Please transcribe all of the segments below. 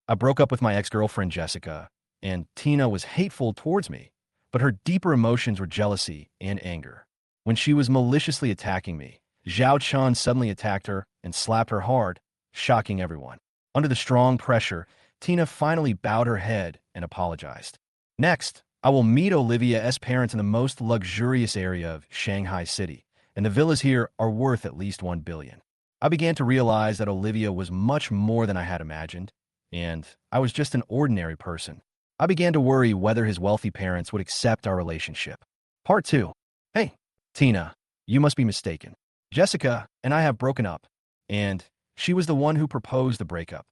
I broke up with my ex-girlfriend Jessica, and Tina was hateful towards me, but her deeper emotions were jealousy and anger. When she was maliciously attacking me, Xiao Chan suddenly attacked her and slapped her hard, shocking everyone. Under the strong pressure, Tina finally bowed her head and apologized. Next, I will meet Olivia's parents in the most luxurious area of Shanghai City, and the villas here are worth at least 1 billion. I began to realize that Olivia was much more than I had imagined, and I was just an ordinary person. I began to worry whether his wealthy parents would accept our relationship. Part 2. Hey, Tina, you must be mistaken. Jessica and I have broken up, and she was the one who proposed the breakup.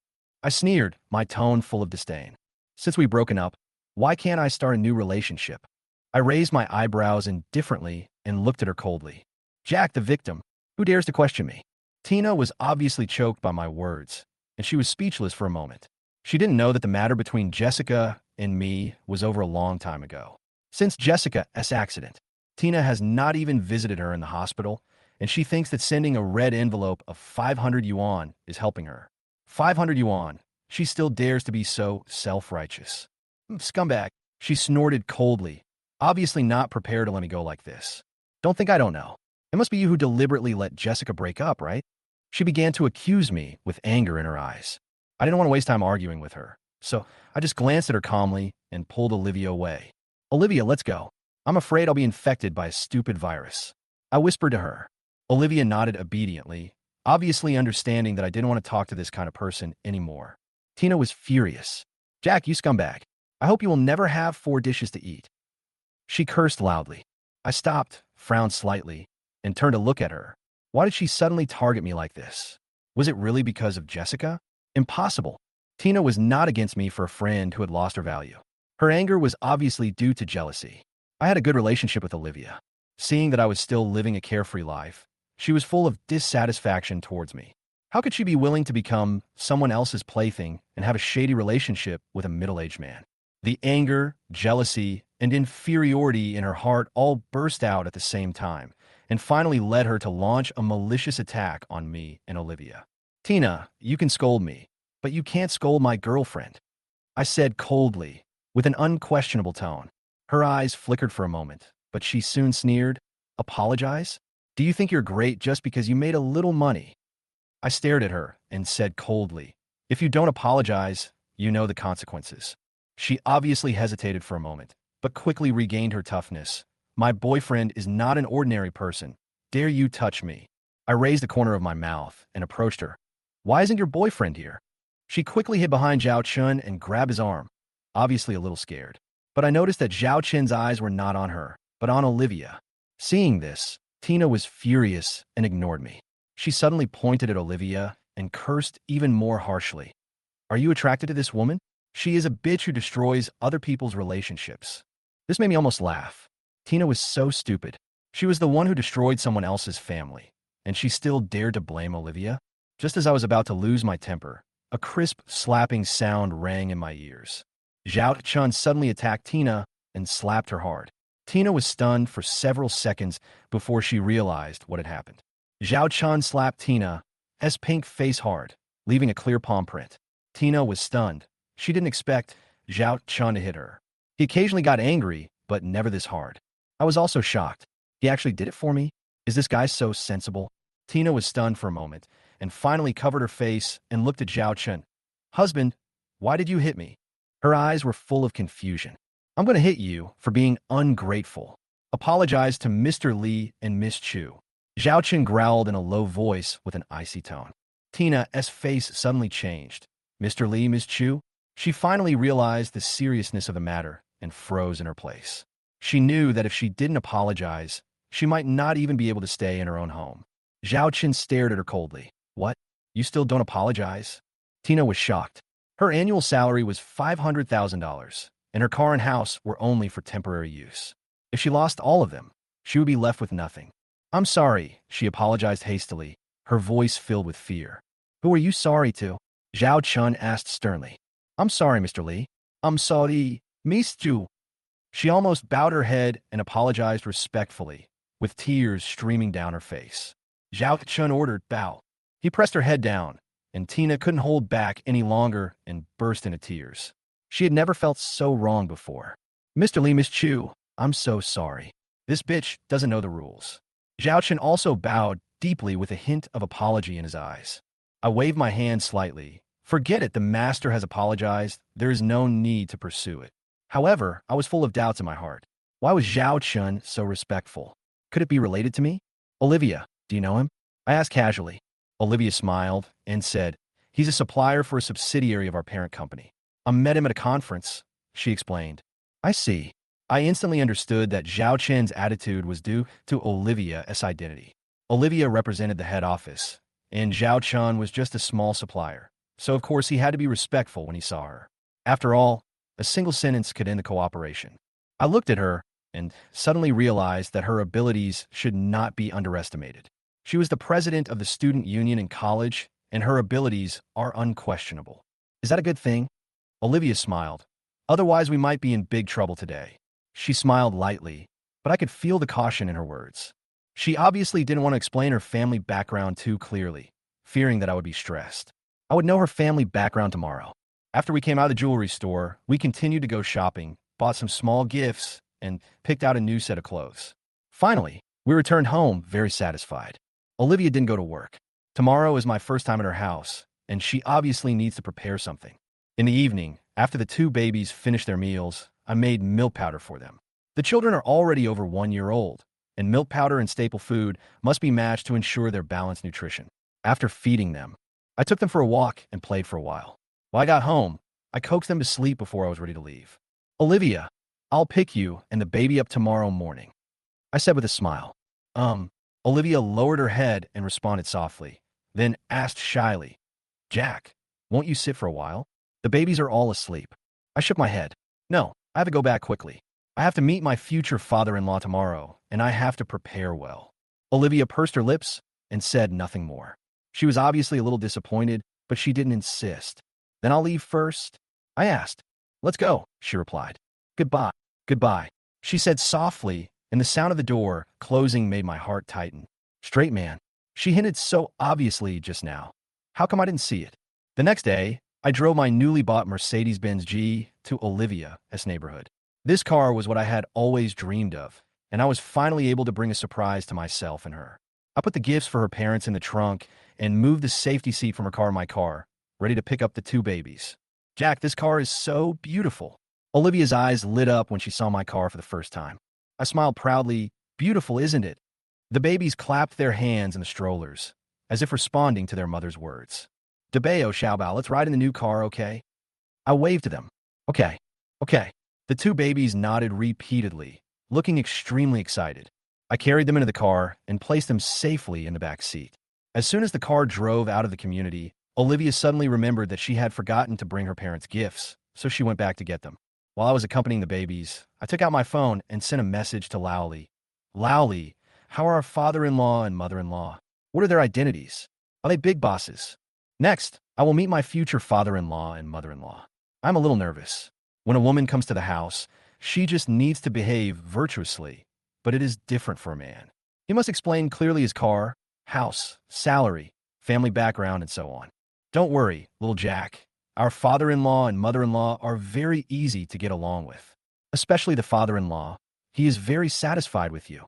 I sneered, my tone full of disdain. Since we've broken up, why can't I start a new relationship? I raised my eyebrows indifferently and looked at her coldly. Jack, the victim, who dares to question me? Tina was obviously choked by my words, and she was speechless for a moment. She didn't know that the matter between Jessica and me was over a long time ago. Since Jessica's accident, Tina has not even visited her in the hospital, and she thinks that sending a red envelope of 500 yuan is helping her. 500 yuan. She still dares to be so self-righteous. Scumbag. She snorted coldly, obviously not prepared to let me go like this. Don't think I don't know. It must be you who deliberately let Jessica break up, right? She began to accuse me with anger in her eyes. I didn't want to waste time arguing with her, so I just glanced at her calmly and pulled Olivia away. Olivia, let's go. I'm afraid I'll be infected by a stupid virus. I whispered to her. Olivia nodded obediently, obviously understanding that I didn't want to talk to this kind of person anymore. Tina was furious. Jack, you scumbag. I hope you will never have 4 dishes to eat. She cursed loudly. I stopped, frowned slightly, and turned to look at her. Why did she suddenly target me like this? Was it really because of Jessica? Impossible. Tina was not against me for a friend who had lost her value. Her anger was obviously due to jealousy. I had a good relationship with Olivia. Seeing that I was still living a carefree life, she was full of dissatisfaction towards me. How could she be willing to become someone else's plaything and have a shady relationship with a middle-aged man? The anger, jealousy, and inferiority in her heart all burst out at the same time, and finally led her to launch a malicious attack on me and Olivia. Tina, you can scold me, but you can't scold my girlfriend, I said coldly, with an unquestionable tone. Her eyes flickered for a moment, but she soon sneered. Apologize? Do you think you're great just because you made a little money? I stared at her and said coldly, if you don't apologize, you know the consequences. She obviously hesitated for a moment, but quickly regained her toughness. My boyfriend is not an ordinary person. Dare you touch me? I raised the corner of my mouth and approached her. Why isn't your boyfriend here? She quickly hid behind Xiao Chan and grabbed his arm, obviously a little scared. But I noticed that Xiao Chen's eyes were not on her, but on Olivia. Seeing this, Tina was furious and ignored me. She suddenly pointed at Olivia and cursed even more harshly. Are you attracted to this woman? She is a bitch who destroys other people's relationships. This made me almost laugh. Tina was so stupid. She was the one who destroyed someone else's family, and she still dared to blame Olivia? Just as I was about to lose my temper, a crisp, slapping sound rang in my ears. Xiao Chan suddenly attacked Tina and slapped her hard. Tina was stunned for several seconds before she realized what had happened. Xiao Chan slapped Tina's pink face hard, leaving a clear palm print. Tina was stunned. She didn't expect Xiao Chan to hit her. He occasionally got angry, but never this hard. I was also shocked. He actually did it for me? Is this guy so sensible? Tina was stunned for a moment, and finally covered her face and looked at Xiao Chan. Husband, why did you hit me? Her eyes were full of confusion. I'm going to hit you for being ungrateful. Apologize to Mr. Li and Miss Chu. Xiao Chan growled in a low voice with an icy tone. Tina's face suddenly changed. Mr. Li, Miss Chu? She finally realized the seriousness of the matter and froze in her place. She knew that if she didn't apologize, she might not even be able to stay in her own home. Xiao Chan stared at her coldly. What? You still don't apologize? Tina was shocked. Her annual salary was $500,000, and her car and house were only for temporary use. If she lost all of them, she would be left with nothing. I'm sorry, she apologized hastily, her voice filled with fear. Who are you sorry to? Xiao Chan asked sternly. I'm sorry, Mr. Li. I'm sorry, Miss Chu. She almost bowed her head and apologized respectfully, with tears streaming down her face. Xiao Chan ordered, bow. He pressed her head down, and Tina couldn't hold back any longer and burst into tears. She had never felt so wrong before. Mr. Lee, Miss Chu, I'm so sorry. This bitch doesn't know the rules. Xiao Chan also bowed deeply with a hint of apology in his eyes. I waved my hand slightly. Forget it, the master has apologized. There is no need to pursue it. However, I was full of doubts in my heart. Why was Xiao Chan so respectful? Could it be related to me? Olivia, do you know him? I asked casually. Olivia smiled and said, he's a supplier for a subsidiary of our parent company. I met him at a conference, she explained. I see. I instantly understood that Xiao Chan's attitude was due to Olivia's identity. Olivia represented the head office, and Xiao Chan was just a small supplier, so of course he had to be respectful when he saw her. After all, a single sentence could end the cooperation. I looked at her and suddenly realized that her abilities should not be underestimated. She was the president of the student union in college, and her abilities are unquestionable. Is that a good thing? Olivia smiled. Otherwise, we might be in big trouble today. She smiled lightly, but I could feel the caution in her words. She obviously didn't want to explain her family background too clearly, fearing that I would be stressed. I would know her family background tomorrow. After we came out of the jewelry store, we continued to go shopping, bought some small gifts, and picked out a new set of clothes. Finally, we returned home very satisfied. Olivia didn't go to work. Tomorrow is my first time at her house, and she obviously needs to prepare something. In the evening, after the two babies finished their meals, I made milk powder for them. The children are already over 1 year old, and milk powder and staple food must be matched to ensure their balanced nutrition. After feeding them, I took them for a walk and played for a while. While I got home, I coaxed them to sleep before I was ready to leave. Olivia, I'll pick you and the baby up tomorrow morning, I said with a smile. Olivia lowered her head and responded softly, then asked shyly, Jack, won't you sit for a while? The babies are all asleep. I shook my head. No, I have to go back quickly. I have to meet my future father-in-law tomorrow, and I have to prepare well. Olivia pursed her lips and said nothing more. She was obviously a little disappointed, but she didn't insist. Then I'll leave first? I asked. Let's go, she replied. Goodbye. Goodbye, she said softly, and the sound of the door closing made my heart tighten. Straight man. She hinted so obviously just now. How come I didn't see it? The next day, I drove my newly bought Mercedes-Benz G to Olivia's neighborhood. This car was what I had always dreamed of, and I was finally able to bring a surprise to myself and her. I put the gifts for her parents in the trunk and moved the safety seat from her car in my car, ready to pick up the two babies. Jack, this car is so beautiful. Olivia's eyes lit up when she saw my car for the first time. I smiled proudly. Beautiful, isn't it? The babies clapped their hands in the strollers, as if responding to their mother's words. Debeo, Xiaobao, let's ride in the new car, okay? I waved to them. Okay. The two babies nodded repeatedly, looking extremely excited. I carried them into the car and placed them safely in the back seat. As soon as the car drove out of the community, Olivia suddenly remembered that she had forgotten to bring her parents gifts, so she went back to get them. While I was accompanying the babies, I took out my phone and sent a message to Laoli. Laoli, how are our father-in-law and mother-in-law? What are their identities? Are they big bosses? Next, I will meet my future father-in-law and mother-in-law. I'm a little nervous. When a woman comes to the house, she just needs to behave virtuously, but it is different for a man. He must explain clearly his car, house, salary, family background, and so on. Don't worry, little Jack. Our father-in-law and mother-in-law are very easy to get along with, especially the father-in-law. He is very satisfied with you.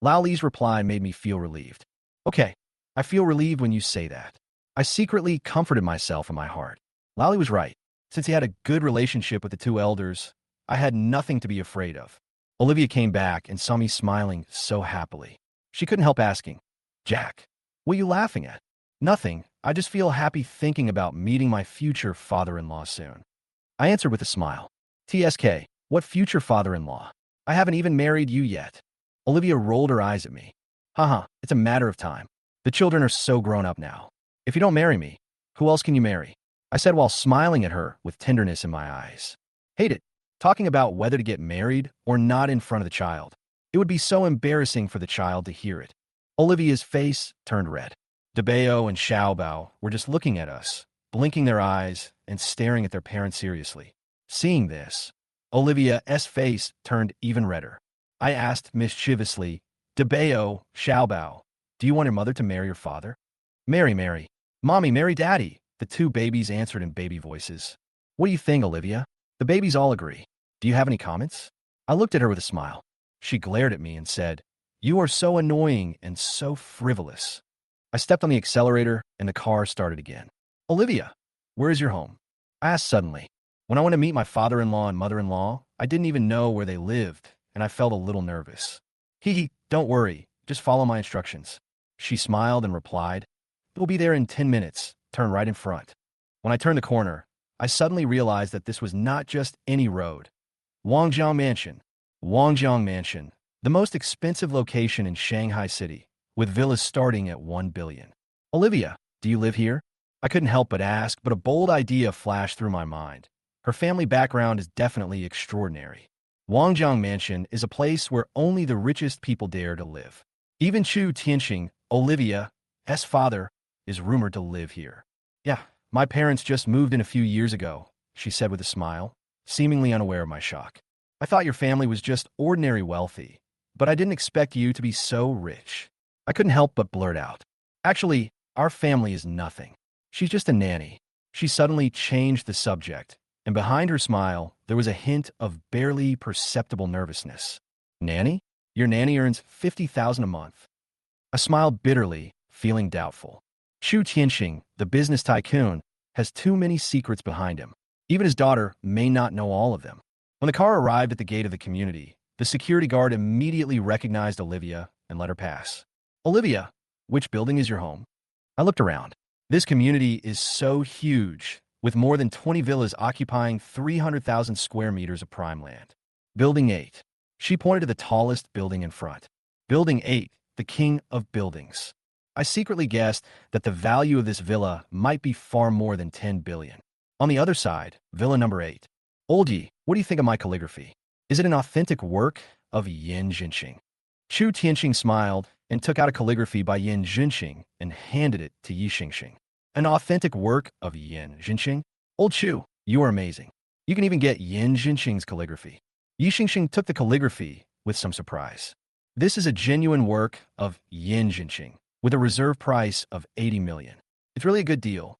Laoli's reply made me feel relieved. Okay, I feel relieved when you say that. I secretly comforted myself in my heart. Laoli was right. Since he had a good relationship with the two elders, I had nothing to be afraid of. Olivia came back and saw me smiling so happily. She couldn't help asking, Jack, what are you laughing at? Nothing. I just feel happy thinking about meeting my future father-in-law soon. I answered with a smile. TSK, what future father-in-law? I haven't even married you yet. Olivia rolled her eyes at me. Haha, it's a matter of time. The children are so grown up now. If you don't marry me, who else can you marry? I said while smiling at her with tenderness in my eyes. Hate it. Talking about whether to get married or not in front of the child. It would be so embarrassing for the child to hear it. Olivia's face turned red. Debeo and Xiaobao were just looking at us, blinking their eyes and staring at their parents seriously. Seeing this, Olivia's face turned even redder. I asked mischievously, Debeo, Xiaobao, do you want your mother to marry your father? Marry. Mommy, marry daddy, The two babies answered in baby voices. What do you think, Olivia? The babies all agree. Do you have any comments? I looked at her with a smile. She glared at me and said, You are so annoying and so frivolous. I stepped on the accelerator and the car started again. Olivia, where is your home? I asked suddenly. When I went to meet my father-in-law and mother-in-law, I didn't even know where they lived, and I felt a little nervous. Don't worry, just follow my instructions. She smiled and replied, We'll be there in 10 minutes, turn right in front. When I turned the corner, I suddenly realized that this was not just any road. Wangjiang Mansion, the most expensive location in Shanghai City, with villas starting at 1 billion. Olivia, do you live here? I couldn't help but ask, but a bold idea flashed through my mind. Her family background is definitely extraordinary. Wangjiang Mansion is a place where only the richest people dare to live. Even Chu Tianxing, Olivia's father, is rumored to live here. Yeah, my parents just moved in a few years ago, she said with a smile, seemingly unaware of my shock. I thought your family was just ordinary wealthy, but I didn't expect you to be so rich. I couldn't help but blurt out. Actually, our family is nothing. She's just a nanny. She suddenly changed the subject, and behind her smile, there was a hint of barely perceptible nervousness. Nanny? Your nanny earns 50,000 a month. I smiled bitterly, feeling doubtful. Chu Tianxing, the business tycoon, has too many secrets behind him. Even his daughter may not know all of them. When the car arrived at the gate of the community, the security guard immediately recognized Olivia and let her pass. Olivia, which building is your home? I looked around. This community is so huge, with more than 20 villas occupying 300,000 square meters of prime land. Building 8. She pointed to the tallest building in front. Building 8, the king of buildings. I secretly guessed that the value of this villa might be far more than 10 billion. On the other side, villa number 8. Oldie, what do you think of my calligraphy? Is it an authentic work of Yin Jinxing? Chu Tianxing smiled and took out a calligraphy by Yin Jinxing and handed it to Yi Xingxing. An authentic work of Yin Jinxing? Old Chu, you are amazing. You can even get Yin Jinxing's calligraphy. Yi Xingxing took the calligraphy with some surprise. This is a genuine work of Yin Jinxing, with a reserve price of 80 million. It's really a good deal.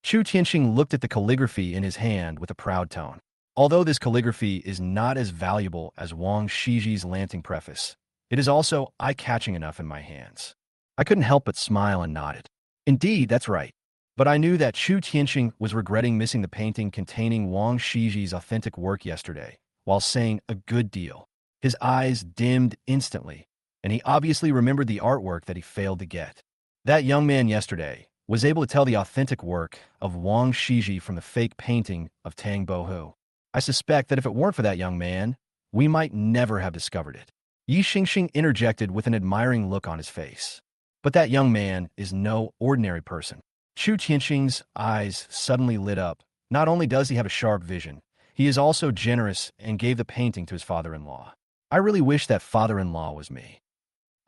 Chu Tianxing looked at the calligraphy in his hand with a proud tone. Although this calligraphy is not as valuable as Wang Shiji's Lanting preface, it is also eye-catching enough in my hands. I couldn't help but smile and nodded. Indeed, that's right. But I knew that Chu Tianxing was regretting missing the painting containing Wang Shiji's authentic work yesterday, while saying a good deal. His eyes dimmed instantly, and he obviously remembered the artwork that he failed to get. That young man yesterday was able to tell the authentic work of Wang Shiji from the fake painting of Tang Bohu. I suspect that if it weren't for that young man, we might never have discovered it. Yi Xingxing interjected with an admiring look on his face. But that young man is no ordinary person. Chu Tianxing's eyes suddenly lit up. Not only does he have a sharp vision, he is also generous and gave the painting to his father-in-law. I really wish that father-in-law was me.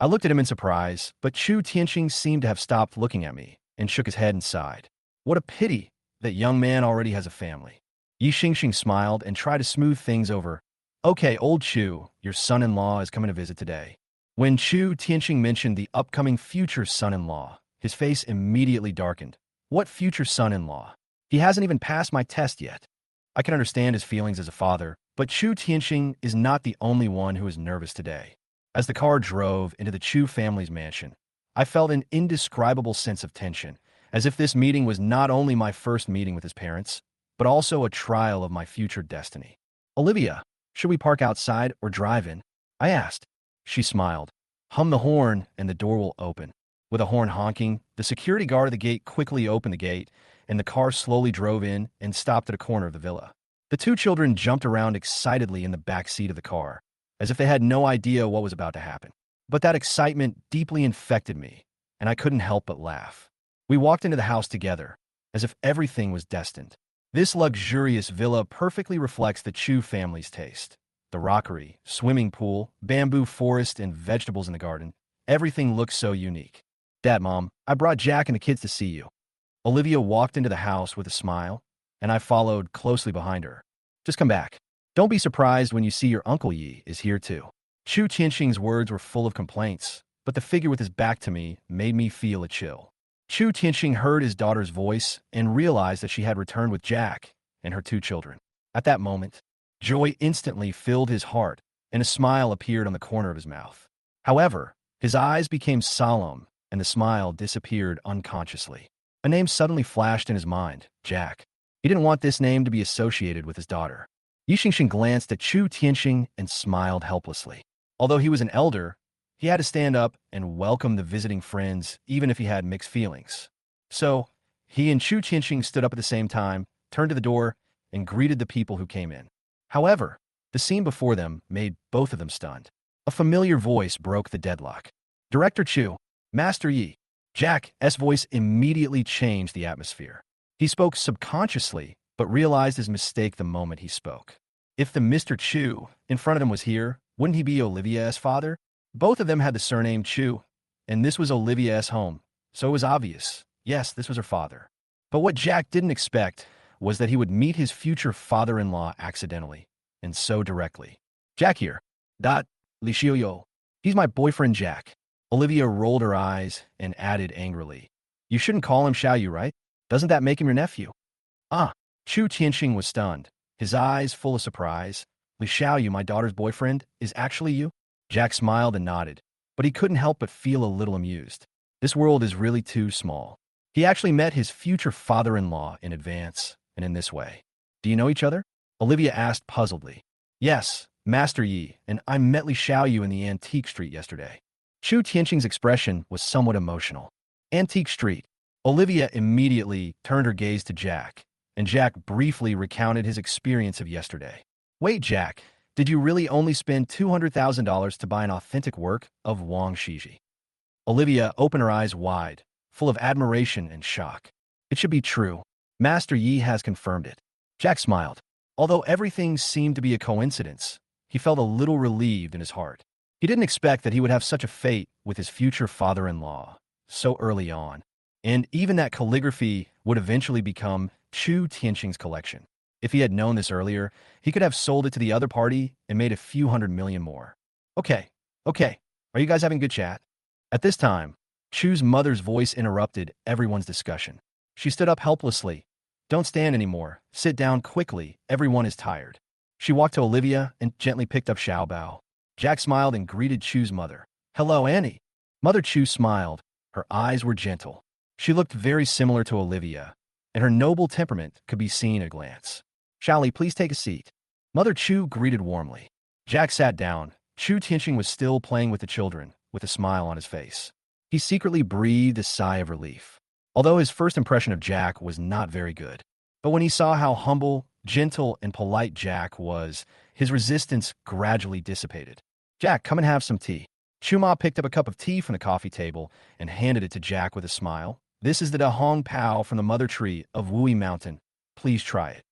I looked at him in surprise, but Chu Tianxing seemed to have stopped looking at me and shook his head and sighed. What a pity that young man already has a family. Yi Xingxing smiled and tried to smooth things over. Okay, old Chu, your son-in-law is coming to visit today. When Chu Tianxing mentioned the upcoming future son-in-law, his face immediately darkened. What future son-in-law? He hasn't even passed my test yet. I can understand his feelings as a father, but Chu Tianxing is not the only one who is nervous today. As the car drove into the Chu family's mansion, I felt an indescribable sense of tension, as if this meeting was not only my first meeting with his parents, but also a trial of my future destiny. Olivia, should we park outside or drive in? I asked. She smiled. Hum the horn and the door will open. With a horn honking, the security guard at the gate quickly opened the gate, and the car slowly drove in and stopped at a corner of the villa. The two children jumped around excitedly in the back seat of the car, as if they had no idea what was about to happen. But that excitement deeply infected me, and I couldn't help but laugh. We walked into the house together, as if everything was destined. This luxurious villa perfectly reflects the Chu family's taste. The rockery, swimming pool, bamboo forest, and vegetables in the garden. Everything looks so unique. Dad, Mom, I brought Jack and the kids to see you. Olivia walked into the house with a smile, and I followed closely behind her. Just come back. Don't be surprised when you see your Uncle Yi is here too. Chu Tianxing's words were full of complaints, but the figure with his back to me made me feel a chill. Chu Tianxing heard his daughter's voice and realized that she had returned with Jack and her 2 children. At that moment, joy instantly filled his heart, and a smile appeared on the corner of his mouth. However, his eyes became solemn, and the smile disappeared unconsciously. A name suddenly flashed in his mind, Jack. He didn't want this name to be associated with his daughter. Yi Xingxing glanced at Chu Tianxing and smiled helplessly. Although he was an elder, he had to stand up and welcome the visiting friends, even if he had mixed feelings. So, he and Chu Tianxing stood up at the same time, turned to the door, and greeted the people who came in. However, the scene before them made both of them stunned. A familiar voice broke the deadlock. Director Chu, Master Yi. Jack's voice immediately changed the atmosphere. He spoke subconsciously, but realized his mistake the moment he spoke. If the Mr. Chu in front of him was here, wouldn't he be Olivia's father? Both of them had the surname Chu, and this was Olivia's home, so it was obvious. Yes, this was her father. But what Jack didn't expect was that he would meet his future father-in-law accidentally, and so directly. Jack here. Li Xiao. He's my boyfriend Jack. Olivia rolled her eyes and added angrily. You shouldn't call him Xiao Yu, right? Doesn't that make him your nephew? Ah. Chu Tianxing was stunned, his eyes full of surprise. Li Xiao Yu, my daughter's boyfriend, is actually you? Jack smiled and nodded, but he couldn't help but feel a little amused. This world is really too small. He actually met his future father-in-law in advance, and in this way. Do you know each other? Olivia asked puzzledly. Yes, Master Yi, and I met Li Xiao Yu in the Antique Street yesterday. Chu Tianxing's expression was somewhat emotional. Antique Street. Olivia immediately turned her gaze to Jack, and Jack briefly recounted his experience of yesterday. Wait, Jack, did you really only spend $200,000 to buy an authentic work of Wang Shiji? Olivia opened her eyes wide, full of admiration and shock. It should be true. Master Yi has confirmed it. Jack smiled. Although everything seemed to be a coincidence, he felt a little relieved in his heart. He didn't expect that he would have such a fate with his future father-in-law so early on, and even that calligraphy would eventually become Chu Tianxing's collection. If he had known this earlier, he could have sold it to the other party and made a few $100 million more. Okay. Are you guys having good chat? At this time, Chu's mother's voice interrupted everyone's discussion. She stood up helplessly. Don't stand anymore. Sit down quickly. Everyone is tired. She walked to Olivia and gently picked up Xiao Bao. Jack smiled and greeted Chu's mother. Hello, Annie. Mother Chu smiled. Her eyes were gentle. She looked very similar to Olivia, and her noble temperament could be seen at a glance. Xiaoli, please take a seat. Mother Chu greeted warmly. Jack sat down. Chu Tianxing was still playing with the children, with a smile on his face. He secretly breathed a sigh of relief. Although his first impression of Jack was not very good. But when he saw how humble, gentle, and polite Jack was, his resistance gradually dissipated. Jack, come and have some tea. Chuma picked up a cup of tea from the coffee table and handed it to Jack with a smile. This is the Da Hong Pao from the mother tree of Wui Mountain. Please try it.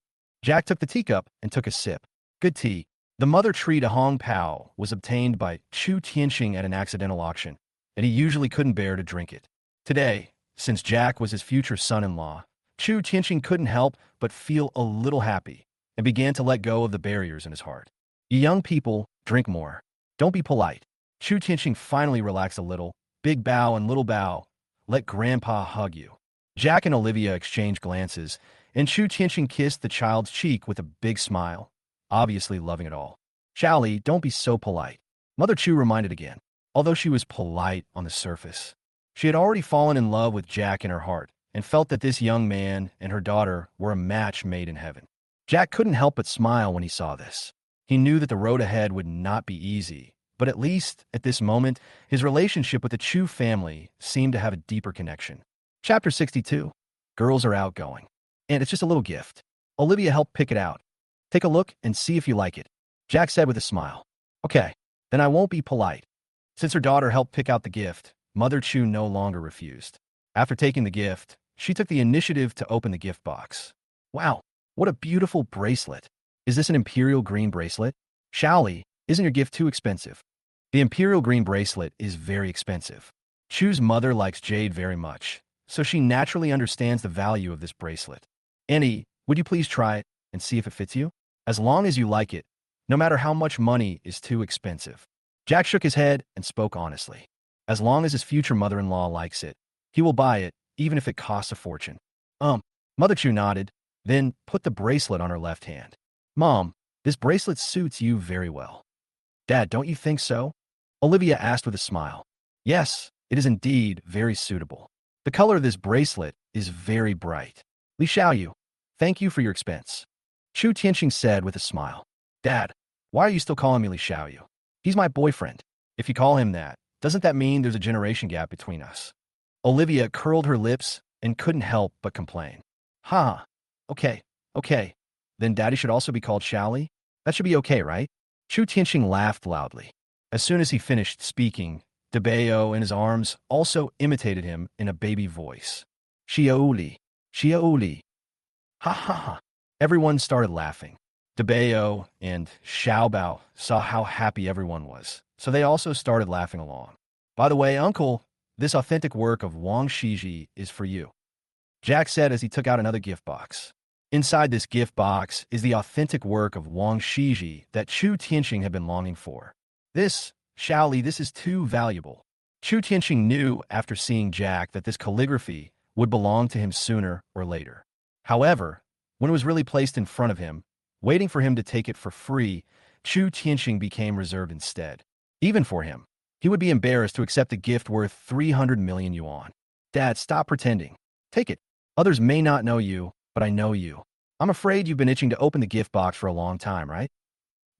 Jack took the teacup and took a sip. Good tea. The mother tree Da Hong Pao was obtained by Chu Tianxing at an accidental auction, and he usually couldn't bear to drink it. Today, since Jack was his future son-in-law, Chu Tianxing couldn't help but feel a little happy and began to let go of the barriers in his heart. You young people, drink more. Don't be polite. Chu Tianxing finally relaxed a little. Big bow and little bow. Let Grandpa hug you. Jack and Olivia exchanged glances, and Chu Tianxing kissed the child's cheek with a big smile, obviously loving it all. Xiaoli, don't be so polite. Mother Chu reminded again. Although she was polite on the surface, she had already fallen in love with Jack in her heart and felt that this young man and her daughter were a match made in heaven. Jack couldn't help but smile when he saw this. He knew that the road ahead would not be easy, but at least, at this moment, his relationship with the Chu family seemed to have a deeper connection. Chapter 62. Girls are outgoing. And it's just a little gift. Olivia helped pick it out. Take a look and see if you like it. Jack said with a smile. Okay, then I won't be polite. Since her daughter helped pick out the gift, Mother Chu no longer refused. After taking the gift, she took the initiative to open the gift box. Wow, what a beautiful bracelet. Is this an imperial green bracelet? Xiaoli, isn't your gift too expensive? The imperial green bracelet is very expensive. Chu's mother likes jade very much, so she naturally understands the value of this bracelet. Annie, would you please try it and see if it fits you? As long as you like it, no matter how much money is too expensive. Jack shook his head and spoke honestly. As long as his future mother-in-law likes it, he will buy it, even if it costs a fortune. Mother Chu nodded, then put the bracelet on her left hand. Mom, this bracelet suits you very well. Dad, don't you think so? Olivia asked with a smile. Yes, it is indeed very suitable. The color of this bracelet is very bright. Li Xiaoyu, thank you for your expense. Chu Tianxing said with a smile. Dad, why are you still calling me Li Xiaoyu? He's my boyfriend. If you call him that, doesn't that mean there's a generation gap between us? Olivia curled her lips and couldn't help but complain. Ha, okay. Then Daddy should also be called Xiaoli? That should be okay, right? Chu Tianxing laughed loudly. As soon as he finished speaking, DeBeo in his arms also imitated him in a baby voice. Xiaoli. Ha ha ha. Everyone started laughing. DeBeo and Xiaobao saw how happy everyone was, so they also started laughing along. By the way, Uncle, this authentic work of Wang Shiji is for you, Jack said as he took out another gift box. Inside this gift box is the authentic work of Wang Shiji that Chu Tianxing had been longing for. This, Xiaoli, this is too valuable. Chu Tianxing knew after seeing Jack that this calligraphy would belong to him sooner or later. However, when it was really placed in front of him, waiting for him to take it for free, Chu Tianxing became reserved instead. Even for him, he would be embarrassed to accept a gift worth 300 million yuan. Dad, stop pretending. Take it. Others may not know you, but I know you. I'm afraid you've been itching to open the gift box for a long time, right?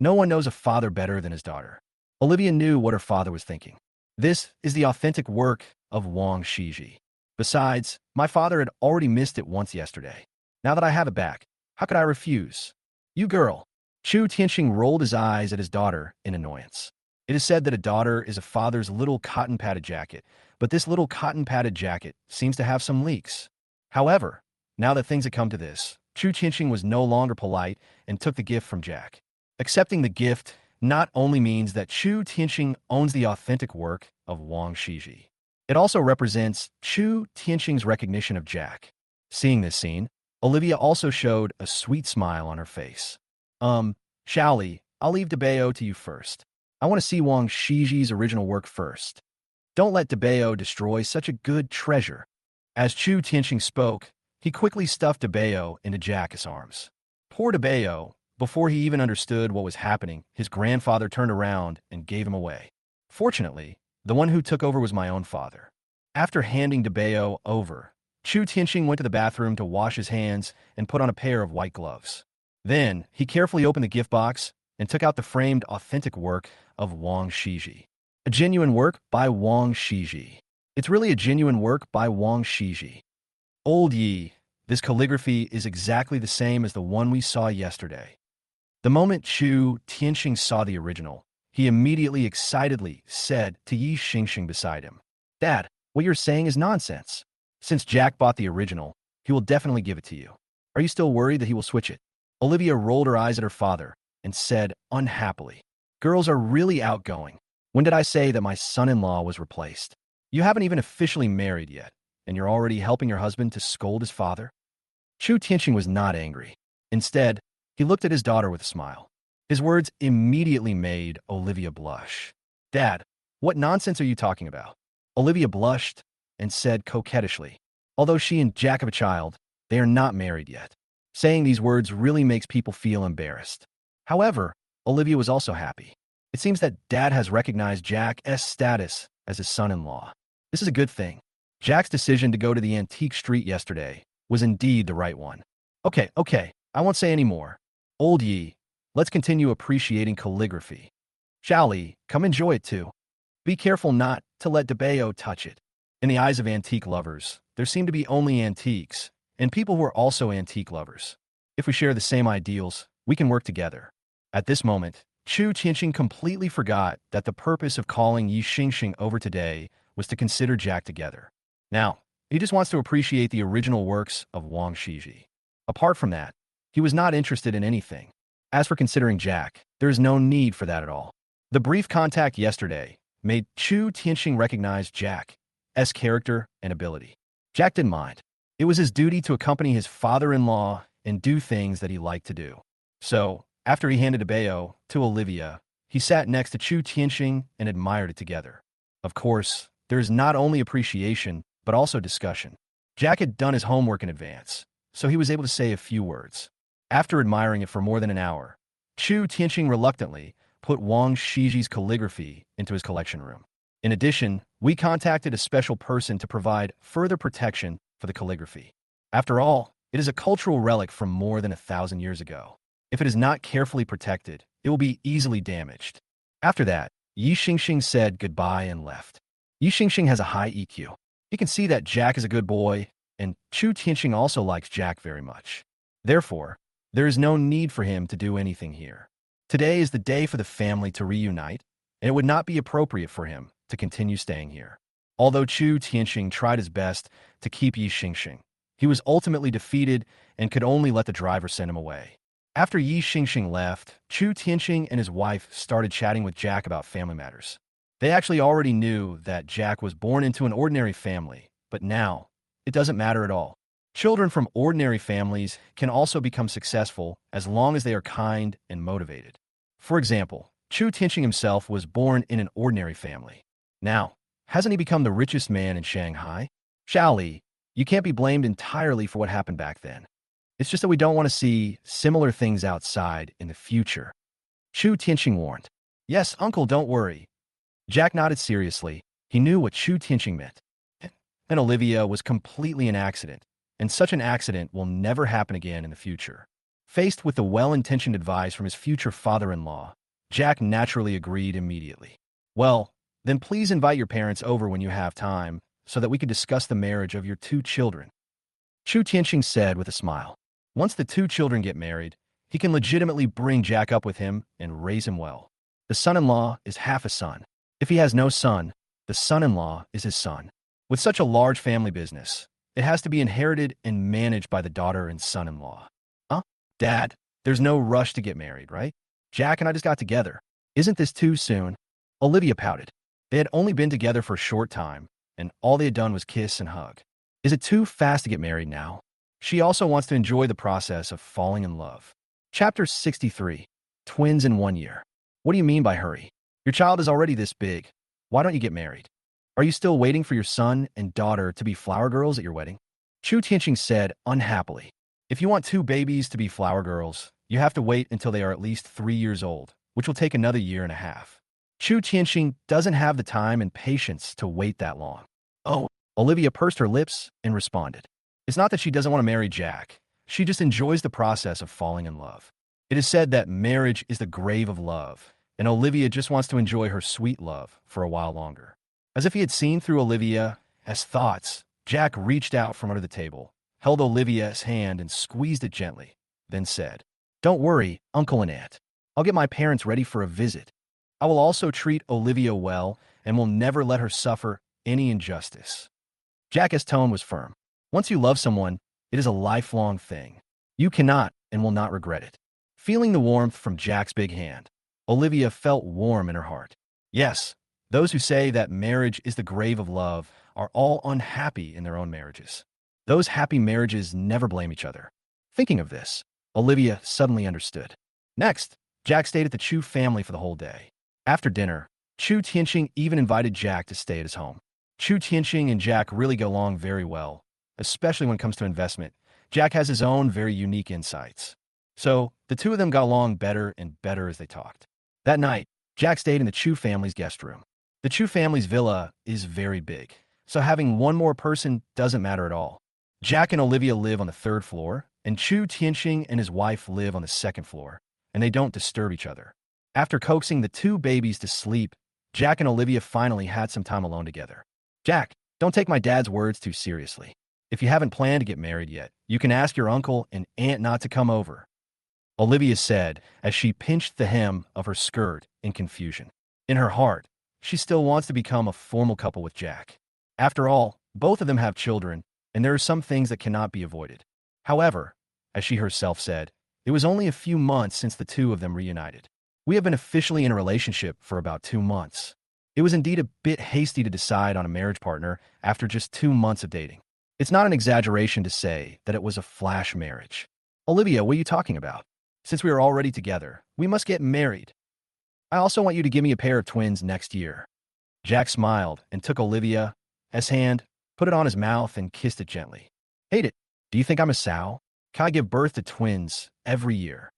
No one knows a father better than his daughter. Olivia knew what her father was thinking. This is the authentic work of Wang Shiji. Besides, my father had already missed it once yesterday. Now that I have it back, how could I refuse? You girl. Chu Tianxing rolled his eyes at his daughter in annoyance. It is said that a daughter is a father's little cotton-padded jacket, but this little cotton-padded jacket seems to have some leaks. However, now that things had come to this, Chu Tianxing was no longer polite and took the gift from Jack. Accepting the gift not only means that Chu Tianxing owns the authentic work of Wang Shiji. It also represents Chu Tianxing's recognition of Jack. Seeing this scene, Olivia also showed a sweet smile on her face. Xiaoli, I'll leave DeBeo to you first. I want to see Wang Shiji's original work first. Don't let DeBeo destroy such a good treasure. As Chu Tianxing spoke, he quickly stuffed DeBeo into Jack's arms. Poor DeBeo, before he even understood what was happening, his grandfather turned around and gave him away. Fortunately, the one who took over was my own father. After handing DeBeo over, Chu Tianxing went to the bathroom to wash his hands and put on a pair of white gloves. Then, he carefully opened the gift box and took out the framed authentic work of Wang Shiji. A genuine work by Wang Shiji. It's really a genuine work by Wang Shiji. Old Yi, this calligraphy is exactly the same as the one we saw yesterday. The moment Chu Tianxing saw the original, he immediately excitedly said to Yi Xingxing beside him, Dad, what you're saying is nonsense. Since Jack bought the original, he will definitely give it to you. Are you still worried that he will switch it? Olivia rolled her eyes at her father and said unhappily, Girls are really outgoing. When did I say that my son-in-law was replaced? You haven't even officially married yet, and you're already helping your husband to scold his father? Chu Tianxing was not angry. Instead, he looked at his daughter with a smile. His words immediately made Olivia blush. Dad, what nonsense are you talking about? Olivia blushed and said coquettishly, although she and Jack have a child, they are not married yet. Saying these words really makes people feel embarrassed. However, Olivia was also happy. It seems that Dad has recognized Jack's status as his son-in-law. This is a good thing. Jack's decision to go to the antique street yesterday was indeed the right one. Okay, I won't say any more. Old Yi, let's continue appreciating calligraphy. Xiaoli, come enjoy it too. Be careful not to let DeBeo touch it. In the eyes of antique lovers, there seem to be only antiques, and people who are also antique lovers. If we share the same ideals, we can work together. At this moment, Chu Tianxing completely forgot that the purpose of calling Yi Xingxing over today was to consider Jack together. Now, he just wants to appreciate the original works of Wang Shiji. Apart from that, he was not interested in anything. As for considering Jack, there is no need for that at all. The brief contact yesterday made Chu Tianxing recognize Jack's character and ability. Jack didn't mind. It was his duty to accompany his father-in-law and do things that he liked to do. So, after he handed DeBeo to Olivia, he sat next to Chu Tianxing and admired it together. Of course, there is not only appreciation, but also discussion. Jack had done his homework in advance, so he was able to say a few words. After admiring it for more than an hour, Chu Tianqing reluctantly put Wang Shiji's calligraphy into his collection room. In addition, we contacted a special person to provide further protection for the calligraphy. After all, it is a cultural relic from more than 1,000 years ago. If it is not carefully protected, it will be easily damaged. After that, Yi Xingxing said goodbye and left. Yi Xingxing has a high EQ. He can see that Jack is a good boy, and Chu Tianqing also likes Jack very much. Therefore, there is no need for him to do anything here. Today is the day for the family to reunite, and it would not be appropriate for him to continue staying here. Although Chu Tianqing tried his best to keep Yi Xingxing, he was ultimately defeated and could only let the driver send him away. After Yi Xingxing left, Chu Tianqing and his wife started chatting with Jack about family matters. They actually already knew that Jack was born into an ordinary family, but now, it doesn't matter at all. Children from ordinary families can also become successful as long as they are kind and motivated. For example, Chu Tianqing himself was born in an ordinary family. Now, hasn't he become the richest man in Shanghai? Xiao Li, you can't be blamed entirely for what happened back then. It's just that we don't want to see similar things outside in the future. Chu Tianqing warned. Yes, uncle, don't worry. Jack nodded seriously. He knew what Chu Tianqing meant. And Olivia was completely an accident, and such an accident will never happen again in the future. Faced with the well-intentioned advice from his future father-in-law, Jack naturally agreed immediately. Well, then please invite your parents over when you have time, so that we can discuss the marriage of your 2 children. Chu Tianqing said with a smile. Once the 2 children get married, he can legitimately bring Jack up with him and raise him well. The son-in-law is half a son. If he has no son, the son-in-law is his son. With such a large family business, it has to be inherited and managed by the daughter and son-in-law. Huh? Dad, there's no rush to get married, right? Jack and I just got together. Isn't this too soon? Olivia pouted. They had only been together for a short time, and all they had done was kiss and hug. Is it too fast to get married now? She also wants to enjoy the process of falling in love. Chapter 63. Twins in 1 year. What do you mean by hurry? Your child is already this big. Why don't you get married? Are you still waiting for your son and daughter to be flower girls at your wedding? Chu Tianqing said unhappily. If you want 2 babies to be flower girls, you have to wait until they are at least 3 years old, which will take another 1.5 years. Chu Tianqing doesn't have the time and patience to wait that long. Oh, Olivia pursed her lips and responded. It's not that she doesn't want to marry Jack. She just enjoys the process of falling in love. It is said that marriage is the grave of love, and Olivia just wants to enjoy her sweet love for a while longer. As if he had seen through Olivia's thoughts, Jack reached out from under the table, held Olivia's hand and squeezed it gently, then said, Don't worry, Uncle and Aunt. I'll get my parents ready for a visit. I will also treat Olivia well and will never let her suffer any injustice. Jack's tone was firm. Once you love someone, it is a lifelong thing. You cannot and will not regret it. Feeling the warmth from Jack's big hand, Olivia felt warm in her heart. Yes, those who say that marriage is the grave of love are all unhappy in their own marriages. Those happy marriages never blame each other. Thinking of this, Olivia suddenly understood. Next, Jack stayed at the Chu family for the whole day. After dinner, Chu Tianqing even invited Jack to stay at his home. Chu Tianqing and Jack really go along very well, especially when it comes to investment. Jack has his own very unique insights. So, the 2 of them got along better and better as they talked. That night, Jack stayed in the Chu family's guest room. The Chu family's villa is very big, so having one more person doesn't matter at all. Jack and Olivia live on the 3rd floor, and Chu Tianqing and his wife live on the 2nd floor, and they don't disturb each other. After coaxing the 2 babies to sleep, Jack and Olivia finally had some time alone together. Jack, don't take my dad's words too seriously. If you haven't planned to get married yet, you can ask your uncle and aunt not to come over, Olivia said as she pinched the hem of her skirt in confusion. In her heart, she still wants to become a formal couple with Jack. After all, both of them have children, and there are some things that cannot be avoided. However, as she herself said, it was only a few months since the 2 of them reunited. We have been officially in a relationship for about 2 months. It was indeed a bit hasty to decide on a marriage partner after just 2 months of dating. It's not an exaggeration to say that it was a flash marriage. Olivia, what are you talking about? Since we are already together, we must get married. I also want you to give me a pair of twins next year. Jack smiled and took Olivia's hand put it on his mouth, and kissed it gently. Hate it. Do you think I'm a sow? Can I give birth to twins every year?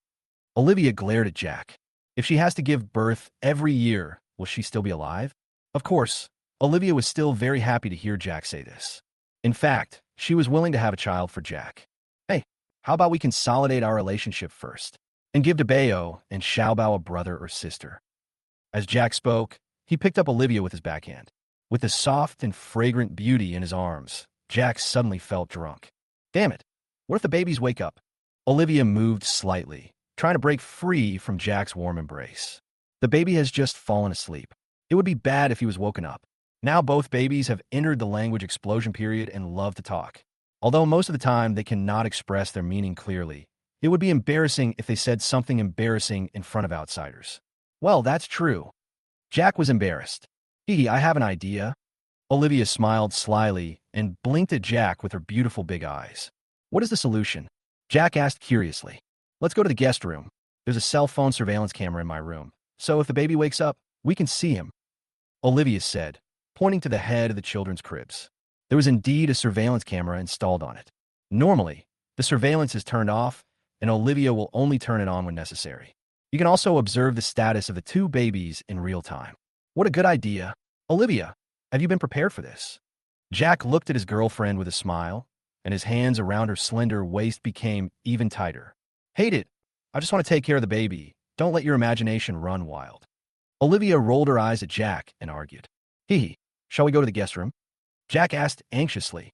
Olivia glared at Jack. If she has to give birth every year, will she still be alive? Of course, Olivia was still very happy to hear Jack say this. In fact, she was willing to have a child for Jack. Hey, how about we consolidate our relationship first and give DeBeo and Xiaobao a brother or sister? As Jack spoke, he picked up Olivia with his backhand. With the soft and fragrant beauty in his arms, Jack suddenly felt drunk. Damn it, what if the babies wake up? Olivia moved slightly, trying to break free from Jack's warm embrace. The baby has just fallen asleep. It would be bad if he was woken up. Now both babies have entered the language explosion period and love to talk. Although most of the time they cannot express their meaning clearly, it would be embarrassing if they said something embarrassing in front of outsiders. Well, that's true. Jack was embarrassed. I have an idea. Olivia smiled slyly and blinked at Jack with her beautiful big eyes. What is the solution? Jack asked curiously. Let's go to the guest room. There's a cell phone surveillance camera in my room, so if the baby wakes up, we can see him. Olivia said, pointing to the head of the children's cribs. There was indeed a surveillance camera installed on it. Normally, the surveillance is turned off, and Olivia will only turn it on when necessary. You can also observe the status of the two babies in real time. What a good idea. Olivia, have you been prepared for this? Jack looked at his girlfriend with a smile, and his hands around her slender waist became even tighter. Hate it. I just want to take care of the baby. Don't let your imagination run wild. Olivia rolled her eyes at Jack and argued. Shall we go to the guest room? Jack asked anxiously.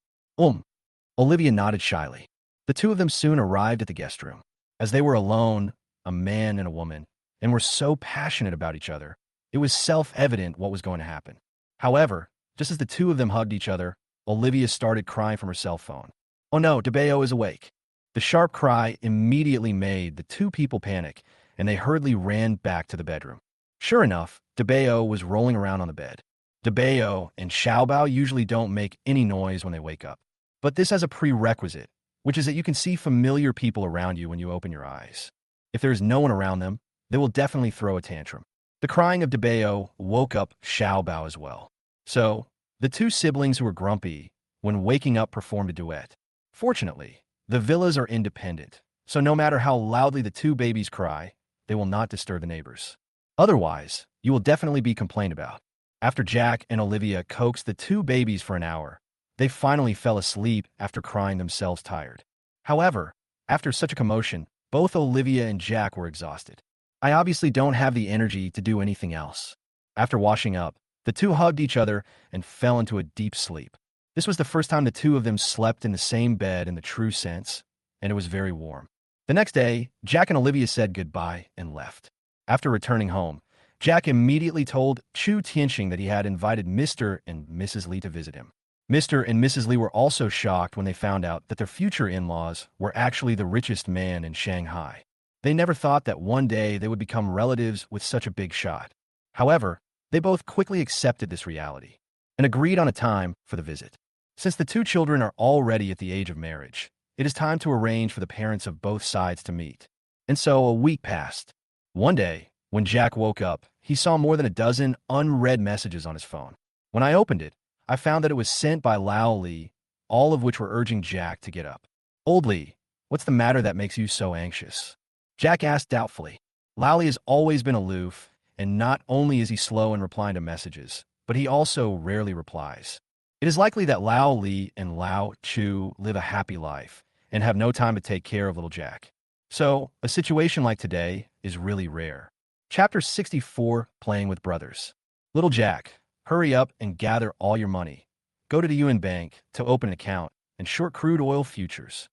Olivia nodded shyly. The two of them soon arrived at the guest room. As they were alone, a man and a woman, and were so passionate about each other, it was self-evident what was going to happen. However, just as the two of them hugged each other, Olivia started crying from her cell phone. Oh no, DeBeo is awake. The sharp cry immediately made the two people panic, and they hurriedly ran back to the bedroom. Sure enough, DeBeo was rolling around on the bed. DeBeo and Xiaobao usually don't make any noise when they wake up. But this has a prerequisite, which is that you can see familiar people around you when you open your eyes. If there is no one around them, they will definitely throw a tantrum. The crying of DeBeo woke up Xiaobao as well. So, the two siblings who were grumpy, when waking up, performed a duet. Fortunately, the villas are independent, so no matter how loudly the two babies cry, they will not disturb the neighbors. Otherwise, you will definitely be complained about. After Jack and Olivia coaxed the two babies for an hour, they finally fell asleep after crying themselves tired. However, after such a commotion, both Olivia and Jack were exhausted. I obviously don't have the energy to do anything else. After washing up, the two hugged each other and fell into a deep sleep. This was the first time the two of them slept in the same bed in the true sense, and it was very warm. The next day, Jack and Olivia said goodbye and left. After returning home, Jack immediately told Chu Tianxing that he had invited Mr. and Mrs. Li to visit him. Mr. and Mrs. Li were also shocked when they found out that their future in-laws were actually the richest man in Shanghai. They never thought that one day they would become relatives with such a big shot. However, they both quickly accepted this reality and agreed on a time for the visit. Since the two children are already at the age of marriage, it is time to arrange for the parents of both sides to meet. And so a week passed. One day, when Jack woke up, he saw more than a dozen unread messages on his phone. When I opened it, I found that it was sent by Lao Li, all of which were urging Jack to get up. Old Li, what's the matter that makes you so anxious? Jack asked doubtfully. Lao Li has always been aloof, and not only is he slow in replying to messages, but he also rarely replies. It is likely that Lao Li and Lao Chu live a happy life and have no time to take care of little Jack. So, a situation like today is really rare. Chapter 64, Playing with Brothers. Little Jack, hurry up and gather all your money. Go to the UN Bank to open an account and short crude oil futures.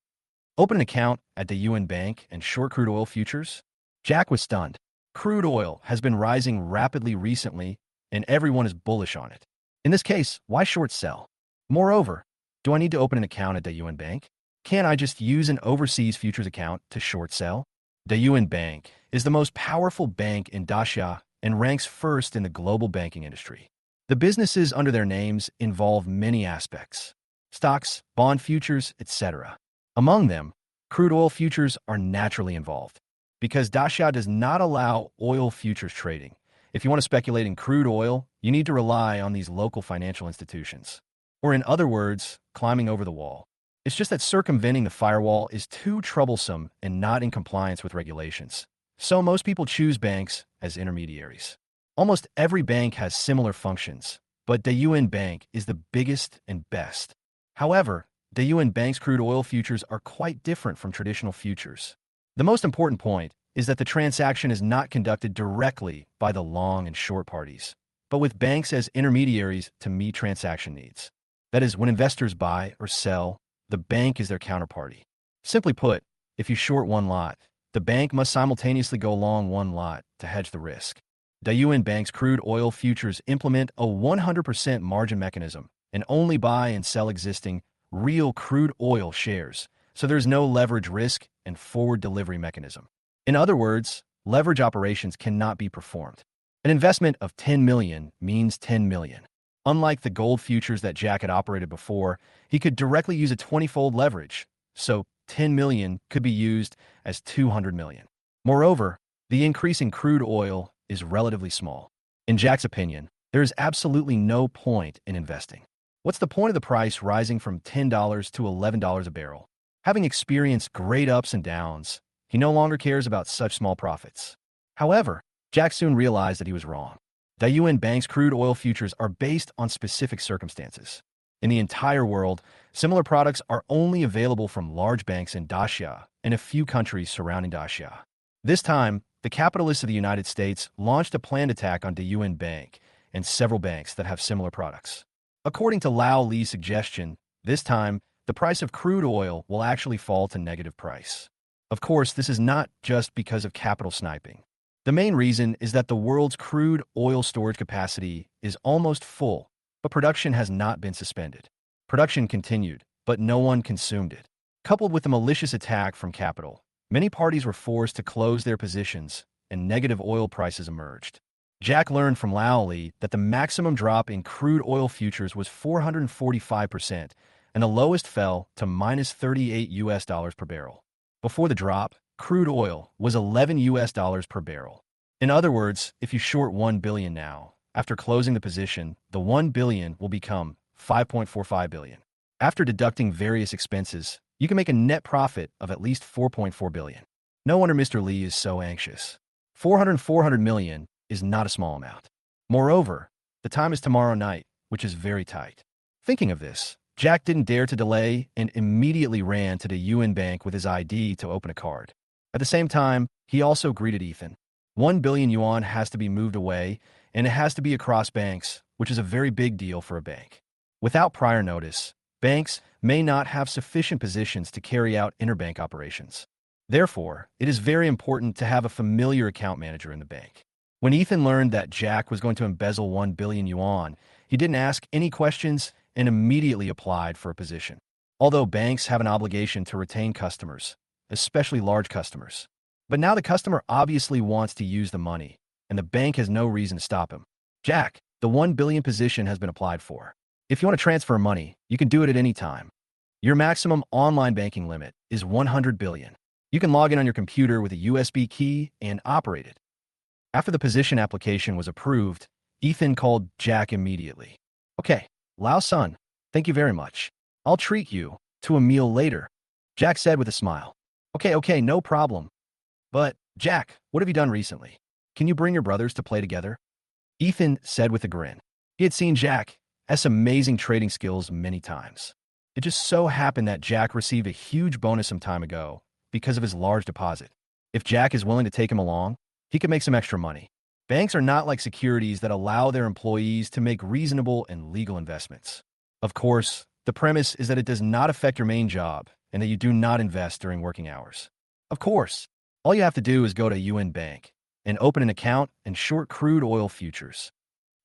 Open an account at the UN Bank and short crude oil futures? Jack was stunned. Crude oil has been rising rapidly recently, and everyone is bullish on it. In this case, why short sell? Moreover, do I need to open an account at the UN Bank? Can't I just use an overseas futures account to short sell? The UN Bank is the most powerful bank in Daxia and ranks first in the global banking industry. The businesses under their names involve many aspects: stocks, bond futures, etc. Among them, crude oil futures are naturally involved. Because Daxia does not allow oil futures trading, if you want to speculate in crude oil, you need to rely on these local financial institutions. or in other words, climbing over the wall. It's just that circumventing the firewall is too troublesome and not in compliance with regulations. So most people choose banks as intermediaries. Almost every bank has similar functions, but Daiyuan Bank is the biggest and best. However, Daiyuan Bank's crude oil futures are quite different from traditional futures. The most important point is that the transaction is not conducted directly by the long and short parties, but with banks as intermediaries to meet transaction needs. That is, when investors buy or sell, the bank is their counterparty. Simply put, if you short one lot, the bank must simultaneously go long one lot to hedge the risk. Daiyuan Bank's crude oil futures implement a 100% margin mechanism and only buy and sell existing, real crude oil shares, so there's no leverage risk and forward delivery mechanism. In other words, leverage operations cannot be performed. An investment of 10 million means 10 million. Unlike the gold futures that Jack had operated before, he could directly use a 20-fold leverage, so 10 million could be used as 200 million. Moreover, the increase in crude oil is relatively small. In Jack's opinion, there is absolutely no point in investing. What's the point of the price rising from $10 to $11 a barrel? Having experienced great ups and downs, he no longer cares about such small profits. However, Jack soon realized that he was wrong. Daiyuan Bank's crude oil futures are based on specific circumstances. In the entire world, similar products are only available from large banks in Daxia and a few countries surrounding Daxia. This time, the capitalists of the United States launched a planned attack on Daiyuan Bank and several banks that have similar products. According to Lao Li's suggestion, this time, the price of crude oil will actually fall to negative price. Of course, this is not just because of capital sniping. The main reason is that the world's crude oil storage capacity is almost full, but production has not been suspended. Production continued, but no one consumed it. Coupled with the malicious attack from capital, many parties were forced to close their positions, and negative oil prices emerged. Jack learned from Lao Li that the maximum drop in crude oil futures was 445%, and the lowest fell to minus $38 per barrel. Before the drop, crude oil was $11 per barrel. In other words, if you short 1 billion now, after closing the position, the 1 billion will become 5.45 billion. After deducting various expenses, you can make a net profit of at least 4.4 billion. No wonder Mr. Li is so anxious. 400 million is not a small amount. Moreover, the time is tomorrow night, which is very tight. Thinking of this, Jack didn't dare to delay and immediately ran to the Yuan Bank with his ID to open a card. At the same time, he also greeted Ethan. 1 billion yuan has to be moved away, and it has to be across banks, which is a very big deal for a bank. Without prior notice, banks may not have sufficient positions to carry out interbank operations. Therefore, it is very important to have a familiar account manager in the bank. When Ethan learned that Jack was going to embezzle 1 billion yuan, he didn't ask any questions and immediately applied for a position. Although banks have an obligation to retain customers, especially large customers. But now the customer obviously wants to use the money, and the bank has no reason to stop him. Jack, the 1 billion position has been applied for. If you want to transfer money, you can do it at any time. Your maximum online banking limit is 100 billion. You can log in on your computer with a USB key and operate it. After the position application was approved, Ethan called Jack immediately. Okay, Lao-san, thank you very much. I'll treat you to a meal later, Jack said with a smile. Okay, no problem. But, Jack, what have you done recently? Can you bring your brothers to play together? Ethan said with a grin. He had seen Jack's amazing trading skills many times. It just so happened that Jack received a huge bonus some time ago because of his large deposit. If Jack is willing to take him along, he could make some extra money. Banks are not like securities that allow their employees to make reasonable and legal investments. Of course, the premise is that it does not affect your main job and that you do not invest during working hours. Of course, all you have to do is go to Yuan Bank and open an account and short crude oil futures.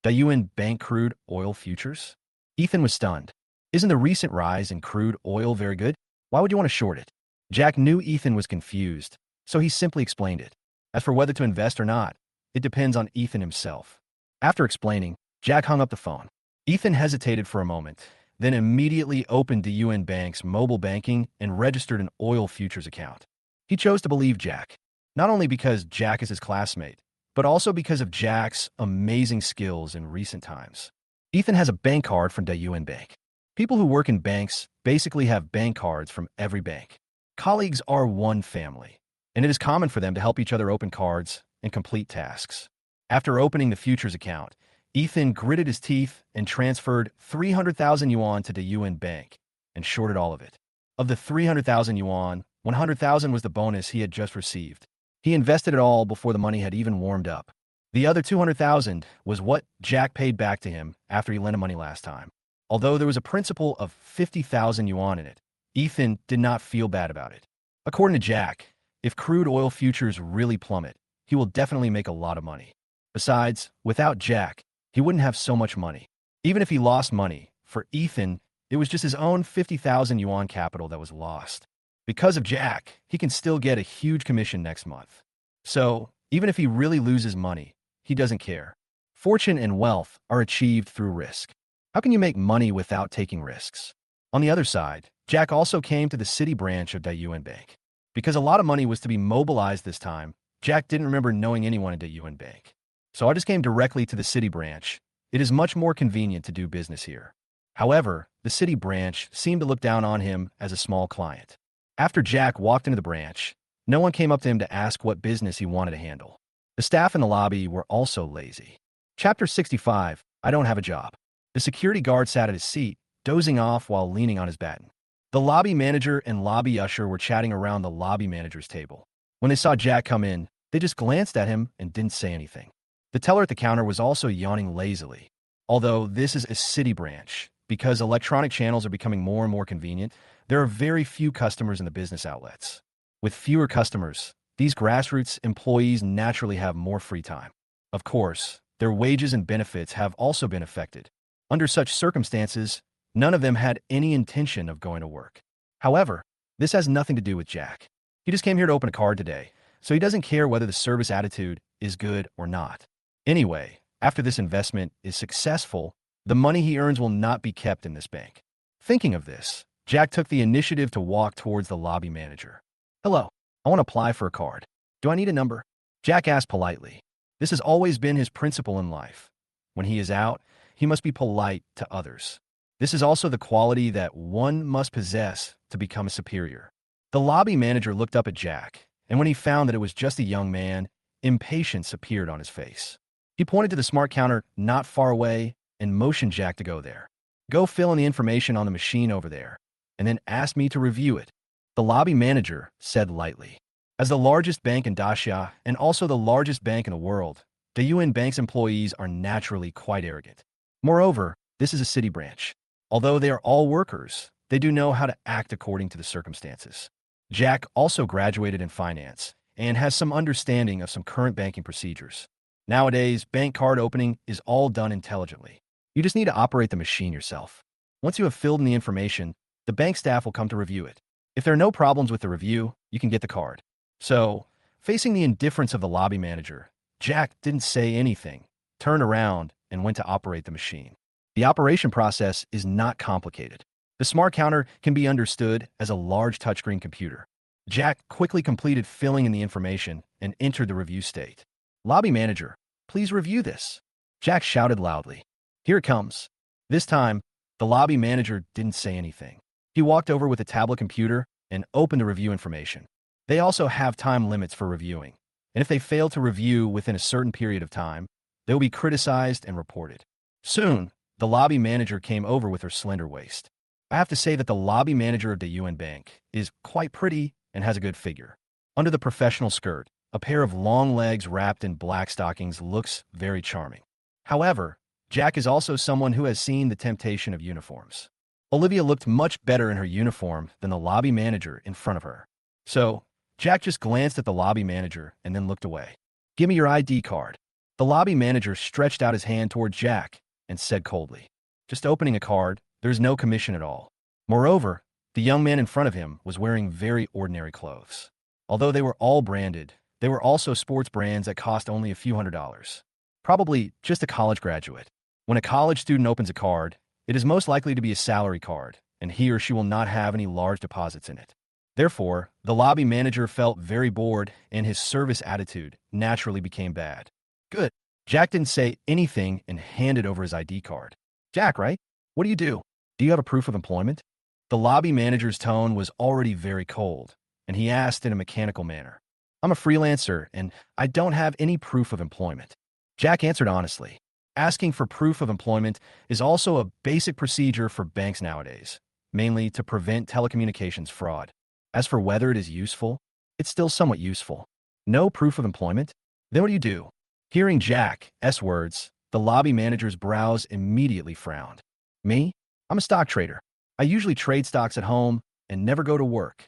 The Yuan Bank crude oil futures? Ethan was stunned. Isn't the recent rise in crude oil very good? Why would you want to short it? Jack knew Ethan was confused, so he simply explained it. As for whether to invest or not, it depends on Ethan himself. After explaining, Jack hung up the phone. Ethan hesitated for a moment, then immediately opened the Yuan Bank's mobile banking and registered an oil futures account. He chose to believe Jack, not only because Jack is his classmate, but also because of Jack's amazing skills in recent times. Ethan has a bank card from the Yuan Bank. People who work in banks basically have bank cards from every bank. Colleagues are one family, and it is common for them to help each other open cards and complete tasks. After opening the futures account, Ethan gritted his teeth and transferred 300,000 yuan to the UN Bank and shorted all of it. Of the 300,000 yuan, 100,000 was the bonus he had just received. He invested it all before the money had even warmed up. The other 200,000 was what Jack paid back to him after he lent him money last time. Although there was a principal of 50,000 yuan in it, Ethan did not feel bad about it. According to Jack, if crude oil futures really plummet, he will definitely make a lot of money. Besides, without Jack, he wouldn't have so much money. Even if he lost money, for Ethan, it was just his own 50,000 yuan capital that was lost. Because of Jack, he can still get a huge commission next month. So, even if he really loses money, he doesn't care. Fortune and wealth are achieved through risk. How can you make money without taking risks? On the other side, Jack also came to the city branch of the UN Bank. Because a lot of money was to be mobilized this time, Jack didn't remember knowing anyone at the UN Bank. So I just came directly to the city branch. It is much more convenient to do business here. However, the city branch seemed to look down on him as a small client. After Jack walked into the branch, no one came up to him to ask what business he wanted to handle. The staff in the lobby were also lazy. Chapter 65, I don't have a job. The security guard sat at his seat, dozing off while leaning on his baton. The lobby manager and lobby usher were chatting around the lobby manager's table. When they saw Jack come in, they just glanced at him and didn't say anything. The teller at the counter was also yawning lazily. Although this is a city branch, because electronic channels are becoming more and more convenient, there are very few customers in the business outlets. With fewer customers, these grassroots employees naturally have more free time. Of course, their wages and benefits have also been affected. Under such circumstances, none of them had any intention of going to work. However, this has nothing to do with Jack. He just came here to open a card today, so he doesn't care whether the service attitude is good or not. Anyway, after this investment is successful, the money he earns will not be kept in this bank. Thinking of this, Jack took the initiative to walk towards the lobby manager. Hello, I want to apply for a card. Do I need a number? Jack asked politely. This has always been his principle in life. When he is out, he must be polite to others. This is also the quality that one must possess to become a superior. The lobby manager looked up at Jack, and when he found that it was just a young man, impatience appeared on his face. He pointed to the smart counter not far away and motioned Jack to go there. Go fill in the information on the machine over there, and then ask me to review it. The lobby manager said lightly. As the largest bank in Daxia and also the largest bank in the world, the UN Bank's employees are naturally quite arrogant. Moreover, this is a city branch. Although they are all workers, they do know how to act according to the circumstances. Jack also graduated in finance and has some understanding of some current banking procedures. Nowadays, bank card opening is all done intelligently. You just need to operate the machine yourself. Once you have filled in the information, the bank staff will come to review it. If there are no problems with the review, you can get the card. So, facing the indifference of the lobby manager, Jack didn't say anything, turned around, and went to operate the machine. The operation process is not complicated. The smart counter can be understood as a large touchscreen computer. Jack quickly completed filling in the information and entered the review state. Lobby manager, please review this. Jack shouted loudly. Here it comes. This time, the lobby manager didn't say anything. He walked over with a tablet computer and opened the review information. They also have time limits for reviewing, and if they fail to review within a certain period of time, they will be criticized and reported. Soon, the lobby manager came over with her slender waist. I have to say that the lobby manager of the UN Bank is quite pretty and has a good figure. Under the professional skirt, a pair of long legs wrapped in black stockings looks very charming. However, Jack is also someone who has seen the temptation of uniforms. Olivia looked much better in her uniform than the lobby manager in front of her. So, Jack just glanced at the lobby manager and then looked away. Give me your ID card. The lobby manager stretched out his hand toward Jack and said coldly, just opening a card, there's no commission at all. Moreover, the young man in front of him was wearing very ordinary clothes. Although they were all branded, they were also sports brands that cost only a few $100s. Probably just a college graduate. When a college student opens a card, it is most likely to be a salary card, and he or she will not have any large deposits in it. Therefore, the lobby manager felt very bored, and his service attitude naturally became bad. Good. Jack didn't say anything and handed over his ID card. Jack, right? What do you do? Do you have a proof of employment? The lobby manager's tone was already very cold, and he asked in a mechanical manner. I'm a freelancer, and I don't have any proof of employment. Jack answered honestly. Asking for proof of employment is also a basic procedure for banks nowadays, mainly to prevent telecommunications fraud. As for whether it is useful, it's still somewhat useful. No proof of employment? Then what do you do? Hearing Jack's words, the lobby manager's brows immediately frowned. Me? I'm a stock trader. I usually trade stocks at home and never go to work.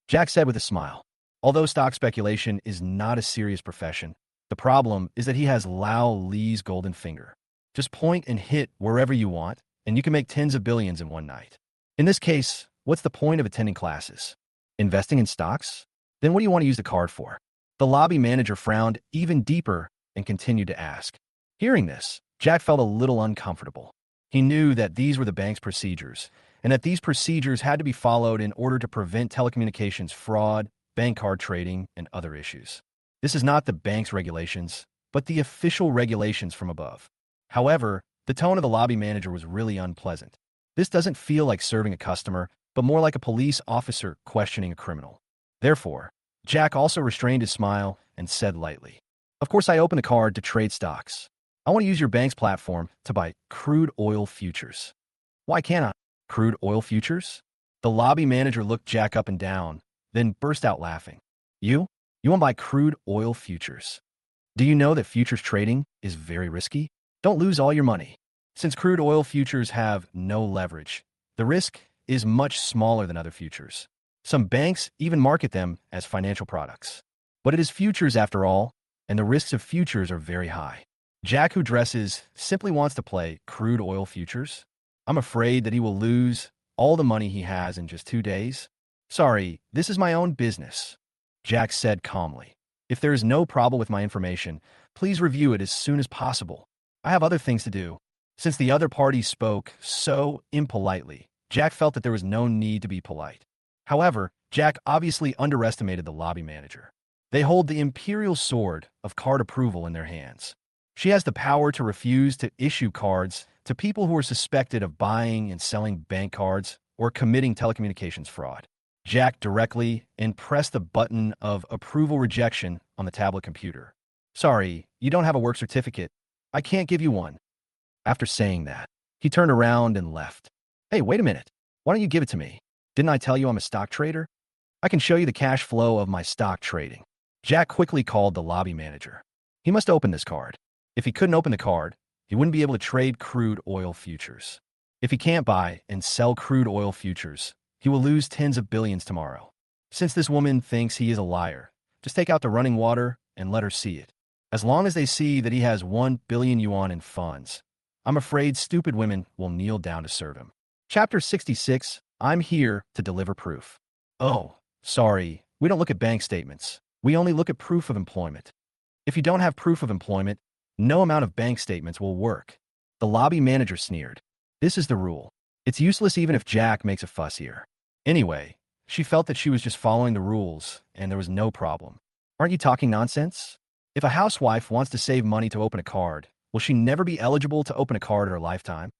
Jack said with a smile. Although stock speculation is not a serious profession, the problem is that he has Lao Li's golden finger. Just point and hit wherever you want, and you can make tens of billions in one night. In this case, what's the point of attending classes? Investing in stocks? Then what do you want to use the card for? The lobby manager frowned even deeper and continued to ask. Hearing this, Jack felt a little uncomfortable. He knew that these were the bank's procedures, and that these procedures had to be followed in order to prevent telecommunications fraud, bank card trading, and other issues. This is not the bank's regulations, but the official regulations from above. However, the tone of the lobby manager was really unpleasant. This doesn't feel like serving a customer, but more like a police officer questioning a criminal. Therefore, Jack also restrained his smile and said lightly, Of course I opened a card to trade stocks. I want to use your bank's platform to buy crude oil futures. Why can't I? Crude oil futures? The lobby manager looked Jack up and down, then burst out laughing. You? You want to buy crude oil futures? Do you know that futures trading is very risky? Don't lose all your money. Since crude oil futures have no leverage, the risk is much smaller than other futures. Some banks even market them as financial products. But it is futures after all, and the risks of futures are very high. Jack, who dresses, simply wants to play crude oil futures. I'm afraid that he will lose all the money he has in just 2 days. Sorry, this is my own business, Jack said calmly. If there is no problem with my information, please review it as soon as possible. I have other things to do. Since the other party spoke so impolitely, Jack felt that there was no need to be polite. However, Jack obviously underestimated the lobby manager. They hold the imperial sword of card approval in their hands. She has the power to refuse to issue cards to people who are suspected of buying and selling bank cards or committing telecommunications fraud. Jack directly and pressed the button of approval rejection on the tablet computer. Sorry, you don't have a work certificate. I can't give you one. After saying that, he turned around and left. Hey, wait a minute. Why don't you give it to me? Didn't I tell you I'm a stock trader? I can show you the cash flow of my stock trading. Jack quickly called the lobby manager. He must open this card. If he couldn't open the card, he wouldn't be able to trade crude oil futures. If he can't buy and sell crude oil futures, he will lose tens of billions tomorrow. Since this woman thinks he is a liar, just take out the running water and let her see it. As long as they see that he has 1 billion yuan in funds, I'm afraid stupid women will kneel down to serve him. Chapter 66, I'm here to deliver proof. Oh, sorry, we don't look at bank statements. We only look at proof of employment. If you don't have proof of employment, no amount of bank statements will work. The lobby manager sneered. This is the rule. It's useless even if Jack makes a fuss here. Anyway, she felt that she was just following the rules and there was no problem. Aren't you talking nonsense? If a housewife wants to save money to open a card, will she never be eligible to open a card in her lifetime?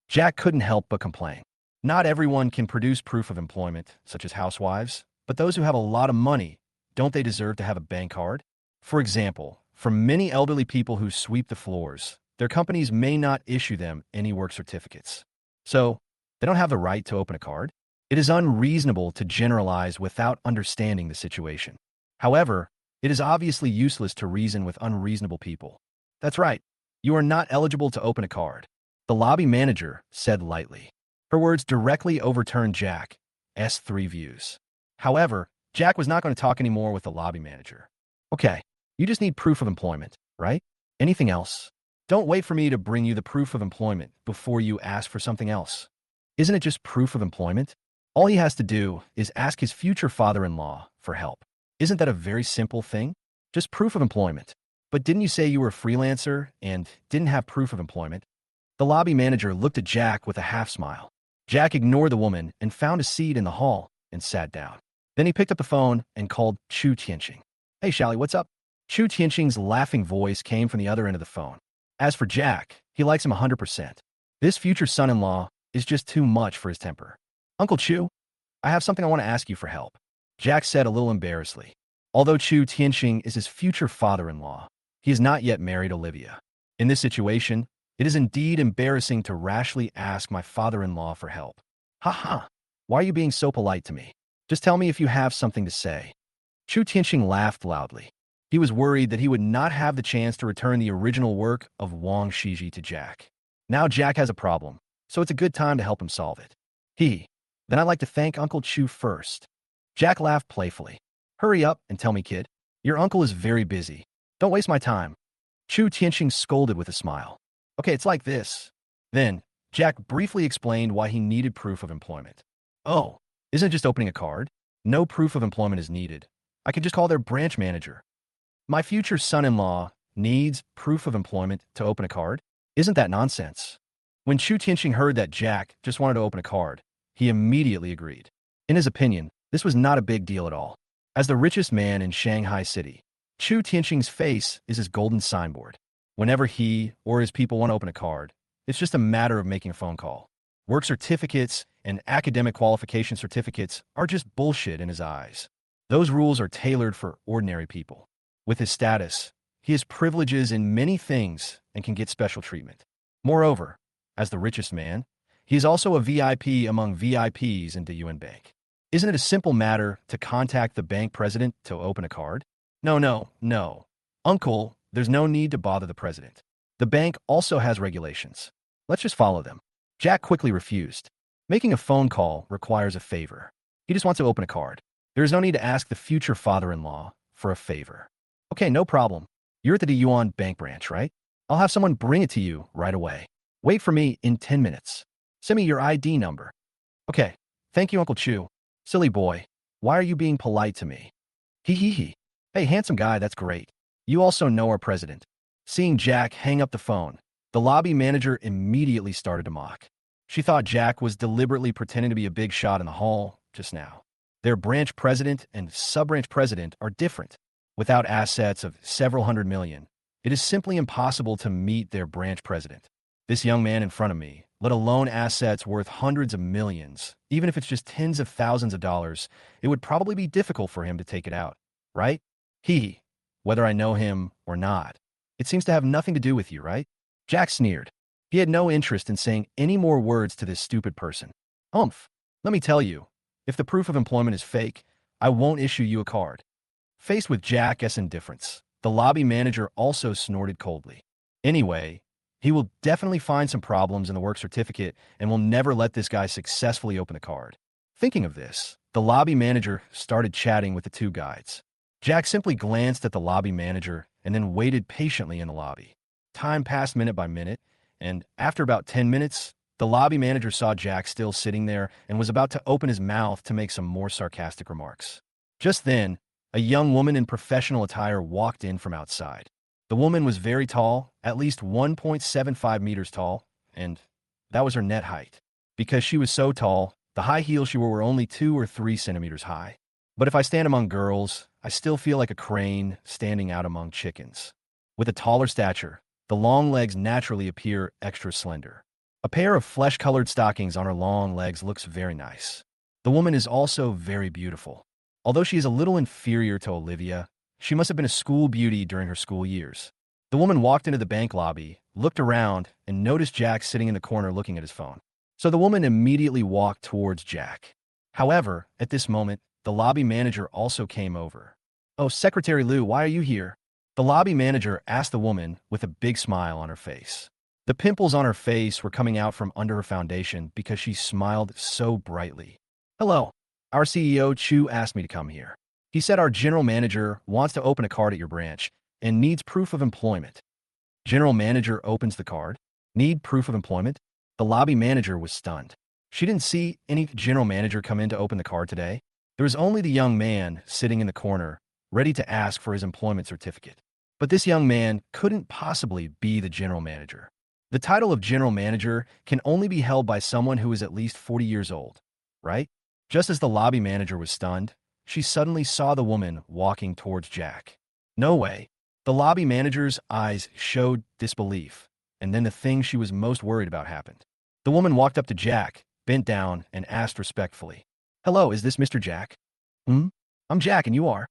Jack couldn't help but complain. Not everyone can produce proof of employment, such as housewives, but those who have a lot of money, don't they deserve to have a bank card? For example, for many elderly people who sweep the floors, their companies may not issue them any work certificates. So, they don't have the right to open a card? It is unreasonable to generalize without understanding the situation. However, it is obviously useless to reason with unreasonable people. That's right. You are not eligible to open a card, the lobby manager said lightly. Her words directly overturned Jack's 3 views. However, Jack was not going to talk anymore with the lobby manager. Okay, you just need proof of employment, right? Anything else? Don't wait for me to bring you the proof of employment before you ask for something else. Isn't it just proof of employment? All he has to do is ask his future father-in-law for help. Isn't that a very simple thing? Just proof of employment. But didn't you say you were a freelancer and didn't have proof of employment? The lobby manager looked at Jack with a half smile. Jack ignored the woman and found a seat in the hall and sat down. Then he picked up the phone and called Chu Tianqing. Hey, Shally, what's up? Chu Tianqing's laughing voice came from the other end of the phone. As for Jack, he likes him 100%. This future son-in-law is just too much for his temper. Uncle Chu, I have something I want to ask you for help, Jack said a little embarrassedly. Although Chu Tianxing is his future father-in-law, he has not yet married Olivia. In this situation, it is indeed embarrassing to rashly ask my father-in-law for help. Ha ha! Why are you being so polite to me? Just tell me if you have something to say. Chu Tianxing laughed loudly. He was worried that he would not have the chance to return the original work of Wang Shiji to Jack. Now Jack has a problem, so it's a good time to help him solve it. Then I'd like to thank Uncle Chu first. Jack laughed playfully. Hurry up and tell me, kid. Your uncle is very busy. Don't waste my time. Chu Tianxing scolded with a smile. Okay, it's like this. Then, Jack briefly explained why he needed proof of employment. Oh, isn't it just opening a card? No proof of employment is needed. I could just call their branch manager. My future son-in-law needs proof of employment to open a card? Isn't that nonsense? When Chu Tianxing heard that Jack just wanted to open a card, he immediately agreed. In his opinion, this was not a big deal at all. As the richest man in Shanghai City, Chu Tianxing's face is his golden signboard. Whenever he or his people want to open a card, it's just a matter of making a phone call. Work certificates and academic qualification certificates are just bullshit in his eyes. Those rules are tailored for ordinary people. With his status, he has privileges in many things and can get special treatment. Moreover, as the richest man, he is also a VIP among VIPs in the Yuan Bank. Isn't it a simple matter to contact the bank president to open a card? No. Uncle, there's no need to bother the president. The bank also has regulations. Let's just follow them. Jack quickly refused. Making a phone call requires a favor. He just wants to open a card. There is no need to ask the future father-in-law for a favor. Okay, no problem. You're at the Yuan Bank branch, right? I'll have someone bring it to you right away. Wait for me in 10 minutes. Send me your ID number. Okay, thank you, Uncle Chu. Silly boy, why are you being polite to me? Hee. Hey, handsome guy, that's great. You also know our president. Seeing Jack hang up the phone, the lobby manager immediately started to mock. She thought Jack was deliberately pretending to be a big shot in the hall just now. Their branch president and sub-branch president are different. Without assets of several hundred million, it is simply impossible to meet their branch president. This young man in front of me, let alone assets worth hundreds of millions, even if it's just tens of thousands of dollars, it would probably be difficult for him to take it out, right? Whether I know him or not, it seems to have nothing to do with you, right? Jack sneered. He had no interest in saying any more words to this stupid person. Let me tell you, if the proof of employment is fake, I won't issue you a card. Faced with Jack's indifference, the lobby manager also snorted coldly. Anyway, he will definitely find some problems in the work certificate and will never let this guy successfully open the card. Thinking of this, the lobby manager started chatting with the two guides. Jack simply glanced at the lobby manager and then waited patiently in the lobby. Time passed minute by minute, and after about 10 minutes, the lobby manager saw Jack still sitting there and was about to open his mouth to make some more sarcastic remarks. Just then, a young woman in professional attire walked in from outside. The woman was very tall, at least 1.75 meters tall, and that was her net height. Because she was so tall, the high heels she wore were only 2 or 3 centimeters high. But if I stand among girls, I still feel like a crane standing out among chickens. With a taller stature, the long legs naturally appear extra slender. A pair of flesh-colored stockings on her long legs looks very nice. The woman is also very beautiful. Although she is a little inferior to Olivia, she must have been a school beauty during her school years. The woman walked into the bank lobby, looked around, and noticed Jack sitting in the corner looking at his phone. So the woman immediately walked towards Jack. However, at this moment, the lobby manager also came over. Oh, Secretary Liu, why are you here? The lobby manager asked the woman with a big smile on her face. The pimples on her face were coming out from under her foundation because she smiled so brightly. Hello. Our CEO Chu asked me to come here. He said our general manager wants to open a card at your branch and needs proof of employment. General manager opens the card. Need proof of employment? The lobby manager was stunned. She didn't see any general manager come in to open the card today. There was only the young man sitting in the corner, ready to ask for his employment certificate. But this young man couldn't possibly be the general manager. The title of general manager can only be held by someone who is at least 40 years old, right? Just as the lobby manager was stunned, she suddenly saw the woman walking towards Jack. No way. The lobby manager's eyes showed disbelief, and then the thing she was most worried about happened. The woman walked up to Jack, bent down, and asked respectfully, "Hello, is this Mr. Jack?" "Hmm? I'm Jack, and you are?"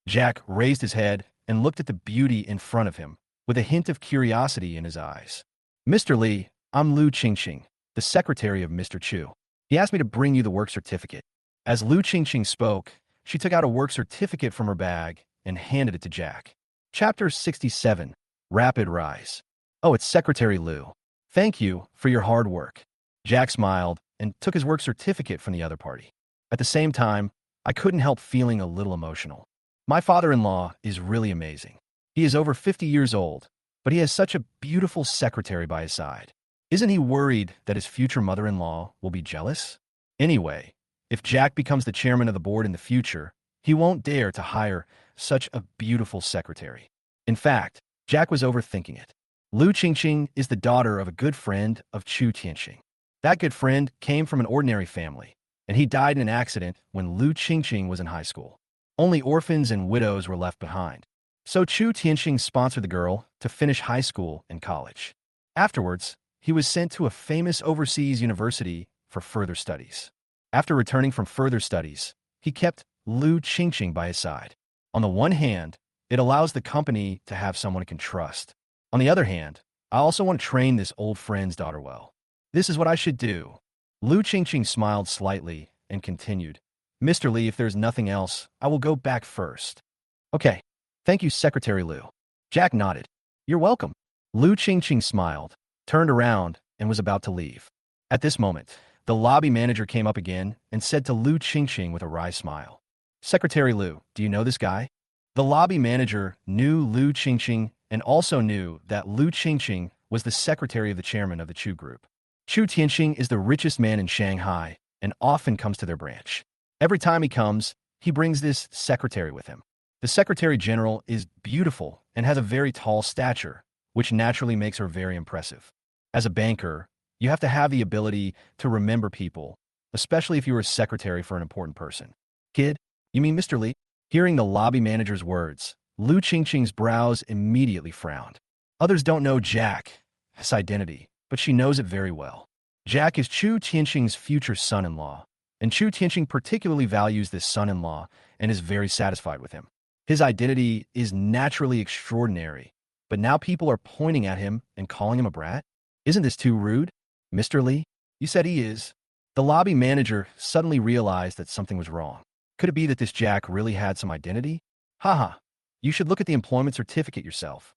Jack raised his head and looked at the beauty in front of him, with a hint of curiosity in his eyes. "Mr. Lee, I'm Lu Qingqing, the secretary of Mr. Chu. He asked me to bring you the work certificate." As Lu Qingqing spoke, she took out a work certificate from her bag and handed it to Jack. Chapter 67, Rapid Rise. "Oh, it's Secretary Lu. Thank you for your hard work." Jack smiled and took his work certificate from the other party. At the same time, I couldn't help feeling a little emotional. My father-in-law is really amazing. He is over 50 years old, but he has such a beautiful secretary by his side. Isn't he worried that his future mother-in-law will be jealous? Anyway, if Jack becomes the chairman of the board in the future, he won't dare to hire such a beautiful secretary. In fact, Jack was overthinking it. Lu Qingqing is the daughter of a good friend of Chu Tianxing. That good friend came from an ordinary family, and he died in an accident when Lu Qingqing was in high school. Only orphans and widows were left behind. So Chu Tianxing sponsored the girl to finish high school and college. Afterwards, he was sent to a famous overseas university for further studies. After returning from further studies, he kept Lu Qingqing by his side. On the one hand, it allows the company to have someone it can trust. On the other hand, I also want to train this old friend's daughter well. This is what I should do. Lu Qingqing smiled slightly and continued, "Mr. Lee, if there's nothing else, I will go back first." "Okay. Thank you, Secretary Lu." Jack nodded. "You're welcome." Lu Qingqing smiled, turned around, and was about to leave. At this moment, the lobby manager came up again and said to Lu Qingqing with a wry smile, "Secretary Lu, do you know this guy?" The lobby manager knew Lu Qingqing and also knew that Lu Qingqing was the secretary of the chairman of the Chu Group. Chu Tianxing is the richest man in Shanghai and often comes to their branch. Every time he comes, he brings this secretary with him. The secretary general is beautiful and has a very tall stature, which naturally makes her very impressive. As a banker, you have to have the ability to remember people, especially if you are a secretary for an important person. "Kid, you mean Mr. Lee?" Hearing the lobby manager's words, Lu Qingqing's brows immediately frowned. Others don't know Jack's identity, but she knows it very well. Jack is Chu Tianxing's future son-in-law, and Chu Tianxing particularly values this son-in-law and is very satisfied with him. His identity is naturally extraordinary, but now people are pointing at him and calling him a brat? Isn't this too rude? "Mr. Lee, you said he is." The lobby manager suddenly realized that something was wrong. Could it be that this Jack really had some identity? Haha, you should look at the employment certificate yourself.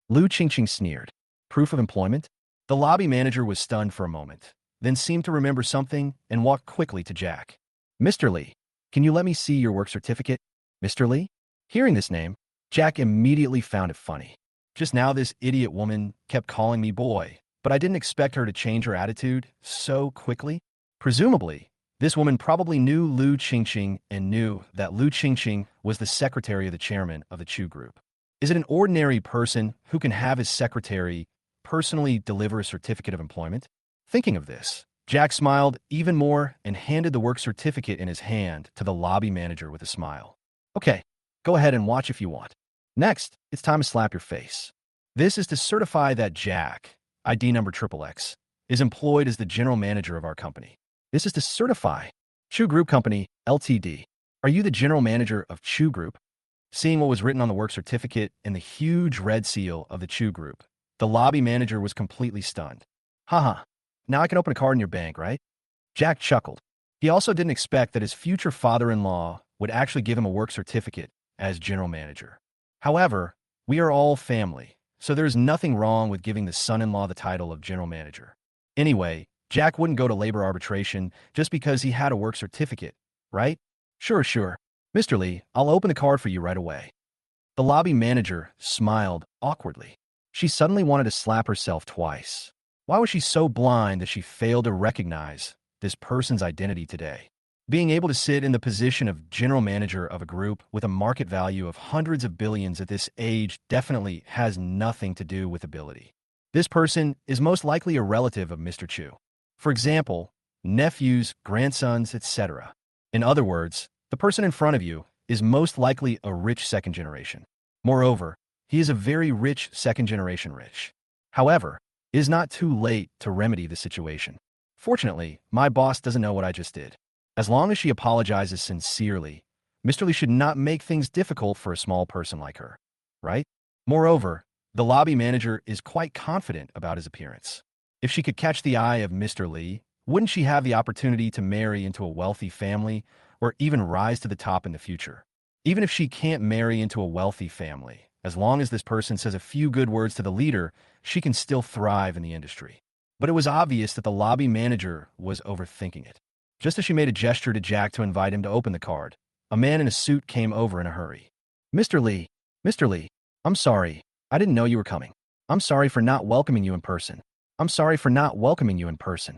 Lu Qingqing sneered. "Proof of employment?" The lobby manager was stunned for a moment, then seemed to remember something and walked quickly to Jack. "Mr. Lee, can you let me see your work certificate?" "Mr. Lee?" Hearing this name, Jack immediately found it funny. Just now this idiot woman kept calling me boy, but I didn't expect her to change her attitude so quickly. Presumably, this woman probably knew Lu Qingqing and knew that Lu Qingqing was the secretary of the chairman of the Chu Group. Is it an ordinary person who can have his secretary personally deliver a certificate of employment? Thinking of this, Jack smiled even more and handed the work certificate in his hand to the lobby manager with a smile. "Okay, go ahead and watch if you want. Next, it's time to slap your face. This is to certify that Jack, ID number XXX, is employed as the general manager of our company. This is to certify Chu Group Company, Ltd. Are you the general manager of Chu Group?" Seeing what was written on the work certificate and the huge red seal of the Chu Group, the lobby manager was completely stunned. "Haha, now I can open a card in your bank, right?" Jack chuckled. He also didn't expect that his future father-in-law would actually give him a work certificate as general manager. However, we are all family, so there's nothing wrong with giving the son-in-law the title of general manager. Anyway, Jack wouldn't go to labor arbitration just because he had a work certificate, right? Sure. Mr. Lee, I'll open the card for you right away." The lobby manager smiled awkwardly. She suddenly wanted to slap herself twice. Why was she so blind that she failed to recognize this person's identity today? Being able to sit in the position of general manager of a group with a market value of hundreds of billions at this age definitely has nothing to do with ability. This person is most likely a relative of Mr. Chu. For example, nephews, grandsons, etc. In other words, the person in front of you is most likely a rich second generation. Moreover, he is a very rich second generation rich. However, it is not too late to remedy the situation. Fortunately, my boss doesn't know what I just did. As long as she apologizes sincerely, Mr. Lee should not make things difficult for a small person like her, right? Moreover, the lobby manager is quite confident about his appearance. If she could catch the eye of Mr. Lee, wouldn't she have the opportunity to marry into a wealthy family or even rise to the top in the future? Even if she can't marry into a wealthy family, as long as this person says a few good words to the leader, she can still thrive in the industry. But it was obvious that the lobby manager was overthinking it. Just as she made a gesture to Jack to invite him to open the card, a man in a suit came over in a hurry. Mr. Lee, Mr. Lee, I'm sorry. I didn't know you were coming. I'm sorry for not welcoming you in person. I'm sorry for not welcoming you in person.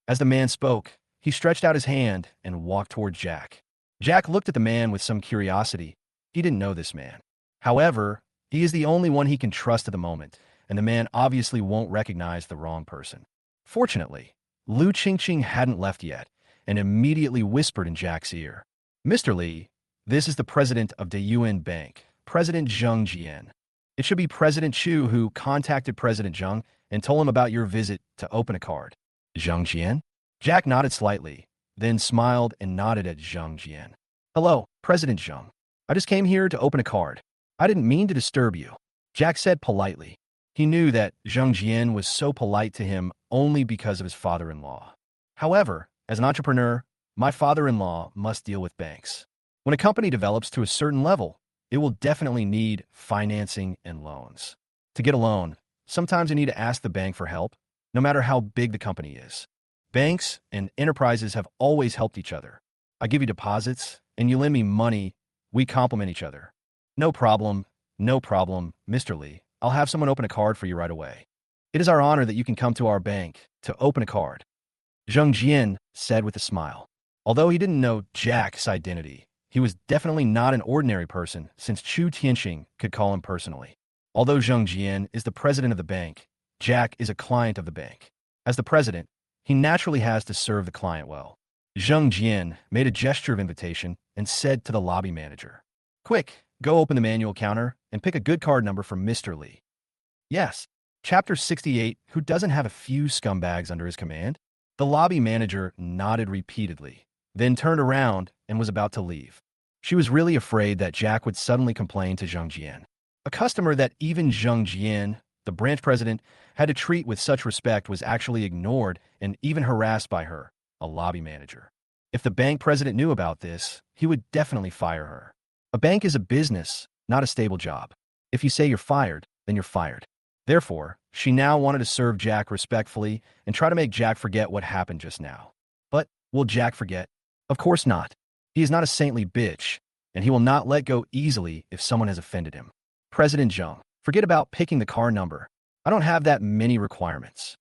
As the man spoke, he stretched out his hand and walked toward Jack. Jack looked at the man with some curiosity. He didn't know this man. However, he is the only one he can trust at the moment, and the man obviously won't recognize the wrong person. Fortunately, Lu Qingqing hadn't left yet, and immediately whispered in Jack's ear. Mr. Lee, this is the president of Dayuan Bank, President Zheng Jian. It should be President Chu who contacted President Zheng and told him about your visit to open a card. Zheng Jian? Jack nodded slightly, then smiled and nodded at Zheng Jian. Hello, President Zheng. I just came here to open a card. I didn't mean to disturb you. Jack said politely. He knew that Zheng Jian was so polite to him only because of his father-in-law. However, as an entrepreneur, my father-in-law must deal with banks. When a company develops to a certain level, it will definitely need financing and loans. To get a loan, sometimes you need to ask the bank for help, no matter how big the company is. Banks and enterprises have always helped each other. I give you deposits, and you lend me money. We complement each other. No problem, Mr. Lee. I'll have someone open a card for you right away. It is our honor that you can come to our bank to open a card. Zheng Jian said with a smile. Although he didn't know Jack's identity, he was definitely not an ordinary person since Chu Tianxing could call him personally. Although Zheng Jian is the president of the bank, Jack is a client of the bank. As the president, he naturally has to serve the client well. Zheng Jian made a gesture of invitation and said to the lobby manager, Quick, go open the manual counter and pick a good card number for Mr. Lee. Yes, Chapter 68, who doesn't have a few scumbags under his command? The lobby manager nodded repeatedly, then turned around and was about to leave. She was really afraid that Jack would suddenly complain to Zheng Jian. A customer that even Zheng Jian, the branch president, had to treat with such respect was actually ignored and even harassed by her, a lobby manager. If the bank president knew about this, he would definitely fire her. A bank is a business, not a stable job. If you say you're fired, then you're fired. Therefore, she now wanted to serve Jack respectfully and try to make Jack forget what happened just now. But will Jack forget? Of course not. He is not a saintly bitch, and he will not let go easily if someone has offended him. President Zheng, forget about picking the car number. I don't have that many requirements.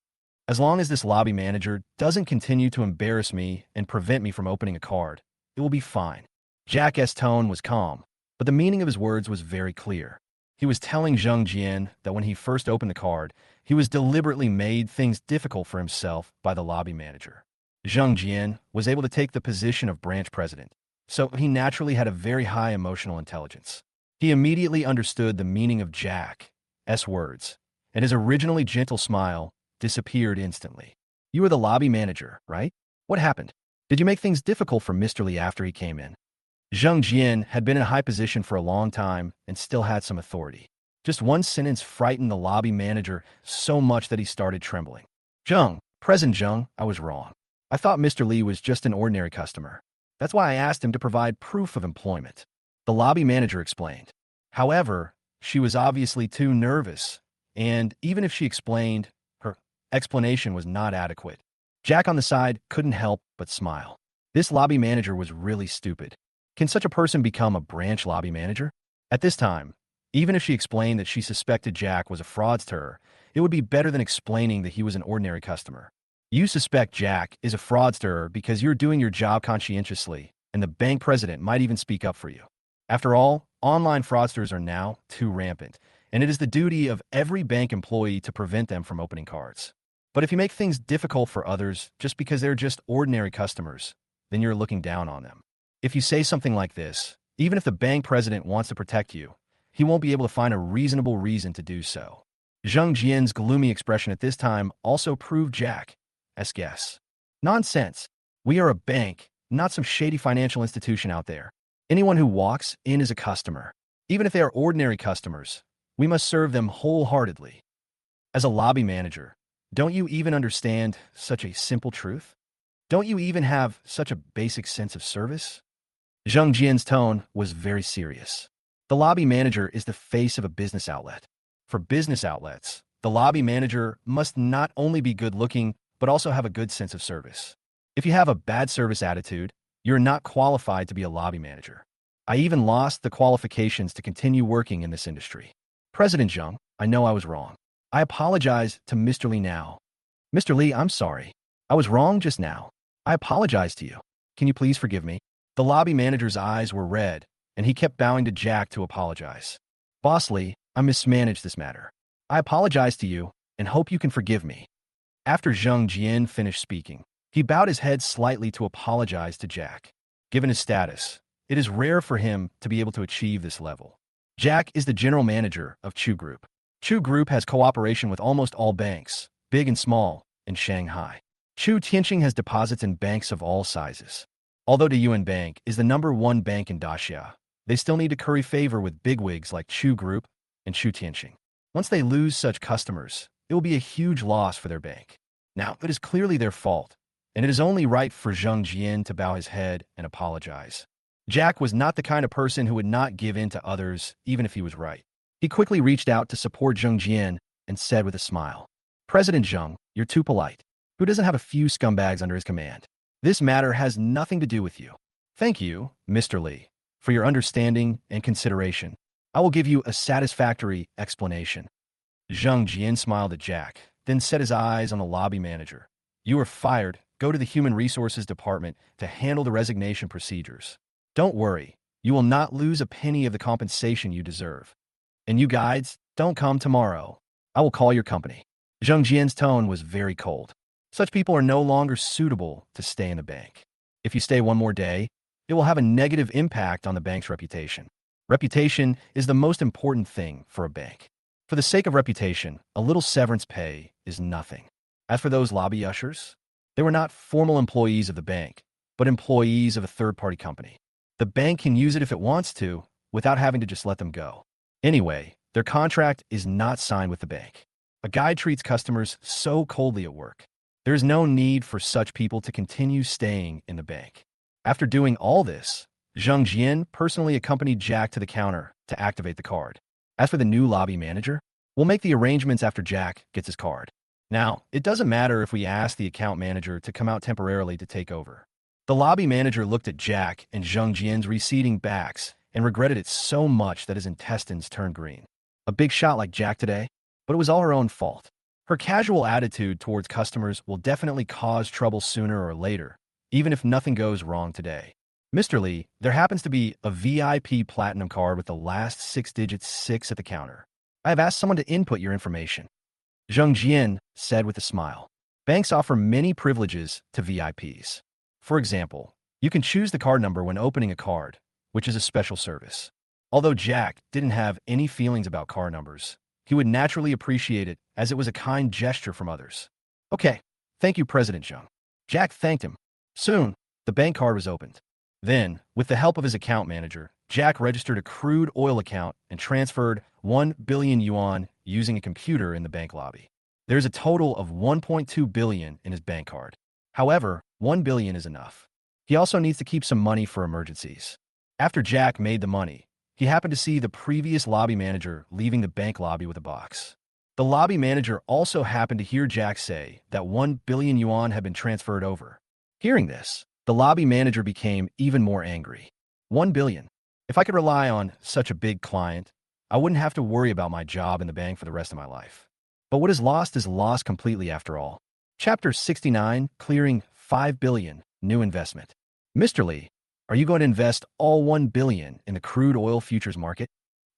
As long as this lobby manager doesn't continue to embarrass me and prevent me from opening a card, it will be fine. Jack's tone was calm, but the meaning of his words was very clear. He was telling Zheng Jian that when he first opened the card, he was deliberately made things difficult for himself by the lobby manager. Zheng Jian was able to take the position of branch president, so he naturally had a very high emotional intelligence. He immediately understood the meaning of Jack's words, and his originally gentle smile disappeared instantly. You were the lobby manager, right? What happened? Did you make things difficult for Mr. Lee after he came in? Zheng Jian had been in a high position for a long time and still had some authority. Just one sentence frightened the lobby manager so much that he started trembling. President Zheng, I was wrong. I thought Mr. Lee was just an ordinary customer. That's why I asked him to provide proof of employment. The lobby manager explained. However, she was obviously too nervous, and even if she explained, her explanation was not adequate. Jack on the side couldn't help but smile. This lobby manager was really stupid. Can such a person become a branch lobby manager? At this time, even if she explained that she suspected Jack was a fraudster, it would be better than explaining that he was an ordinary customer. You suspect Jack is a fraudster because you're doing your job conscientiously, and the bank president might even speak up for you. After all, online fraudsters are now too rampant, and it is the duty of every bank employee to prevent them from opening cards. But if you make things difficult for others just because they're just ordinary customers, then you're looking down on them. If you say something like this, even if the bank president wants to protect you, he won't be able to find a reasonable reason to do so. Zheng Jian's gloomy expression at this time also proved Jack's guess. Nonsense. We are a bank, not some shady financial institution out there. Anyone who walks in is a customer. Even if they are ordinary customers, we must serve them wholeheartedly. As a lobby manager, don't you even understand such a simple truth? Don't you even have such a basic sense of service? Zheng Jian's tone was very serious. The lobby manager is the face of a business outlet. For business outlets, the lobby manager must not only be good-looking, but also have a good sense of service. If you have a bad service attitude, you're not qualified to be a lobby manager. I even lost the qualifications to continue working in this industry. President Zheng, I know I was wrong. I apologize to Mr. Li now. Mr. Li, I'm sorry. I was wrong just now. I apologize to you. Can you please forgive me? The lobby manager's eyes were red, and he kept bowing to Jack to apologize. Boss Li, I mismanaged this matter. I apologize to you, and hope you can forgive me. After Zheng Jian finished speaking, he bowed his head slightly to apologize to Jack. Given his status, it is rare for him to be able to achieve this level. Jack is the general manager of Chu Group. Chu Group has cooperation with almost all banks, big and small, in Shanghai. Chu Tianqing has deposits in banks of all sizes. Although the Yuan Bank is the #1 bank in Daxia, they still need to curry favor with bigwigs like Chu Group and Chu Tianqing. Once they lose such customers, it will be a huge loss for their bank. Now, it is clearly their fault, and it is only right for Zheng Jian to bow his head and apologize. Jack was not the kind of person who would not give in to others, even if he was right. He quickly reached out to support Zheng Jian and said with a smile, President Zheng, you're too polite. Who doesn't have a few scumbags under his command? This matter has nothing to do with you. Thank you, Mr. Li, for your understanding and consideration. I will give you a satisfactory explanation. Zheng Jian smiled at Jack, then set his eyes on the lobby manager. You are fired. Go to the Human Resources Department to handle the resignation procedures. Don't worry, you will not lose a penny of the compensation you deserve. And you guys, don't come tomorrow. I will call your company. Zheng Jian's tone was very cold. Such people are no longer suitable to stay in the bank. If you stay one more day, it will have a negative impact on the bank's reputation. Reputation is the most important thing for a bank. For the sake of reputation, a little severance pay is nothing. As for those lobby ushers, they were not formal employees of the bank, but employees of a third-party company. The bank can use it if it wants to, without having to just let them go. Anyway, their contract is not signed with the bank. A guy treats customers so coldly at work. There is no need for such people to continue staying in the bank. After doing all this, Zheng Jian personally accompanied Jack to the counter to activate the card. As for the new lobby manager, we'll make the arrangements after Jack gets his card. Now, it doesn't matter if we ask the account manager to come out temporarily to take over. The lobby manager looked at Jack and Zheng Jian's receding backs and regretted it so much that his intestines turned green. A big shot like Jack today, but it was all her own fault. Her casual attitude towards customers will definitely cause trouble sooner or later, even if nothing goes wrong today. Mr. Li, there happens to be a VIP platinum card with the last 6 digits 6 at the counter. I have asked someone to input your information. Zheng Jian said with a smile. Banks offer many privileges to VIPs. For example, you can choose the card number when opening a card, which is a special service. Although Jack didn't have any feelings about card numbers, he would naturally appreciate it as it was a kind gesture from others. Okay, thank you, President Zheng. Jack thanked him. Soon, the bank card was opened. Then, with the help of his account manager, Jack registered a crude oil account and transferred 1 billion yuan using a computer in the bank lobby. There's a total of 1.2 billion in his bank card. However, 1 billion is enough. He also needs to keep some money for emergencies. After Jack made the money, he happened to see the previous lobby manager leaving the bank lobby with a box. The lobby manager also happened to hear Jack say that 1 billion yuan had been transferred over. Hearing this, the lobby manager became even more angry. 1 billion. If I could rely on such a big client, I wouldn't have to worry about my job in the bank for the rest of my life. But what is lost completely after all. Chapter 69, Clearing 5 billion, New Investment. Mr. Li, are you going to invest all 1 billion in the crude oil futures market?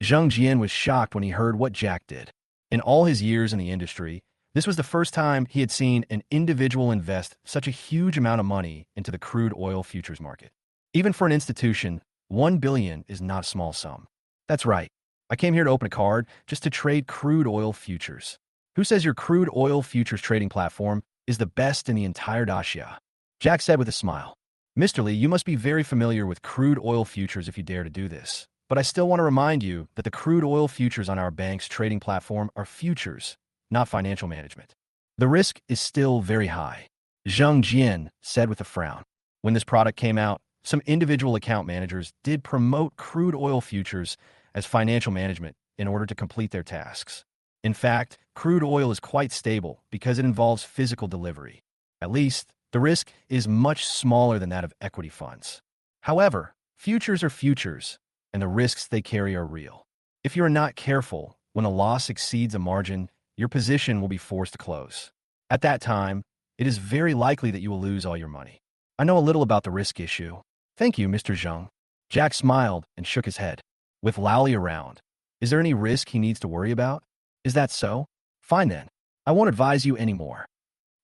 Zheng Jian was shocked when he heard what Jack did. In all his years in the industry, this was the first time he had seen an individual invest such a huge amount of money into the crude oil futures market. Even for an institution, 1 billion is not a small sum. That's right. I came here to open a card just to trade crude oil futures. Who says your crude oil futures trading platform is the best in the entire Daxia? Jack said with a smile. Mr. Lee, you must be very familiar with crude oil futures if you dare to do this. But I still want to remind you that the crude oil futures on our bank's trading platform are futures, not financial management. The risk is still very high. Zheng Jian said with a frown. When this product came out, some individual account managers did promote crude oil futures as financial management in order to complete their tasks. In fact, crude oil is quite stable because it involves physical delivery. At least, the risk is much smaller than that of equity funds. However, futures are futures, and the risks they carry are real. If you are not careful, when a loss exceeds a margin, your position will be forced to close. At that time, it is very likely that you will lose all your money. I know a little about the risk issue. Thank you, Mr. Zheng. Jack smiled and shook his head. With Lally around, is there any risk he needs to worry about? Is that so? Fine then. I won't advise you anymore.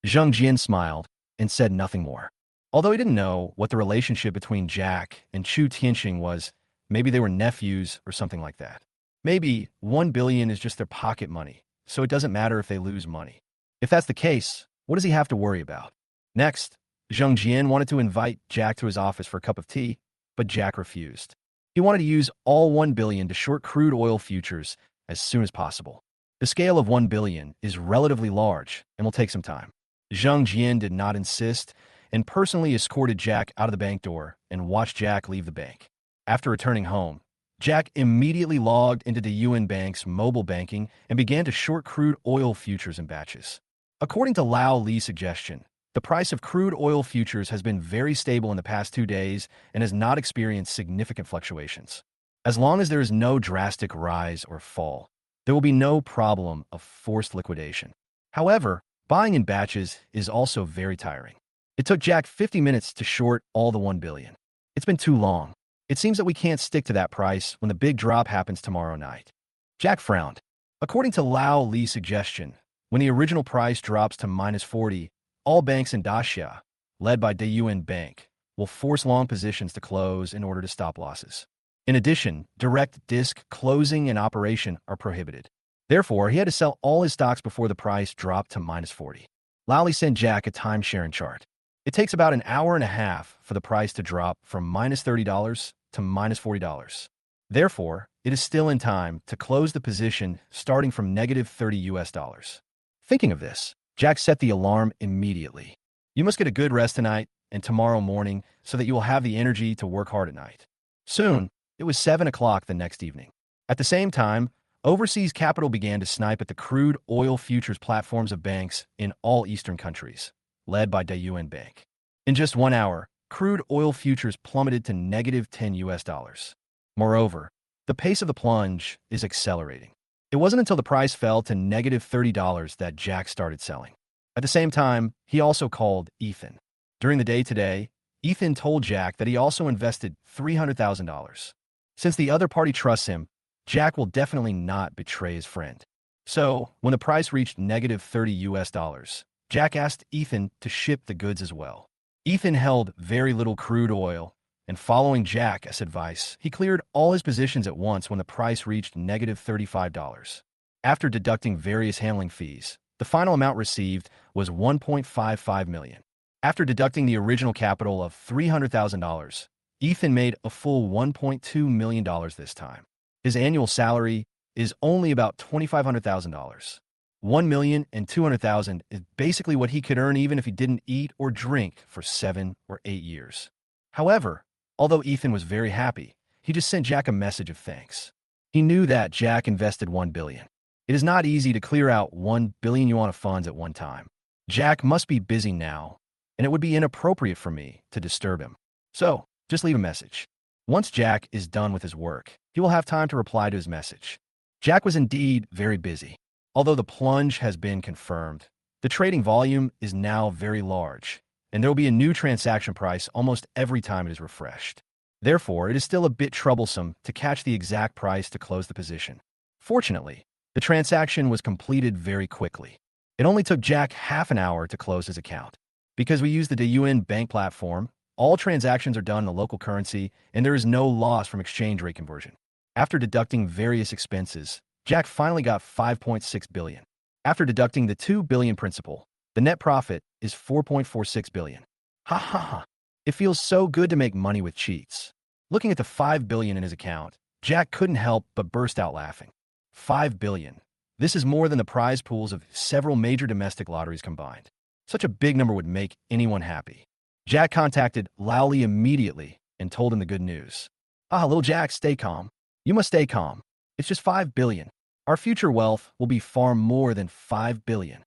Zheng Jian smiled and said nothing more. Although he didn't know what the relationship between Jack and Chu Tianxing was, maybe they were nephews or something like that. Maybe 1 billion is just their pocket money, so it doesn't matter if they lose money. If that's the case, what does he have to worry about? Next, Zheng Jian wanted to invite Jack to his office for a cup of tea, but Jack refused. He wanted to use all 1 billion to short crude oil futures as soon as possible. The scale of 1 billion is relatively large and will take some time. Zheng Jian did not insist and personally escorted Jack out of the bank door and watched Jack leave the bank. After returning home, Jack immediately logged into the Yuan Bank's mobile banking and began to short crude oil futures in batches. According to Lao Li's suggestion, the price of crude oil futures has been very stable in the past 2 days and has not experienced significant fluctuations. As long as there is no drastic rise or fall, there will be no problem of forced liquidation. However, buying in batches is also very tiring. It took Jack 50 minutes to short all the 1 billion. It's been too long. It seems that we can't stick to that price when the big drop happens tomorrow night. Jack frowned. According to Lao Li's suggestion, when the original price drops to -40, all banks in Daxia, led by Yuan Bank, will force long positions to close in order to stop losses. In addition, direct disk closing and operation are prohibited. Therefore, he had to sell all his stocks before the price dropped to -40. Lally sent Jack a time-sharing chart. It takes about an hour and a half for the price to drop from -$30 to -$40. Therefore, it is still in time to close the position starting from -$30. Thinking of this, Jack set the alarm immediately. You must get a good rest tonight and tomorrow morning so that you will have the energy to work hard at night. Soon, it was 7 o'clock the next evening. At the same time, overseas capital began to snipe at the crude oil futures platforms of banks in all Eastern countries, led by Yuan Bank. In just 1 hour, crude oil futures plummeted to -$10. Moreover, the pace of the plunge is accelerating. It wasn't until the price fell to -$30 that Jack started selling. At the same time, he also called Ethan. During the day today, Ethan told Jack that he also invested $300,000. Since the other party trusts him, Jack will definitely not betray his friend. So, when the price reached -$30, Jack asked Ethan to ship the goods as well. Ethan held very little crude oil, and following Jack's advice, he cleared all his positions at once when the price reached -$35. After deducting various handling fees, the final amount received was $1.55 million. After deducting the original capital of $300,000, Ethan made a full $1.2 million this time. His annual salary is only about $2,500,000. $1,200,000 is basically what he could earn even if he didn't eat or drink for 7 or 8 years. However, although Ethan was very happy, he just sent Jack a message of thanks. He knew that Jack invested 1 billion. It is not easy to clear out 1 billion yuan of funds at one time. Jack must be busy now, and it would be inappropriate for me to disturb him. So, just leave a message. Once Jack is done with his work, he will have time to reply to his message. Jack was indeed very busy. Although the plunge has been confirmed, the trading volume is now very large, and there will be a new transaction price almost every time it is refreshed. Therefore, it is still a bit troublesome to catch the exact price to close the position. Fortunately, the transaction was completed very quickly. It only took Jack half an hour to close his account. Because we use the Yuan Bank platform, all transactions are done in the local currency, and there is no loss from exchange rate conversion. After deducting various expenses, Jack finally got 5.6 billion. After deducting the 2 billion principal, the net profit is 4.46 billion. Ha ha ha. It feels so good to make money with cheats. Looking at the 5 billion in his account, Jack couldn't help but burst out laughing. 5 billion. This is more than the prize pools of several major domestic lotteries combined. Such a big number would make anyone happy. Jack contacted Lowly immediately and told him the good news. Ah, little Jack, stay calm. You must stay calm. It's just 5 billion. Our future wealth will be far more than 5 billion.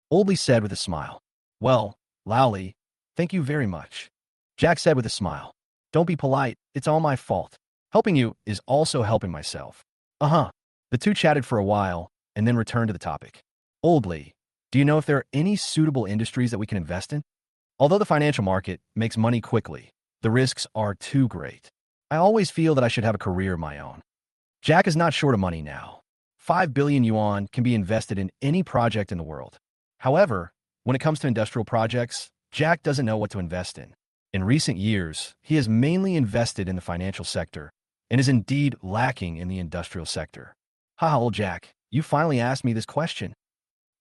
Oldley said with a smile. Well, Lowly, thank you very much. Jack said with a smile. Don't be polite, it's all my fault. Helping you is also helping myself. Uh-huh. The two chatted for a while and then returned to the topic. Oldley, do you know if there are any suitable industries that we can invest in? Although the financial market makes money quickly, the risks are too great. I always feel that I should have a career of my own. Jack is not short of money now. 5 billion yuan can be invested in any project in the world. However, when it comes to industrial projects, Jack doesn't know what to invest in. In recent years, he has mainly invested in the financial sector and is indeed lacking in the industrial sector. Haha, old Jack, you finally asked me this question.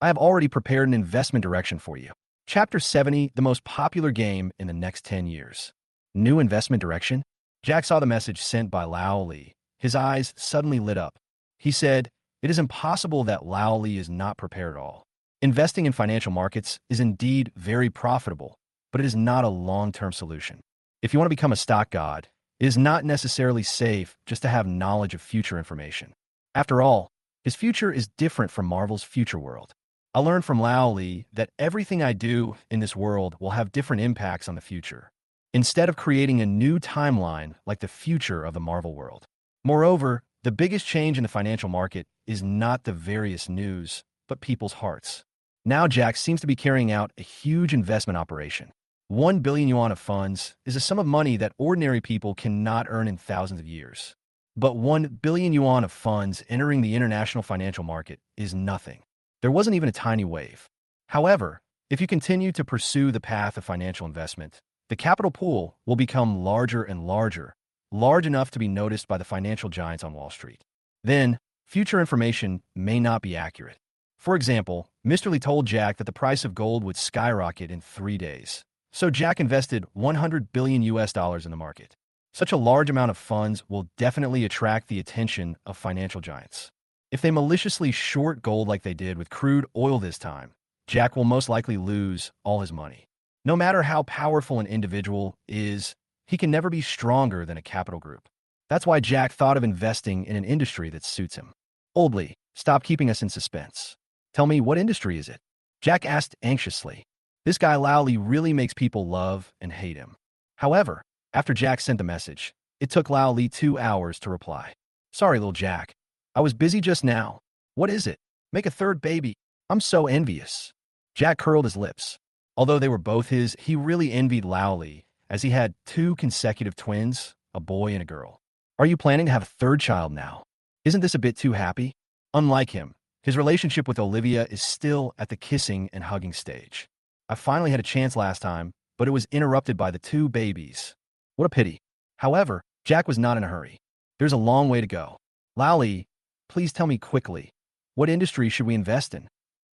I have already prepared an investment direction for you. Chapter 70, the most popular game in the next 10 years. New investment direction? Jack saw the message sent by Lao Li. His eyes suddenly lit up. He said, it is impossible that Lao Li is not prepared at all. Investing in financial markets is indeed very profitable, but it is not a long-term solution. If you want to become a stock god, it is not necessarily safe just to have knowledge of future information. After all, his future is different from Marvel's future world. I learned from Lao Li that everything I do in this world will have different impacts on the future, instead of creating a new timeline like the future of the Marvel world. Moreover, the biggest change in the financial market is not the various news, but people's hearts. Now Jack seems to be carrying out a huge investment operation. 1 billion yuan of funds is a sum of money that ordinary people cannot earn in thousands of years. But 1 billion yuan of funds entering the international financial market is nothing. There wasn't even a tiny wave. However, if you continue to pursue the path of financial investment, the capital pool will become larger and larger, large enough to be noticed by the financial giants on Wall Street. Then, future information may not be accurate. For example, Mr. Lee told Jack that the price of gold would skyrocket in 3 days. So Jack invested 100 billion US dollars in the market. Such a large amount of funds will definitely attract the attention of financial giants. If they maliciously short gold like they did with crude oil this time, Jack will most likely lose all his money. No matter how powerful an individual is, he can never be stronger than a capital group. That's why Jack thought of investing in an industry that suits him. Oldley, stop keeping us in suspense. Tell me, what industry is it? Jack asked anxiously. This guy Lowly really makes people love and hate him. However, after Jack sent the message, it took Lowly 2 hours to reply. Sorry, little Jack. I was busy just now. What is it? Make a third baby. I'm so envious. Jack curled his lips. Although they were both his, he really envied Lowly, as he had 2 consecutive twins, a boy and a girl. Are you planning to have a third child now? Isn't this a bit too happy? Unlike him, his relationship with Olivia is still at the kissing and hugging stage. I finally had a chance last time, but it was interrupted by the 2 babies. What a pity. However, Jack was not in a hurry. There's a long way to go. Lowly, please tell me quickly, what industry should we invest in?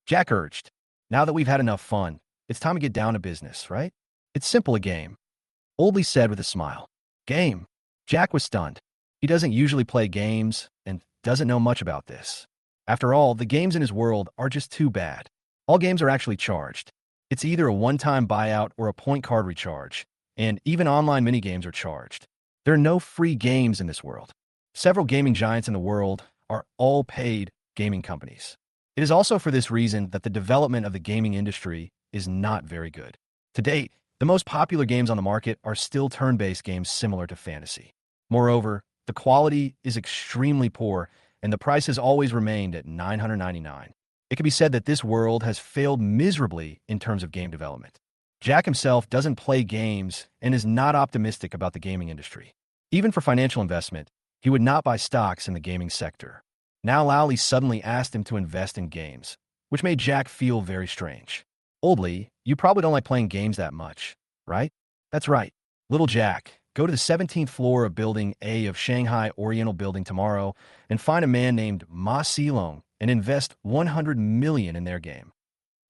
Jack urged. Now that we've had enough fun, it's time to get down to business, right? It's simple, a game. Oldley said with a smile. Game? Jack was stunned. He doesn't usually play games and doesn't know much about this. After all, the games in his world are just too bad. All games are actually charged. It's either a one-time buyout or a point card recharge, and even online minigames are charged. There are no free games in this world. Several gaming giants in the world are all paid gaming companies. It is also for this reason that the development of the gaming industry is not very good. To date, the most popular games on the market are still turn-based games similar to fantasy. Moreover, the quality is extremely poor, and the price has always remained at $999. It can be said that this world has failed miserably in terms of game development. Jack himself doesn't play games and is not optimistic about the gaming industry. Even for financial investment, he would not buy stocks in the gaming sector. Now Lowly suddenly asked him to invest in games, which made Jack feel very strange. Oldley, you probably don't like playing games that much, right? That's right. Little Jack, go to the 17th floor of Building A of Shanghai Oriental Building tomorrow and find a man named Ma Silong and invest 100 million in their game.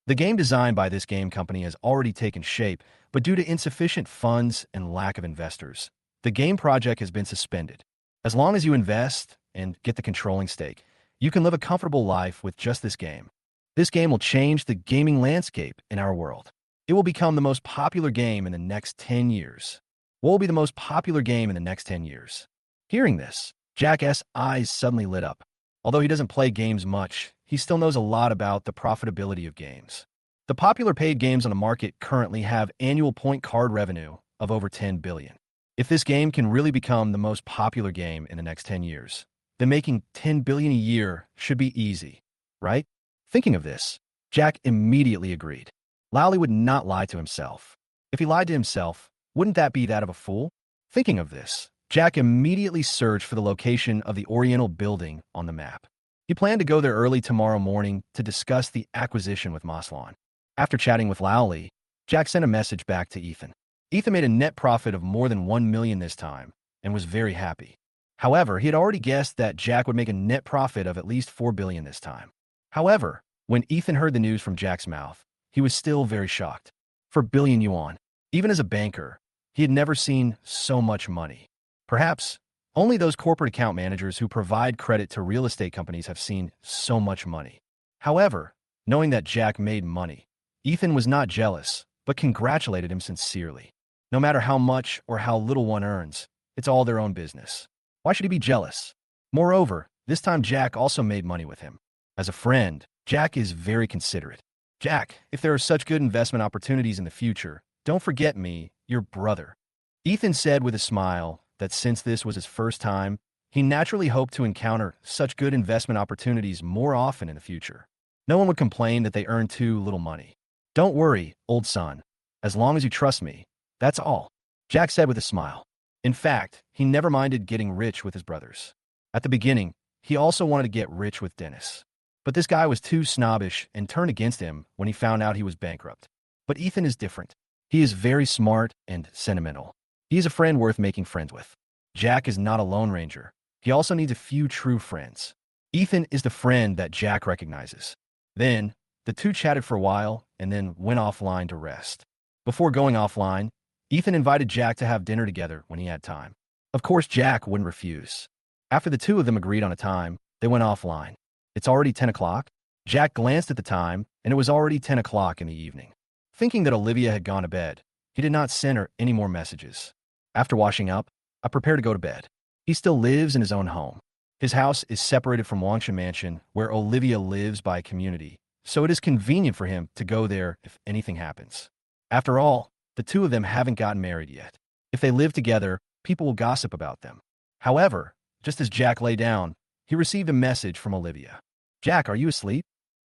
The game designed by this game company has already taken shape, but due to insufficient funds and lack of investors, the game project has been suspended. As long as you invest and get the controlling stake, you can live a comfortable life with just this game. This game will change the gaming landscape in our world. It will become the most popular game in the next 10 years. What will be the most popular game in the next 10 years? Hearing this, Jack's eyes suddenly lit up. Although he doesn't play games much, he still knows a lot about the profitability of games. The popular paid games on the market currently have annual point card revenue of over 10 billion. If this game can really become the most popular game in the next 10 years, then making 10 billion a year should be easy, right? Thinking of this, Jack immediately agreed. Lowly would not lie to himself. If he lied to himself, wouldn't that be that of a fool? Thinking of this, Jack immediately searched for the location of the Oriental building on the map. He planned to go there early tomorrow morning to discuss the acquisition with Maslan. After chatting with Lowly, Jack sent a message back to Ethan. Ethan made a net profit of more than 1 million this time and was very happy. However, he had already guessed that Jack would make a net profit of at least 4 billion this time. However, when Ethan heard the news from Jack's mouth, he was still very shocked. For billion yuan, even as a banker, he had never seen so much money. Perhaps only those corporate account managers who provide credit to real estate companies have seen so much money. However, knowing that Jack made money, Ethan was not jealous, but congratulated him sincerely. No matter how much or how little one earns, it's all their own business. Why should he be jealous? Moreover, this time Jack also made money with him. As a friend, Jack is very considerate. Jack, if there are such good investment opportunities in the future, don't forget me, your brother. Ethan said with a smile that since this was his first time, he naturally hoped to encounter such good investment opportunities more often in the future. No one would complain that they earned too little money. Don't worry, old son. As long as you trust me, that's all, Jack said with a smile. In fact, he never minded getting rich with his brothers. At the beginning, he also wanted to get rich with Dennis. But this guy was too snobbish and turned against him when he found out he was bankrupt. But Ethan is different. He is very smart and sentimental. He is a friend worth making friends with. Jack is not a lone ranger. He also needs a few true friends. Ethan is the friend that Jack recognizes. Then, the two chatted for a while and then went offline to rest. Before going offline, Ethan invited Jack to have dinner together when he had time. Of course, Jack wouldn't refuse. After the two of them agreed on a time, they went offline. It's already 10 o'clock. Jack glanced at the time, and it was already 10 o'clock in the evening. Thinking that Olivia had gone to bed, he did not send her any more messages. After washing up, I prepared to go to bed. He still lives in his own home. His house is separated from Wangshan Mansion, where Olivia lives by a community, so it is convenient for him to go there if anything happens. After all, the two of them haven't gotten married yet. If they live together, people will gossip about them. However, just as Jack lay down, he received a message from Olivia. Jack, are you asleep?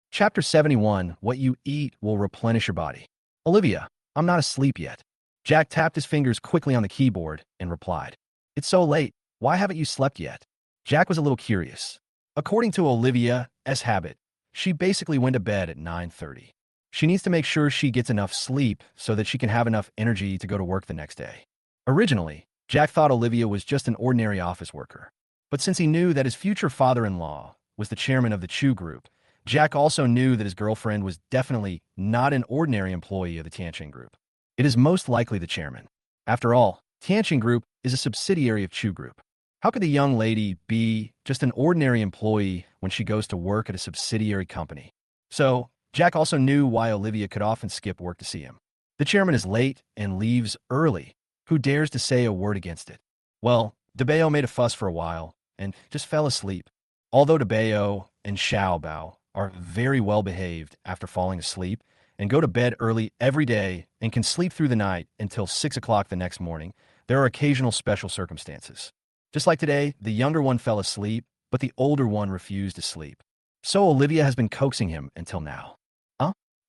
Chapter 71, What You Eat Will Replenish Your Body. Olivia, I'm not asleep yet. Jack tapped his fingers quickly on the keyboard and replied. It's so late. Why haven't you slept yet? Jack was a little curious. According to Olivia's habit, she basically went to bed at 9:30. She needs to make sure she gets enough sleep so that she can have enough energy to go to work the next day. Originally, Jack thought Olivia was just an ordinary office worker. But since he knew that his future father-in-law was the chairman of the Chu Group, Jack also knew that his girlfriend was definitely not an ordinary employee of the Tianqing Group. It is most likely the chairman. After all, Tianqing Group is a subsidiary of Chu Group. How could the young lady be just an ordinary employee when she goes to work at a subsidiary company? So, Jack also knew why Olivia could often skip work to see him. The chairman is late and leaves early. Who dares to say a word against it? Well, DeBeo made a fuss for a while and just fell asleep. Although DeBeo and Xiao Bao are very well behaved after falling asleep and go to bed early every day and can sleep through the night until 6 o'clock the next morning, there are occasional special circumstances. Just like today, the younger one fell asleep, but the older one refused to sleep. So Olivia has been coaxing him until now.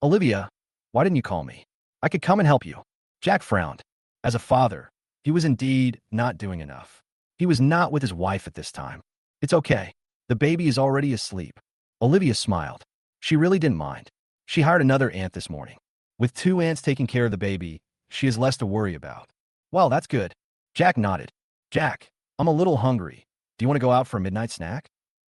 Olivia, why didn't you call me? I could come and help you. Jack frowned. As a father, he was indeed not doing enough. He was not with his wife at this time. It's okay. The baby is already asleep. Olivia smiled. She really didn't mind. She hired another aunt this morning. With two aunts taking care of the baby, she has less to worry about. Well, that's good. Jack nodded. Jack, I'm a little hungry. Do you want to go out for a midnight snack?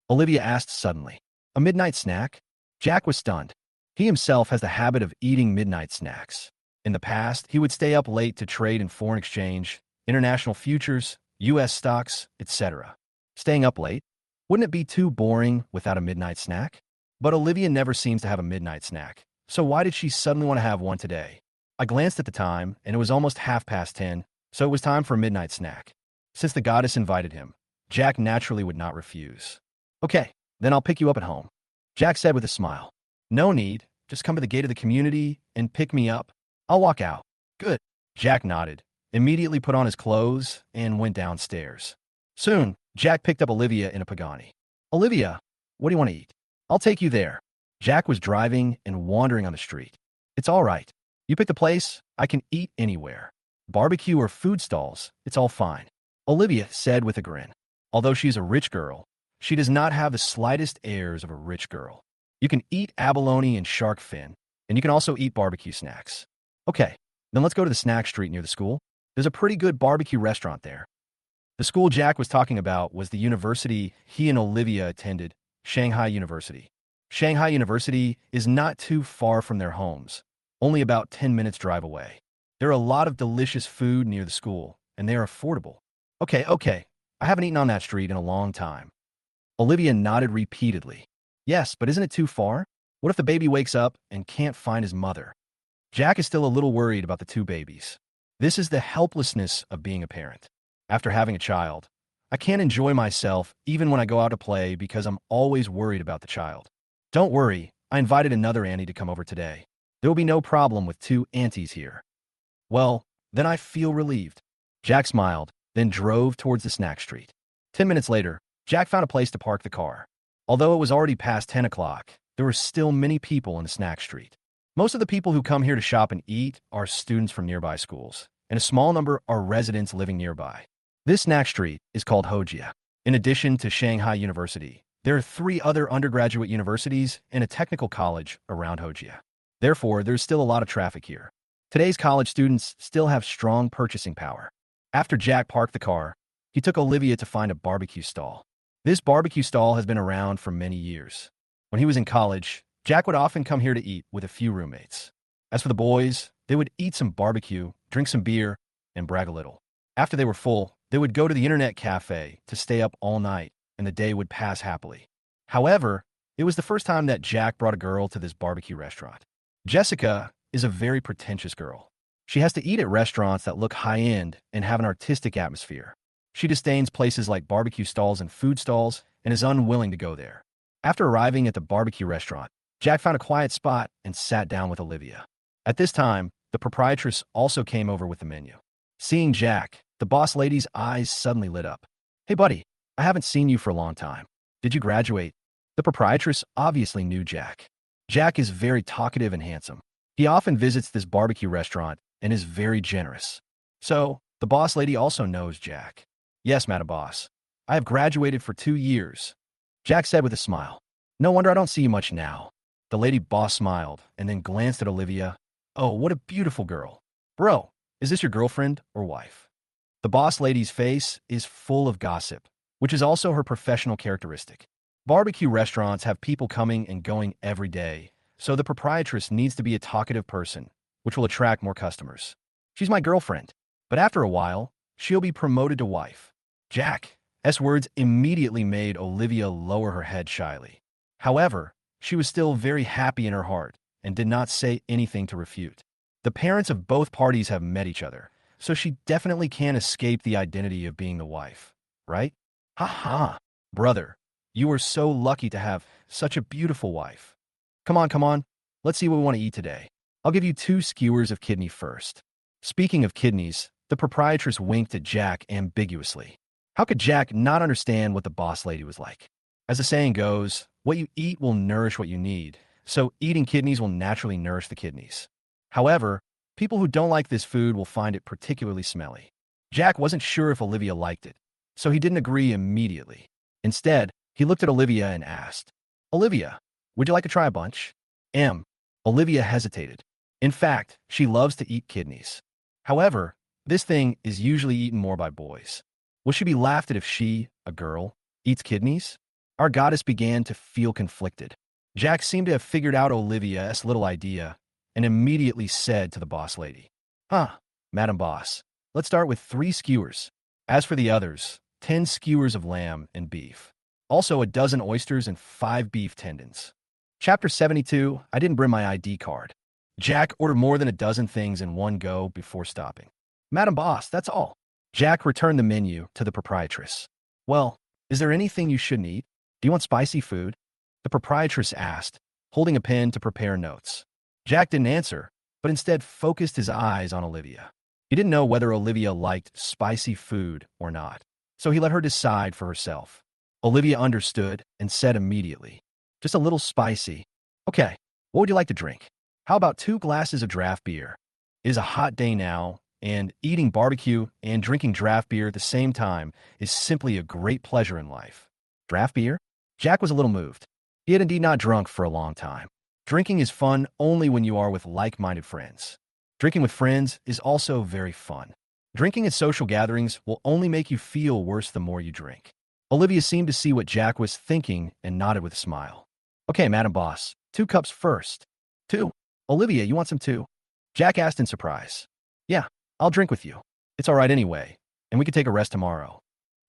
Olivia asked suddenly. A midnight snack? Jack was stunned. He himself has the habit of eating midnight snacks. In the past, he would stay up late to trade in foreign exchange, international futures, U.S. stocks, etc. Staying up late? Wouldn't it be too boring without a midnight snack? But Olivia never seems to have a midnight snack, so why did she suddenly want to have one today? I glanced at the time, and it was almost 10:30, so it was time for a midnight snack. Since the goddess invited him, Jack naturally would not refuse. Okay, then I'll pick you up at home, Jack said with a smile. No need, just come to the gate of the community and pick me up. I'll walk out. Good. Jack nodded, immediately put on his clothes, and went downstairs. Soon, Jack picked up Olivia in a Pagani. Olivia, what do you want to eat? I'll take you there. Jack was driving and wandering on the street. It's all right. You pick the place, I can eat anywhere. Barbecue or food stalls, it's all fine. Olivia said with a grin. Although she's a rich girl, she does not have the slightest airs of a rich girl. You can eat abalone and shark fin, and you can also eat barbecue snacks. Okay, then let's go to the snack street near the school. There's a pretty good barbecue restaurant there. The school Jack was talking about was the university he and Olivia attended, Shanghai University. Shanghai University is not too far from their homes, only about 10 minutes drive away. There are a lot of delicious food near the school, and they are affordable. Okay, I haven't eaten on that street in a long time. Olivia nodded repeatedly. Yes, but isn't it too far? What if the baby wakes up and can't find his mother? Jack is still a little worried about the two babies. This is the helplessness of being a parent. After having a child, I can't enjoy myself even when I go out to play because I'm always worried about the child. Don't worry, I invited another auntie to come over today. There will be no problem with two aunties here. Well, then I feel relieved. Jack smiled, then drove towards the snack street. 10 minutes later, Jack found a place to park the car. Although it was already past 10 o'clock, there were still many people in the snack street. Most of the people who come here to shop and eat are students from nearby schools, and a small number are residents living nearby. This snack street is called Hojia. In addition to Shanghai University, there are 3 other undergraduate universities and a technical college around Hojia. Therefore, there's still a lot of traffic here. Today's college students still have strong purchasing power. After Jack parked the car, he took Olivia to find a barbecue stall. This barbecue stall has been around for many years. When he was in college, Jack would often come here to eat with a few roommates. As for the boys, they would eat some barbecue, drink some beer, and brag a little. After they were full, they would go to the internet cafe to stay up all night, and the day would pass happily. However, it was the first time that Jack brought a girl to this barbecue restaurant. Jessica is a very pretentious girl. She has to eat at restaurants that look high-end and have an artistic atmosphere. She disdains places like barbecue stalls and food stalls and is unwilling to go there. After arriving at the barbecue restaurant, Jack found a quiet spot and sat down with Olivia. At this time, the proprietress also came over with the menu. Seeing Jack, the boss lady's eyes suddenly lit up. Hey buddy, I haven't seen you for a long time. Did you graduate? The proprietress obviously knew Jack. Jack is very talkative and handsome. He often visits this barbecue restaurant and is very generous. So, the boss lady also knows Jack. Yes, Madam Boss. I have graduated for 2 years, Jack said with a smile. No wonder I don't see you much now. The lady boss smiled and then glanced at Olivia. Oh, what a beautiful girl. Bro, is this your girlfriend or wife? The boss lady's face is full of gossip, which is also her professional characteristic. Barbecue restaurants have people coming and going every day, so the proprietress needs to be a talkative person, which will attract more customers. She's my girlfriend, but after a while, she'll be promoted to wife. Jack's words immediately made Olivia lower her head shyly. However, she was still very happy in her heart and did not say anything to refute. The parents of both parties have met each other, so she definitely can't escape the identity of being the wife, right? Ha ha, brother, you are so lucky to have such a beautiful wife. Come on, let's see what we want to eat today. I'll give you 2 skewers of kidney first. Speaking of kidneys, the proprietress winked at Jack ambiguously. How could Jack not understand what the boss lady was like? As the saying goes, what you eat will nourish what you need, so eating kidneys will naturally nourish the kidneys. However, people who don't like this food will find it particularly smelly. Jack wasn't sure if Olivia liked it, so he didn't agree immediately. Instead, he looked at Olivia and asked, Olivia, would you like to try a bunch? Olivia hesitated. In fact, she loves to eat kidneys. However, this thing is usually eaten more by boys. Will she be laughed at if she, a girl, eats kidneys? Our goddess began to feel conflicted. Jack seemed to have figured out Olivia's little idea and immediately said to the boss lady, "Huh, Madam Boss, let's start with 3 skewers. As for the others, 10 skewers of lamb and beef. Also a dozen oysters and 5 beef tendons." Chapter 72, I didn't bring my ID card. Jack ordered more than a dozen things in one go before stopping. "Madam Boss, that's all." Jack returned the menu to the proprietress. "Well, is there anything you shouldn't eat? Do you want spicy food?" The proprietress asked, holding a pen to prepare notes. Jack didn't answer, but instead focused his eyes on Olivia. He didn't know whether Olivia liked spicy food or not, so he let her decide for herself. Olivia understood and said immediately, "Just a little spicy." "Okay, what would you like to drink? How about 2 glasses of draft beer? It is a hot day now, and eating barbecue and drinking draft beer at the same time is simply a great pleasure in life." Draft beer? Jack was a little moved. He had indeed not drunk for a long time. Drinking is fun only when you are with like-minded friends. Drinking with friends is also very fun. Drinking at social gatherings will only make you feel worse the more you drink. Olivia seemed to see what Jack was thinking and nodded with a smile. "Okay, Madam Boss, 2 cups first." "2? Olivia, you want some too?" Jack asked in surprise. "Yeah, I'll drink with you. It's all right anyway, and we can take a rest tomorrow,"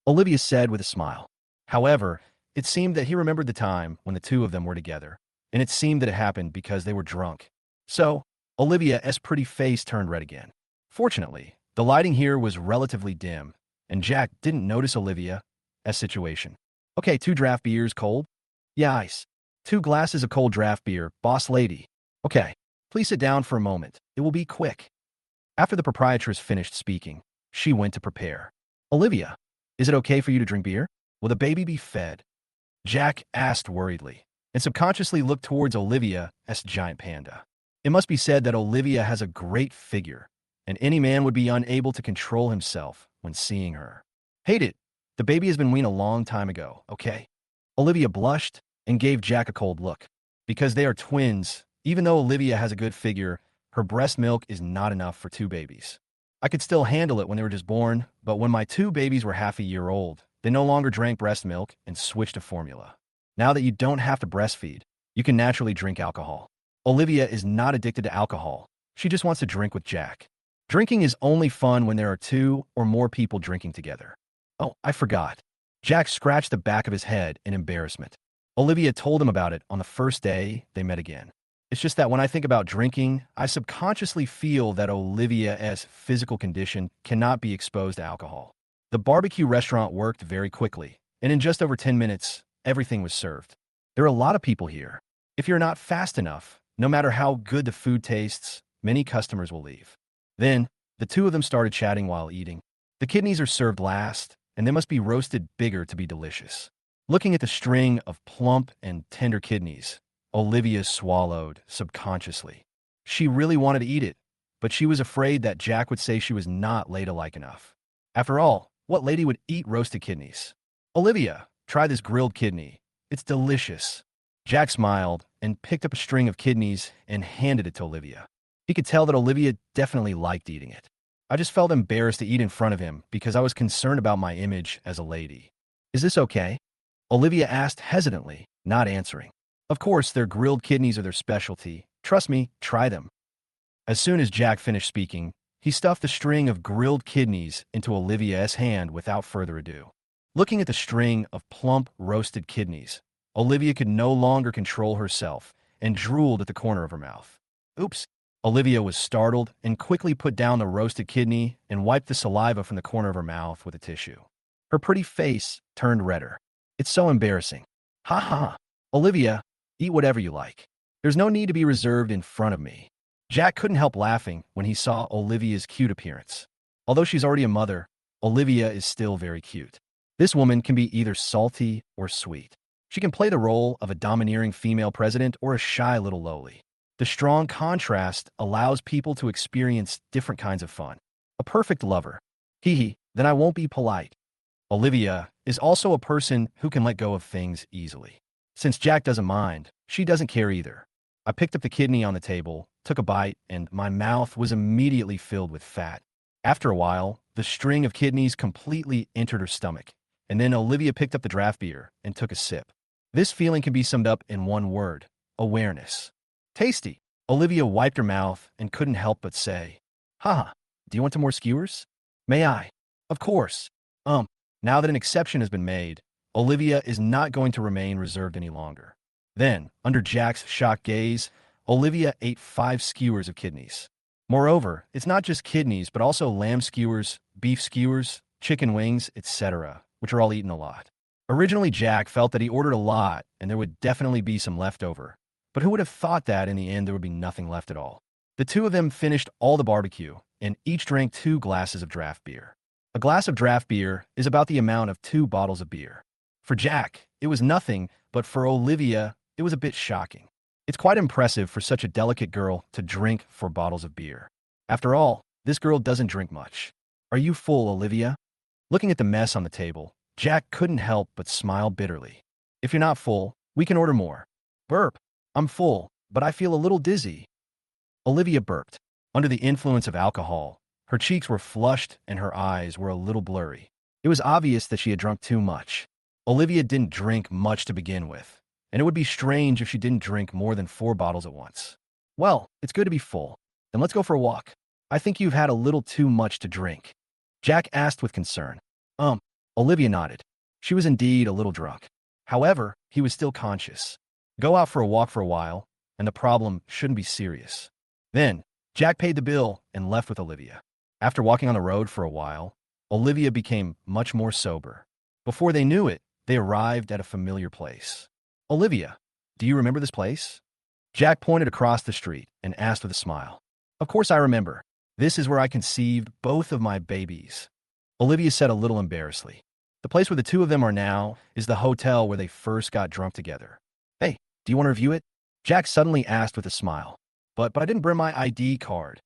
Olivia said with a smile. However, it seemed that he remembered the time when the two of them were together, and it seemed that it happened because they were drunk. So, Olivia's pretty face turned red again. Fortunately, the lighting here was relatively dim, and Jack didn't notice Olivia's situation. "Okay, 2 draft beers cold?" "Yeah, ice. 2 glasses of cold draft beer, boss lady." "Okay, please sit down for a moment. It will be quick." After the proprietress finished speaking, she went to prepare. "Olivia, is it okay for you to drink beer? Will the baby be fed?" Jack asked worriedly, and subconsciously looked towards Olivia's giant panda. It must be said that Olivia has a great figure, and any man would be unable to control himself when seeing her. "Hate it. The baby has been weaned a long time ago, okay?" Olivia blushed and gave Jack a cold look. Because they are twins, even though Olivia has a good figure, her breast milk is not enough for 2 babies. "I could still handle it when they were just born, but when my 2 babies were half a year old, they no longer drank breast milk and switched to formula. Now that you don't have to breastfeed, you can naturally drink alcohol." Olivia is not addicted to alcohol. She just wants to drink with Jack. Drinking is only fun when there are 2 or more people drinking together. "Oh, I forgot." Jack scratched the back of his head in embarrassment. Olivia told him about it on the first day they met again. "It's just that when I think about drinking, I subconsciously feel that Olivia's physical condition cannot be exposed to alcohol." The barbecue restaurant worked very quickly, and in just over 10 minutes, everything was served. There are a lot of people here. If you're not fast enough, no matter how good the food tastes, many customers will leave. Then, the 2 of them started chatting while eating. The kidneys are served last, and they must be roasted bigger to be delicious. Looking at the string of plump and tender kidneys, Olivia swallowed subconsciously. She really wanted to eat it, but she was afraid that Jack would say she was not ladylike enough. After all, what lady would eat roasted kidneys? "Olivia, try this grilled kidney. It's delicious." Jack smiled and picked up a string of kidneys and handed it to Olivia. He could tell that Olivia definitely liked eating it. I just felt embarrassed to eat in front of him because I was concerned about my image as a lady. "Is this okay?" Olivia asked hesitantly, not answering. Of course, their grilled kidneys are their specialty. Trust me, try them. As soon as Jack finished speaking, he stuffed the string of grilled kidneys into Olivia's hand without further ado. Looking at the string of plump, roasted kidneys, Olivia could no longer control herself and drooled at the corner of her mouth. "Oops." Olivia was startled and quickly put down the roasted kidney and wiped the saliva from the corner of her mouth with a tissue. Her pretty face turned redder. "It's so embarrassing." "Ha ha. Olivia, eat whatever you like. There's no need to be reserved in front of me." Jack couldn't help laughing when he saw Olivia's cute appearance. Although she's already a mother, Olivia is still very cute. This woman can be either salty or sweet. She can play the role of a domineering female president or a shy little lowly. The strong contrast allows people to experience different kinds of fun. A perfect lover. Hee hee, then I won't be polite. Olivia is also a person who can let go of things easily. Since Jack doesn't mind, she doesn't care either. I picked up the kidney on the table, took a bite, and my mouth was immediately filled with fat. After a while, the string of kidneys completely entered her stomach, and then Olivia picked up the draft beer and took a sip. This feeling can be summed up in one word: awareness. Tasty. Olivia wiped her mouth and couldn't help but say, Haha, do you want some more skewers? May I? Of course. Now that an exception has been made, Olivia is not going to remain reserved any longer. Then, under Jack's shocked gaze, Olivia ate 5 skewers of kidneys. Moreover, it's not just kidneys, but also lamb skewers, beef skewers, chicken wings, etc., which are all eaten a lot. Originally, Jack felt that he ordered a lot and there would definitely be some left over. But who would have thought that in the end there would be nothing left at all? The two of them finished all the barbecue and each drank 2 glasses of draft beer. A glass of draft beer is about the amount of 2 bottles of beer. For Jack, it was nothing, but for Olivia, it was a bit shocking. It's quite impressive for such a delicate girl to drink 4 bottles of beer. After all, this girl doesn't drink much. Are you full, Olivia? Looking at the mess on the table, Jack couldn't help but smile bitterly. If you're not full, we can order more. Burp. I'm full, but I feel a little dizzy. Olivia burped. Under the influence of alcohol, her cheeks were flushed and her eyes were a little blurry. It was obvious that she had drunk too much. Olivia didn't drink much to begin with, and it would be strange if she didn't drink more than 4 bottles at once. Well, it's good to be full. Then let's go for a walk. I think you've had a little too much to drink. Jack asked with concern. Olivia nodded. She was indeed a little drunk. However, he was still conscious. Go out for a walk for a while, and the problem shouldn't be serious. Then, Jack paid the bill and left with Olivia. After walking on the road for a while, Olivia became much more sober. Before they knew it, they arrived at a familiar place. Olivia, do you remember this place? Jack pointed across the street and asked with a smile. Of course I remember. This is where I conceived both of my babies. Olivia said a little embarrassedly. The place where the two of them are now is the hotel where they first got drunk together. Hey, do you want to review it? Jack suddenly asked with a smile. But I didn't bring my ID card.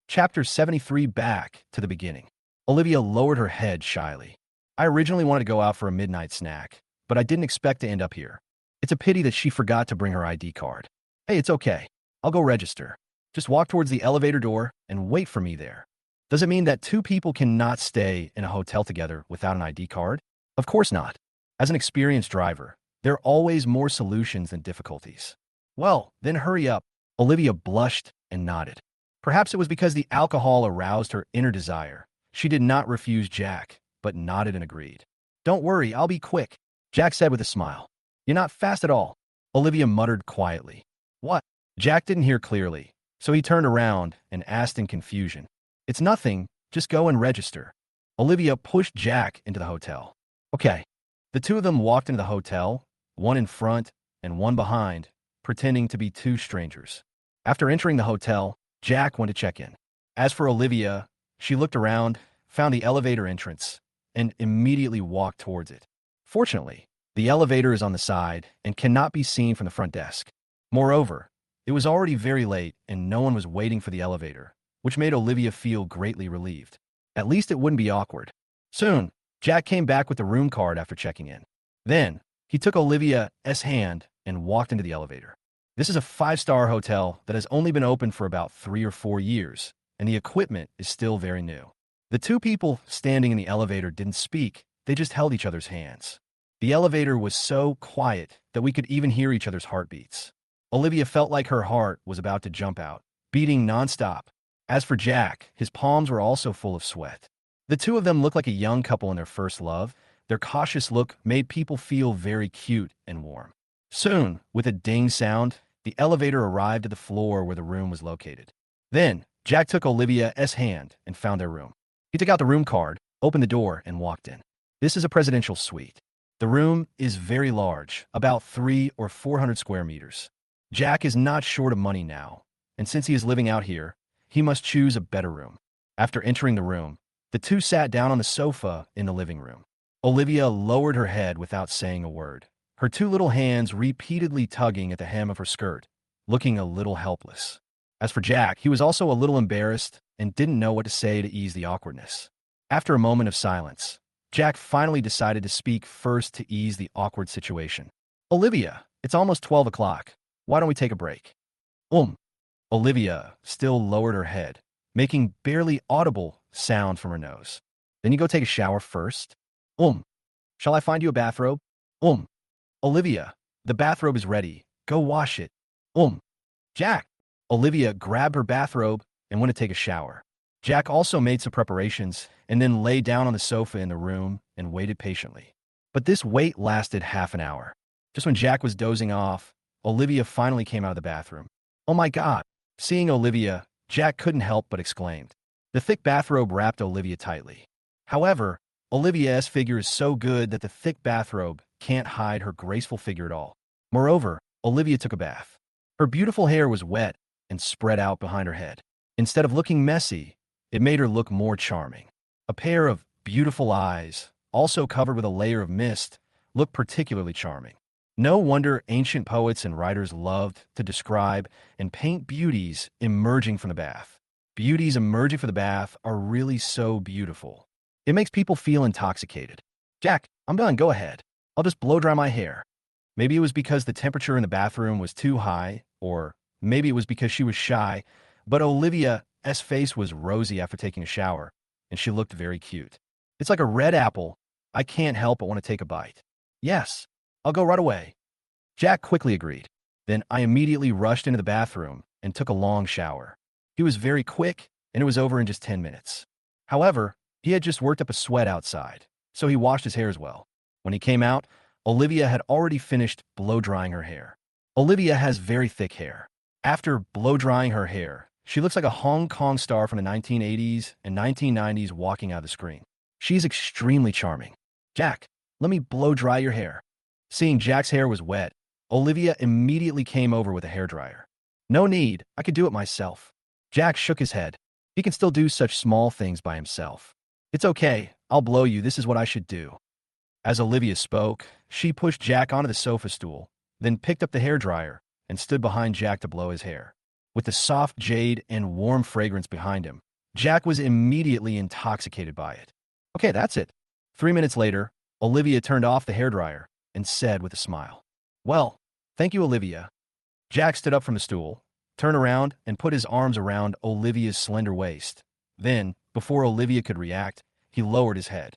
Chapter 73 back to the beginning. Olivia lowered her head shyly. I originally wanted to go out for a midnight snack, but I didn't expect to end up here. It's a pity that she forgot to bring her ID card. Hey, it's okay. I'll go register. Just walk towards the elevator door and wait for me there. Does it mean that 2 people cannot stay in a hotel together without an ID card? Of course not. As an experienced driver, there are always more solutions than difficulties. Well, then hurry up. Olivia blushed and nodded. Perhaps it was because the alcohol aroused her inner desire. She did not refuse Jack, but nodded and agreed. Don't worry, I'll be quick, Jack said with a smile. You're not fast at all, Olivia muttered quietly. What? Jack didn't hear clearly, so he turned around and asked in confusion. It's nothing, just go and register. Olivia pushed Jack into the hotel. Okay. The two of them walked into the hotel, one in front and one behind, pretending to be 2 strangers. After entering the hotel, Jack went to check in. As for Olivia, she looked around, found the elevator entrance, and immediately walked towards it. Fortunately, the elevator is on the side and cannot be seen from the front desk. Moreover, it was already very late and no one was waiting for the elevator, which made Olivia feel greatly relieved. At least it wouldn't be awkward. Soon, Jack came back with the room card after checking in. Then, he took Olivia's hand and walked into the elevator. This is a 5-star hotel that has only been open for about 3 or 4 years, and the equipment is still very new. The 2 people standing in the elevator didn't speak, they just held each other's hands. The elevator was so quiet that we could even hear each other's heartbeats. Olivia felt like her heart was about to jump out, beating nonstop. As for Jack, his palms were also full of sweat. The two of them looked like a young couple in their first love. Their cautious look made people feel very cute and warm. Soon, with a ding sound, the elevator arrived at the floor where the room was located. Then, Jack took Olivia's hand and found their room. He took out the room card, opened the door, and walked in. This is a presidential suite. The room is very large, about 300 or 400 square meters. Jack is not short of money now, and since he is living out here, he must choose a better room. After entering the room, the two sat down on the sofa in the living room. Olivia lowered her head without saying a word, her 2 little hands repeatedly tugging at the hem of her skirt, looking a little helpless. As for Jack, he was also a little embarrassed and didn't know what to say to ease the awkwardness. After a moment of silence, Jack finally decided to speak first to ease the awkward situation. Olivia, it's almost 12 o'clock. Why don't we take a break? Olivia still lowered her head, making barely audible sound from her nose. Then you go take a shower first? Shall I find you a bathrobe? Olivia, the bathrobe is ready. Go wash it. Um, Jack. Olivia grabbed her bathrobe and went to take a shower. Jack also made some preparations and then lay down on the sofa in the room and waited patiently. But this wait lasted half an hour. Just when Jack was dozing off, Olivia finally came out of the bathroom. Oh my God! Seeing Olivia, Jack couldn't help but exclaimed. The thick bathrobe wrapped Olivia tightly. However, Olivia's figure is so good that the thick bathrobe can't hide her graceful figure at all. Moreover, Olivia took a bath. Her beautiful hair was wet and spread out behind her head. Instead of looking messy, it made her look more charming. A pair of beautiful eyes, also covered with a layer of mist, looked particularly charming. No wonder ancient poets and writers loved to describe and paint beauties emerging from the bath. Beauties emerging from the bath are really so beautiful. It makes people feel intoxicated. Jack, I'm done, go ahead. I'll just blow dry my hair. Maybe it was because the temperature in the bathroom was too high, or maybe it was because she was shy, but Olivia's face was rosy after taking a shower, and she looked very cute. It's like a red apple. I can't help but want to take a bite. Yes, I'll go right away. Jack quickly agreed. Then I immediately rushed into the bathroom and took a long shower. He was very quick, and it was over in just 10 minutes. However, he had just worked up a sweat outside, so he washed his hair as well. When he came out, Olivia had already finished blow-drying her hair. Olivia has very thick hair. After blow-drying her hair, she looks like a Hong Kong star from the 1980s and 1990s walking out of the screen. She's extremely charming. Jack, let me blow-dry your hair. Seeing Jack's hair was wet, Olivia immediately came over with a hairdryer. No need, I could do it myself. Jack shook his head. He can still do such small things by himself. It's okay, I'll blow you, this is what I should do. As Olivia spoke, she pushed Jack onto the sofa stool, then picked up the hairdryer and stood behind Jack to blow his hair. With the soft jade and warm fragrance behind him, Jack was immediately intoxicated by it. Okay, that's it. 3 minutes later, Olivia turned off the hairdryer and said with a smile, Well, thank you, Olivia. Jack stood up from the stool, turned around, and put his arms around Olivia's slender waist. Then, before Olivia could react, he lowered his head.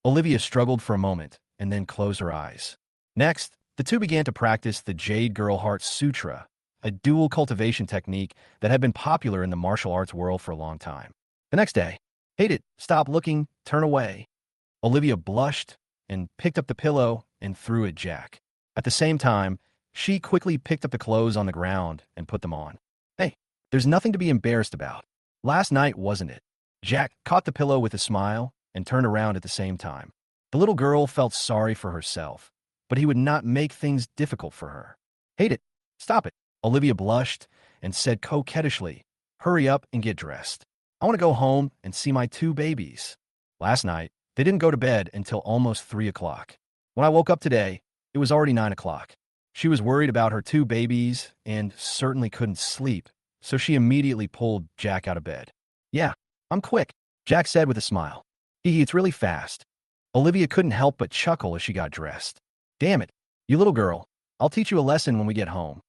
Olivia struggled for a moment and then closed her eyes. Next, the two began to practice the Jade Girl Heart Sutra, a dual cultivation technique that had been popular in the martial arts world for a long time. The next day, hate it, stop looking, turn away. Olivia blushed and picked up the pillow and threw it at Jack. At the same time, she quickly picked up the clothes on the ground and put them on. Hey, there's nothing to be embarrassed about. Last night, wasn't it? Jack caught the pillow with a smile and turned around at the same time. The little girl felt sorry for herself, but he would not make things difficult for her. Hate it. Stop it. Olivia blushed and said coquettishly, Hurry up and get dressed. I want to go home and see my 2 babies. Last night, they didn't go to bed until almost 3 o'clock. When I woke up today, it was already 9 o'clock. She was worried about her 2 babies and certainly couldn't sleep, so she immediately pulled Jack out of bed. Yeah, I'm quick, Jack said with a smile. He eats really fast. Olivia couldn't help but chuckle as she got dressed. Damn it, you little girl. I'll teach you a lesson when we get home.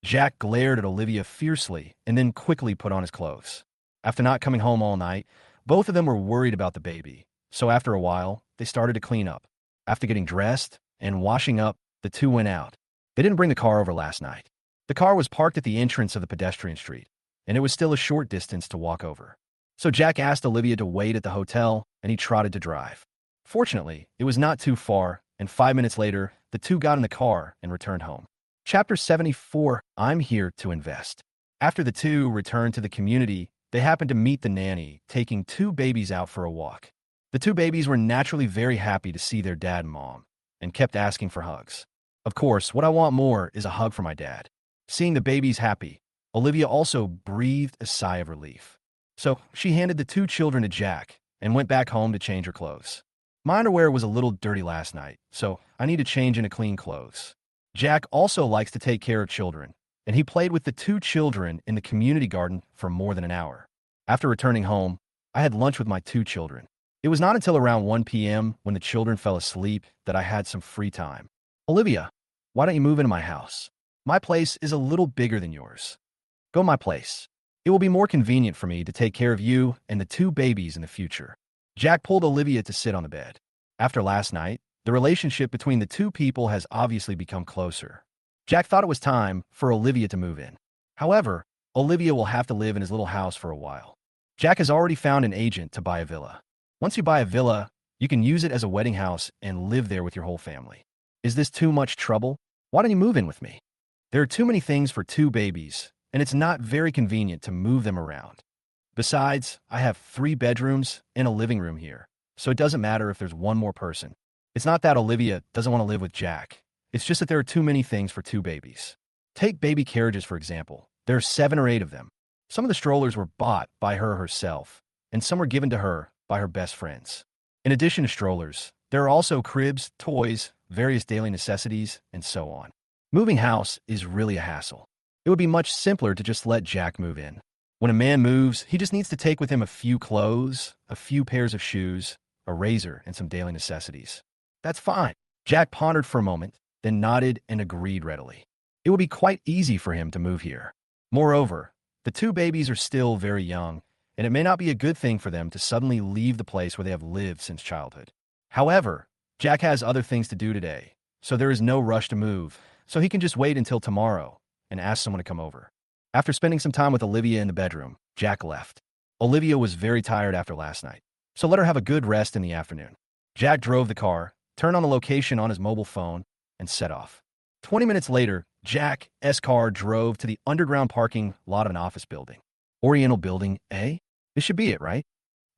Jack glared at Olivia fiercely and then quickly put on his clothes. After not coming home all night, both of them were worried about the baby, so after a while, they started to clean up. After getting dressed and washing up, the two went out. They didn't bring the car over last night. The car was parked at the entrance of the pedestrian street, and it was still a short distance to walk over. So Jack asked Olivia to wait at the hotel, and he trotted to drive. Fortunately, it was not too far, and 5 minutes later, the two got in the car and returned home. Chapter 74, I'm Here to Invest. After the two returned to the community, they happened to meet the nanny, taking 2 babies out for a walk. The 2 babies were naturally very happy to see their dad and mom, and kept asking for hugs. Of course, what I want more is a hug for my dad. Seeing the babies happy, Olivia also breathed a sigh of relief. So she handed the 2 children to Jack and went back home to change her clothes. My underwear was a little dirty last night, so I need to change into clean clothes. Jack also likes to take care of children, and he played with the 2 children in the community garden for more than an hour. After returning home, I had lunch with my 2 children. It was not until around 1 p.m. when the children fell asleep that I had some free time. Olivia, why don't you move into my house? My place is a little bigger than yours. Go my place. It will be more convenient for me to take care of you and the 2 babies in the future. Jack pulled Olivia to sit on the bed. After last night, the relationship between the 2 people has obviously become closer. Jack thought it was time for Olivia to move in. However, Olivia will have to live in his little house for a while. Jack has already found an agent to buy a villa. Once you buy a villa, you can use it as a wedding house and live there with your whole family. Is this too much trouble? Why don't you move in with me? There are too many things for 2 babies, and it's not very convenient to move them around. Besides, I have 3 bedrooms and a living room here, so it doesn't matter if there's one more person. It's not that Olivia doesn't want to live with Jack. It's just that there are too many things for 2 babies. Take baby carriages, for example. There are 7 or 8 of them. Some of the strollers were bought by her herself, and some were given to her by her best friends. In addition to strollers, there are also cribs, toys, various daily necessities, and so on. Moving house is really a hassle. It would be much simpler to just let Jack move in. When a man moves, he just needs to take with him a few clothes, a few pairs of shoes, a razor, and some daily necessities. That's fine. Jack pondered for a moment, then nodded and agreed readily. It would be quite easy for him to move here. Moreover, the 2 babies are still very young, and it may not be a good thing for them to suddenly leave the place where they have lived since childhood. However, Jack has other things to do today, so there is no rush to move, so he can just wait until tomorrow and ask someone to come over. After spending some time with Olivia in the bedroom, Jack left. Olivia was very tired after last night, so let her have a good rest in the afternoon. Jack drove the car, turned on the location on his mobile phone, and set off. 20 minutes later, Jack's car drove to the underground parking lot of an office building. Oriental Building A? This should be it, right?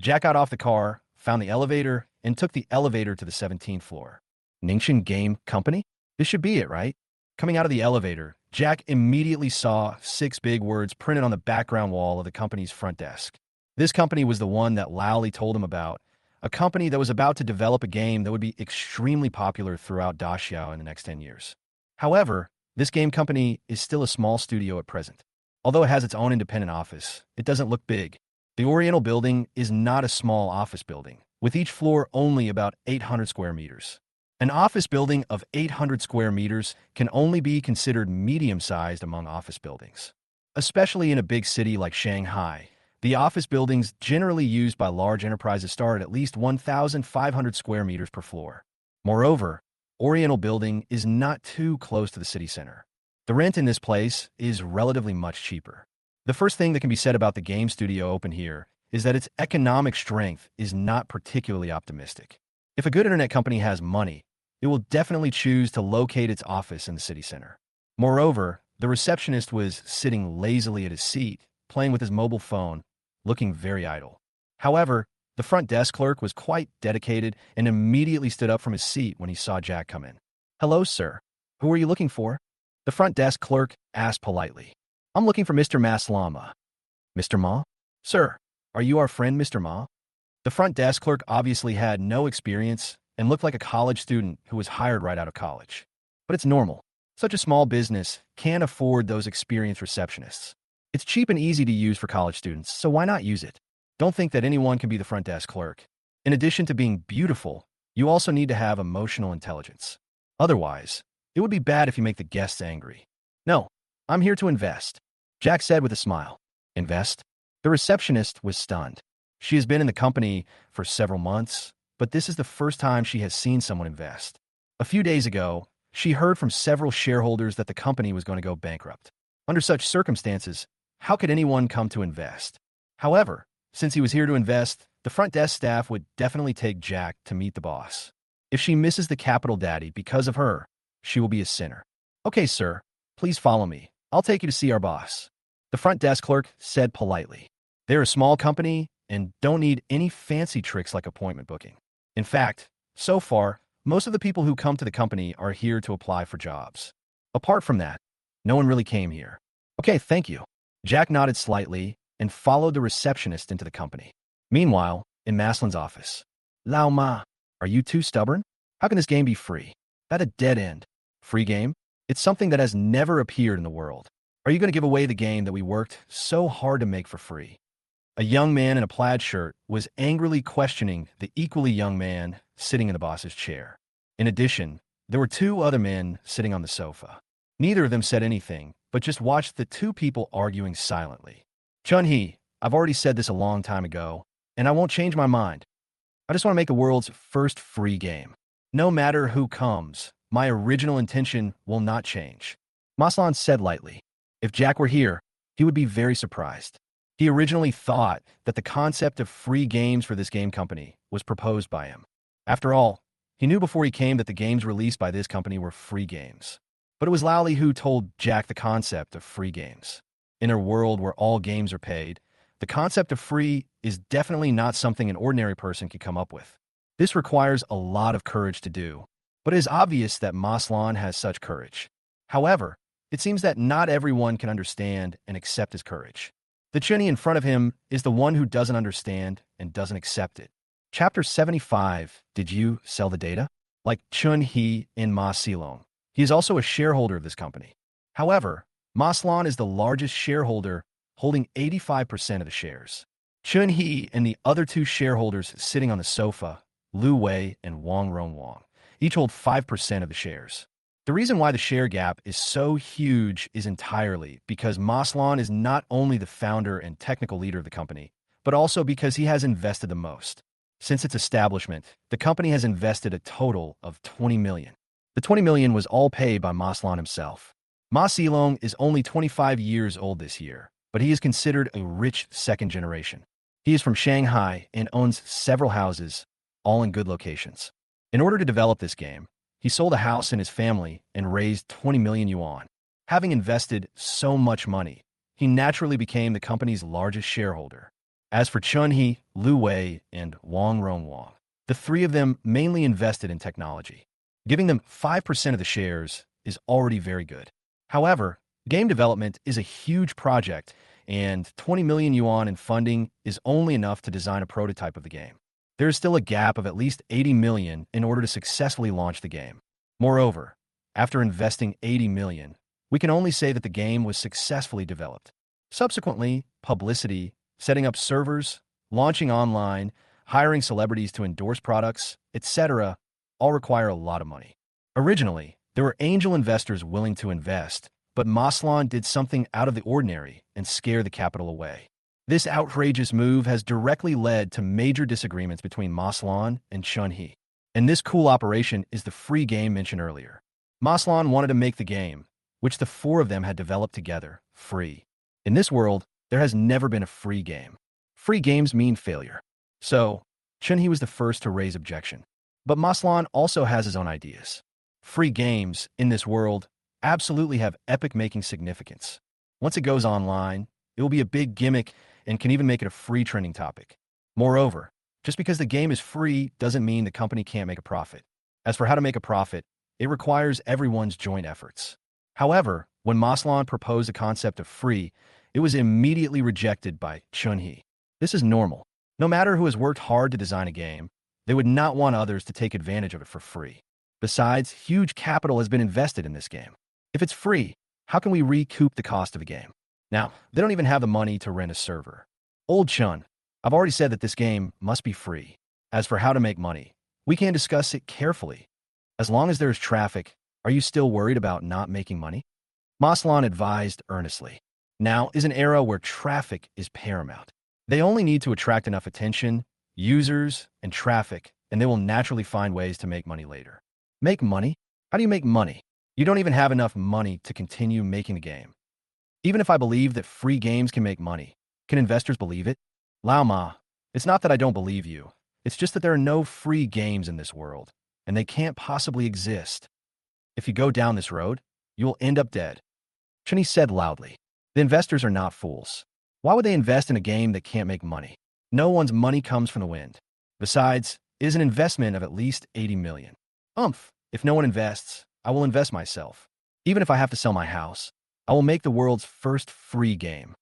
Jack got off the car, found the elevator, and took the elevator to the 17th floor. Ningxian Game Company? This should be it, right? Coming out of the elevator, Jack immediately saw 6 big words printed on the background wall of the company's front desk. This company was the one that Lowly told him about, a company that was about to develop a game that would be extremely popular throughout Daxiao in the next 10 years. However, this game company is still a small studio at present. Although it has its own independent office, it doesn't look big. The Oriental Building is not a small office building, with each floor only about 800 square meters. An office building of 800 square meters can only be considered medium-sized among office buildings. Especially in a big city like Shanghai, the office buildings generally used by large enterprises start at least 1,500 square meters per floor. Moreover, Oriental Building is not too close to the city center. The rent in this place is relatively much cheaper. The first thing that can be said about the game studio open here is that its economic strength is not particularly optimistic. If a good internet company has money, it will definitely choose to locate its office in the city center. Moreover, the receptionist was sitting lazily at his seat, playing with his mobile phone, looking very idle. However, the front desk clerk was quite dedicated and immediately stood up from his seat when he saw Jack come in. "Hello, sir. Who are you looking for?" The front desk clerk asked politely. "I'm looking for Mr. Maslama." "Mr. Ma? Sir, are you our friend, Mr. Ma?" The front desk clerk obviously had no experience and looked like a college student who was hired right out of college. But it's normal. Such a small business can't afford those experienced receptionists. It's cheap and easy to use for college students, so why not use it? Don't think that anyone can be the front desk clerk. In addition to being beautiful, you also need to have emotional intelligence. Otherwise, it would be bad if you make the guests angry. "No, I'm here to invest," Jack said with a smile. "Invest?" The receptionist was stunned. She has been in the company for several months, but this is the first time she has seen someone invest. A few days ago, she heard from several shareholders that the company was going to go bankrupt. Under such circumstances, how could anyone come to invest? However, since he was here to invest, the front desk staff would definitely take Jack to meet the boss. If she misses the capital daddy because of her, she will be a sinner. "Okay, sir, please follow me. I'll take you to see our boss," the front desk clerk said politely. They're a small company and don't need any fancy tricks like appointment booking. In fact, so far, most of the people who come to the company are here to apply for jobs. Apart from that, no one really came here. "Okay, thank you." Jack nodded slightly and followed the receptionist into the company. Meanwhile, in Maslin's office, "Lao Ma, are you too stubborn? How can this game be free? That a dead end. Free game? It's something that has never appeared in the world. Are you going to give away the game that we worked so hard to make for free?" A young man in a plaid shirt was angrily questioning the equally young man sitting in the boss's chair. In addition, there were 2 other men sitting on the sofa. Neither of them said anything, but just watched the 2 people arguing silently. "Chun-hee, I've already said this a long time ago, and I won't change my mind. I just want to make the world's first free game. No matter who comes, my original intention will not change. Maslan said lightly. If Jack were here, he would be very surprised. He originally thought that the concept of free games for this game company was proposed by him. After all, he knew before he came that the games released by this company were free games. But it was Lowly who told Jack the concept of free games. In a world where all games are paid, the concept of free is definitely not something an ordinary person can come up with. This requires a lot of courage to do, but it is obvious that Maslan has such courage. However, it seems that not everyone can understand and accept his courage. The Chunhee in front of him is the one who doesn't understand and doesn't accept it. Chapter 75, Did You Sell the Data? Like Chunhee in Ma Silong, he is also a shareholder of this company. However, Maslan is the largest shareholder, holding 85% of the shares. Chunhee and the other two shareholders sitting on the sofa, Lu Wei and Wang Rongwang, each hold 5% of the shares. The reason why the share gap is so huge is entirely because Maslan is not only the founder and technical leader of the company, but also because he has invested the most. Since its establishment, the company has invested a total of 20 million. The 20 million was all paid by Maslan himself. Ma Silong is only 25 years old this year, but he is considered a rich second generation. He is from Shanghai and owns several houses, all in good locations. In order to develop this game, he sold a house in his family and raised 20 million yuan. Having invested so much money, he naturally became the company's largest shareholder. As for Chunhee, Lu Wei, and Wang Rongwang, the three of them mainly invested in technology. Giving them 5% of the shares is already very good. However, game development is a huge project, and 20 million yuan in funding is only enough to design a prototype of the game. There is still a gap of at least 80 million in order to successfully launch the game. Moreover, after investing 80 million, we can only say that the game was successfully developed. Subsequently, publicity, setting up servers, launching online, hiring celebrities to endorse products, etc., all require a lot of money. Originally, there were angel investors willing to invest, but Maslan did something out of the ordinary and scared the capital away. This outrageous move has directly led to major disagreements between Maslan and Chunhee. And this cool operation is the free game mentioned earlier. Maslan wanted to make the game, which the four of them had developed together, free. In this world, there has never been a free game. Free games mean failure. So, Chunhee was the first to raise objection. But Maslan also has his own ideas. Free games, in this world, absolutely have epic-making significance. Once it goes online, it will be a big gimmick and can even make it a free trending topic. Moreover, just because the game is free doesn't mean the company can't make a profit. As for how to make a profit, it requires everyone's joint efforts. However, when Maslan proposed the concept of free, it was immediately rejected by Chunhee. This is normal. No matter who has worked hard to design a game, they would not want others to take advantage of it for free. Besides, huge capital has been invested in this game. If it's free, how can we recoup the cost of a game? Now, they don't even have the money to rent a server. Old Chun, I've already said that this game must be free. As for how to make money, we can discuss it carefully. As long as there's traffic, are you still worried about not making money? Maslan advised earnestly. Now is an era where traffic is paramount. They only need to attract enough attention, users, and traffic, and they will naturally find ways to make money later. Make money? How do you make money? You don't even have enough money to continue making the game. Even if I believe that free games can make money, can investors believe it? Lao Ma, it's not that I don't believe you. It's just that there are no free games in this world, and they can't possibly exist. If you go down this road, you will end up dead. Chunhee said loudly. The investors are not fools. Why would they invest in a game that can't make money? No one's money comes from the wind. Besides, it is an investment of at least 80 million. If no one invests, I will invest myself. Even if I have to sell my house, I will make the world's first free game.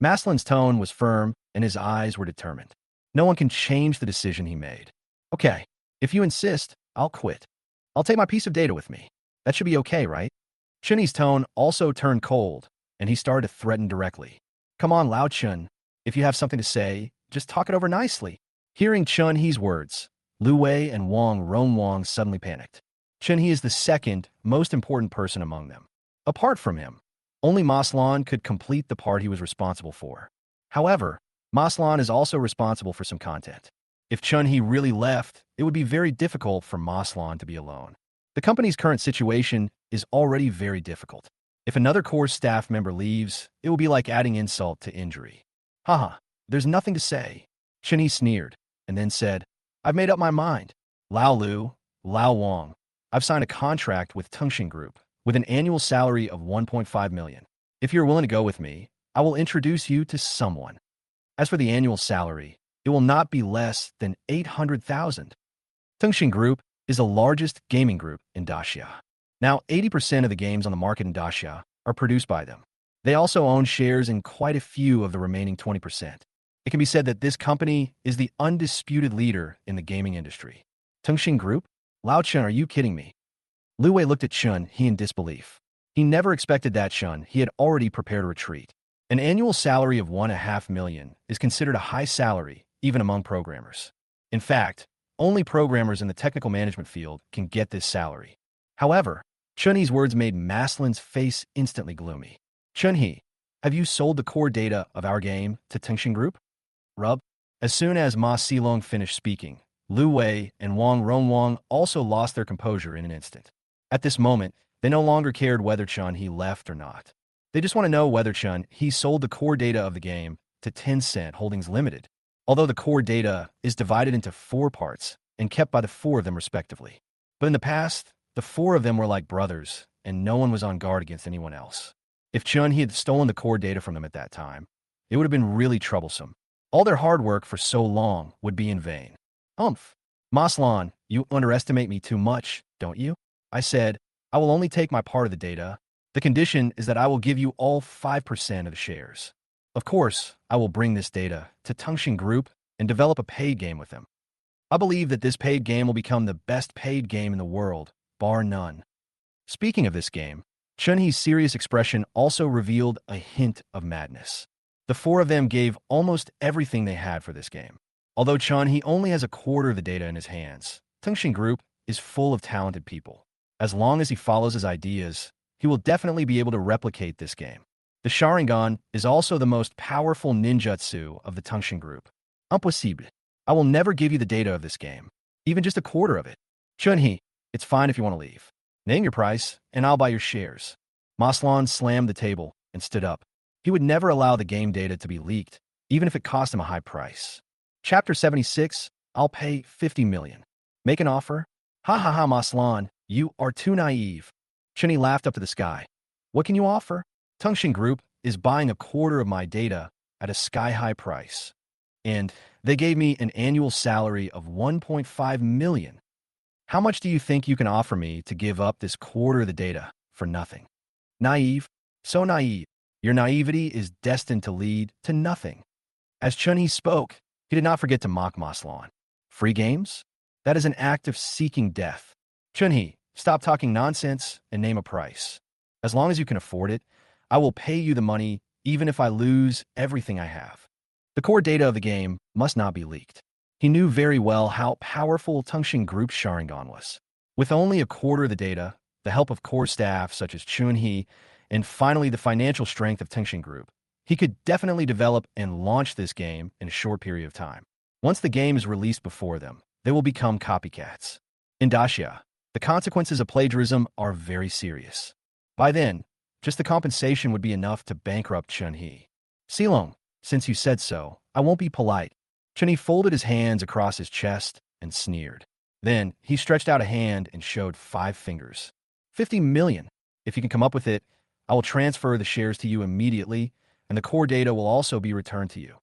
Maslan's tone was firm and his eyes were determined. No one can change the decision he made. Okay, if you insist, I'll quit. I'll take my piece of data with me. That should be okay, right? Chunhee's tone also turned cold, and he started to threaten directly. Come on, Lao Chun. If you have something to say, just talk it over nicely. Hearing Chunhee's words, Lu Wei and Wang Rongwang suddenly panicked. Chunhee is the second most important person among them. Apart from him, only Maslan could complete the part he was responsible for. However, Maslan is also responsible for some content. If Chunhee really left, it would be very difficult for Maslan to be alone. The company's current situation is already very difficult. If another core staff member leaves, it will be like adding insult to injury. Haha, there's nothing to say. Chen Yi sneered, and then said, I've made up my mind. Lao Lu, Lao Wang, I've signed a contract with Tengxin Group with an annual salary of 1.5 million. If you're willing to go with me, I will introduce you to someone. As for the annual salary, it will not be less than 800,000. Tengxin Group is the largest gaming group in Daxia. Now, 80% of the games on the market in Daxia are produced by them. They also own shares in quite a few of the remaining 20%. It can be said that this company is the undisputed leader in the gaming industry. Tengxin Group? Lao Chen, are you kidding me? Lu Wei looked at Chen He in disbelief. He never expected that Chen He had already prepared a retreat. An annual salary of 1.5 million is considered a high salary, even among programmers. In fact, only programmers in the technical management field can get this salary. However, Chen He's words made Maslin's face instantly gloomy. Chen He, have you sold the core data of our game to Tengxin Group? Rub. As soon as Ma Xilong finished speaking, Lu Wei and Wang Ronwang also lost their composure in an instant. At this moment, they no longer cared whether Chen He left or not. They just want to know whether Chen He sold the core data of the game to Tencent Holdings Limited, although the core data is divided into 4 parts and kept by the 4 of them respectively. But in the past, the 4 of them were like brothers, and no one was on guard against anyone else. If Chen He had stolen the core data from them at that time, it would have been really troublesome. All their hard work for so long would be in vain. Maslan, you underestimate me too much, don't you? I said, I will only take my part of the data. The condition is that I will give you all 5% of the shares. Of course, I will bring this data to Tengxin Group and develop a paid game with them. I believe that this paid game will become the best paid game in the world, bar none. Speaking of this game, Chen He's serious expression also revealed a hint of madness. The 4 of them gave almost everything they had for this game. Although Chen He only has a quarter of the data in his hands, Tengxin Group is full of talented people. As long as he follows his ideas, he will definitely be able to replicate this game. The Sharingan is also the most powerful ninjutsu of the Tengxin Group. Impossible. I will never give you the data of this game, even just a quarter of it. Chen He, it's fine if you want to leave. Name your price, and I'll buy your shares. Maslan slammed the table and stood up. He would never allow the game data to be leaked, even if it cost him a high price. Chapter 76, I'll pay 50 million. Make an offer? Ha ha ha, Maslan, you are too naive. Chen He laughed up to the sky. What can you offer? Tengxin Group is buying a quarter of my data at a sky-high price. And they gave me an annual salary of 1.5 million. How much do you think you can offer me to give up this quarter of the data for nothing? Naive? So naive. Your naivety is destined to lead to nothing. As Chen He spoke, he did not forget to mock Maslan. Free games? That is an act of seeking death. Chen He, stop talking nonsense and name a price. As long as you can afford it, I will pay you the money even if I lose everything I have. The core data of the game must not be leaked. He knew very well how powerful Tengxin Group's Sharingan was. With only a quarter of the data, the help of core staff such as Chen He, and finally the financial strength of Tengxin Group, he could definitely develop and launch this game in a short period of time. Once the game is released before them, they will become copycats. In Daxia, the consequences of plagiarism are very serious. By then, just the compensation would be enough to bankrupt Chen He. Xilong, since you said so, I won't be polite. Chen He folded his hands across his chest and sneered. Then, he stretched out a hand and showed 5 fingers. 50 million. If you can come up with it, I will transfer the shares to you immediately, and the core data will also be returned to you.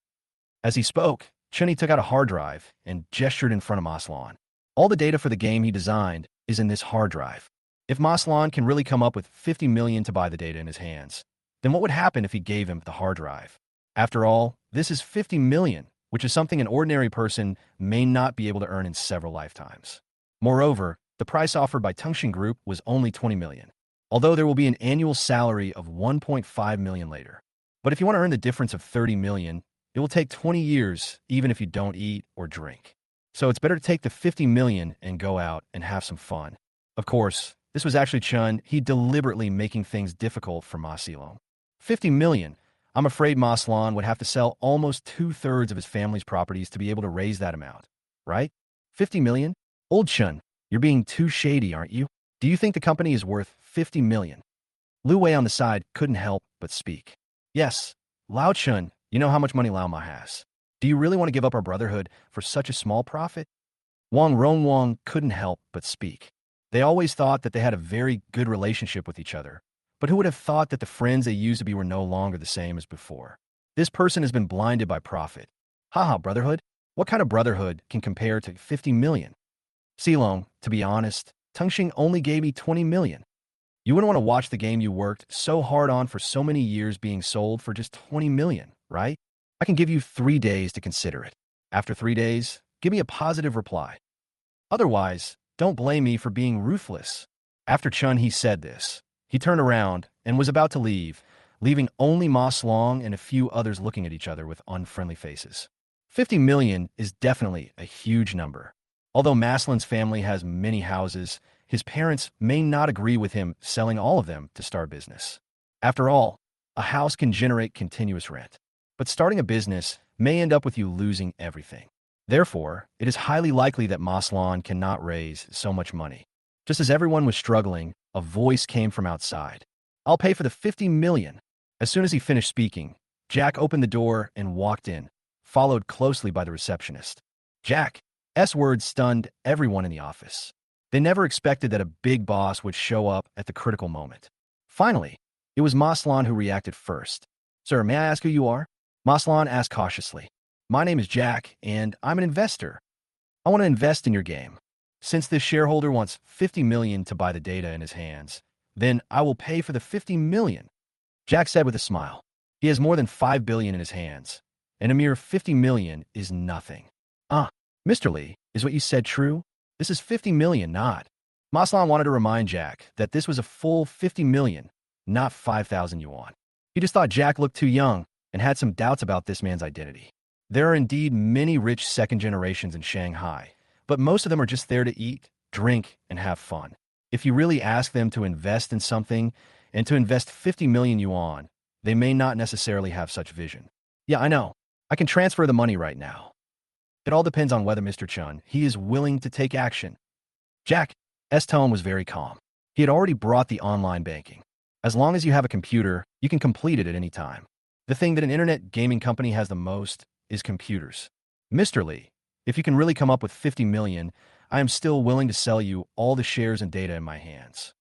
As he spoke, Chen He took out a hard drive and gestured in front of Maslan. All the data for the game he designed is in this hard drive. If Maslan can really come up with 50 million to buy the data in his hands, then what would happen if he gave him the hard drive? After all, this is 50 million, which is something an ordinary person may not be able to earn in several lifetimes. Moreover, the price offered by Tengxin Group was only 20 million, although there will be an annual salary of 1.5 million later. But if you want to earn the difference of 30 million, it will take 20 years, even if you don't eat or drink. So it's better to take the 50 million and go out and have some fun. Of course, this was actually Chen He deliberately making things difficult for Ma Xilong. 50 million. I'm afraid Maslan would have to sell almost 2/3 of his family's properties to be able to raise that amount. Right? 50 million? Old Chen, you're being too shady, aren't you? Do you think the company is worth 50 million? Lu Wei on the side couldn't help but speak. Yes, Lao Chun, you know how much money Lao Ma has. Do you really want to give up our brotherhood for such a small profit? Wang Rongwang couldn't help but speak. They always thought that they had a very good relationship with each other, but who would have thought that the friends they used to be were no longer the same as before? This person has been blinded by profit. Haha, brotherhood? What kind of brotherhood can compare to 50 million? Silong, to be honest, Tengxing only gave me 20 million. You wouldn't want to watch the game you worked so hard on for so many years being sold for just 20 million, right? I can give you 3 days to consider it. After 3 days, give me a positive reply. Otherwise, don't blame me for being ruthless. After Chun he said this, he turned around and was about to leave, leaving only Ma Slong and a few others looking at each other with unfriendly faces. 50 million is definitely a huge number. Although Maslin's family has many houses, his parents may not agree with him selling all of them to start business. After all, a house can generate continuous rent, but starting a business may end up with you losing everything. Therefore, it is highly likely that Maslan cannot raise so much money. Just as everyone was struggling, a voice came from outside. I'll pay for the 50 million. As soon as he finished speaking, Jack opened the door and walked in, followed closely by the receptionist. Jack's words stunned everyone in the office. They never expected that a big boss would show up at the critical moment. Finally, it was Maslan who reacted first. Sir, may I ask who you are? Maslan asked cautiously. My name is Jack, and I'm an investor. I want to invest in your game. Since this shareholder wants 50 million to buy the data in his hands, then I will pay for the 50 million. Jack said with a smile. He has more than 5 billion in his hands, and a mere 50 million is nothing. Mr. Lee, is what you said true? This is 50 million, not. Maslan wanted to remind Jack that this was a full 50 million, not 5,000 yuan. He just thought Jack looked too young and had some doubts about this man's identity. There are indeed many rich second generations in Shanghai, but most of them are just there to eat, drink, and have fun. If you really ask them to invest in something and to invest 50 million yuan, they may not necessarily have such vision. Yeah, I know. I can transfer the money right now. It all depends on whether Mr. Chun, he is willing to take action. Jack's tone was very calm. He had already brought the online banking. As long as you have a computer, you can complete it at any time. The thing that an internet gaming company has the most is computers. Mr. Lee, if you can really come up with 50 million, I am still willing to sell you all the shares and data in my hands.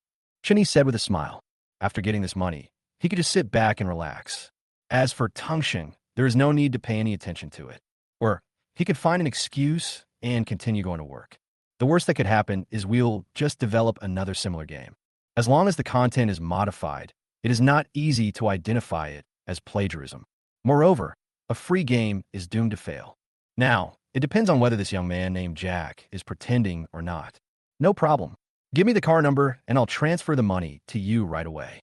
Chinny said with a smile. After getting this money, he could just sit back and relax. As for Tengxing, there is no need to pay any attention to it. Or he could find an excuse and continue going to work. The worst that could happen is we'll just develop another similar game. As long as the content is modified, it is not easy to identify it as plagiarism. Moreover, a free game is doomed to fail. Now, it depends on whether this young man named Jack is pretending or not. No problem. Give me the car number and I'll transfer the money to you right away.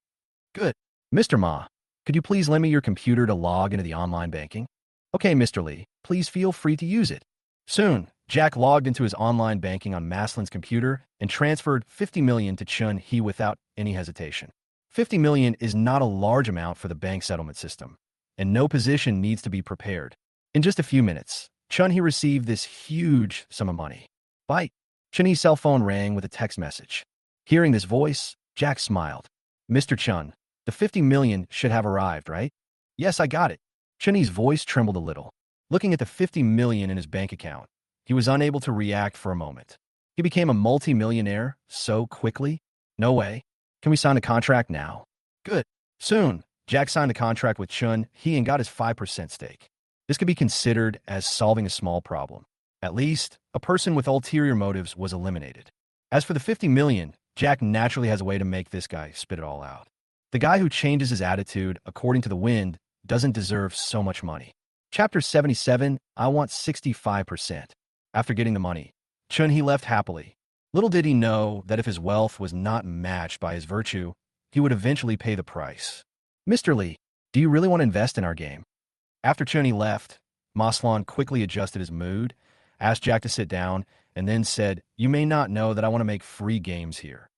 Good. Mr. Ma, could you please lend me your computer to log into the online banking? Okay, Mr. Lee, please feel free to use it. Soon, Jack logged into his online banking on Maslin's computer and transferred 50 million to Chun He without any hesitation. 50 million is not a large amount for the bank settlement system, and no position needs to be prepared. In just a few minutes, Chun He received this huge sum of money. Bye. Chun He's cell phone rang with a text message. Hearing this voice, Jack smiled. Mr. Chun, the 50 million should have arrived, right? Yes, I got it. Chun He's voice trembled a little. Looking at the 50 million in his bank account, he was unable to react for a moment. He became a multi-millionaire so quickly? No way. Can we sign a contract now? Good. Soon, Jack signed a contract with Chun He and got his 5% stake. This could be considered as solving a small problem. At least, a person with ulterior motives was eliminated. As for the 50 million, Jack naturally has a way to make this guy spit it all out. The guy who changes his attitude according to the wind doesn't deserve so much money. Chapter 77, I want 65%. After getting the money, Chun He left happily. Little did he know that if his wealth was not matched by his virtue, he would eventually pay the price. Mr. Lee, do you really want to invest in our game? After Chun He left, Maslan quickly adjusted his mood, asked Jack to sit down, and then said, You may not know that I want to make free games here.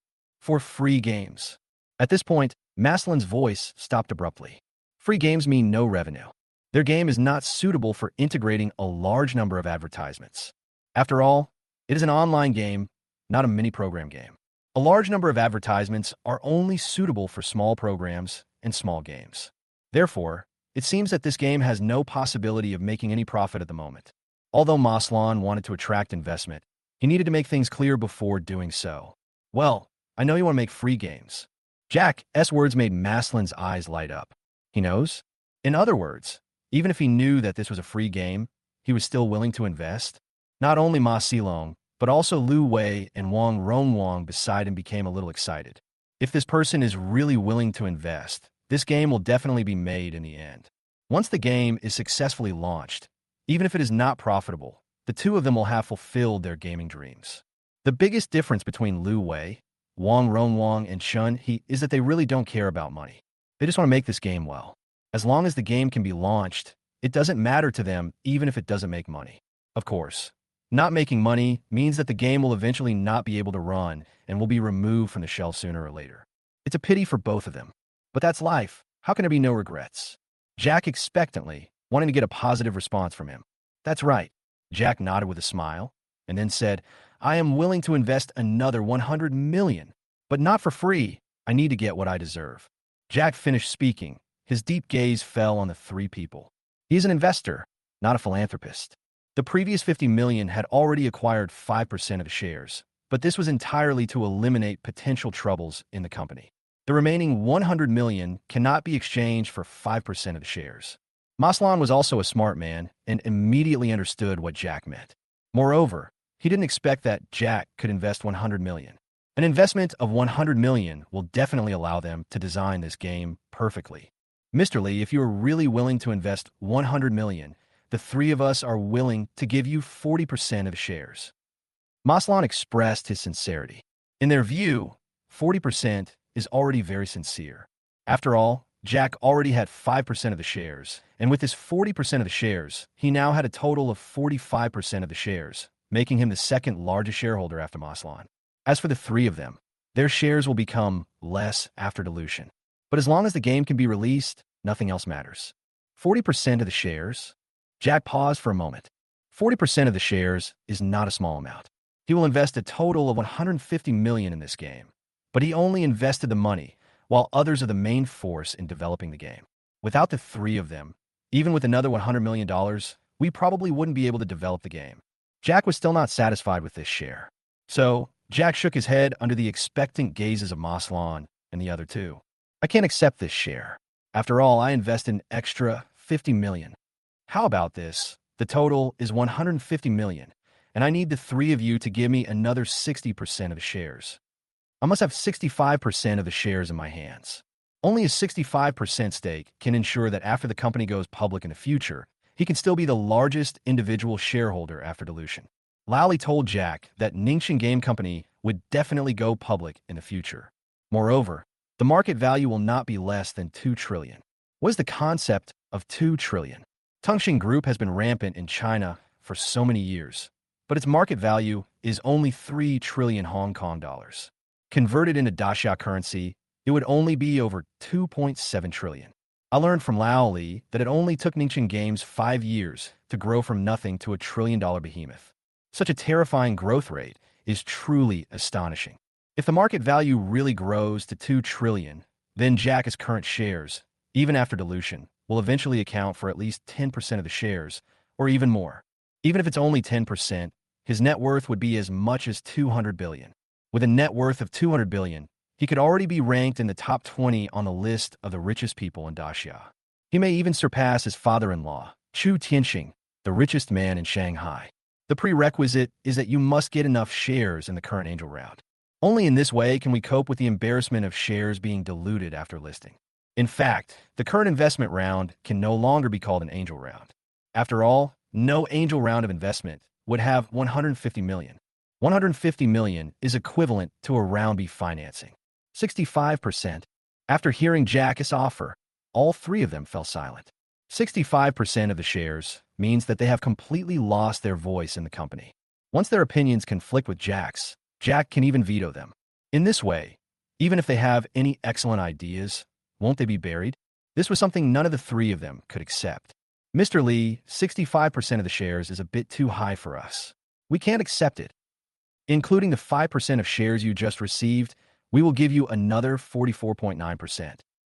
For free games. At this point, Maslin's voice stopped abruptly. Free games mean no revenue. Their game is not suitable for integrating a large number of advertisements. After all, it is an online game, not a mini-program game. A large number of advertisements are only suitable for small programs and small games. Therefore, it seems that this game has no possibility of making any profit at the moment. Although Maslan wanted to attract investment, he needed to make things clear before doing so. Well, I know you want to make free games. Jack's words made Maslan's eyes light up. He knows? In other words, even if he knew that this was a free game, he was still willing to invest? Not only Ma Silong, but also Lu Wei and Wang Rongwang beside him became a little excited. If this person is really willing to invest, this game will definitely be made in the end. Once the game is successfully launched, even if it is not profitable, the two of them will have fulfilled their gaming dreams. The biggest difference between Lu Wei, Wang Rongwang, and Chun He is that they really don't care about money. They just want to make this game well. As long as the game can be launched, it doesn't matter to them even if it doesn't make money. Of course, not making money means that the game will eventually not be able to run and will be removed from the shelf sooner or later. It's a pity for both of them. But that's life. How can there be no regrets? Jack expectantly, wanting to get a positive response from him. That's right. Jack nodded with a smile, and then said, I am willing to invest another 100 million, but not for free. I need to get what I deserve. Jack finished speaking. His deep gaze fell on the three people. He is an investor, not a philanthropist. The previous 50 million had already acquired 5% of the shares, but this was entirely to eliminate potential troubles in the company. The remaining 100 million cannot be exchanged for 5% of the shares. Maslan was also a smart man and immediately understood what Jack meant. Moreover, he didn't expect that Jack could invest 100 million. An investment of 100 million will definitely allow them to design this game perfectly. Mr. Lee, if you are really willing to invest 100 million, the three of us are willing to give you 40% of the shares. Maslan expressed his sincerity. In their view, 40% is already very sincere. After all, Jack already had 5% of the shares, and with his 40% of the shares, he now had a total of 45% of the shares, making him the second largest shareholder after Maslan. As for the three of them, their shares will become less after dilution. But as long as the game can be released, nothing else matters. 40% of the shares? Jack paused for a moment. 40% of the shares is not a small amount. He will invest a total of 150 million in this game, but he only invested the money, while others are the main force in developing the game. Without the three of them, even with another $100 million, we probably wouldn't be able to develop the game. Jack was still not satisfied with this share. So, Jack shook his head under the expectant gazes of Maslan and the other two. I can't accept this share. After all, I invested an extra 50 million. How about this? The total is 150 million, and I need the three of you to give me another 60% of the shares. I must have 65% of the shares in my hands. Only a 65% stake can ensure that after the company goes public in the future, he can still be the largest individual shareholder after dilution. Lally told Jack that Ningxin Game Company would definitely go public in the future. Moreover, the market value will not be less than 2 trillion. What is the concept of 2 trillion? Tongxin Group has been rampant in China for so many years, but its market value is only 3 trillion Hong Kong dollars. Converted into Daxia currency, it would only be over 2.7 trillion. I learned from Lao Li that it only took Ningxin Games 5 years to grow from nothing to a trillion-dollar behemoth. Such a terrifying growth rate is truly astonishing. If the market value really grows to 2 trillion, then Jack's current shares, even after dilution, will eventually account for at least 10% of the shares, or even more. Even if it's only 10%, his net worth would be as much as 200 billion. With a net worth of 200 billion, he could already be ranked in the top 20 on the list of the richest people in Daxia. He may even surpass his father-in-law, Chu Tianxing, the richest man in Shanghai. The prerequisite is that you must get enough shares in the current angel round. Only in this way can we cope with the embarrassment of shares being diluted after listing. In fact, the current investment round can no longer be called an angel round. After all, no angel round of investment would have 150 million. 150 million is equivalent to a round B financing. 65%. After hearing Jack's offer, all three of them fell silent. 65% of the shares means that they have completely lost their voice in the company. Once their opinions conflict with Jack's, Jack can even veto them. In this way, even if they have any excellent ideas, won't they be buried? This was something none of the three of them could accept. Mr. Lee, 65% of the shares is a bit too high for us. We can't accept it. Including the 5% of shares you just received, we will give you another 44.9%.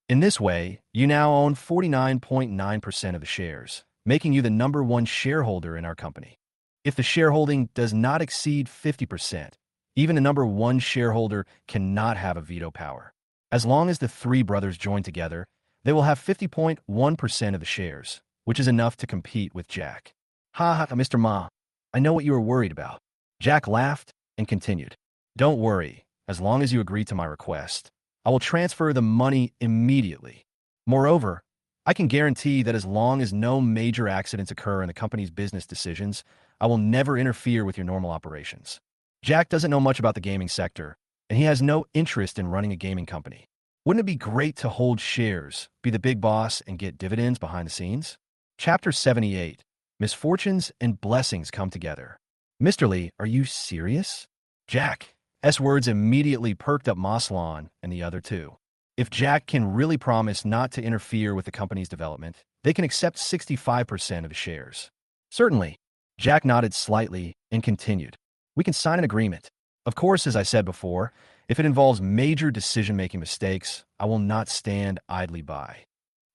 In this way, you now own 49.9% of the shares, making you the number one shareholder in our company. If the shareholding does not exceed 50%, even the number one shareholder cannot have a veto power. As long as the three brothers join together, they will have 50.1% of the shares, which is enough to compete with Jack. Ha ha, Mr. Ma. I know what you were worried about. Jack laughed and continued. Don't worry, as long as you agree to my request, I will transfer the money immediately. Moreover, I can guarantee that as long as no major accidents occur in the company's business decisions, I will never interfere with your normal operations. Jack doesn't know much about the gaming sector, and he has no interest in running a gaming company. Wouldn't it be great to hold shares, be the big boss, and get dividends behind the scenes? Chapter 78. Misfortunes and blessings come together. Mr. Lee, are you serious? Jack's words immediately perked up Maslan and the other two. If Jack can really promise not to interfere with the company's development, they can accept 65% of the shares. Certainly. Jack nodded slightly and continued. We can sign an agreement. Of course, as I said before, if it involves major decision-making mistakes, I will not stand idly by.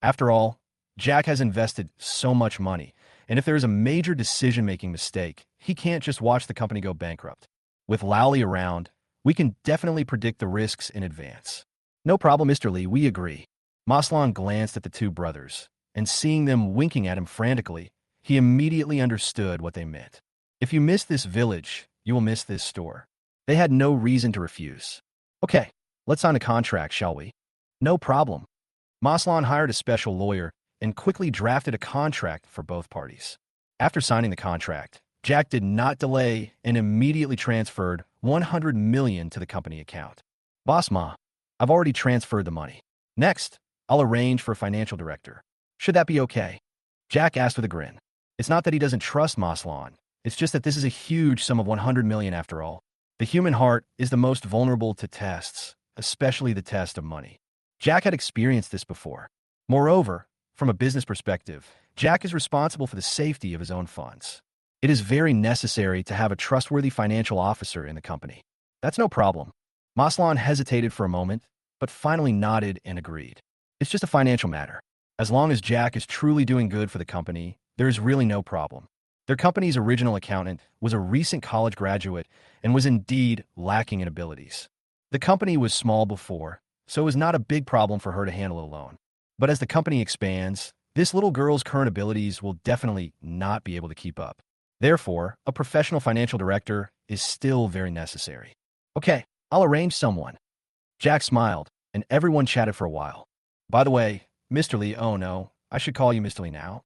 After all, Jack has invested so much money, and if there is a major decision-making mistake, he can't just watch the company go bankrupt. With Lowly around, we can definitely predict the risks in advance. No problem, Mr. Lee, we agree. Maslan glanced at the two brothers, and seeing them winking at him frantically, he immediately understood what they meant. If you miss this village, you will miss this store. They had no reason to refuse. Okay, let's sign a contract, shall we? No problem. Maslan hired a special lawyer and quickly drafted a contract for both parties. After signing the contract, Jack did not delay and immediately transferred 100 million to the company account. Boss Ma, I've already transferred the money. Next, I'll arrange for a financial director. Should that be okay? Jack asked with a grin. It's not that he doesn't trust Maslan. It's just that this is a huge sum of 100 million after all. The human heart is the most vulnerable to tests, especially the test of money. Jack had experienced this before. Moreover, from a business perspective, Jack is responsible for the safety of his own funds. It is very necessary to have a trustworthy financial officer in the company. That's no problem. Maslan hesitated for a moment, but finally nodded and agreed. It's just a financial matter. As long as Jack is truly doing good for the company, there is really no problem. Their company's original accountant was a recent college graduate and was indeed lacking in abilities. The company was small before, so it was not a big problem for her to handle it alone. But as the company expands, this little girl's current abilities will definitely not be able to keep up. Therefore, a professional financial director is still very necessary. Okay, I'll arrange someone. Jack smiled, and everyone chatted for a while. By the way, Mr. Lee, oh no, I should call you Mr. Lee now?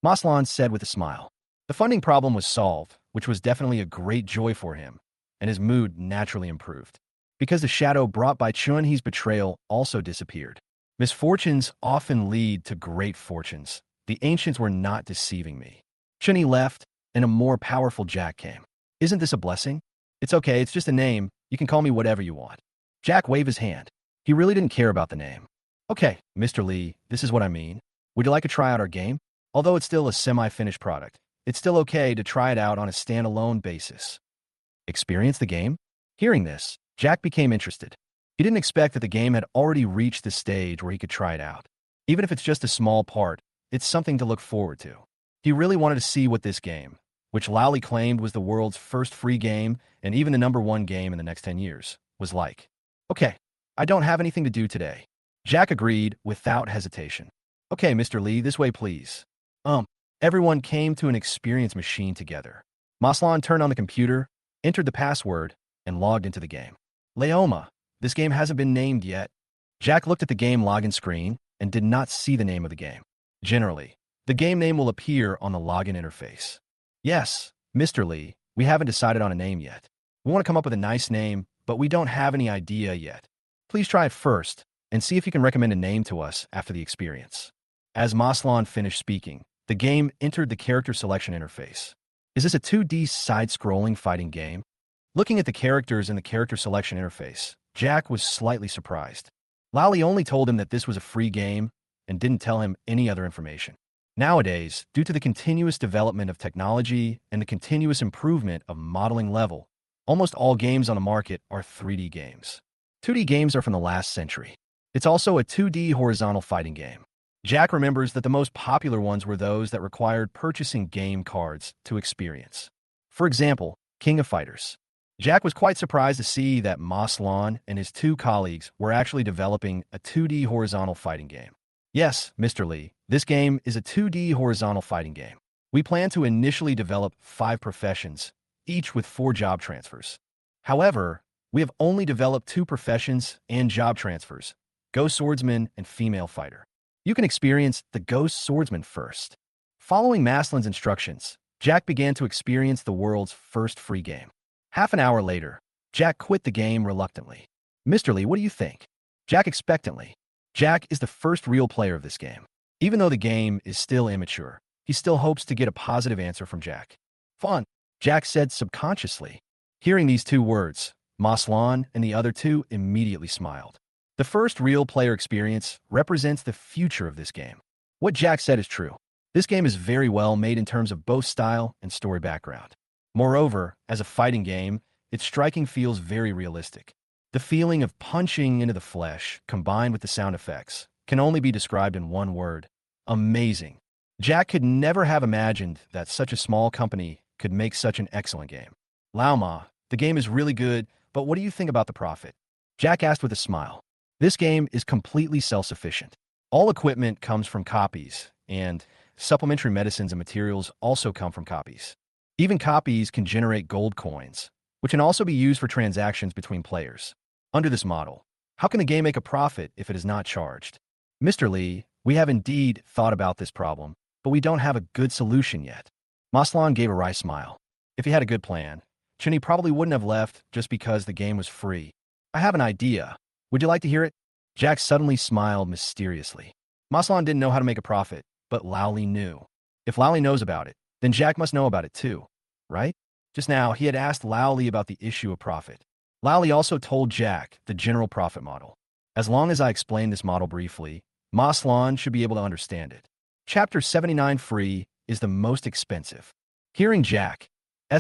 Maslan said with a smile. The funding problem was solved, which was definitely a great joy for him, and his mood naturally improved. Because the shadow brought by Chun-Hee's betrayal also disappeared. Misfortunes often lead to great fortunes. The ancients were not deceiving me. Chun-Hee left, and a more powerful Jack came. Isn't this a blessing? It's okay, it's just a name. You can call me whatever you want. Jack waved his hand. He really didn't care about the name. Okay, Mr. Lee, this is what I mean. Would you like to try out our game? Although it's still a semi-finished product, it's still okay to try it out on a standalone basis. Experience the game? Hearing this, Jack became interested. He didn't expect that the game had already reached the stage where he could try it out. Even if it's just a small part, it's something to look forward to. He really wanted to see what this game, which Lowly claimed was the world's first free game and even the #1 game in the next 10 years, was like. Okay, I don't have anything to do today. Jack agreed without hesitation. Okay, Mr. Lee, this way please. Everyone came to an experience machine together. Maslan turned on the computer, entered the password, and logged into the game. Leoma, this game hasn't been named yet. Jack looked at the game login screen and did not see the name of the game. Generally, the game name will appear on the login interface. Yes, Mr. Lee, we haven't decided on a name yet. We want to come up with a nice name, but we don't have any idea yet. Please try it first and see if you can recommend a name to us after the experience. As Maslan finished speaking, the game entered the character selection interface. Is this a 2D side-scrolling fighting game? Looking at the characters in the character selection interface, Jack was slightly surprised. Lowly only told him that this was a free game and didn't tell him any other information. Nowadays, due to the continuous development of technology and the continuous improvement of modeling level, Almost all games on the market are 3D games. 2D games are from the last century. It's also a 2D horizontal fighting game. Jack remembers that the most popular ones were those that required purchasing game cards to experience. For example, King of Fighters. Jack was quite surprised to see that Maslan and his two colleagues were actually developing a 2D horizontal fighting game. Yes, Mr. Lee, this game is a 2D horizontal fighting game. We plan to initially develop 5 professions, each with 4 job transfers. However, we have only developed 2 professions and job transfers, Ghost Swordsman and Female Fighter. You can experience the Ghost Swordsman first. Following Maslin's instructions, Jack began to experience the world's first free game. Half an hour later, Jack quit the game reluctantly. Mr. Lee, what do you think? Jack expectantly. Jack is the first real player of this game. Even though the game is still immature, he still hopes to get a positive answer from Jack. Fun, Jack said subconsciously. Hearing these 2 words, Maslan and the other 2 immediately smiled. The first real player experience represents the future of this game. What Jack said is true. This game is very well made in terms of both style and story background. Moreover, as a fighting game, its striking feels very realistic. The feeling of punching into the flesh, combined with the sound effects, can only be described in one word: amazing. Jack could never have imagined that such a small company could make such an excellent game. Lao Ma, the game is really good, but what do you think about the profit? Jack asked with a smile. This game is completely self-sufficient. All equipment comes from copies, and supplementary medicines and materials also come from copies. Even copies can generate gold coins, which can also be used for transactions between players. Under this model, how can the game make a profit if it is not charged? Mr. Lee, we have indeed thought about this problem, but we don't have a good solution yet. Maslan gave a wry smile. If he had a good plan, Chinny probably wouldn't have left just because the game was free. I have an idea. Would you like to hear it? Jack suddenly smiled mysteriously. Maslan didn't know how to make a profit, but Lao Li knew. If Lao Li knows about it, then Jack must know about it too, right? Just now, he had asked Lao Li about the issue of profit. Lao Li also told Jack the general profit model. As long as I explain this model briefly, Maslan should be able to understand it. Chapter 79 Free is the most expensive. Hearing Jack's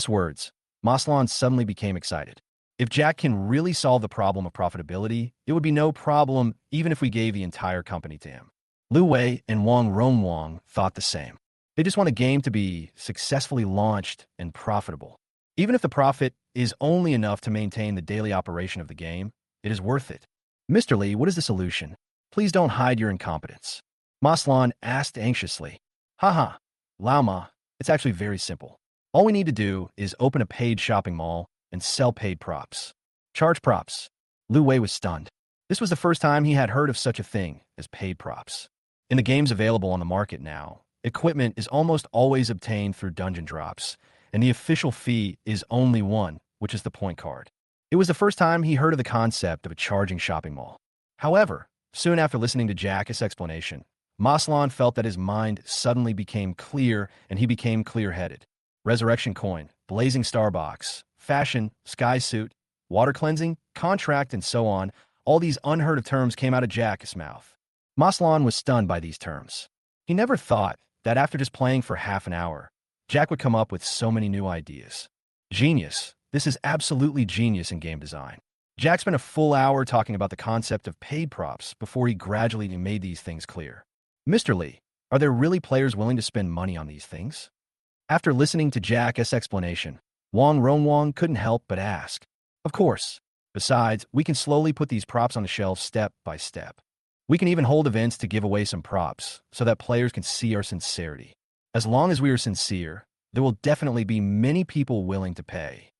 words, Maslan suddenly became excited. If Jack can really solve the problem of profitability, it would be no problem even if we gave the entire company to him. Lu Wei and Wang Ronwang thought the same. They just want a game to be successfully launched and profitable. Even if the profit is only enough to maintain the daily operation of the game, it is worth it. Mr. Lee, what is the solution? Please don't hide your incompetence. Maslan asked anxiously. Haha, Lao Ma, it's actually very simple. All we need to do is open a paid shopping mall and sell paid props. Charge props. Lu Wei was stunned. This was the first time he had heard of such a thing as paid props. In the games available on the market now, equipment is almost always obtained through dungeon drops, and the official fee is only one, which is the point card. It was the first time he heard of the concept of a charging shopping mall. However, soon after listening to Jack's explanation, Maslan felt that his mind suddenly became clear and he became clear-headed. Resurrection coin, blazing star box, fashion, sky suit, water cleansing, contract, and so on, all these unheard of terms came out of Jack's mouth. Maslan was stunned by these terms. He never thought that after just playing for half an hour, Jack would come up with so many new ideas. Genius. This is absolutely genius in game design. Jack spent a full hour talking about the concept of paid props before he gradually made these things clear. Mr. Lee, are there really players willing to spend money on these things? After listening to Jack's explanation, Wang Ronwang couldn't help but ask. Of course. Besides, we can slowly put these props on the shelf step by step. We can even hold events to give away some props so that players can see our sincerity. As long as we are sincere, there will definitely be many people willing to pay.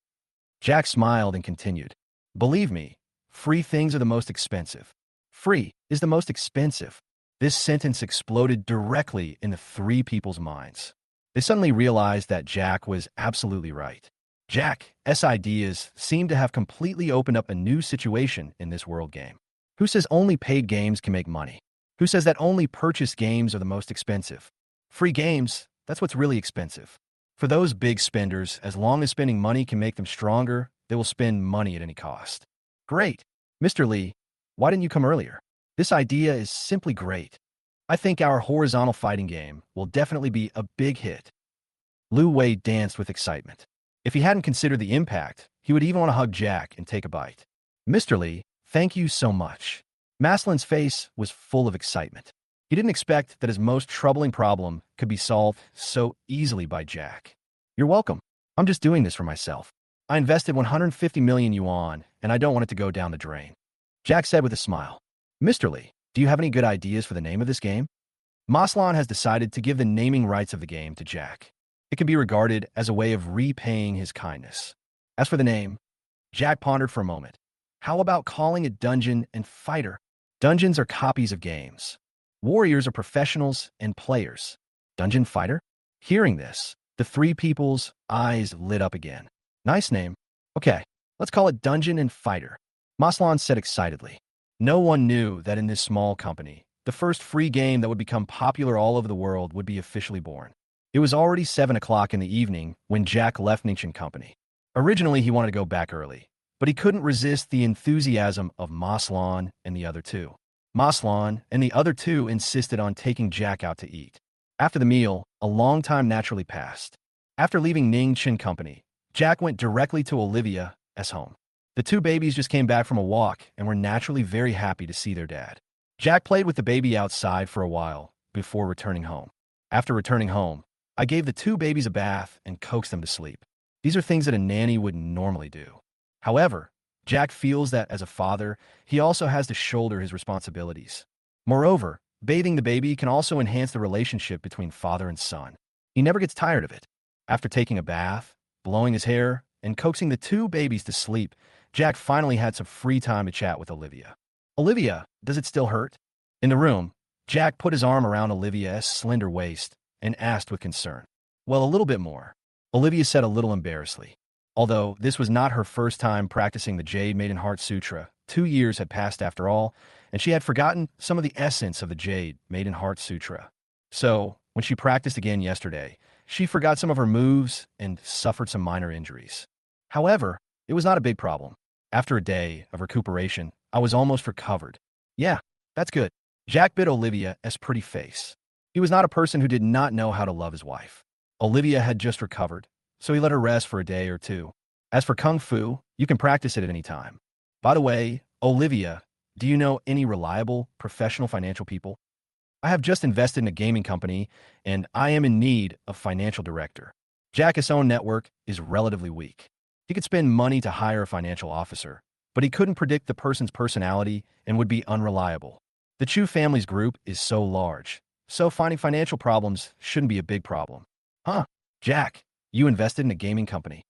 Jack smiled and continued. Believe me, free things are the most expensive. Free is the most expensive. This sentence exploded directly in the 3 people's minds. They suddenly realized that Jack was absolutely right. Jack's ideas seemed to have completely opened up a new situation in this world game. Who says only paid games can make money? Who says that only purchased games are the most expensive? Free games, that's what's really expensive. For those big spenders, as long as spending money can make them stronger, they will spend money at any cost. Great. Mr. Lee, why didn't you come earlier? This idea is simply great. I think our horizontal fighting game will definitely be a big hit. Lu Wei danced with excitement. If he hadn't considered the impact, He would even want to hug Jack and take a bite. Mr. Lee, thank you so much. Maslin's face was full of excitement. He didn't expect that his most troubling problem could be solved so easily by Jack. You're welcome. I'm just doing this for myself. I invested 150 million yuan, and I don't want it to go down the drain. Jack said with a smile. Mr. Lee, do you have any good ideas for the name of this game? Maslan has decided to give the naming rights of the game to Jack. It can be regarded as a way of repaying his kindness. As for the name, Jack pondered for a moment. How about calling it Dungeon and Fighter? Dungeons are copies of games. Warriors are professionals and players. Dungeon Fighter? Hearing this, the three people's eyes lit up again. Nice name. Okay, let's call it Dungeon and Fighter, Maslan said excitedly. No one knew that in this small company, the first free game that would become popular all over the world would be officially born. It was already 7 o'clock in the evening when Jack left Ningchen Company. Originally, he wanted to go back early, but he couldn't resist the enthusiasm of Maslan and the other two. Maslan and the other two insisted on taking Jack out to eat. After the meal, a long time naturally passed. After leaving Ningchen Company, Jack went directly to Olivia's home. The two babies just came back from a walk and were naturally very happy to see their dad. Jack played with the baby outside for a while before returning home. After returning home, I gave the two babies a bath and coaxed them to sleep. These are things that a nanny would normally do. However, Jack feels that as a father, he also has to shoulder his responsibilities. Moreover, bathing the baby can also enhance the relationship between father and son. He never gets tired of it. After taking a bath, blowing his hair, and coaxing the two babies to sleep, Jack finally had some free time to chat with Olivia. Olivia, does it still hurt? In the room, Jack put his arm around Olivia's slender waist and asked with concern. Well, a little bit more. Olivia said a little embarrassedly. Although this was not her first time practicing the Jade Maiden Heart Sutra, 2 years had passed after all, and she had forgotten some of the essence of the Jade Maiden Heart Sutra. So, when she practiced again yesterday, she forgot some of her moves and suffered some minor injuries. However, it was not a big problem. After a day of recuperation, I was almost recovered. Yeah, that's good. Jack bit Olivia's pretty face. He was not a person who did not know how to love his wife. Olivia had just recovered, so he let her rest for a day or two. As for Kung Fu, you can practice it at any time. By the way, Olivia, do you know any reliable, professional financial people? I have just invested in a gaming company, and I am in need of financial director. Jack's own network is relatively weak. He could spend money to hire a financial officer, but he couldn't predict the person's personality and would be unreliable. The Chu family's group is so large, so finding financial problems shouldn't be a big problem. Huh, Jack, you invested in a gaming company.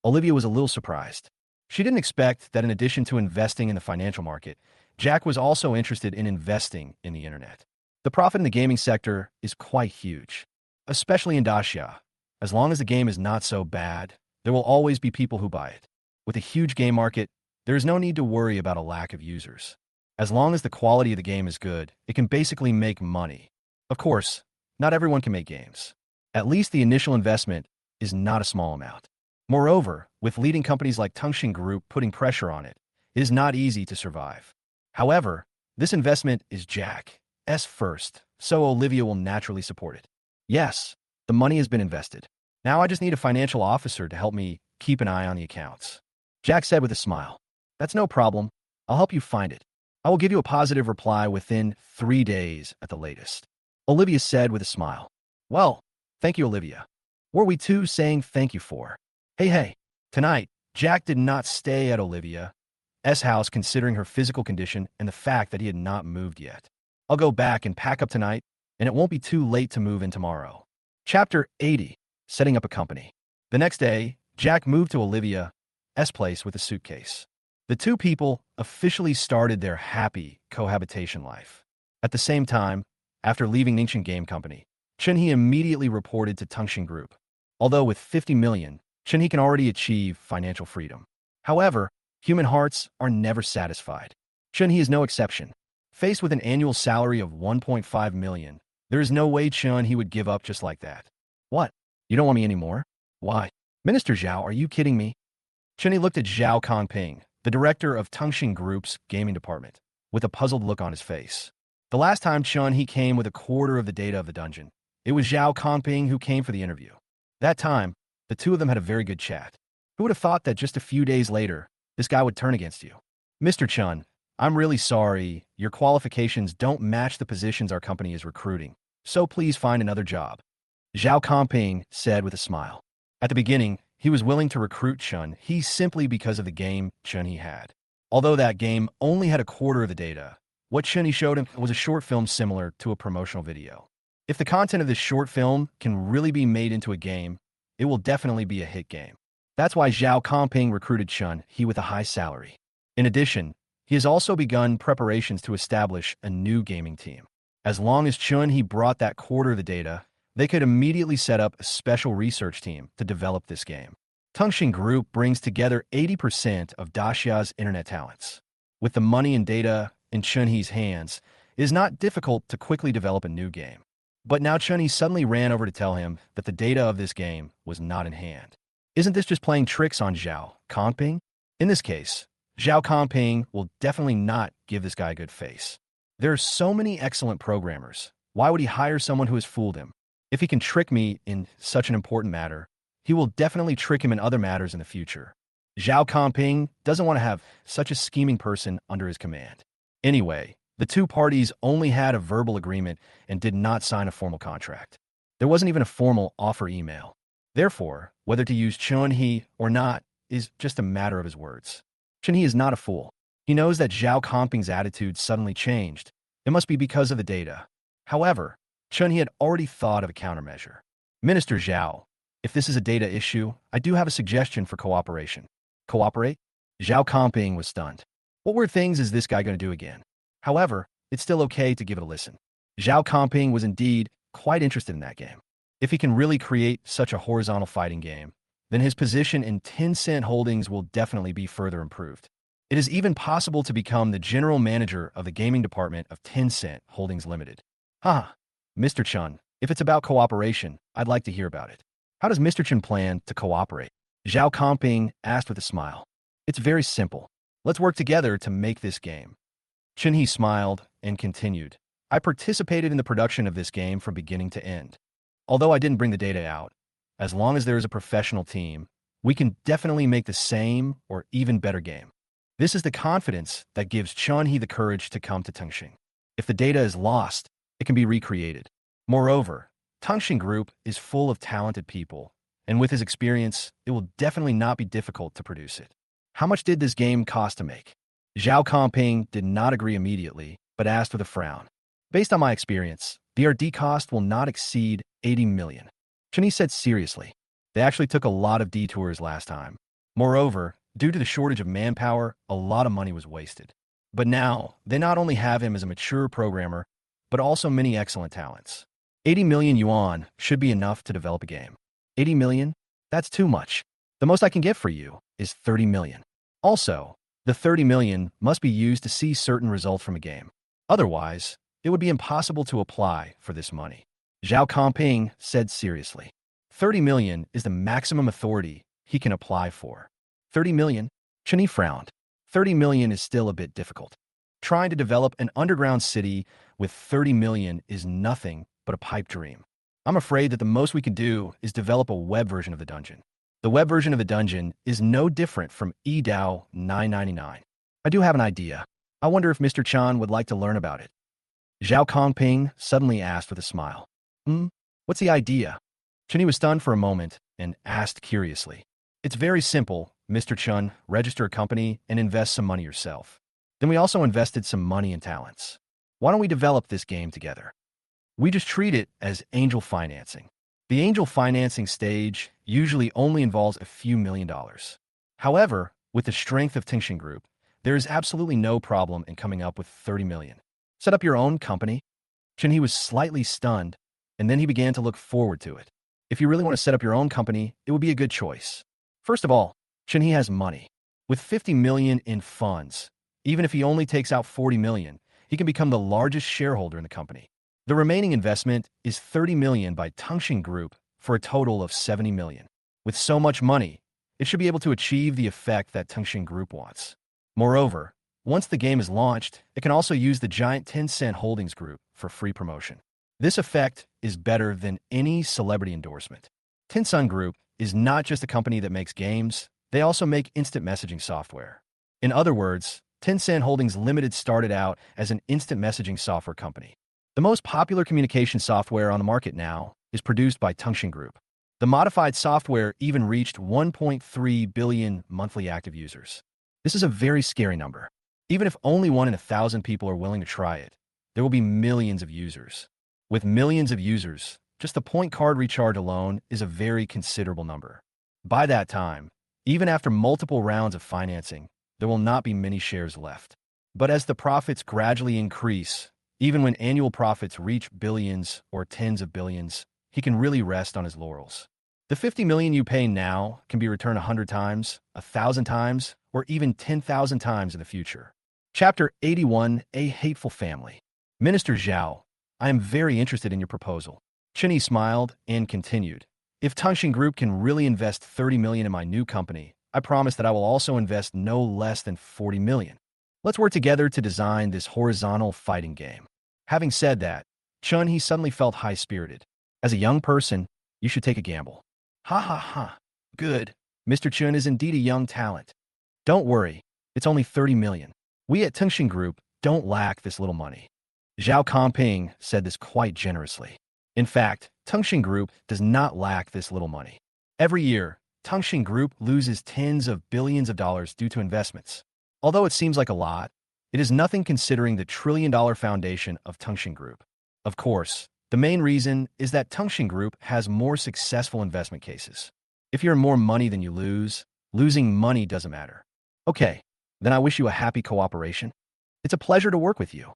Olivia was a little surprised. She didn't expect that in addition to investing in the financial market, Jack was also interested in investing in the internet. The profit in the gaming sector is quite huge, especially in Daxia. As long as the game is not so bad, there will always be people who buy it. With a huge game market, there is no need to worry about a lack of users. As long as the quality of the game is good, it can basically make money. Of course, not everyone can make games. At least the initial investment is not a small amount. Moreover, with leading companies like Tongxin Group putting pressure on it, it is not easy to survive. However, this investment is Jack's first, so Olivia will naturally support it. Yes, the money has been invested. Now I just need a financial officer to help me keep an eye on the accounts. Jack said with a smile. That's no problem. I'll help you find it. I will give you a positive reply within 3 days at the latest. Olivia said with a smile. Well, thank you, Olivia. What were we two saying thank you for? Hey. Tonight, Jack did not stay at Olivia's house considering her physical condition and the fact that he had not moved yet. I'll go back and pack up tonight, and it won't be too late to move in tomorrow. Chapter 80. Setting up a company. The next day, Jack moved to Olivia's place with a suitcase. The two people officially started their happy cohabitation life. At the same time, after leaving Ningchen Game Company, Chen-He immediately reported to Tongxin Group. Although with 50 million, Chen-He can already achieve financial freedom. However, human hearts are never satisfied. Chen-He is no exception. Faced with an annual salary of 1.5 million, there is no way Chen-He would give up just like that. What? You don't want me anymore? Why? Minister Zhao, are you kidding me? Chen-He looked at Zhao Kongping, the director of Tongxin Group's gaming department, with a puzzled look on his face. The last time Chen-He came with a quarter of the data of the dungeon, it was Zhao Kongping who came for the interview. That time, the two of them had a very good chat. Who would have thought that just a few days later, this guy would turn against you? Mr. Chun, I'm really sorry. Your qualifications don't match the positions our company is recruiting, so please find another job. Zhao Kongping said with a smile. At the beginning, he was willing to recruit Chun He simply because of the game Chun He had. Although that game only had a quarter of the data, what Chun He showed him was a short film similar to a promotional video. If the content of this short film can really be made into a game, it will definitely be a hit game. That's why Zhao Kongping recruited Chun He with a high salary. In addition, he has also begun preparations to establish a new gaming team. As long as Chun He brought that quarter of the data, they could immediately set up a special research team to develop this game. Tongxing Group brings together 80% of Daxia's internet talents. With the money and data in Chun He's hands, it is not difficult to quickly develop a new game. But now Chun He suddenly ran over to tell him that the data of this game was not in hand. Isn't this just playing tricks on Zhao Kongping? In this case, Zhao Kongping will definitely not give this guy a good face. There are so many excellent programmers. Why would he hire someone who has fooled him? If he can trick me in such an important matter, he will definitely trick him in other matters in the future. Zhao Kongping doesn't want to have such a scheming person under his command. Anyway, the two parties only had a verbal agreement and did not sign a formal contract. There wasn't even a formal offer email. Therefore, whether to use Chun He or not is just a matter of his words. Chun He is not a fool. He knows that Zhao Kongping's attitude suddenly changed. It must be because of the data. However, Chun He had already thought of a countermeasure. Minister Zhao, if this is a data issue, I do have a suggestion for cooperation. Cooperate? Zhao Kongping was stunned. What weird things is this guy going to do again? However, it's still okay to give it a listen. Zhao Kongping was indeed quite interested in that game. If he can really create such a horizontal fighting game, then his position in Tencent Holdings will definitely be further improved. It is even possible to become the general manager of the gaming department of Tencent Holdings Limited. Haha, Mr. Chun, if it's about cooperation, I'd like to hear about it. How does Mr. Chun plan to cooperate? Zhao Kongping asked with a smile. It's very simple. Let's work together to make this game. Chun He smiled and continued. I participated in the production of this game from beginning to end. Although I didn't bring the data out, as long as there is a professional team, we can definitely make the same or even better game. This is the confidence that gives Chun He the courage to come to Tongxing. If the data is lost, it can be recreated. Moreover, Tongxing Group is full of talented people, and with his experience, it will definitely not be difficult to produce it. How much did this game cost to make? Zhao Kongping did not agree immediately, but asked with a frown. Based on my experience, the R&D cost will not exceed 80 million. Chun He said seriously. They actually took a lot of detours last time. Moreover, due to the shortage of manpower, a lot of money was wasted. But now, they not only have him as a mature programmer, but also many excellent talents. 80 million yuan should be enough to develop a game. 80 million? That's too much. The most I can get for you is 30 million. Also, the 30 million must be used to see certain results from a game. Otherwise, it would be impossible to apply for this money. Zhao Kongping said seriously. 30 million is the maximum authority he can apply for. 30 million? Chun He frowned. 30 million is still a bit difficult. Trying to develop an underground city with 30 million is nothing but a pipe dream. I'm afraid that the most we can do is develop a web version of the dungeon. The web version of the dungeon is no different from eDAO 999. I do have an idea. I wonder if Mr. Chan would like to learn about it. Zhao Kongping suddenly asked with a smile. What's the idea? Chun He was stunned for a moment and asked curiously. It's very simple, Mr. Chun. Register a company and invest some money yourself. Then we also invested some money and talents. Why don't we develop this game together? We just treat it as angel financing. The angel financing stage usually only involves a few $1,000,000. However, with the strength of Tongxing Group, there is absolutely no problem in coming up with 30 million. Set up your own company? Chun He was slightly stunned, and then he began to look forward to it. If you really want to set up your own company, it would be a good choice. First of all, Chun He has money. With 50 million in funds, even if he only takes out 40 million, he can become the largest shareholder in the company. The remaining investment is 30 million by Tongxing Group for a total of 70 million. With so much money, it should be able to achieve the effect that Tongxing Group wants. Moreover, once the game is launched, it can also use the giant Tencent Holdings Group for free promotion. This effect is better than any celebrity endorsement. Tencent Group is not just a company that makes games, They also make instant messaging software. In other words, Tencent Holdings Limited started out as an instant messaging software company. The most popular communication software on the market now is produced by Tongxin Group. The modified software even reached 1.3 billion monthly active users. This is a very scary number. Even if only 1 in 1,000 people are willing to try it, there will be millions of users. With millions of users, just the point card recharge alone is a very considerable number. By that time, even after multiple rounds of financing, there will not be many shares left. But as the profits gradually increase, even when annual profits reach billions or tens of billions, he can really rest on his laurels. The 50 million you pay now can be returned 100 times, 1,000 times, or even 10,000 times in the future. Chapter 81, A Hateful Family. Minister Xiao, I am very interested in your proposal. Chenyi smiled and continued. If Tongxin Group can really invest 30 million in my new company, I promise that I will also invest no less than 40 million. Let's work together to design this horizontal fighting game. Having said that, He suddenly felt high-spirited. As a young person, you should take a gamble. Ha ha ha. Good. Mr. Chun is indeed a young talent. Don't worry, it's only 30 million. We at Tongxin Group don't lack this little money. Zhao Kongping said this quite generously. In fact, Tongxin Group does not lack this little money. Every year, Tongxin Group loses tens of billions of dollars due to investments. Although it seems like a lot, it is nothing considering the trillion-dollar foundation of Tongxin Group. Of course, the main reason is that Tongxin Group has more successful investment cases. If you earn more money than you lose, losing money doesn't matter. Okay, then I wish you a happy cooperation. It's a pleasure to work with you.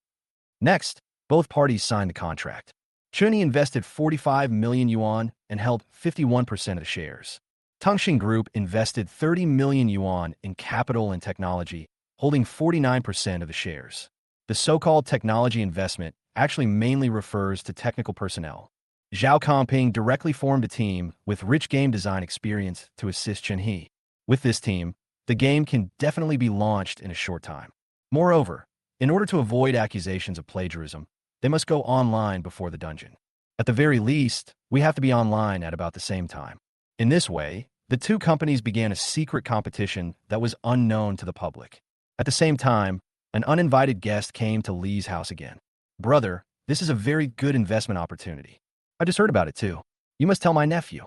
Next, both parties signed the contract. Chunyi invested 45 million yuan and held 51% of the shares. Tongxin Group invested 30 million yuan in capital and technology, holding 49% of the shares. The so-called technology investment actually mainly refers to technical personnel. Zhao Kongping directly formed a team with rich game design experience to assist Chenyi. With this team, the game can definitely be launched in a short time. Moreover, in order to avoid accusations of plagiarism, they must go online before the dungeon. At the very least, we have to be online at about the same time. In this way, the two companies began a secret competition that was unknown to the public. At the same time, an uninvited guest came to Li's house again. Brother, this is a very good investment opportunity. I just heard about it too. You must tell my nephew.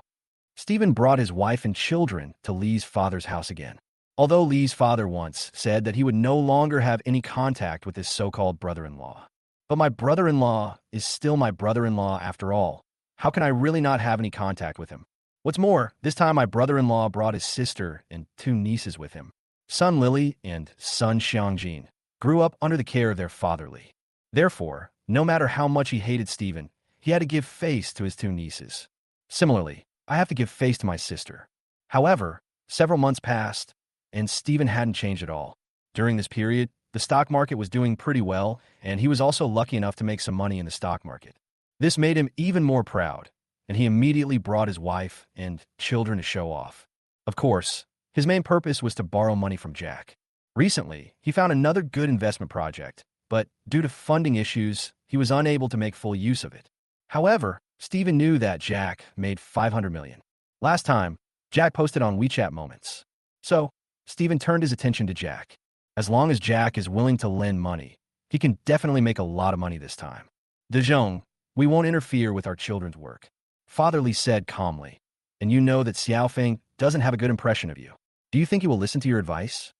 Stephen brought his wife and children to Li's father's house again. Although Li's father once said that he would no longer have any contact with his so-called brother-in-law. But my brother-in-law is still my brother-in-law after all. How can I really not have any contact with him? What's more, this time my brother-in-law brought his sister and 2 nieces with him. Son Lily and son Xiangjin grew up under the care of their father Li. Therefore, no matter how much he hated Stephen, he had to give face to his 2 nieces. Similarly, I have to give face to my sister. However, several months passed, and Stephen hadn't changed at all. During this period, the stock market was doing pretty well, and he was also lucky enough to make some money in the stock market. This made him even more proud, and he immediately brought his wife and children to show off. Of course, his main purpose was to borrow money from Jack. Recently, he found another good investment project, but due to funding issues, he was unable to make full use of it. However, Stephen knew that Jack made 500 million. Last time, Jack posted on WeChat Moments. So, Stephen turned his attention to Jack. As long as Jack is willing to lend money, he can definitely make a lot of money this time. Dejong, we won't interfere with our children's work. Father Li said calmly. And you know that Xiaofeng doesn't have a good impression of you. Do you think he will listen to your advice?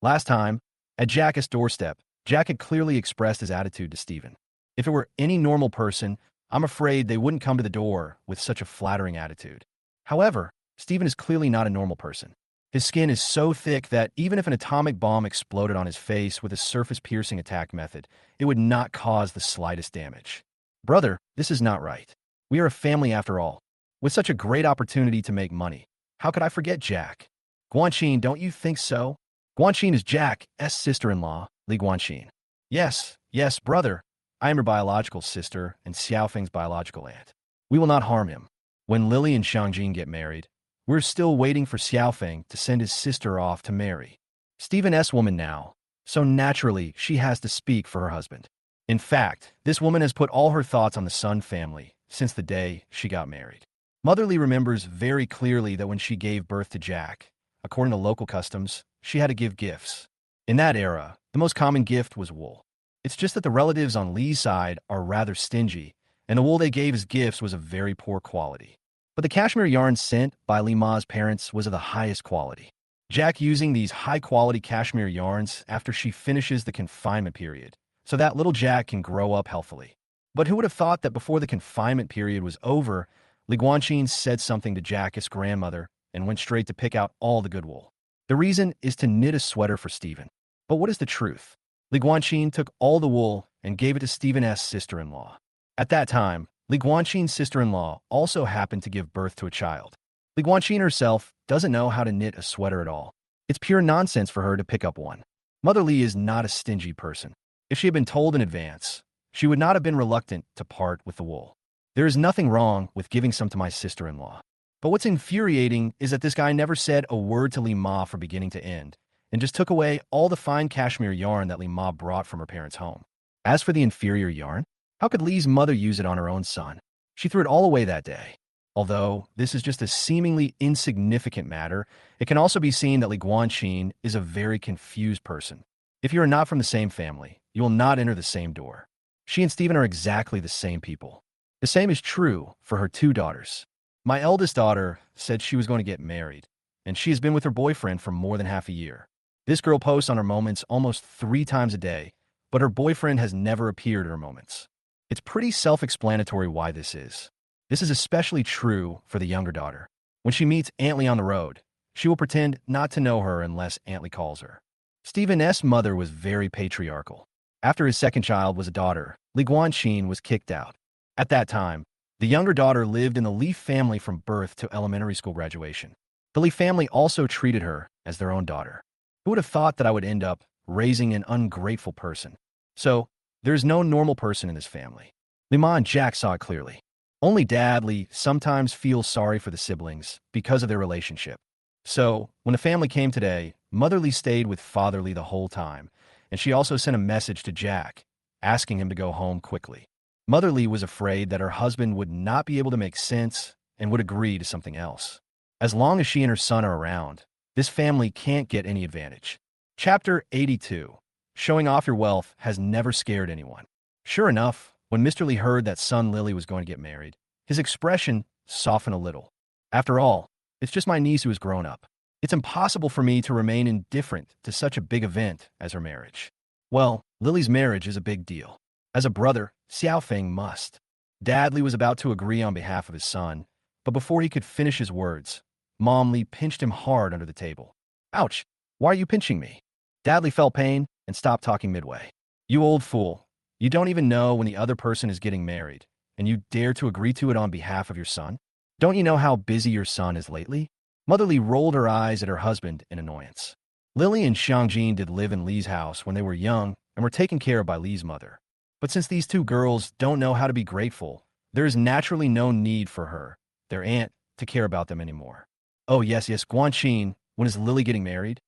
Last time, at Jack's doorstep, Jack had clearly expressed his attitude to Stephen. If it were any normal person, I'm afraid they wouldn't come to the door with such a flattering attitude. However, Stephen is clearly not a normal person. His skin is so thick that even if an atomic bomb exploded on his face with a surface-piercing attack method, it would not cause the slightest damage. Brother, this is not right. We are a family after all. With such a great opportunity to make money, how could I forget Jack? Guanxin, don't you think so? Guanxin is Jack's sister-in-law, Li Guanxin. Yes, brother. I am her biological sister and Xiaofeng's biological aunt. We will not harm him. When Lily and Xiangjin get married, we're still waiting for Xiaofeng to send his sister off to marry. Stephen's woman now, so naturally she has to speak for her husband. In fact, this woman has put all her thoughts on the Sun family since the day she got married. Mother Li remembers very clearly that when she gave birth to Jack, according to local customs, she had to give gifts. In that era, the most common gift was wool. It's just that the relatives on Lee's side are rather stingy, and the wool they gave as gifts was of very poor quality. But the cashmere yarn sent by Lee Ma's parents was of the highest quality. Jack using these high-quality cashmere yarns after she finishes the confinement period, so that little Jack can grow up healthily. But who would have thought that before the confinement period was over, Li Guanxin said something to Jack's grandmother and went straight to pick out all the good wool. The reason is to knit a sweater for Stephen. But what is the truth? Li Guanxin took all the wool and gave it to Stephen's sister-in-law. At that time, Li Guanxin's sister-in-law also happened to give birth to a child. Li Guanxin herself doesn't know how to knit a sweater at all. It's pure nonsense for her to pick up one. Mother Li is not a stingy person. If she had been told in advance, she would not have been reluctant to part with the wool. There is nothing wrong with giving some to my sister-in-law. But what's infuriating is that this guy never said a word to Li Ma from beginning to end, and just took away all the fine cashmere yarn that Li Ma brought from her parents' home. As for the inferior yarn, how could Li's mother use it on her own son? She threw it all away that day. Although this is just a seemingly insignificant matter, it can also be seen that Li Guanxin is a very confused person. If you are not from the same family, you will not enter the same door. She and Stephen are exactly the same people. The same is true for her two daughters. My eldest daughter said she was going to get married, and she has been with her boyfriend for more than half a year. This girl posts on her moments almost 3 times a day, but her boyfriend has never appeared at her moments. It's pretty self-explanatory why this is. This is especially true for the younger daughter. When she meets Aunt Lee on the road, she will pretend not to know her unless Aunt Lee calls her. Stephen's mother was very patriarchal. After his second child was a daughter, Li Guanxin was kicked out. At that time, the younger daughter lived in the Li family from birth to elementary school graduation. The Li family also treated her as their own daughter. Who would have thought that I would end up raising an ungrateful person? So, there's no normal person in this family. Li Ma and Jack saw it clearly. Only Dad Li sometimes feels sorry for the siblings because of their relationship. So, when the family came today, Mother Li stayed with Father Li the whole time, and she also sent a message to Jack, asking him to go home quickly. Mother Li was afraid that her husband would not be able to make sense and would agree to something else. As long as she and her son are around, this family can't get any advantage. Chapter 82. Showing off your wealth has never scared anyone. Sure enough, when Mr. Li heard that son Lily was going to get married, his expression softened a little. After all, it's just my niece who has grown up. It's impossible for me to remain indifferent to such a big event as her marriage. Well, Lily's marriage is a big deal. As a brother, Xiao Feng must. Dad Li was about to agree on behalf of his son, but before he could finish his words, Mom Li pinched him hard under the table. Ouch! Why are you pinching me? Dad Li felt pain and stopped talking midway. You old fool. You don't even know when the other person is getting married, and you dare to agree to it on behalf of your son? Don't you know how busy your son is lately? Mother Li rolled her eyes at her husband in annoyance. Lily and Xiangjin did live in Li's house when they were young and were taken care of by Li's mother. But since these two girls don't know how to be grateful, there is naturally no need for her, their aunt, to care about them anymore. Oh yes, Guanxin, when is Lily getting married?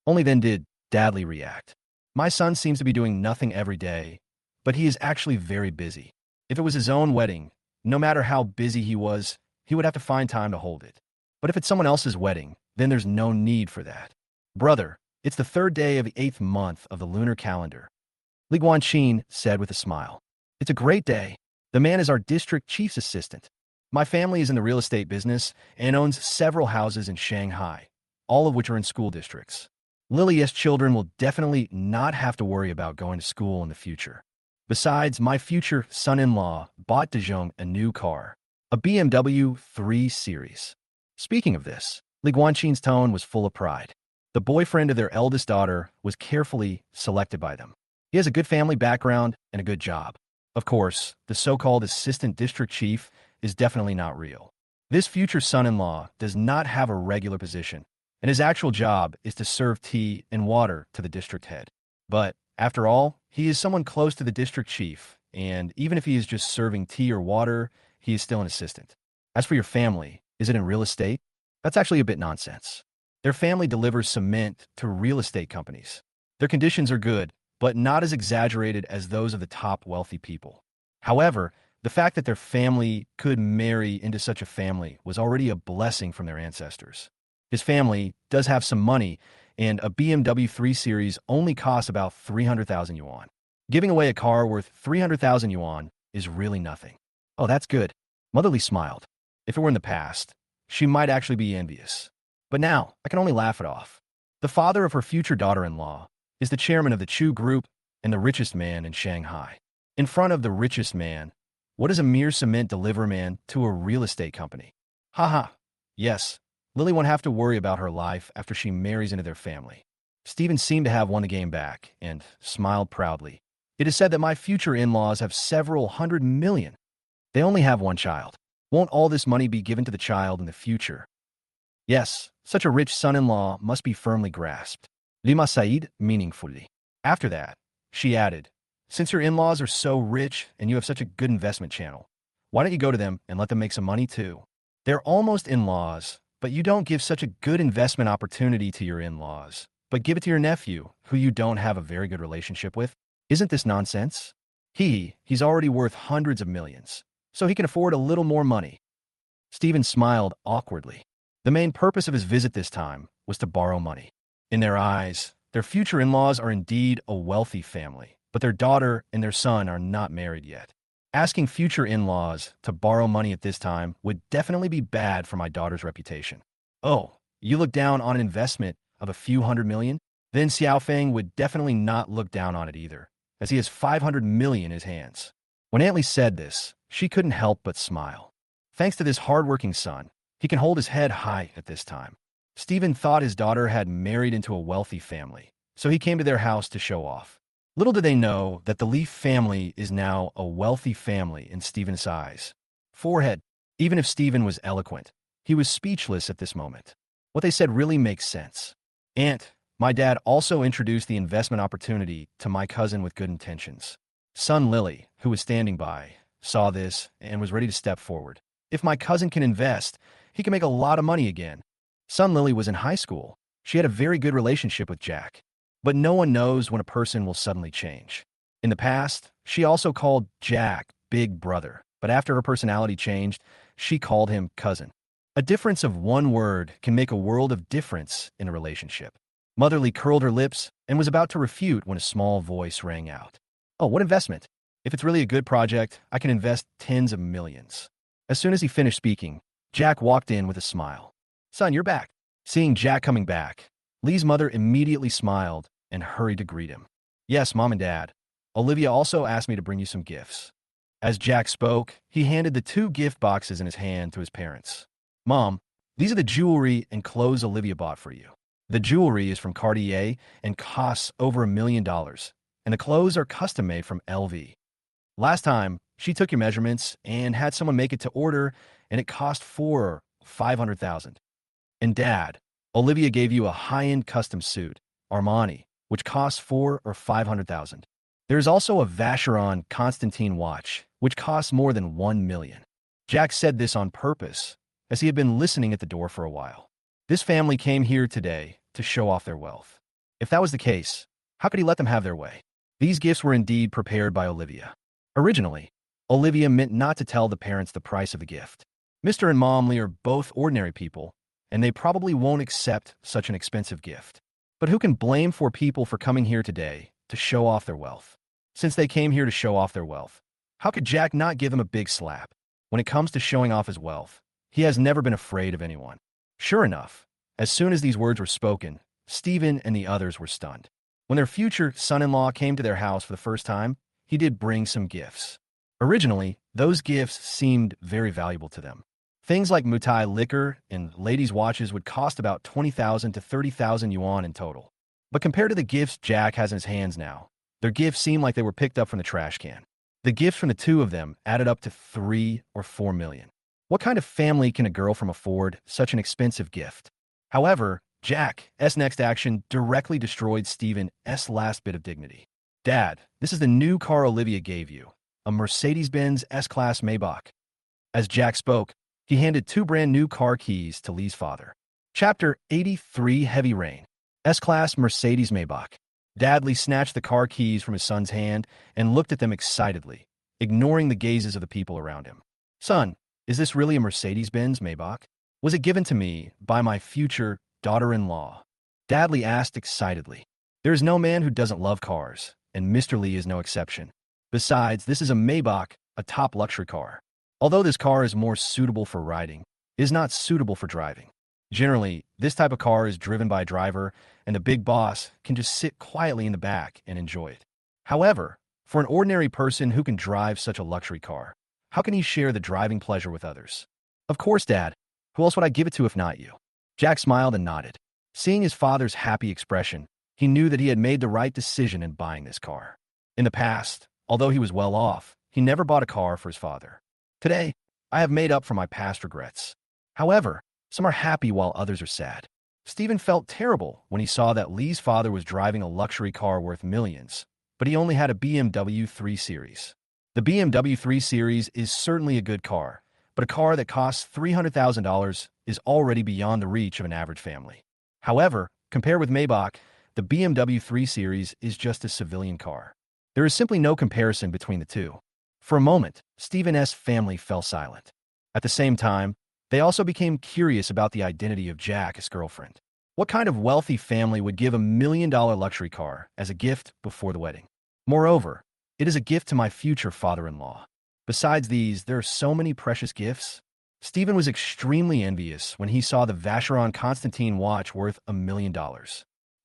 Only then did Dad Li react. My son seems to be doing nothing every day, but he is actually very busy. If it was his own wedding, no matter how busy he was, he would have to find time to hold it. But if it's someone else's wedding, then there's no need for that. Brother, it's the 3rd day of the 8th month of the lunar calendar. Li Guanxin said with a smile. It's a great day. The man is our district chief's assistant. My family is in the real estate business and owns several houses in Shanghai, all of which are in school districts. Lily's children will definitely not have to worry about going to school in the future. Besides, my future son-in-law bought Dejong a new car, a BMW 3 Series. Speaking of this, Li Guanxin's tone was full of pride. The boyfriend of their eldest daughter was carefully selected by them. He has a good family background and a good job. Of course, the so-called assistant district chief is definitely not real. This future son-in-law does not have a regular position, and his actual job is to serve tea and water to the district head. But, after all, he is someone close to the district chief, and even if he is just serving tea or water, he is still an assistant. As for your family, is it in real estate? That's actually a bit nonsense. Their family delivers cement to real estate companies. Their conditions are good, but not as exaggerated as those of the top wealthy people. However, the fact that their family could marry into such a family was already a blessing from their ancestors. His family does have some money, and a BMW 3 Series only costs about 300,000 yuan. Giving away a car worth 300,000 yuan is really nothing. Oh, that's good. Motherly smiled. If it were in the past, she might actually be envious. But now, I can only laugh it off. The father of her future daughter-in-law is the chairman of the Chu Group and the richest man in Shanghai. In front of the richest man, what is a mere cement delivery man to a real estate company? Haha. Yes, Lily won't have to worry about her life after she marries into their family. Stephen seemed to have won the game back and smiled proudly. It is said that my future in-laws have several hundred million. They only have one child. Won't all this money be given to the child in the future? Yes, such a rich son-in-law must be firmly grasped. Lima Said meaningfully. After that, she added, since your in-laws are so rich and you have such a good investment channel, why don't you go to them and let them make some money too? They're almost in-laws, but you don't give such a good investment opportunity to your in-laws, but give it to your nephew, who you don't have a very good relationship with. Isn't this nonsense? He's already worth hundreds of millions, so he can afford a little more money. Stephen smiled awkwardly. The main purpose of his visit this time was to borrow money. In their eyes, their future in-laws are indeed a wealthy family, but their daughter and their son are not married yet. Asking future in-laws to borrow money at this time would definitely be bad for my daughter's reputation. Oh, you look down on an investment of a few hundred million? Then Xiao Feng would definitely not look down on it either, as he has 500 million in his hands. When Aunt Lee said this, she couldn't help but smile. Thanks to this hard-working son, he can hold his head high at this time. Stephen thought his daughter had married into a wealthy family, so he came to their house to show off. Little did they know that the Leaf family is now a wealthy family in Stephen's eyes. Forehead. Even if Stephen was eloquent, he was speechless at this moment. What they said really makes sense. Aunt, my dad also introduced the investment opportunity to my cousin with good intentions. Son Lily, who was standing by, saw this and was ready to step forward. If my cousin can invest, he can make a lot of money again. Son Lily was in high school. She had a very good relationship with Jack. But no one knows when a person will suddenly change. In the past, she also called Jack Big Brother, but after her personality changed, she called him cousin. A difference of one word can make a world of difference in a relationship. Motherly curled her lips and was about to refute when a small voice rang out. Oh, what investment? If it's really a good project, I can invest tens of millions. As soon as he finished speaking, Jack walked in with a smile. Son, you're back. Seeing Jack coming back, Lee's mother immediately smiled and hurried to greet him. Yes, Mom and Dad. Olivia also asked me to bring you some gifts. As Jack spoke, he handed the 2 gift boxes in his hand to his parents. Mom, these are the jewelry and clothes Olivia bought for you. The jewelry is from Cartier and costs over $1 million, and the clothes are custom-made from LV. Last time, she took your measurements and had someone make it to order, and it cost 400,000 or 500,000. And Dad, Olivia gave you a high-end custom suit, Armani, which costs 400,000 or 500,000. There is also a Vacheron Constantine watch, which costs more than 1 million. Jack said this on purpose, as he had been listening at the door for a while. This family came here today to show off their wealth. If that was the case, how could he let them have their way? These gifts were indeed prepared by Olivia. Originally, Olivia meant not to tell the parents the price of the gift. Mr. and Mom Lee are both ordinary people, and they probably won't accept such an expensive gift. But who can blame 4 people for coming here today to show off their wealth? Since they came here to show off their wealth, how could Jack not give them a big slap? When it comes to showing off his wealth, he has never been afraid of anyone. Sure enough, as soon as these words were spoken, Stephen and the others were stunned. When their future son-in-law came to their house for the first time, he did bring some gifts. Originally, those gifts seemed very valuable to them. Things like Mutai liquor and ladies' watches would cost about 20,000 to 30,000 yuan in total. But compared to the gifts Jack has in his hands now, their gifts seemed like they were picked up from the trash can. The gifts from the 2 of them added up to 3 or 4 million. What kind of family can a girl from afford such an expensive gift? However, Jack's next action directly destroyed Stephen's last bit of dignity. Dad, this is the new car Olivia gave you, a Mercedes-Benz S-Class Maybach. As Jack spoke, he handed 2 brand new car keys to Lee's father. Chapter 83 Heavy Rain. S-Class Mercedes Maybach. Dad Lee snatched the car keys from his son's hand and looked at them excitedly, ignoring the gazes of the people around him. Son, is this really a Mercedes-Benz Maybach? Was it given to me by my future daughter-in-law? Dad Lee asked excitedly. There is no man who doesn't love cars, and Mr. Lee is no exception. Besides, this is a Maybach, a top luxury car. Although this car is more suitable for riding, it is not suitable for driving. Generally, this type of car is driven by a driver, and the big boss can just sit quietly in the back and enjoy it. However, for an ordinary person who can drive such a luxury car, how can he share the driving pleasure with others? Of course, Dad. Who else would I give it to if not you? Jack smiled and nodded. Seeing his father's happy expression, he knew that he had made the right decision in buying this car. In the past, although he was well off, he never bought a car for his father. Today, I have made up for my past regrets. However, some are happy while others are sad. Stephen felt terrible when he saw that Lee's father was driving a luxury car worth millions, but he only had a BMW 3 Series. The BMW 3 Series is certainly a good car, but a car that costs $300,000 is already beyond the reach of an average family. However, compared with Maybach, the BMW 3 Series is just a civilian car. There is simply no comparison between the two. For a moment, Stephen's family fell silent. At the same time, they also became curious about the identity of Jack's girlfriend. What kind of wealthy family would give $1 million luxury car as a gift before the wedding? Moreover, it is a gift to my future father-in-law. Besides these, there are so many precious gifts. Stephen was extremely envious when he saw the Vacheron Constantin watch worth $1 million.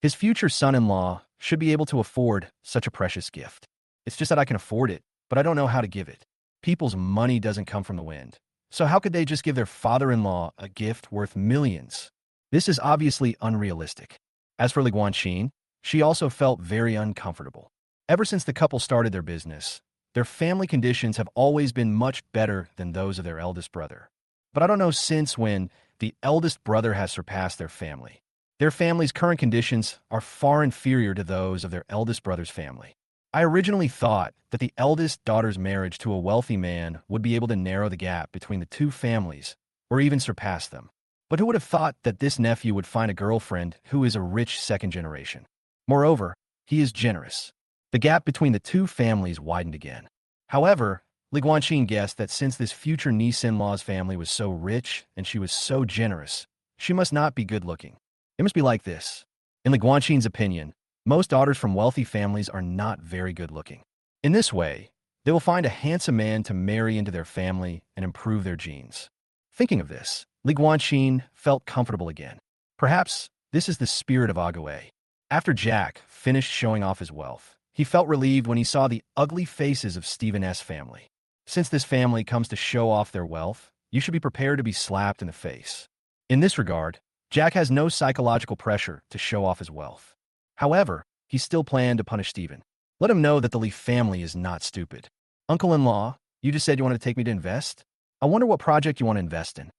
His future son-in-law should be able to afford such a precious gift. It's just that I can afford it, but I don't know how to give it. People's money doesn't come from the wind. So how could they just give their father-in-law a gift worth millions? This is obviously unrealistic. As for Li Guanxin, she also felt very uncomfortable. Ever since the couple started their business, their family conditions have always been much better than those of their eldest brother. But I don't know since when the eldest brother has surpassed their family. Their family's current conditions are far inferior to those of their eldest brother's family. I originally thought that the eldest daughter's marriage to a wealthy man would be able to narrow the gap between the two families, or even surpass them. But who would have thought that this nephew would find a girlfriend who is a rich second generation? Moreover, he is generous. The gap between the two families widened again. However, Li Guanxin guessed that since this future niece-in-law's family was so rich and she was so generous, she must not be good-looking. It must be like this. In Li Guanxin's opinion, most daughters from wealthy families are not very good-looking. In this way, they will find a handsome man to marry into their family and improve their genes. Thinking of this, Li Guanxin felt comfortable again. Perhaps this is the spirit of Ague. After Jack finished showing off his wealth, he felt relieved when he saw the ugly faces of Stephen's family. Since this family comes to show off their wealth, you should be prepared to be slapped in the face. In this regard, Jack has no psychological pressure to show off his wealth. However, he still planned to punish Stephen. Let him know that the Lee family is not stupid. Uncle-in-law, you just said you wanted to take me to invest? I wonder what project you want to invest in.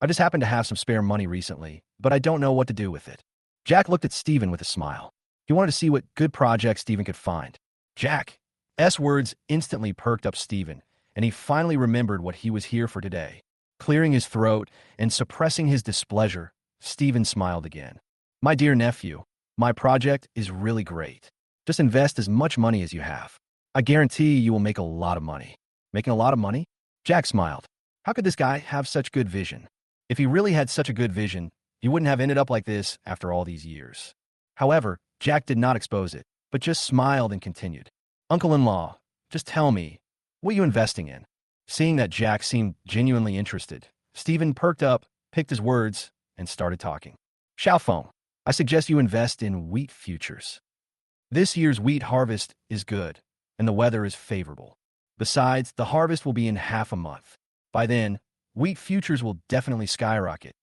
I just happen to have some spare money recently, but I don't know what to do with it. Jack looked at Stephen with a smile. He wanted to see what good projects Stephen could find. Jack's words instantly perked up Stephen, and he finally remembered what he was here for today. Clearing his throat and suppressing his displeasure, Stephen smiled again. My dear nephew, my project is really great. Just invest as much money as you have. I guarantee you will make a lot of money. Making a lot of money? Jack smiled. How could this guy have such good vision? If he really had such a good vision, he wouldn't have ended up like this after all these years. However, Jack did not expose it, but just smiled and continued. Uncle-in-law, just tell me, what are you investing in? Seeing that Jack seemed genuinely interested, Stephen perked up, picked his words, and started talking. Xiao, I suggest you invest in wheat futures. This year's wheat harvest is good, and the weather is favorable. Besides, the harvest will be in half a month. By then, wheat futures will definitely skyrocket.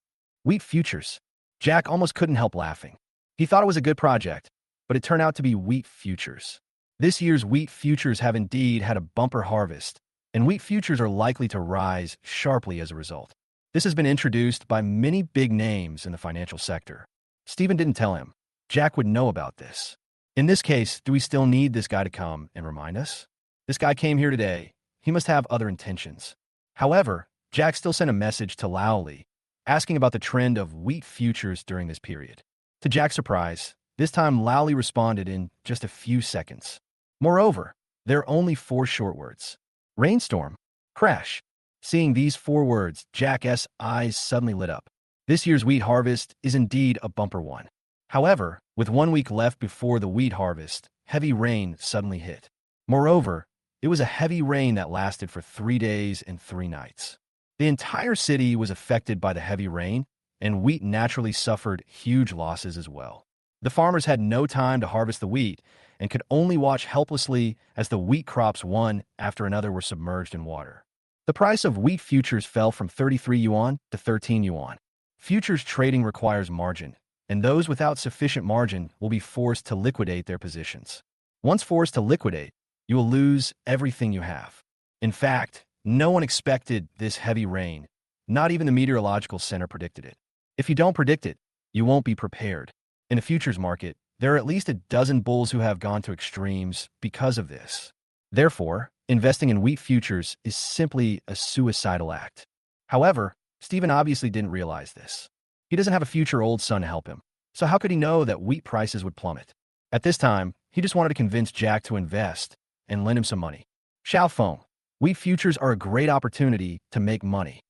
Wheat futures. Jack almost couldn't help laughing. He thought it was a good project, but it turned out to be wheat futures. This year's wheat futures have indeed had a bumper harvest, and wheat futures are likely to rise sharply as a result. This has been introduced by many big names in the financial sector. Stephen didn't tell him. Jack would know about this. In this case, do we still need this guy to come and remind us? This guy came here today. He must have other intentions. However, Jack still sent a message to Lao Li, asking about the trend of wheat futures during this period. To Jack's surprise, this time Lao Li responded in just a few seconds. Moreover, there are only 4 short words. Rainstorm, crash. Seeing these 4 words, Jack's eyes suddenly lit up. This year's wheat harvest is indeed a bumper one. However, with 1 week left before the wheat harvest, heavy rain suddenly hit. Moreover, it was a heavy rain that lasted for 3 days and 3 nights. The entire city was affected by the heavy rain, and wheat naturally suffered huge losses as well. The farmers had no time to harvest the wheat and could only watch helplessly as the wheat crops one after another were submerged in water. The price of wheat futures fell from 33 yuan to 13 yuan. Futures trading requires margin, and those without sufficient margin will be forced to liquidate their positions. Once forced to liquidate, you will lose everything you have. In fact, no one expected this heavy rain. Not even the meteorological center predicted it. If you don't predict it, you won't be prepared. In the futures market, there are at least a dozen bulls who have gone to extremes because of this. Therefore, investing in wheat futures is simply a suicidal act. However, Stephen obviously didn't realize this. He doesn't have a future old son to help him, so how could he know that wheat prices would plummet? At this time, he just wanted to convince Jack to invest and lend him some money. Xiao Feng, wheat futures are a great opportunity to make money.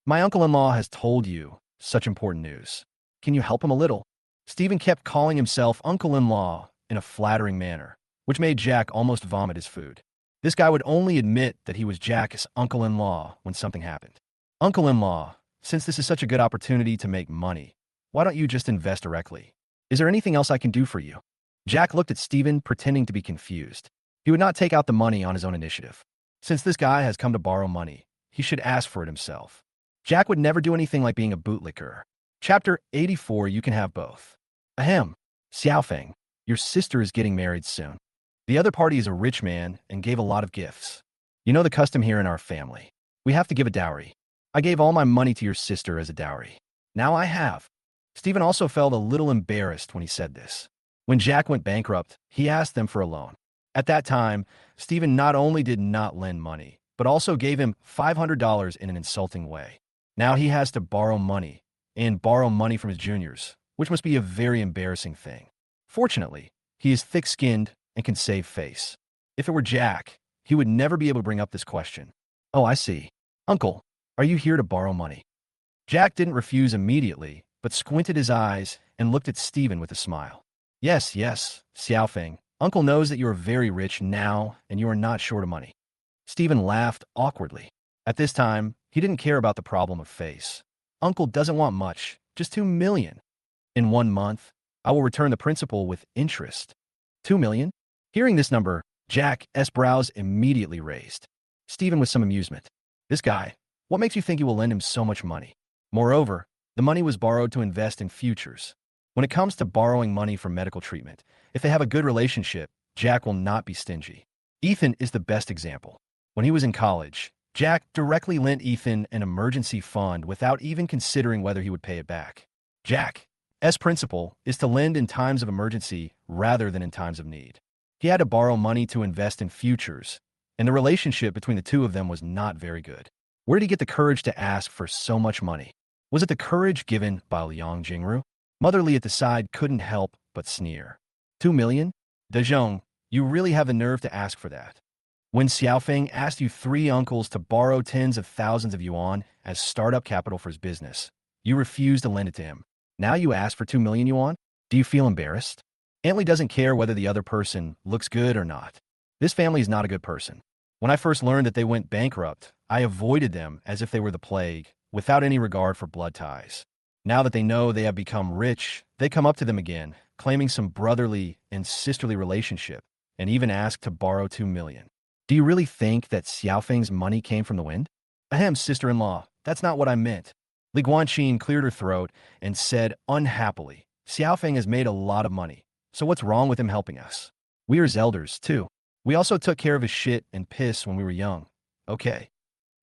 My uncle-in-law has told you such important news. Can you help him a little? Stephen kept calling himself uncle-in-law in a flattering manner, which made Jack almost vomit his food. This guy would only admit that he was Jack's uncle-in-law when something happened. Uncle-in-law, since this is such a good opportunity to make money, why don't you just invest directly? Is there anything else I can do for you? Jack looked at Stephen, pretending to be confused. He would not take out the money on his own initiative. Since this guy has come to borrow money, he should ask for it himself. Jack would never do anything like being a bootlicker. Chapter 84, you can have both. Ahem, Xiaofeng, your sister is getting married soon. The other party is a rich man and gave a lot of gifts. You know the custom here in our family. We have to give a dowry. I gave all my money to your sister as a dowry. Now I have. Stephen also felt a little embarrassed when he said this. When Jack went bankrupt, he asked them for a loan. At that time, Stephen not only did not lend money, but also gave him $500 in an insulting way. Now he has to borrow money, and borrow money from his juniors, which must be a very embarrassing thing. Fortunately, he is thick-skinned and can save face. If it were Jack, he would never be able to bring up this question. Oh, I see. Uncle, are you here to borrow money? Jack didn't refuse immediately, but squinted his eyes and looked at Stephen with a smile. Yes, Xiaofeng. Uncle knows that you are very rich now and you are not short of money. Stephen laughed awkwardly. At this time, he didn't care about the problem of face. Uncle doesn't want much, just 2 million. In 1 month, I will return the principal with interest. 2 million? Hearing this number, Jack's brows immediately raised. Stephen with some amusement. This guy, what makes you think you will lend him so much money? Moreover, the money was borrowed to invest in futures. When it comes to borrowing money for medical treatment, if they have a good relationship, Jack will not be stingy. Ethan is the best example. When he was in college, Jack directly lent Ethan an emergency fund without even considering whether he would pay it back. Jack's principle is to lend in times of emergency rather than in times of need. He had to borrow money to invest in futures, and the relationship between the two of them was not very good. Where did he get the courage to ask for so much money? Was it the courage given by Liang Jingru? Motherly at the side couldn't help but sneer. 2 million? Dezhong, you really have the nerve to ask for that. When Xiaofeng asked you 3 uncles to borrow tens of thousands of yuan as startup capital for his business, you refused to lend it to him. Now you ask for 2 million yuan? Do you feel embarrassed? Antley doesn't care whether the other person looks good or not. This family is not a good person. When I first learned that they went bankrupt, I avoided them as if they were the plague, without any regard for blood ties. Now that they know they have become rich, they come up to them again, claiming some brotherly and sisterly relationship, and even ask to borrow 2 million. Do you really think that Xiaofeng's money came from the wind? Ahem, sister-in-law, that's not what I meant. Li Guanqin cleared her throat and said unhappily, Xiaofeng has made a lot of money, so what's wrong with him helping us? We are his elders, too. We also took care of his shit and piss when we were young. Okay.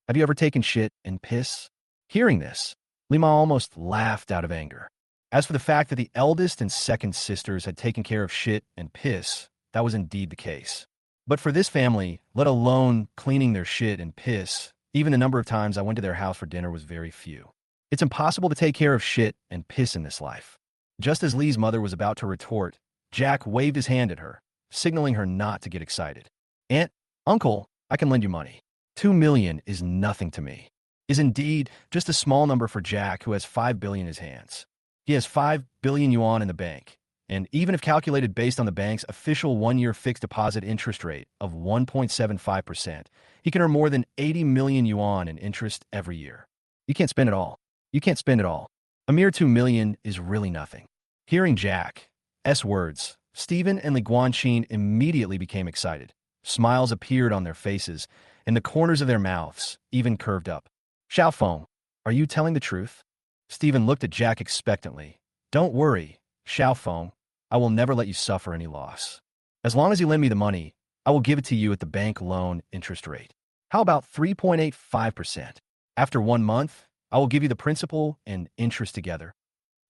Have you ever taken shit and piss? Hearing this, Lima almost laughed out of anger. As for the fact that the eldest and second sisters had taken care of shit and piss, that was indeed the case. But for this family, let alone cleaning their shit and piss, even the number of times I went to their house for dinner was very few. It's impossible to take care of shit and piss in this life. Just as Lee's mother was about to retort, Jack waved his hand at her, signaling her not to get excited. Aunt, Uncle, I can lend you money. 2 million is nothing to me. Is indeed just a small number for Jack, who has 5 billion in his hands. He has 5 billion yuan in the bank, and even if calculated based on the bank's official one-year fixed deposit interest rate of 1.75%, he can earn more than 80 million yuan in interest every year. You can't spend it all. You can't spend it all. A mere 2 million is really nothing. Hearing Jack's words, Stephen and Li Guanqin immediately became excited. Smiles appeared on their faces, and the corners of their mouths even curved up. Xiao Feng, are you telling the truth? Stephen looked at Jack expectantly. Don't worry, Xiao Feng. I will never let you suffer any loss. As long as you lend me the money, I will give it to you at the bank loan interest rate. How about 3.85%? After 1 month, I will give you the principal and interest together.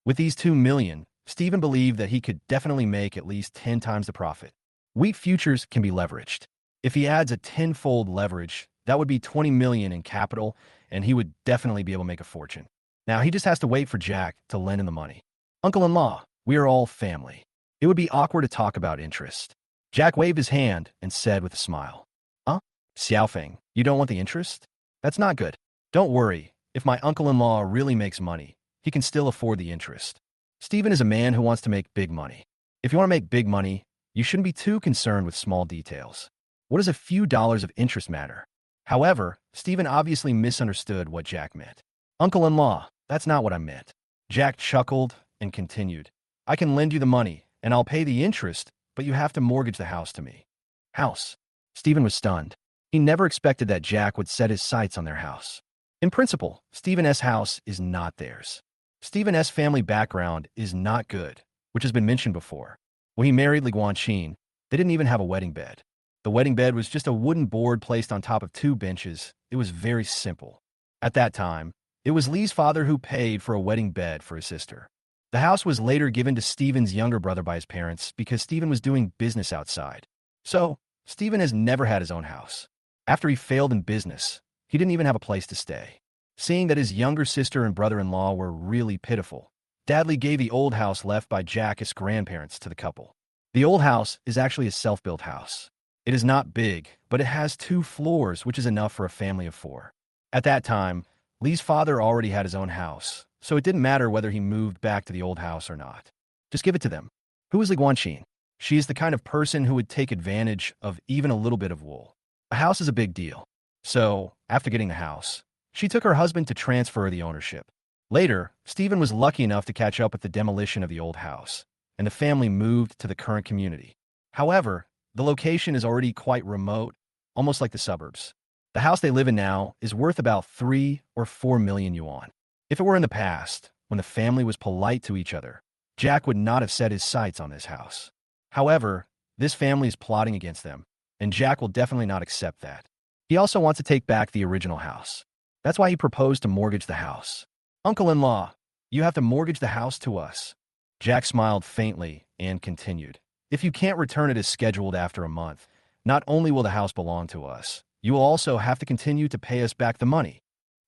With these 2 million, Stephen believed that he could definitely make at least 10 times the profit. Wheat futures can be leveraged. If he adds a 10-fold leverage, that would be 20 million in capital, and he would definitely be able to make a fortune. Now, he just has to wait for Jack to lend him the money. Uncle-in-law, we are all family. It would be awkward to talk about interest. Jack waved his hand and said with a smile. Huh? Xiaofeng, you don't want the interest? That's not good. Don't worry, if my uncle-in-law really makes money, he can still afford the interest. Stephen is a man who wants to make big money. If you want to make big money, you shouldn't be too concerned with small details. What does a few dollars of interest matter? However, Stephen obviously misunderstood what Jack meant. Uncle-in-law, that's not what I meant. Jack chuckled and continued. I can lend you the money, and I'll pay the interest, but you have to mortgage the house to me. House. Stephen was stunned. He never expected that Jack would set his sights on their house. In principle, Stephen's house is not theirs. Stephen's family background is not good, which has been mentioned before. When he married Li Guanqin, they didn't even have a wedding bed. The wedding bed was just a wooden board placed on top of 2 benches. It was very simple. At that time, it was Li's father who paid for a wedding bed for his sister. The house was later given to Stephen's younger brother by his parents because Stephen was doing business outside. So, Stephen has never had his own house. After he failed in business, he didn't even have a place to stay. Seeing that his younger sister and brother-in-law were really pitiful, Dudley gave the old house left by Jack's grandparents to the couple. The old house is actually a self-built house. It is not big, but it has 2 floors, which is enough for a family of 4. At that time, Li's father already had his own house, so it didn't matter whether he moved back to the old house or not. Just give it to them. Who is Li Guanqin? She is the kind of person who would take advantage of even a little bit of wool. A house is a big deal. So, after getting the house, she took her husband to transfer the ownership. Later, Stephen was lucky enough to catch up with the demolition of the old house, and the family moved to the current community. However, the location is already quite remote, almost like the suburbs. The house they live in now is worth about 3 or 4 million yuan. If it were in the past, when the family was polite to each other, Jack would not have set his sights on this house. However, this family is plotting against them, and Jack will definitely not accept that. He also wants to take back the original house. That's why he proposed to mortgage the house. Uncle-in-law, you have to mortgage the house to us. Jack smiled faintly and continued. If you can't return it as scheduled after a month, not only will the house belong to us, you will also have to continue to pay us back the money.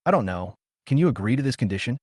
I don't know. Can you agree to this condition?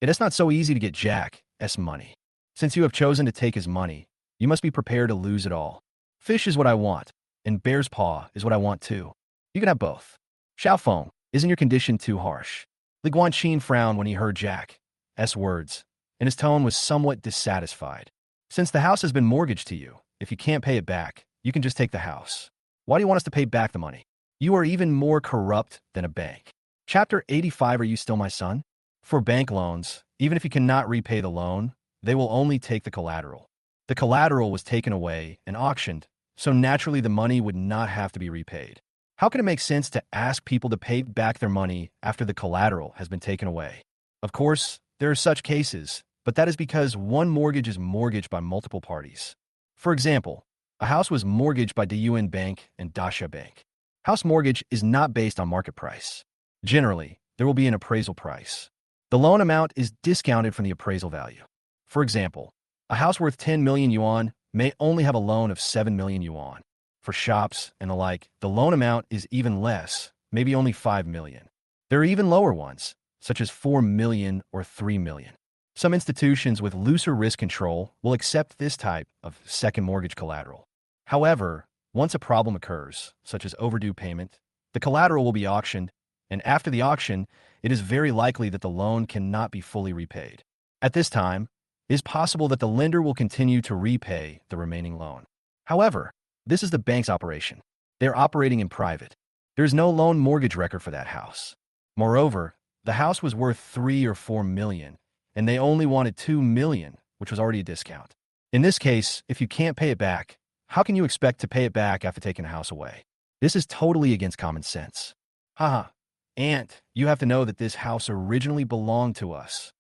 It is not so easy to get Jack's money. Since you have chosen to take his money, you must be prepared to lose it all. Fish is what I want, and bear's paw is what I want too. You can have both. Xiao Feng, isn't your condition too harsh? Li Guanqin frowned when he heard Jack's words, and his tone was somewhat dissatisfied. Since the house has been mortgaged to you, if you can't pay it back, you can just take the house. Why do you want us to pay back the money? You are even more corrupt than a bank. Chapter 85. Are you still my son? For bank loans, even if you cannot repay the loan, they will only take the collateral. The collateral was taken away and auctioned, so naturally the money would not have to be repaid. How can it make sense to ask people to pay back their money after the collateral has been taken away? Of course, there are such cases, but that is because one mortgage is mortgaged by multiple parties. For example, a house was mortgaged by Diyuan Bank and Dasha Bank. House mortgage is not based on market price. Generally, there will be an appraisal price. The loan amount is discounted from the appraisal value. For example, a house worth 10 million yuan may only have a loan of 7 million yuan. For shops and the like, the loan amount is even less, maybe only 5 million. There are even lower ones, such as 4 million or 3 million. Some institutions with looser risk control will accept this type of second mortgage collateral. However, once a problem occurs, such as overdue payment, The collateral will be auctioned, and after the auction, it is very likely that the loan cannot be fully repaid. At this time, it is possible that the lender will continue to repay the remaining loan. However, this is the bank's operation. They are operating in private. There is no loan mortgage record for that house. Moreover, the house was worth 3 or 4 million, and they only wanted 2 million, which was already a discount. In this case, if you can't pay it back, how can you expect to pay it back after taking the house away? This is totally against common sense. Haha. Aunt, you have to know that this house originally belonged to us.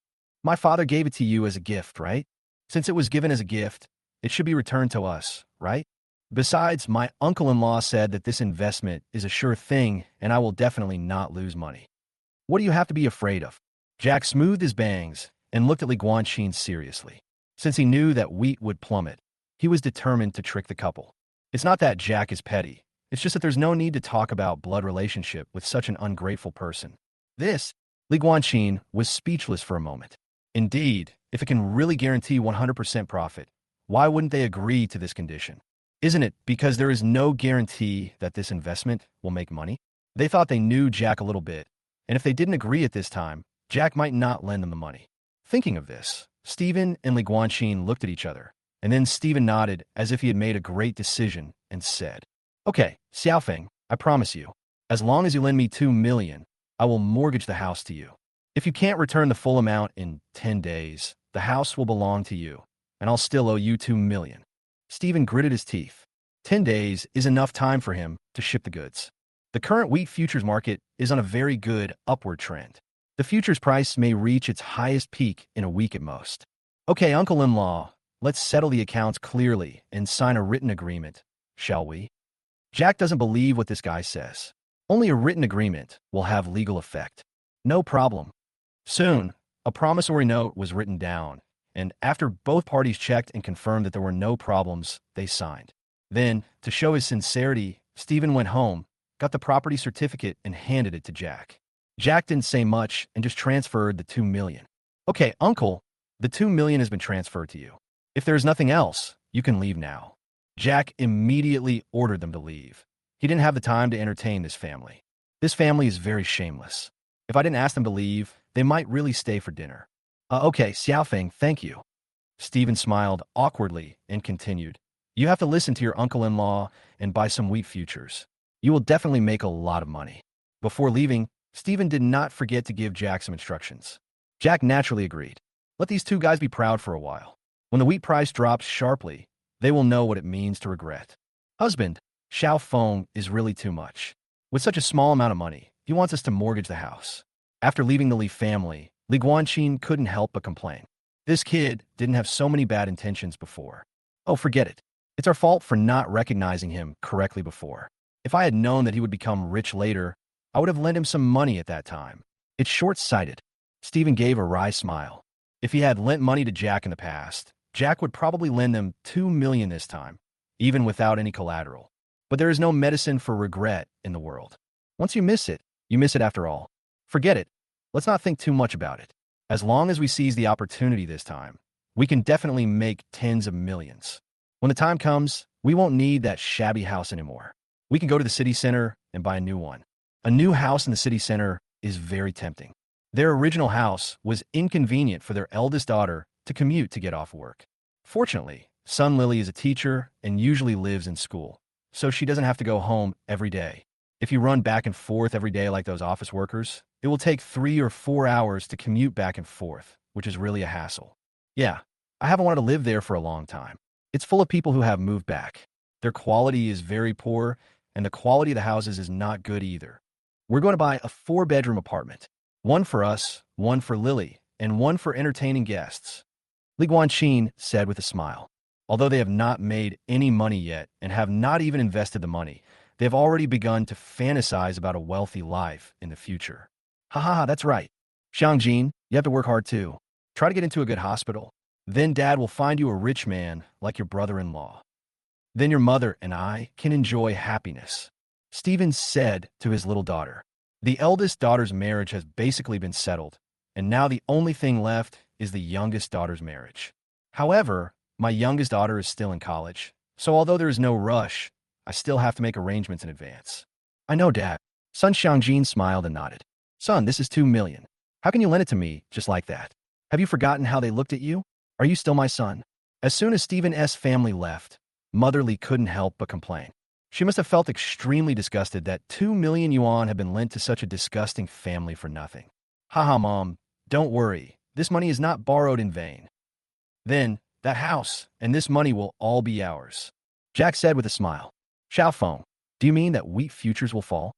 My father gave it to you as a gift, right? Since it was given as a gift, it should be returned to us, right? Besides, my uncle-in-law said that this investment is a sure thing and I will definitely not lose money. What do you have to be afraid of? Jack smoothed his bangs and looked at Li Guanxin seriously. Since he knew that wheat would plummet, he was determined to trick the couple. It's not that Jack is petty. It's just that there's no need to talk about blood relationship with such an ungrateful person. Li Guanxin was speechless for a moment. Indeed, if it can really guarantee 100% profit, why wouldn't they agree to this condition? Isn't it because there is no guarantee that this investment will make money? They thought they knew Jack a little bit, and if they didn't agree at this time, Jack might not lend them the money. Thinking of this, Stephen and Li Guanxin looked at each other, and then Stephen nodded as if he had made a great decision and said, "Okay, Xiaofeng, I promise you, as long as you lend me 2 million, I will mortgage the house to you. If you can't return the full amount in 10 days, the house will belong to you, and I'll still owe you 2 million. Stephen gritted his teeth. 10 days is enough time for him to ship the goods. The current wheat futures market is on a very good upward trend. The futures price may reach its highest peak in a week at most. Okay, uncle-in-law, let's settle the accounts clearly and sign a written agreement, shall we?" Jack doesn't believe what this guy says. Only a written agreement will have legal effect. No problem. Soon, a promissory note was written down, and after both parties checked and confirmed that there were no problems, they signed. Then, to show his sincerity, Stephen went home, got the property certificate, and handed it to Jack. Jack didn't say much and just transferred the 2 million. "Okay, uncle, the 2 million has been transferred to you. If there is nothing else, you can leave now." Jack immediately ordered them to leave. He didn't have the time to entertain this family. This family is very shameless. If I didn't ask them to leave, they might really stay for dinner. Okay, Xiaofeng, thank you." Stephen smiled awkwardly and continued, "You have to listen to your uncle-in-law and buy some wheat futures. You will definitely make a lot of money." Before leaving, Stephen did not forget to give Jack some instructions. Jack naturally agreed. Let these two guys be proud for a while. When the wheat price drops sharply, they will know what it means to regret. "Husband, Xiao Feng is really too much. With such a small amount of money, he wants us to mortgage the house." After leaving the Li family, Li Guanxin couldn't help but complain. This kid didn't have so many bad intentions before. Oh, forget it. It's our fault for not recognizing him correctly before. If I had known that he would become rich later, I would have lent him some money at that time. It's short-sighted. Stephen gave a wry smile. If he had lent money to Jack in the past, Jack would probably lend them 2 million this time, even without any collateral. But there is no medicine for regret in the world. Once you miss it after all. Forget it. Let's not think too much about it. As long as we seize the opportunity this time, we can definitely make tens of millions. When the time comes, we won't need that shabby house anymore. We can go to the city center and buy a new one. A new house in the city center is very tempting. Their original house was inconvenient for their eldest daughter to commute to get off work. Fortunately, Sun Lily is a teacher and usually lives in school, so she doesn't have to go home every day. If you run back and forth every day like those office workers, it will take 3 or 4 hours to commute back and forth, which is really a hassle. Yeah, I haven't wanted to live there for a long time. It's full of people who have moved back. Their quality is very poor, and the quality of the houses is not good either. We're going to buy a 4-bedroom apartment. One for us, one for Lily, and one for entertaining guests. Li Guanxin said with a smile. Although they have not made any money yet and have not even invested the money, they have already begun to fantasize about a wealthy life in the future. Ha, that's right. Xiangjin, you have to work hard too. Try to get into a good hospital. Then Dad will find you a rich man like your brother-in-law. Then your mother and I can enjoy happiness," Stephen said to his little daughter. The eldest daughter's marriage has basically been settled, and now the only thing left is the youngest daughter's marriage. However, my youngest daughter is still in college, so although there is no rush, I still have to make arrangements in advance. "I know, Dad. Son Xiangjin smiled and nodded. Son, this is 2 million. How can you lend it to me just like that? Have you forgotten how they looked at you? Are you still my son? As soon as Stephen's family left, Motherly couldn't help but complain. She must have felt extremely disgusted that 2 million yuan had been lent to such a disgusting family for nothing. Haha, Mom, don't worry. This money is not borrowed in vain. Then, that house and this money will all be ours. Jack said with a smile. Xiao Feng, do you mean that wheat futures will fall?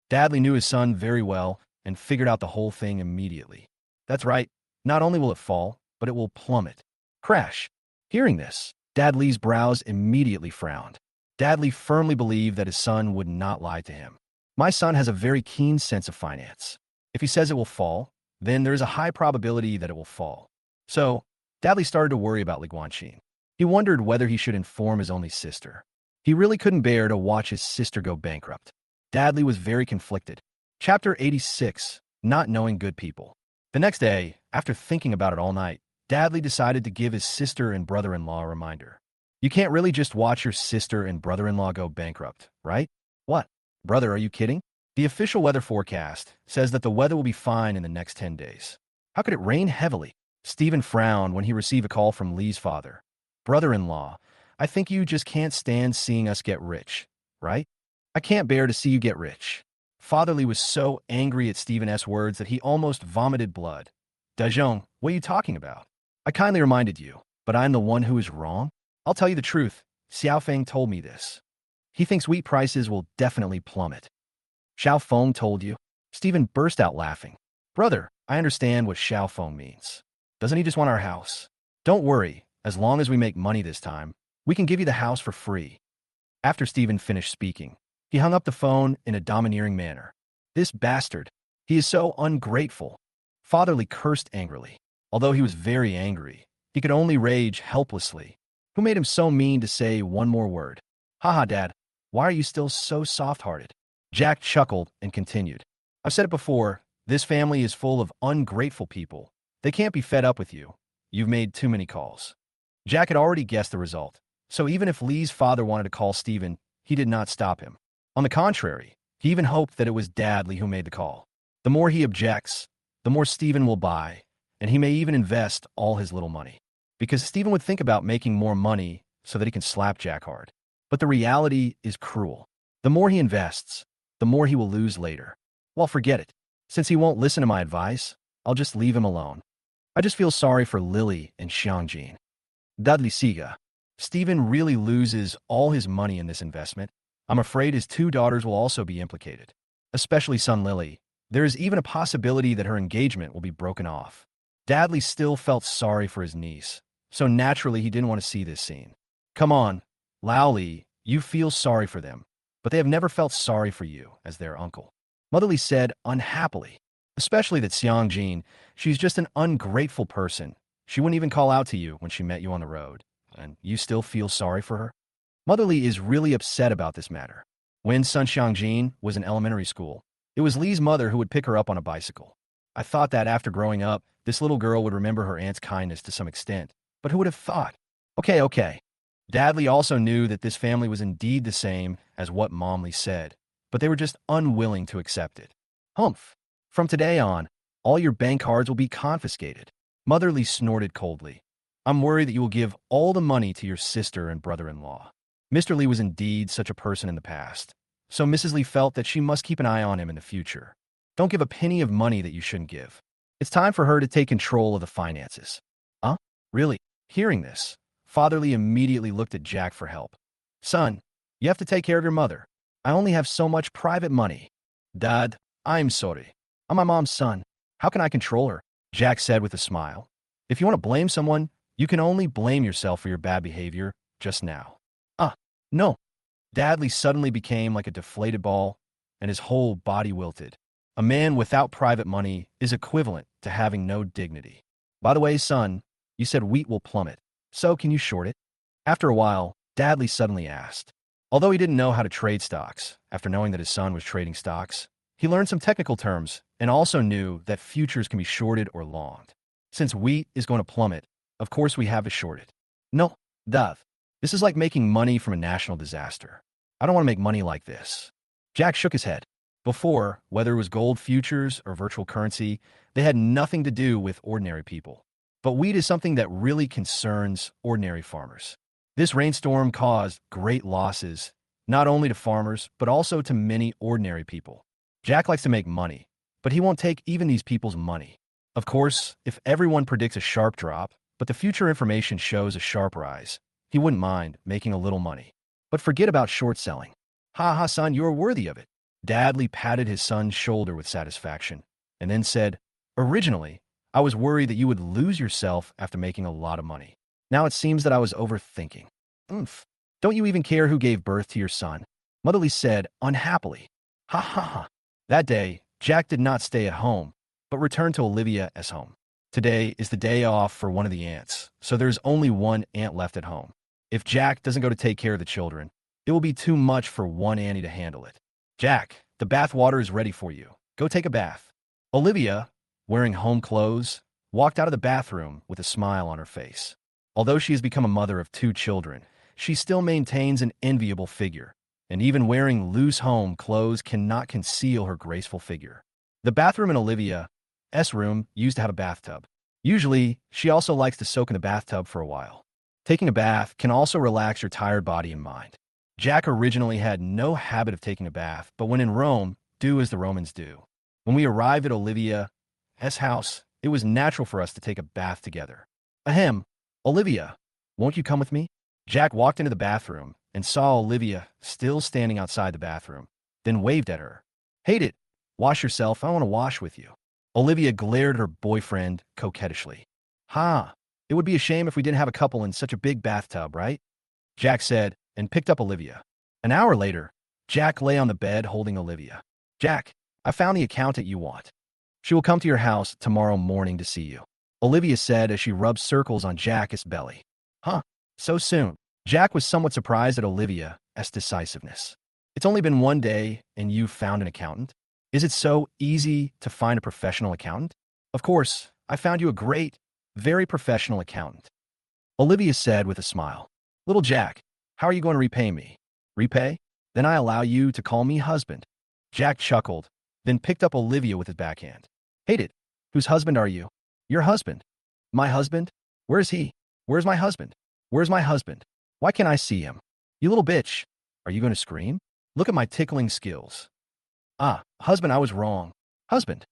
Dadley knew his son very well and figured out the whole thing immediately. That's right. Not only will it fall, but it will plummet. Crash. Hearing this, Dadley's brows immediately frowned. Dadley firmly believed that his son would not lie to him. My son has a very keen sense of finance. If he says it will fall, then there is a high probability that it will fall. So, Dadley started to worry about Li Guanxin. He wondered whether he should inform his only sister. He really couldn't bear to watch his sister go bankrupt. Dadley was very conflicted. Chapter 86, Not Knowing Good People. The next day, after thinking about it all night, Dadley decided to give his sister and brother-in-law a reminder. You can't really just watch your sister and brother-in-law go bankrupt, right? What? Brother, are you kidding? The official weather forecast says that the weather will be fine in the next 10 days. How could it rain heavily? Stephen frowned when he received a call from Lee's father. Brother-in-law, I think you just can't stand seeing us get rich, right? I can't bear to see you get rich. Father Lee was so angry at Stephen's words that he almost vomited blood. Dajong, what are you talking about? I kindly reminded you, but I'm the one who is wrong? I'll tell you the truth. Xiao Feng told me this. He thinks wheat prices will definitely plummet. Xiao Feng told you? Stephen burst out laughing. Brother, I understand what Xiao Feng means. Doesn't he just want our house? Don't worry, as long as we make money this time, we can give you the house for free. After Stephen finished speaking, he hung up the phone in a domineering manner. This bastard. He is so ungrateful. Fatherly cursed angrily. Although he was very angry, he could only rage helplessly. Who made him so mean to say one more word? Haha, Dad, why are you still so soft-hearted? Jack chuckled and continued. I've said it before, this family is full of ungrateful people. They can't be fed up with you. You've made too many calls. Jack had already guessed the result, so even if Lee's father wanted to call Stephen, he did not stop him. On the contrary, he even hoped that it was Dadley who made the call. The more he objects, the more Stephen will buy, and he may even invest all his little money. Because Stephen would think about making more money so that he can slap Jack hard. But the reality is cruel. The more he invests, the more he will lose later. Well, forget it. Since he won't listen to my advice, I'll just leave him alone. I just feel sorry for Lily and Xiangjin. Dudley Siga. Stephen really loses all his money in this investment. I'm afraid his 2 daughters will also be implicated. Especially son Lily. There is even a possibility that her engagement will be broken off. Dadley still felt sorry for his niece, so naturally he didn't want to see this scene. Come on, Laoli, you feel sorry for them, but they have never felt sorry for you as their uncle. Motherly said unhappily, especially that Xiangjin, she's just an ungrateful person. She wouldn't even call out to you when she met you on the road, and you still feel sorry for her? Motherly is really upset about this matter. When Sun Xiangjin was in elementary school, it was Lee's mother who would pick her up on a bicycle. I thought that after growing up, this little girl would remember her aunt's kindness to some extent, but who would have thought? Okay. Dadley also knew that this family was indeed the same as what Momley said, but they were just unwilling to accept it. Humph. From today on, all your bank cards will be confiscated. Motherly snorted coldly. I'm worried that you will give all the money to your sister and brother-in-law. Mr. Lee was indeed such a person in the past, so Mrs. Lee felt that she must keep an eye on him in the future. Don't give a penny of money that you shouldn't give. It's time for her to take control of the finances. Huh? Really? Hearing this, Father Lee immediately looked at Jack for help. Son, you have to take care of your mother. I only have so much private money. Dad, I'm sorry. I'm my mom's son. How can I control her? Jack said with a smile. If you want to blame someone, you can only blame yourself for your bad behavior just now. No. Dadley suddenly became like a deflated ball, and his whole body wilted. A man without private money is equivalent to having no dignity. By the way, son, you said wheat will plummet, so can you short it? After a while, Dadley suddenly asked. Although he didn't know how to trade stocks, after knowing that his son was trading stocks, he learned some technical terms and also knew that futures can be shorted or longed. Since wheat is going to plummet, of course we have to short it. No, Dove. This is like making money from a national disaster. I don't want to make money like this. Jack shook his head. Before, whether it was gold futures or virtual currency, they had nothing to do with ordinary people. But wheat is something that really concerns ordinary farmers. This rainstorm caused great losses, not only to farmers, but also to many ordinary people. Jack likes to make money, but he won't take even these people's money. Of course, if everyone predicts a sharp drop, but the future information shows a sharp rise, he wouldn't mind making a little money. But forget about short selling. Ha ha, son, you're worthy of it. Dadley patted his son's shoulder with satisfaction, and then said, originally, I was worried that you would lose yourself after making a lot of money. Now it seems that I was overthinking. Oomph. Don't you even care who gave birth to your son? Motherly said, unhappily. Ha ha ha. That day, Jack did not stay at home, but returned to Olivia's home. Today is the day off for one of the aunts, so there's only one aunt left at home. If Jack doesn't go to take care of the children, it will be too much for one auntie to handle it. Jack, the bath water is ready for you. Go take a bath. Olivia, wearing home clothes, walked out of the bathroom with a smile on her face. Although she has become a mother of 2 children, she still maintains an enviable figure, and even wearing loose home clothes cannot conceal her graceful figure. The bathroom in Olivia's room used to have a bathtub. Usually, she also likes to soak in the bathtub for a while. Taking a bath can also relax your tired body and mind. Jack originally had no habit of taking a bath, but when in Rome, do as the Romans do. When we arrived at Olivia's house, it was natural for us to take a bath together. Ahem, Olivia, won't you come with me? Jack walked into the bathroom and saw Olivia still standing outside the bathroom, then waved at her. Hate it. Wash yourself. I want to wash with you. Olivia glared at her boyfriend coquettishly. Ha, it would be a shame if we didn't have a couple in such a big bathtub, right? Jack said, and picked up Olivia. An hour later, Jack lay on the bed holding Olivia. Jack, I found the accountant you want. She will come to your house tomorrow morning to see you. Olivia said as she rubbed circles on Jack's belly. Huh, so soon. Jack was somewhat surprised at Olivia's decisiveness. It's only been one day and you've found an accountant? Is it so easy to find a professional accountant? Of course, I found you a great, very professional accountant. Olivia said with a smile. Little Jack, how are you going to repay me? Repay? Then I allow you to call me husband. Jack chuckled, then picked up Olivia with his backhand. Hate it. Whose husband are you? Your husband. My husband? Where's he? Where's my husband? Where's my husband? Why can't I see him? You little bitch. Are you going to scream? Look at my tickling skills. Ah, husband, I was wrong. Husband.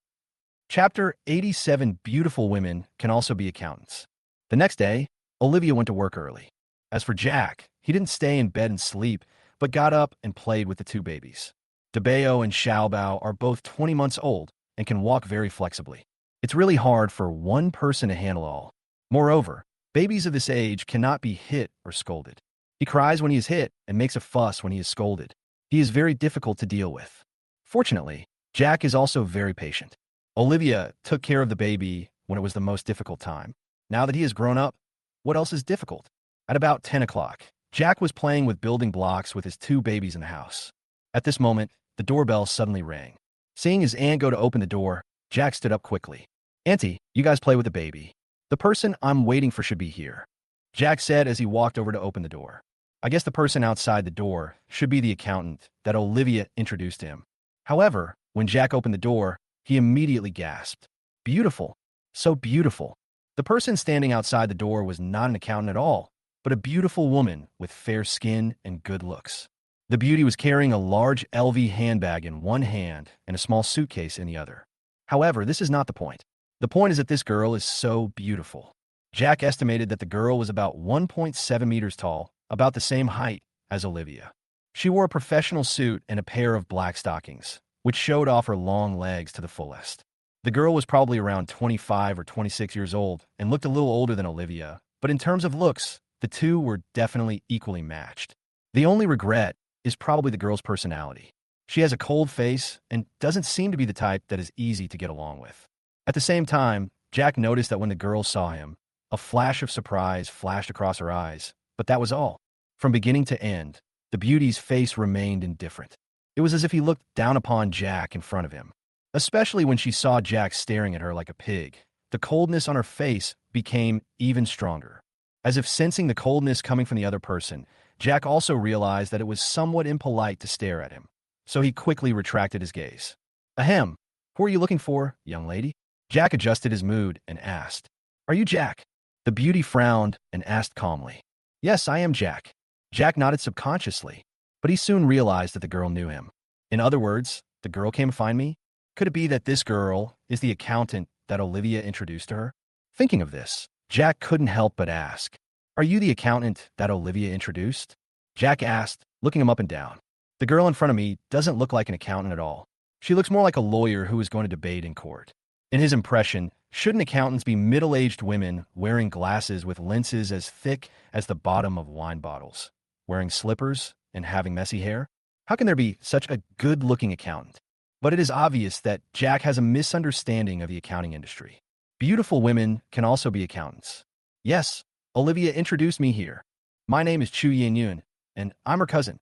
Chapter 87. Beautiful women can also be accountants. The next day, Olivia went to work early. As for Jack, he didn't stay in bed and sleep, but got up and played with the 2 babies. Debeo and Xiaobao are both 20 months old and can walk very flexibly. It's really hard for one person to handle all. Moreover, babies of this age cannot be hit or scolded. He cries when he is hit and makes a fuss when he is scolded. He is very difficult to deal with. Fortunately, Jack is also very patient. Olivia took care of the baby when it was the most difficult time. Now that he has grown up, what else is difficult? At about 10 o'clock, Jack was playing with building blocks with his 2 babies in the house. At this moment, the doorbell suddenly rang. Seeing his aunt go to open the door, Jack stood up quickly. Auntie, you guys play with the baby. The person I'm waiting for should be here, Jack said as he walked over to open the door. I guess the person outside the door should be the accountant that Olivia introduced to him. However, when Jack opened the door, he immediately gasped. Beautiful. So beautiful. The person standing outside the door was not an accountant at all, but a beautiful woman with fair skin and good looks. The beauty was carrying a large LV handbag in one hand and a small suitcase in the other. However, this is not the point. The point is that this girl is so beautiful. Jack estimated that the girl was about 1.7 meters tall, about the same height as Olivia. She wore a professional suit and a pair of black stockings, which showed off her long legs to the fullest. The girl was probably around 25 or 26 years old and looked a little older than Olivia, but in terms of looks, the two were definitely equally matched. The only regret is probably the girl's personality. She has a cold face and doesn't seem to be the type that is easy to get along with. At the same time, Jack noticed that when the girl saw him, a flash of surprise flashed across her eyes, but that was all. From beginning to end, the beauty's face remained indifferent. It was as if he looked down upon Jack in front of him. Especially when she saw Jack staring at her like a pig, the coldness on her face became even stronger. As if sensing the coldness coming from the other person, Jack also realized that it was somewhat impolite to stare at him. so he quickly retracted his gaze. Ahem, who are you looking for, young lady? Jack adjusted his mood and asked. Are you Jack? The beauty frowned and asked calmly. Yes, I am Jack. Jack nodded subconsciously, but he soon realized that the girl knew him. In other words, the girl came to find me? Could it be that this girl is the accountant that Olivia introduced to her? Thinking of this, Jack couldn't help but ask, Are you the accountant that Olivia introduced? Jack asked, looking him up and down. The girl in front of me doesn't look like an accountant at all. She looks more like a lawyer who is going to debate in court. In his impression, shouldn't accountants be middle-aged women wearing glasses with lenses as thick as the bottom of wine bottles, wearing slippers and having messy hair? How can there be such a good-looking accountant? But it is obvious that Jack has a misunderstanding of the accounting industry. Beautiful women can also be accountants. Yes, Olivia introduced me here. My name is Chu Yin-yun, and I'm her cousin.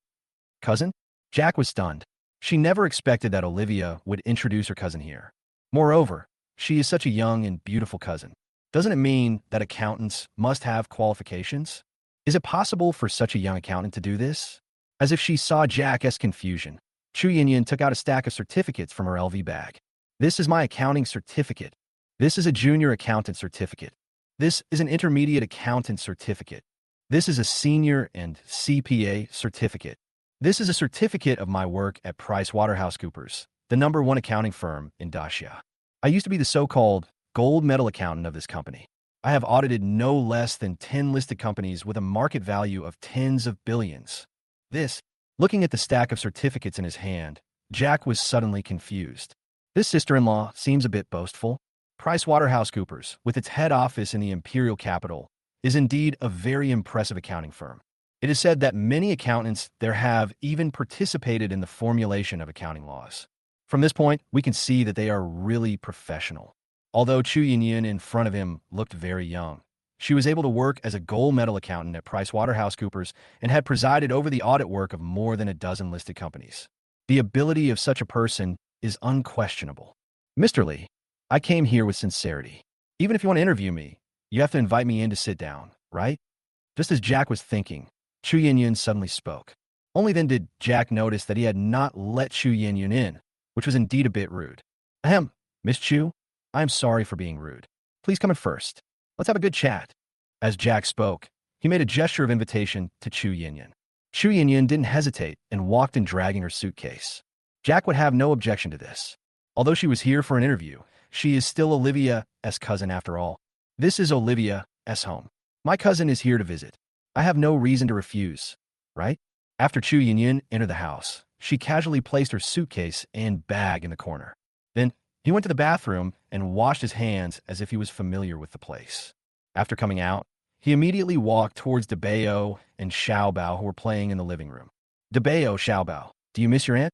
Cousin? Jack was stunned. She never expected that Olivia would introduce her cousin here. Moreover, she is such a young and beautiful cousin. Doesn't it mean that accountants must have qualifications? Is it possible for such a young accountant to do this? As if she saw Jack's confusion, Chu Yin-yun took out a stack of certificates from her LV bag. This is my accounting certificate. This is a junior accountant certificate. This is an intermediate accountant certificate. This is a senior and CPA certificate. This is a certificate of my work at PricewaterhouseCoopers, the #1 accounting firm in Daxia. I used to be the so-called gold medal accountant of this company. I have audited no less than 10 listed companies with a market value of tens of billions. Looking at the stack of certificates in his hand, Jack was suddenly confused. This sister-in-law seems a bit boastful. PricewaterhouseCoopers, with its head office in the imperial capital, is indeed a very impressive accounting firm. It is said that many accountants there have even participated in the formulation of accounting laws. From this point, we can see that they are really professional. Although Chu Yin-yun in front of him looked very young, she was able to work as a gold medal accountant at PricewaterhouseCoopers and had presided over the audit work of more than a dozen listed companies. The ability of such a person is unquestionable. Mr. Lee, I came here with sincerity. Even if you want to interview me, you have to invite me in to sit down, right? Just as Jack was thinking, Chu Yin-yun suddenly spoke. Only then did Jack notice that he had not let Chu Yin-yun in, which was indeed a bit rude. Ahem, Miss Chu, I am sorry for being rude. Please come in first. Let's have a good chat. As Jack spoke, he made a gesture of invitation to Chu Yin-yun. Chu Yin-yun didn't hesitate and walked in dragging her suitcase. Jack would have no objection to this. Although she was here for an interview, she is still Olivia's cousin after all. This is Olivia's home. My cousin is here to visit. I have no reason to refuse, right? After Chu Yin-yun entered the house, she casually placed her suitcase and bag in the corner. Then he went to the bathroom and washed his hands as if he was familiar with the place. After coming out, he immediately walked towards Debao and Xiaobao who were playing in the living room. Debao, Xiaobao, do you miss your aunt?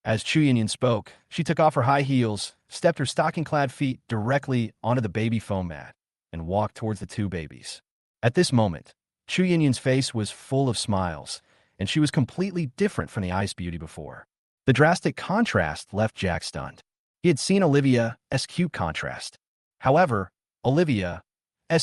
As Chu Yin-yun spoke, she took off her high heels, stepped her stocking-clad feet directly onto the baby foam mat, and walked towards the two babies. At this moment, Chu Yin-yun's face was full of smiles, and she was completely different from the ice beauty before. The drastic contrast left Jack stunned. He had seen Olivia's cute contrast. However, Olivia's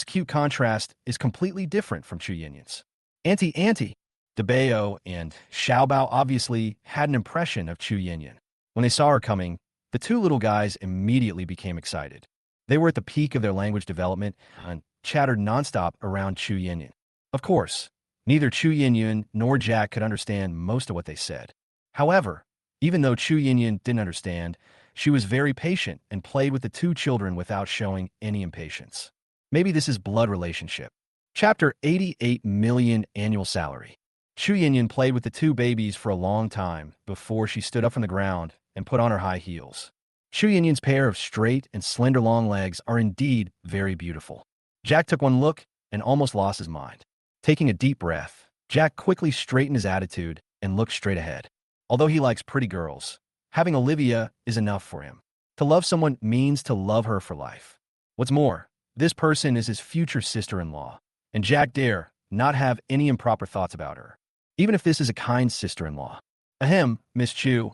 cute contrast is completely different from Chu Yin-yun's. Auntie, Debao and Xiaobao obviously had an impression of Chu Yin-yun. When they saw her coming, the two little guys immediately became excited. They were at the peak of their language development and chattered nonstop around Chu Yin-yun. Of course, neither Chu Yin-yun nor Jack could understand most of what they said. However, even though Chu Yin-yun didn't understand, she was very patient and played with the two children without showing any impatience. Maybe this is blood relationship. Chapter 88 Million Annual Salary. Chu Yin-yun played with the two babies for a long time before she stood up from the ground and put on her high heels. Chu Yin-yun's pair of straight and slender long legs are indeed very beautiful. Jack took one look and almost lost his mind. Taking a deep breath, Jack quickly straightened his attitude and looked straight ahead. Although he likes pretty girls, having Olivia is enough for him. To love someone means to love her for life. What's more, this person is his future sister-in-law, and Jack dare not have any improper thoughts about her, even if this is a kind sister-in-law. Ahem, Miss Chu,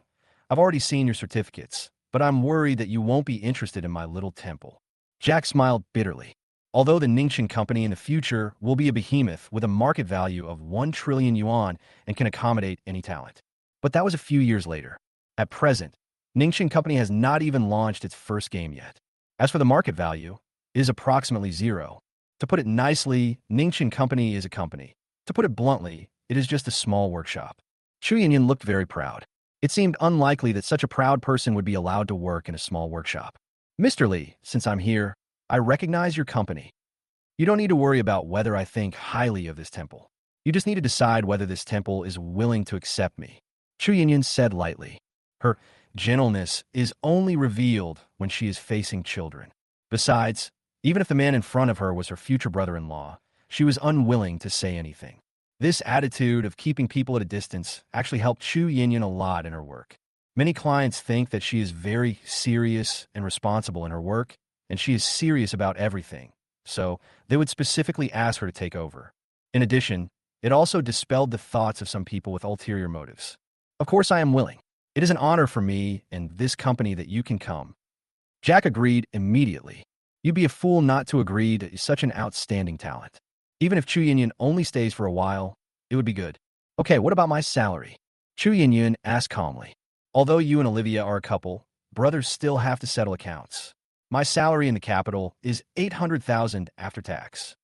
I've already seen your certificates, but I'm worried that you won't be interested in my little temple. Jack smiled bitterly. Although the Ningxin company in the future will be a behemoth with a market value of 1 trillion yuan and can accommodate any talent. But that was a few years later. At present, Ningxin Company has not even launched its first game yet. As for the market value, it is approximately zero. To put it nicely, Ningxin Company is a company. To put it bluntly, it is just a small workshop. Chu Yinyan looked very proud. It seemed unlikely that such a proud person would be allowed to work in a small workshop. Mr. Li, since I'm here, I recognize your company. You don't need to worry about whether I think highly of this temple. You just need to decide whether this temple is willing to accept me. Chu Yinyan said lightly. Her gentleness is only revealed when she is facing children. Besides, even if the man in front of her was her future brother-in-law, she was unwilling to say anything. This attitude of keeping people at a distance actually helped Chu Yinyan a lot in her work. Many clients think that she is very serious and responsible in her work, and she is serious about everything, so they would specifically ask her to take over. In addition, it also dispelled the thoughts of some people with ulterior motives. Of course I am willing. It is an honor for me and this company that you can come. Jack agreed immediately. You'd be a fool not to agree to such an outstanding talent. Even if Chu Yinyan only stays for a while, it would be good. Okay, what about my salary? Chu Yinyan asked calmly. Although you and Olivia are a couple, brothers still have to settle accounts. My salary in the capital is 800,000 after tax.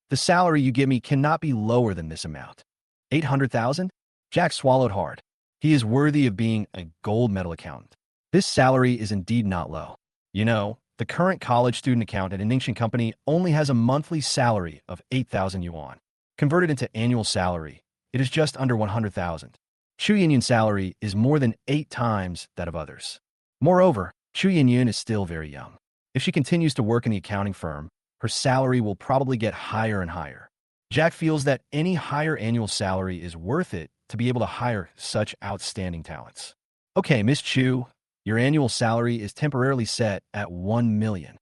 The salary you give me cannot be lower than this amount. 800,000? Jack swallowed hard. He is worthy of being a gold medal accountant. This salary is indeed not low. You know, the current college student accountant at Ningxin Company only has a monthly salary of 8,000 yuan. Converted into annual salary, it is just under 100,000. Chu Yinyan's salary is more than 8 times that of others. Moreover, Chu Yinyan is still very young. If she continues to work in the accounting firm, her salary will probably get higher and higher. Jack feels that any higher annual salary is worth it to be able to hire such outstanding talents. Okay, Miss Chu, your annual salary is temporarily set at 1 million.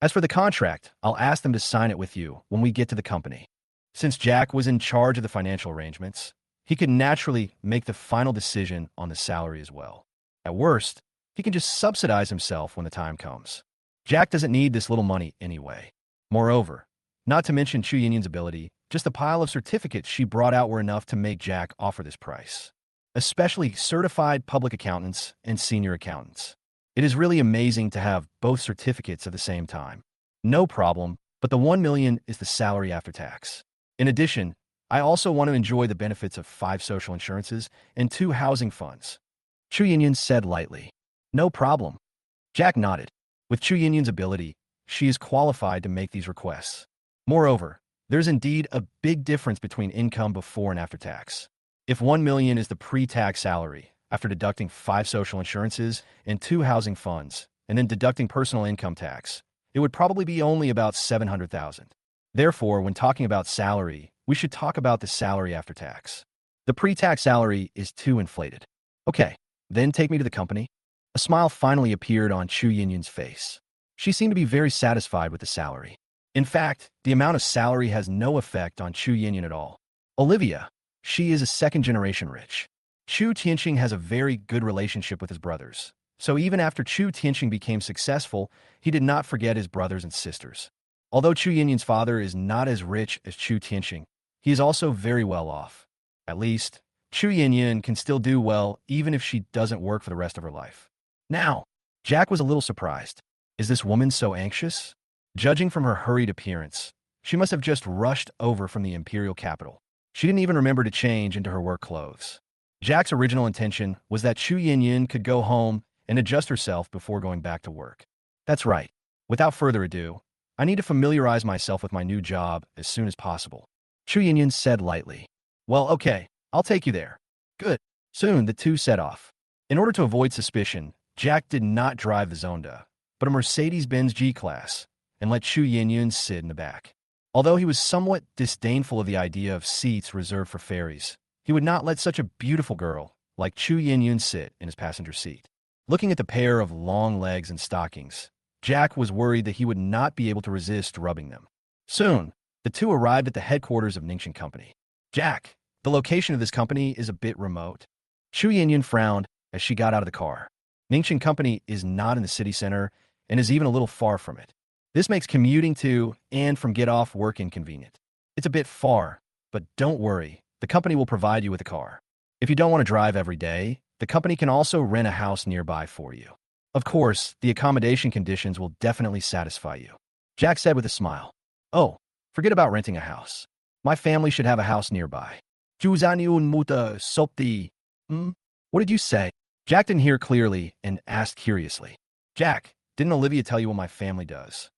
As for the contract, I'll ask them to sign it with you when we get to the company. Since Jack was in charge of the financial arrangements, he could naturally make the final decision on the salary as well. At worst, he can just subsidize himself when the time comes. Jack doesn't need this little money anyway. Moreover, not to mention Chu Yinyan's ability, just the pile of certificates she brought out were enough to make Jack offer this price. Especially certified public accountants and senior accountants. It is really amazing to have both certificates at the same time. No problem, but the 1 million is the salary after tax. In addition, I also want to enjoy the benefits of 5 social insurances and 2 housing funds. Chu Yinyan said lightly. No problem. Jack nodded. With Chu Yinyan's ability, she is qualified to make these requests. Moreover, there's indeed a big difference between income before and after tax. If 1 million is the pre-tax salary, after deducting 5 social insurances and 2 housing funds, and then deducting personal income tax, it would probably be only about 700,000. Therefore, when talking about salary, we should talk about the salary after tax. The pre-tax salary is too inflated. Okay, then take me to the company. A smile finally appeared on Chu Yinyan's face. She seemed to be very satisfied with the salary. In fact, the amount of salary has no effect on Chu Yinyan at all. Olivia, she is a second-generation rich. Chu Tianqing has a very good relationship with his brothers. So even after Chu Tianqing became successful, he did not forget his brothers and sisters. Although Chu Yinyan's father is not as rich as Chu Tianqing, he is also very well off. At least, Chu Yinyan can still do well even if she doesn't work for the rest of her life. Now, Jack was a little surprised. Is this woman so anxious? Judging from her hurried appearance, she must have just rushed over from the imperial capital. She didn't even remember to change into her work clothes. Jack's original intention was that Chu Yinyan could go home and adjust herself before going back to work. That's right. Without further ado, I need to familiarize myself with my new job as soon as possible. Chu Yinyan said lightly. Well, okay, I'll take you there. Good. Soon, the two set off. In order to avoid suspicion, Jack did not drive the Zonda, but a Mercedes-Benz G-Class, and let Chu Yinyan sit in the back. Although he was somewhat disdainful of the idea of seats reserved for fairies, he would not let such a beautiful girl like Chu Yinyan sit in his passenger seat. Looking at the pair of long legs and stockings, Jack was worried that he would not be able to resist rubbing them. Soon, the two arrived at the headquarters of Ningxin Company. Jack, the location of this company is a bit remote. Chu Yinyan frowned as she got out of the car. Ningxin Company is not in the city center and is even a little far from it. This makes commuting to and from get-off work inconvenient. It's a bit far, but don't worry, the company will provide you with a car. If you don't want to drive every day, the company can also rent a house nearby for you. Of course, the accommodation conditions will definitely satisfy you. Jack said with a smile. Oh, forget about renting a house. My family should have a house nearby. Juzaniun muta sopti. What did you say? Jack didn't hear clearly and asked curiously. Jack, didn't Olivia tell you what my family does?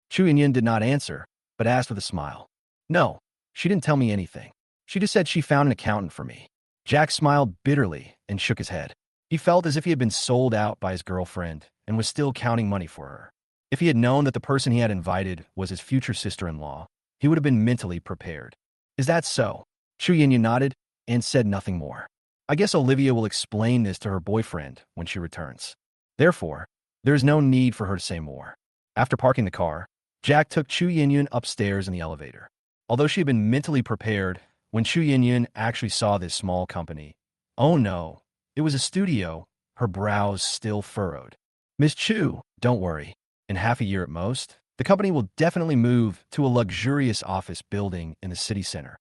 Chu Yinyin did not answer, but asked with a smile. No, she didn't tell me anything. She just said she found an accountant for me. Jack smiled bitterly and shook his head. He felt as if he had been sold out by his girlfriend and was still counting money for her. If he had known that the person he had invited was his future sister-in-law, he would have been mentally prepared. Is that so? Chu Yinyin nodded and said nothing more. I guess Olivia will explain this to her boyfriend when she returns. Therefore, there is no need for her to say more. After parking the car, Jack took Chu Yinyin upstairs in the elevator. Although she had been mentally prepared, when Chu Yinyin actually saw this small company, oh no, it was a studio, her brows still furrowed. Miss Chu, don't worry. In half a year at most, the company will definitely move to a luxurious office building in the city center.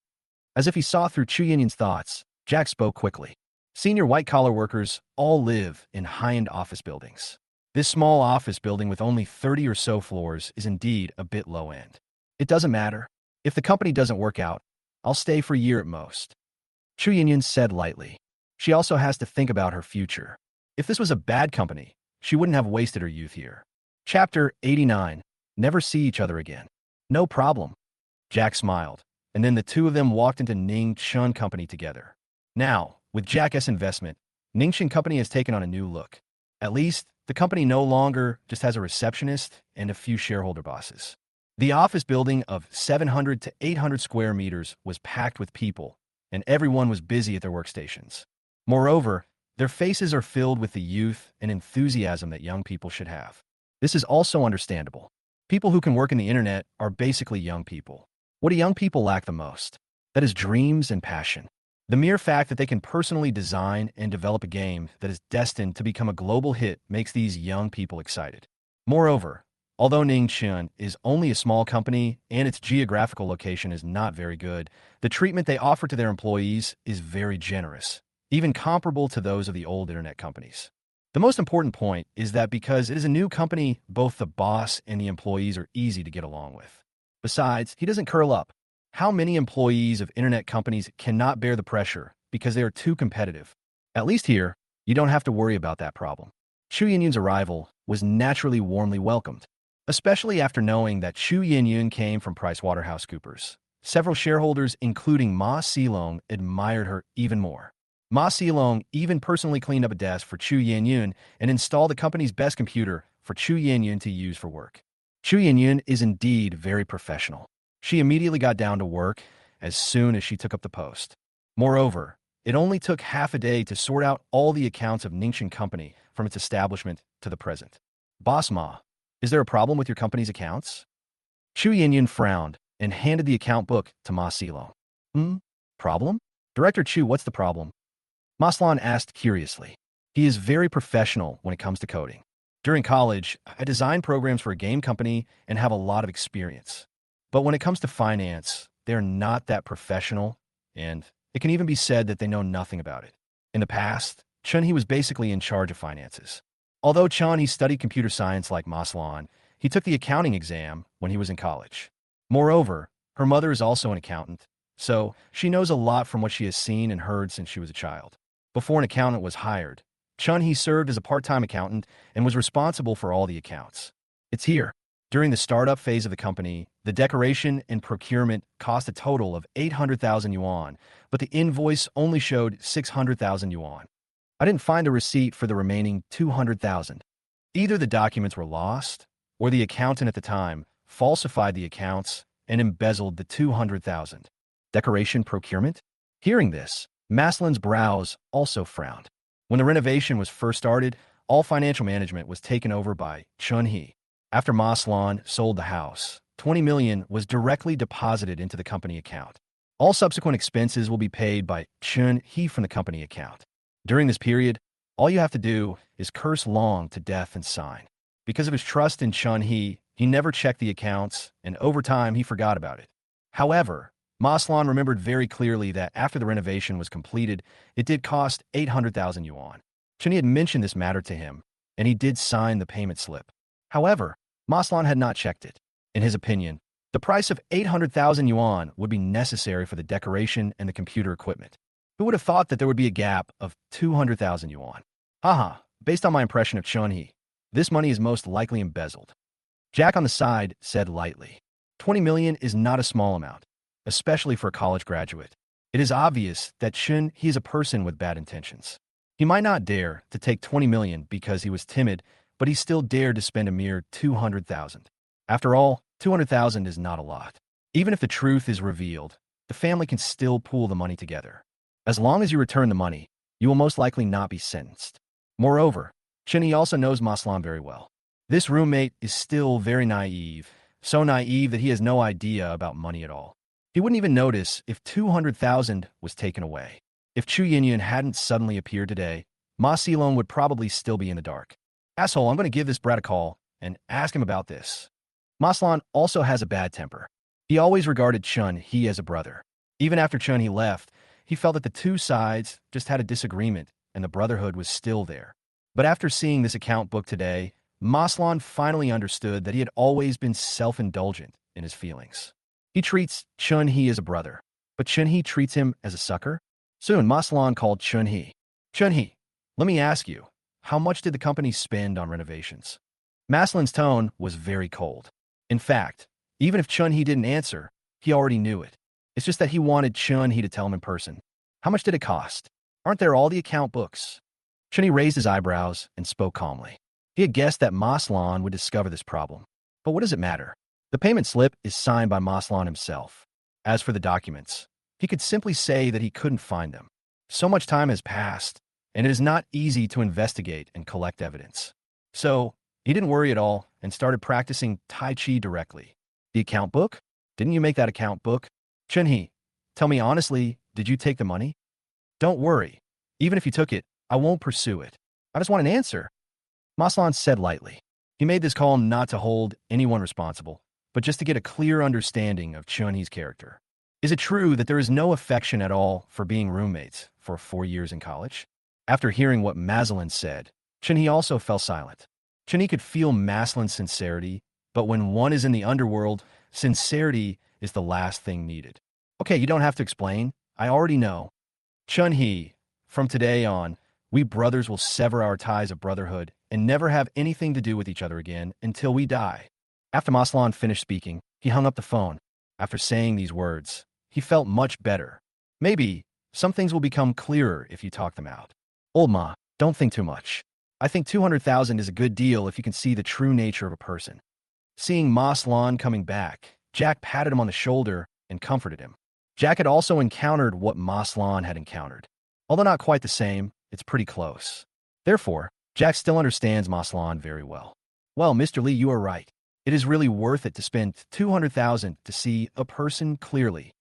As if he saw through Chu Yinyin's thoughts, Jack spoke quickly. Senior white-collar workers all live in high-end office buildings. This small office building with only 30 or so floors is indeed a bit low-end. It doesn't matter. If the company doesn't work out, I'll stay for a year at most. Chu Yinyin said lightly. She also has to think about her future. If this was a bad company, she wouldn't have wasted her youth here. Chapter 89. Never see each other again. No problem. Jack smiled, and then the two of them walked into Ning Chun Company together. Now, with Jack S. investment, Ning Chun Company has taken on a new look. At least, the company no longer just has a receptionist and a few shareholder bosses. The office building of 700 to 800 square meters was packed with people, and everyone was busy at their workstations. Moreover, their faces are filled with the youth and enthusiasm that young people should have. This is also understandable. People who can work in the internet are basically young people. What do young people lack the most? That is dreams and passion. The mere fact that they can personally design and develop a game that is destined to become a global hit makes these young people excited. Moreover, although Ningxin is only a small company and its geographical location is not very good, the treatment they offer to their employees is very generous, even comparable to those of the old internet companies. The most important point is that because it is a new company, both the boss and the employees are easy to get along with. Besides, he doesn't curl up. How many employees of internet companies cannot bear the pressure because they are too competitive? At least here, you don't have to worry about that problem. Chu Yinyun's arrival was naturally warmly welcomed, especially after knowing that Chu Yinyun came from PricewaterhouseCoopers. Several shareholders, including Ma Silong, admired her even more. Ma Silong even personally cleaned up a desk for Chu Yinyun and installed the company's best computer for Chu Yinyun to use for work. Chu Yinyun is indeed very professional. She immediately got down to work as soon as she took up the post. Moreover, it only took half a day to sort out all the accounts of Ningxin Company from its establishment to the present. Boss Ma, is there a problem with your company's accounts? Chu Yinyun frowned and handed the account book to Ma Silong. Problem? Director Chu, what's the problem? Maslan asked curiously. He is very professional when it comes to coding. During college, I designed programs for a game company and have a lot of experience. But when it comes to finance, they're not that professional, and it can even be said that they know nothing about it. In the past, Chun-Hee was basically in charge of finances. Although Chun-Hee studied computer science like Maslan, he took the accounting exam when he was in college. Moreover, her mother is also an accountant, so she knows a lot from what she has seen and heard since she was a child. Before an accountant was hired, Chun-Hee served as a part-time accountant and was responsible for all the accounts. It's here. During the startup phase of the company, the decoration and procurement cost a total of 800,000 yuan, but the invoice only showed 600,000 yuan. I didn't find a receipt for the remaining 200,000. Either the documents were lost, or the accountant at the time falsified the accounts and embezzled the 200,000. Decoration procurement? Hearing this, Maslin's brows also frowned. When the renovation was first started, all financial management was taken over by Chun-Hee. After Maslan sold the house, 20 million was directly deposited into the company account. All subsequent expenses will be paid by Chun-Hee from the company account. During this period, all you have to do is curse Long to death and sign. Because of his trust in Chun-Hee, he never checked the accounts, and over time he forgot about it. However, Maslan remembered very clearly that after the renovation was completed, it did cost 800,000 yuan. Chunhee had mentioned this matter to him, and he did sign the payment slip. However, Maslan had not checked it. In his opinion, the price of 800,000 yuan would be necessary for the decoration and the computer equipment. Who would have thought that there would be a gap of 200,000 yuan? Haha, based on my impression of Chunhee, this money is most likely embezzled. Jack on the side said lightly. 20 million is not a small amount, especially for a college graduate. It is obvious that Chunhee is a person with bad intentions. He might not dare to take 20 million because he was timid, but he still dared to spend a mere 200,000. After all, 200,000 is not a lot. Even if the truth is revealed, the family can still pool the money together. As long as you return the money, you will most likely not be sentenced. Moreover, Chunhee also knows Maslan very well. This roommate is still very naive, so naive that he has no idea about money at all. He wouldn't even notice if 200,000 was taken away. If Chu Yinyun hadn't suddenly appeared today, Ma Silong would probably still be in the dark. Asshole, I'm going to give this brat a call and ask him about this. Maslan also has a bad temper. He always regarded Chunhee as a brother. Even after Chunhee left, he felt that the two sides just had a disagreement and the brotherhood was still there. But after seeing this account book today, Maslan finally understood that he had always been self-indulgent in his feelings. He treats Chunhee as a brother, but Chunhee treats him as a sucker? Soon, Maslan called Chunhee. Chunhee, let me ask you, how much did the company spend on renovations? Maslan's tone was very cold. In fact, even if Chunhee didn't answer, he already knew it. It's just that he wanted Chunhee to tell him in person. How much did it cost? Aren't there all the account books? Chunhee raised his eyebrows and spoke calmly. He had guessed that Maslan would discover this problem. But what does it matter? The payment slip is signed by Maslan himself. As for the documents, he could simply say that he couldn't find them. So much time has passed, and it is not easy to investigate and collect evidence. So, he didn't worry at all and started practicing Tai Chi directly. The account book? Didn't you make that account book? Chunhee, tell me honestly, did you take the money? Don't worry. Even if you took it, I won't pursue it. I just want an answer. Maslan said lightly. He made this call not to hold anyone responsible, but just to get a clear understanding of Chunhee's character. Is it true that there is no affection at all for being roommates for 4 years in college? After hearing what Maslan said, Chunhee also fell silent. Chunhee could feel Maslan's sincerity, but when one is in the underworld, sincerity is the last thing needed. Okay, you don't have to explain. I already know. Chunhee, from today on, we brothers will sever our ties of brotherhood and never have anything to do with each other again until we die. After Maslan finished speaking, he hung up the phone. After saying these words, he felt much better. Maybe some things will become clearer if you talk them out. Old Ma, don't think too much. I think 200,000 is a good deal if you can see the true nature of a person. Seeing Maslan coming back, Jack patted him on the shoulder and comforted him. Jack had also encountered what Maslan had encountered. Although not quite the same, it's pretty close. Therefore, Jack still understands Maslan very well. Well, Mr. Lee, you are right. It is really worth it to spend 200,000 to see a person clearly.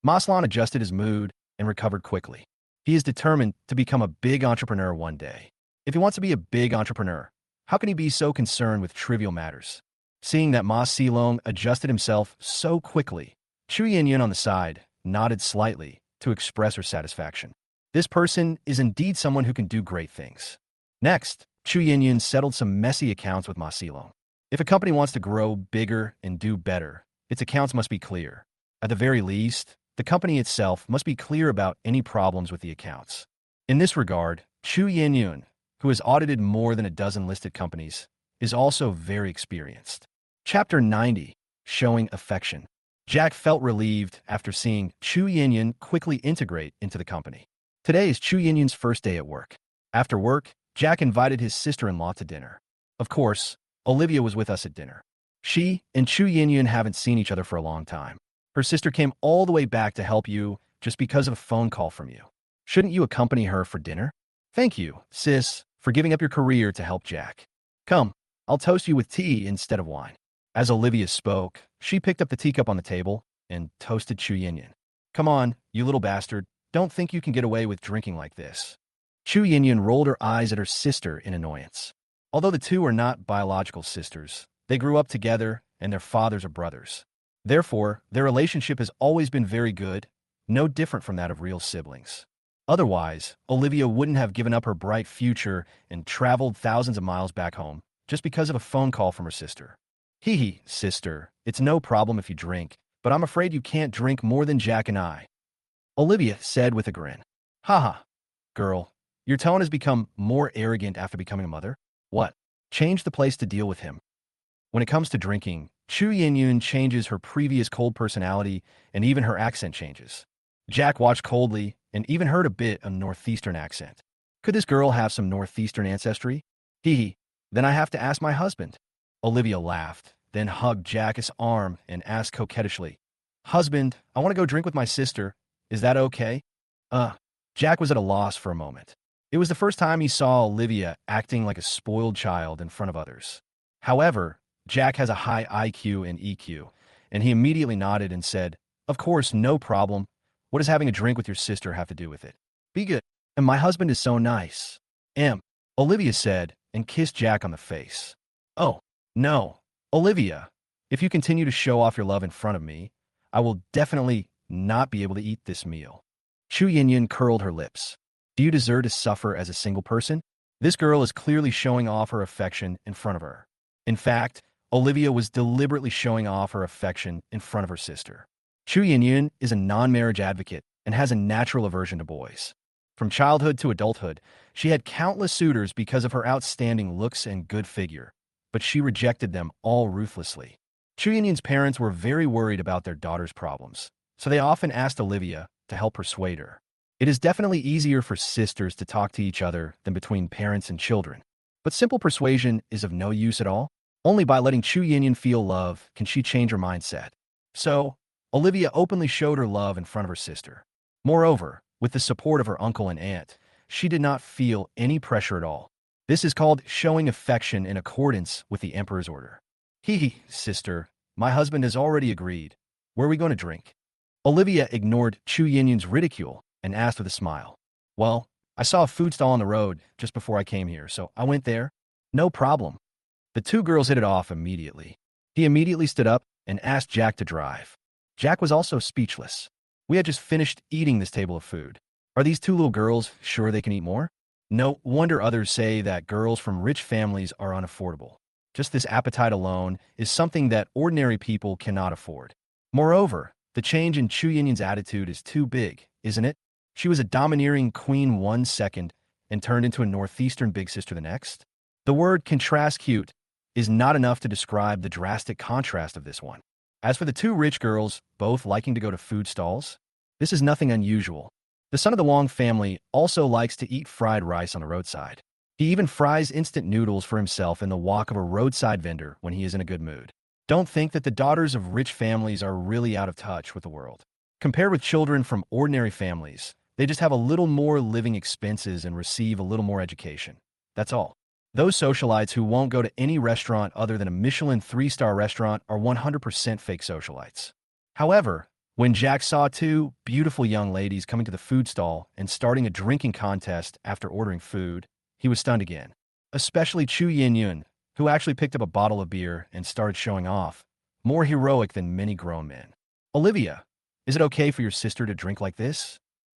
Maslan adjusted his mood and recovered quickly. He is determined to become a big entrepreneur one day. If he wants to be a big entrepreneur, how can he be so concerned with trivial matters? Seeing that Ma Silong adjusted himself so quickly, Chu Yinyun on the side nodded slightly to express her satisfaction. This person is indeed someone who can do great things. Next, Chu Yinyun settled some messy accounts with Ma Silong. If a company wants to grow bigger and do better, its accounts must be clear. At the very least, the company itself must be clear about any problems with the accounts. In this regard, Chu Yinyun, who has audited more than a dozen listed companies, is also very experienced. Chapter 90, Showing Affection. Jack felt relieved after seeing Chu Yinyun quickly integrate into the company. Today is Chu Yinyun's first day at work. After work, Jack invited his sister-in-law to dinner. Of course, Olivia was with us at dinner. She and Chu Yinyun haven't seen each other for a long time. Her sister came all the way back to help you just because of a phone call from you. Shouldn't you accompany her for dinner? Thank you, sis, for giving up your career to help Jack. Come, I'll toast you with tea instead of wine. As Olivia spoke, she picked up the teacup on the table and toasted Chu Yinyun. Come on, you little bastard. Don't think you can get away with drinking like this. Chu Yinyun rolled her eyes at her sister in annoyance. Although the two are not biological sisters, they grew up together and their fathers are brothers. Therefore, their relationship has always been very good, no different from that of real siblings. Otherwise, Olivia wouldn't have given up her bright future and traveled thousands of miles back home just because of a phone call from her sister. Hee hee, sister, it's no problem if you drink, but I'm afraid you can't drink more than Jack and I, Olivia said with a grin. Haha, girl, your tone has become more arrogant after becoming a mother. What? Change the place to deal with him. When it comes to drinking, Chu Yinyun changes her previous cold personality and even her accent changes. Jack watched coldly and even heard a bit of northeastern accent. Could this girl have some northeastern ancestry? Hee hee, then I have to ask my husband. Olivia laughed, then hugged Jack's arm and asked coquettishly, Husband, I want to go drink with my sister. Is that okay? Jack was at a loss for a moment. It was the first time he saw Olivia acting like a spoiled child in front of others. However, Jack has a high IQ and EQ, and he immediately nodded and said, Of course, no problem. What does having a drink with your sister have to do with it? Be good. And my husband is so nice. Olivia said, and kissed Jack on the face. Oh, no. Olivia, if you continue to show off your love in front of me, I will definitely not be able to eat this meal. Chu Yinyun curled her lips. Do you deserve to suffer as a single person? This girl is clearly showing off her affection in front of her. In fact, Olivia was deliberately showing off her affection in front of her sister. Chu Yinyun is a non-marriage advocate and has a natural aversion to boys. From childhood to adulthood, she had countless suitors because of her outstanding looks and good figure, but she rejected them all ruthlessly. Chu Yinyun's parents were very worried about their daughter's problems, so they often asked Olivia to help persuade her. It is definitely easier for sisters to talk to each other than between parents and children, but simple persuasion is of no use at all. Only by letting Chu Yinyun feel love can she change her mindset. So, Olivia openly showed her love in front of her sister. Moreover, with the support of her uncle and aunt, she did not feel any pressure at all. This is called showing affection in accordance with the emperor's order. Hee hee, sister, my husband has already agreed. Where are we going to drink? Olivia ignored Chu Yinyun's ridicule and asked with a smile. Well, I saw a food stall on the road just before I came here, so I went there. No problem. The two girls hit it off immediately. He immediately stood up and asked Jack to drive. Jack was also speechless. We had just finished eating this table of food. Are these two little girls sure they can eat more? No wonder others say that girls from rich families are unaffordable. Just this appetite alone is something that ordinary people cannot afford. Moreover, the change in Chu Yinyun's attitude is too big, isn't it? She was a domineering queen 1 second and turned into a northeastern big sister the next. The word contrast cute is not enough to describe the drastic contrast of this one. As for the two rich girls, both liking to go to food stalls, this is nothing unusual. The son of the Wong family also likes to eat fried rice on the roadside. He even fries instant noodles for himself in the wok of a roadside vendor when he is in a good mood. Don't think that the daughters of rich families are really out of touch with the world. Compared with children from ordinary families, they just have a little more living expenses and receive a little more education. That's all. Those socialites who won't go to any restaurant other than a Michelin 3-star restaurant are 100% fake socialites. However, when Jack saw two beautiful young ladies coming to the food stall and starting a drinking contest after ordering food, he was stunned again. Especially Chu Yinyun, who actually picked up a bottle of beer and started showing off, more heroic than many grown men. Olivia, is it okay for your sister to drink like this?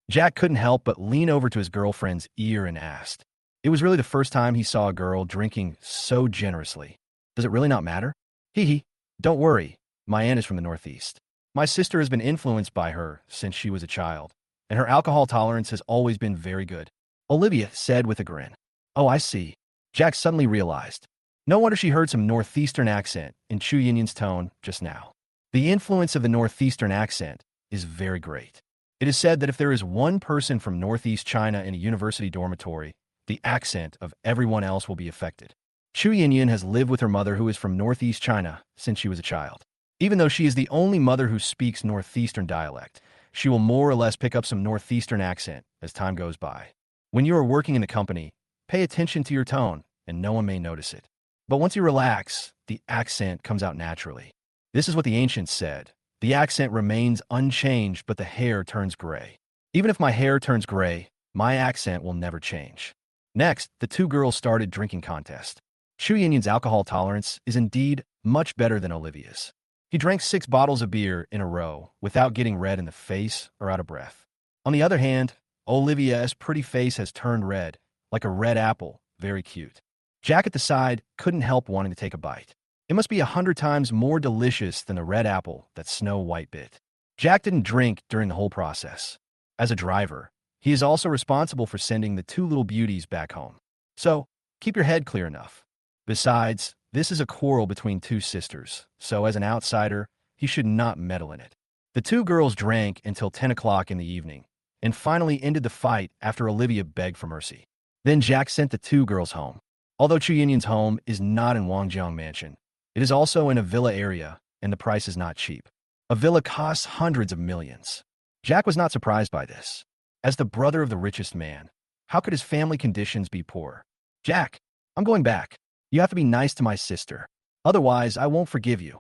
Jack couldn't help but lean over to his girlfriend's ear and asked. It was really the first time he saw a girl drinking so generously. Does it really not matter? Hee hee, don't worry, my aunt is from the Northeast. My sister has been influenced by her since she was a child, and her alcohol tolerance has always been very good, Olivia said with a grin. Oh, I see. Jack suddenly realized. No wonder she heard some Northeastern accent in Chu Yinyun's tone just now. The influence of the Northeastern accent is very great. It is said that if there is one person from Northeast China in a university dormitory, the accent of everyone else will be affected. Chu Yinyun has lived with her mother who is from Northeast China since she was a child. Even though she is the only mother who speaks Northeastern dialect, she will more or less pick up some Northeastern accent as time goes by. When you are working in a company, pay attention to your tone and no one may notice it. But once you relax, the accent comes out naturally. This is what the ancients said. The accent remains unchanged, but the hair turns gray. Even if my hair turns gray, my accent will never change. Next, the two girls started drinking contest. Chu Yinyun's alcohol tolerance is indeed much better than Olivia's. He drank 6 bottles of beer in a row without getting red in the face or out of breath. On the other hand, Olivia's pretty face has turned red, like a red apple, very cute. Jack at the side couldn't help wanting to take a bite. It must be 100 times more delicious than the red apple that Snow White bit. Jack didn't drink during the whole process. As a driver, he is also responsible for sending the two little beauties back home. So, keep your head clear enough. Besides, this is a quarrel between two sisters, so as an outsider, he should not meddle in it. The two girls drank until 10 o'clock in the evening, and finally ended the fight after Olivia begged for mercy. Then Jack sent the two girls home. Although Chu Yinyan's home is not in Wangjiang Mansion, it is also in a villa area, and the price is not cheap. A villa costs hundreds of millions. Jack was not surprised by this. As the brother of the richest man, how could his family conditions be poor? Jack, I'm going back. You have to be nice to my sister. Otherwise, I won't forgive you.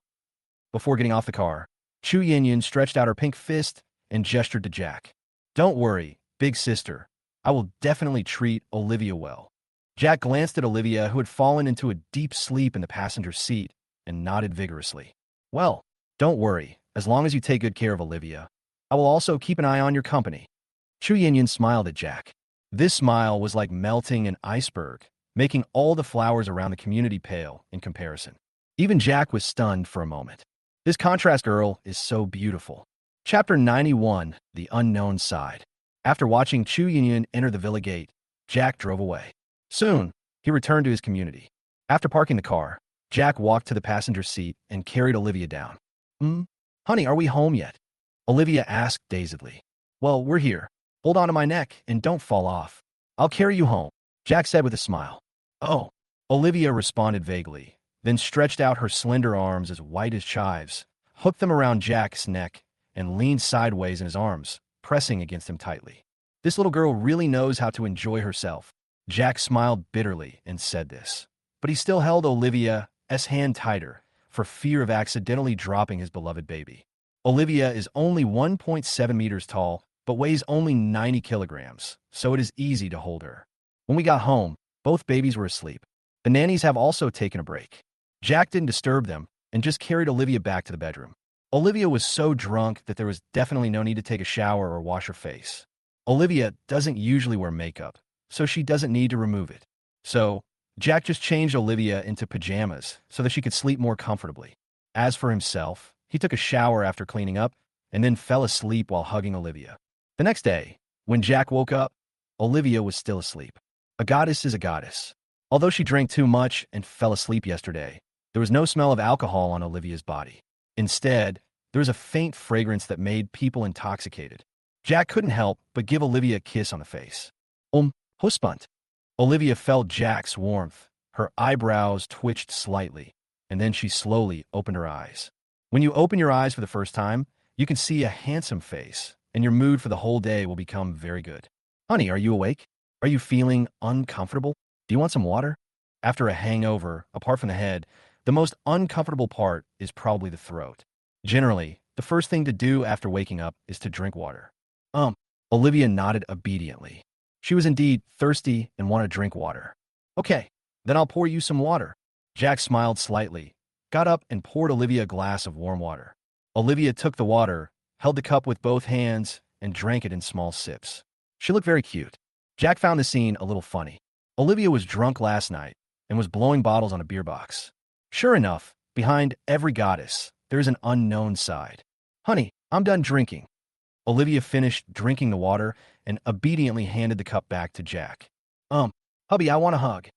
Before getting off the car, Chu Yinyan stretched out her pink fist and gestured to Jack. Don't worry, big sister. I will definitely treat Olivia well. Jack glanced at Olivia, who had fallen into a deep sleep in the passenger seat, and nodded vigorously. Well, don't worry. As long as you take good care of Olivia, I will also keep an eye on your company. Chu Yinyan smiled at Jack. This smile was like melting an iceberg, making all the flowers around the community pale in comparison. Even Jack was stunned for a moment. This contrast girl is so beautiful. Chapter 91, The Unknown Side. After watching Chu Yinyan enter the villa gate, Jack drove away. Soon, he returned to his community. After parking the car, Jack walked to the passenger seat and carried Olivia down. Honey, are we home yet? Olivia asked dazedly. Well, we're here. Hold on to my neck and don't fall off. I'll carry you home, Jack said with a smile. Oh, Olivia responded vaguely, then stretched out her slender arms as white as chives, hooked them around Jack's neck, and leaned sideways in his arms, pressing against him tightly. This little girl really knows how to enjoy herself. Jack smiled bitterly and said this, but he still held Olivia's hand tighter for fear of accidentally dropping his beloved baby. Olivia is only 1.7 meters tall, but weighs only 90 kilograms, so it is easy to hold her. When we got home, both babies were asleep. The nannies have also taken a break. Jack didn't disturb them and just carried Olivia back to the bedroom. Olivia was so drunk that there was definitely no need to take a shower or wash her face. Olivia doesn't usually wear makeup, so she doesn't need to remove it. So, Jack just changed Olivia into pajamas so that she could sleep more comfortably. As for himself, he took a shower after cleaning up and then fell asleep while hugging Olivia. The next day, when Jack woke up, Olivia was still asleep. A goddess is a goddess. Although she drank too much and fell asleep yesterday, there was no smell of alcohol on Olivia's body. Instead, there was a faint fragrance that made people intoxicated. Jack couldn't help but give Olivia a kiss on the face. Husband. Olivia felt Jack's warmth. Her eyebrows twitched slightly, and then she slowly opened her eyes. When you open your eyes for the first time, you can see a handsome face, and your mood for the whole day will become very good. Honey, are you awake? Are you feeling uncomfortable? Do you want some water? After a hangover, apart from the head, the most uncomfortable part is probably the throat. Generally, the first thing to do after waking up is to drink water. Olivia nodded obediently. She was indeed thirsty and wanted to drink water. Okay, then I'll pour you some water. Jack smiled slightly, got up and poured Olivia a glass of warm water. Olivia took the water, held the cup with both hands, and drank it in small sips. She looked very cute. Jack found the scene a little funny. Olivia was drunk last night and was blowing bottles on a beer box. Sure enough, behind every goddess, there is an unknown side. Honey, I'm done drinking. Olivia finished drinking the water and obediently handed the cup back to Jack. Hubby, I want a hug.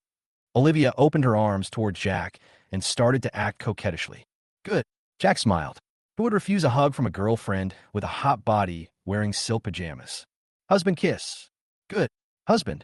Olivia opened her arms toward Jack and started to act coquettishly. Good. Jack smiled. Who would refuse a hug from a girlfriend with a hot body wearing silk pajamas? Husband kiss. Good. Husband.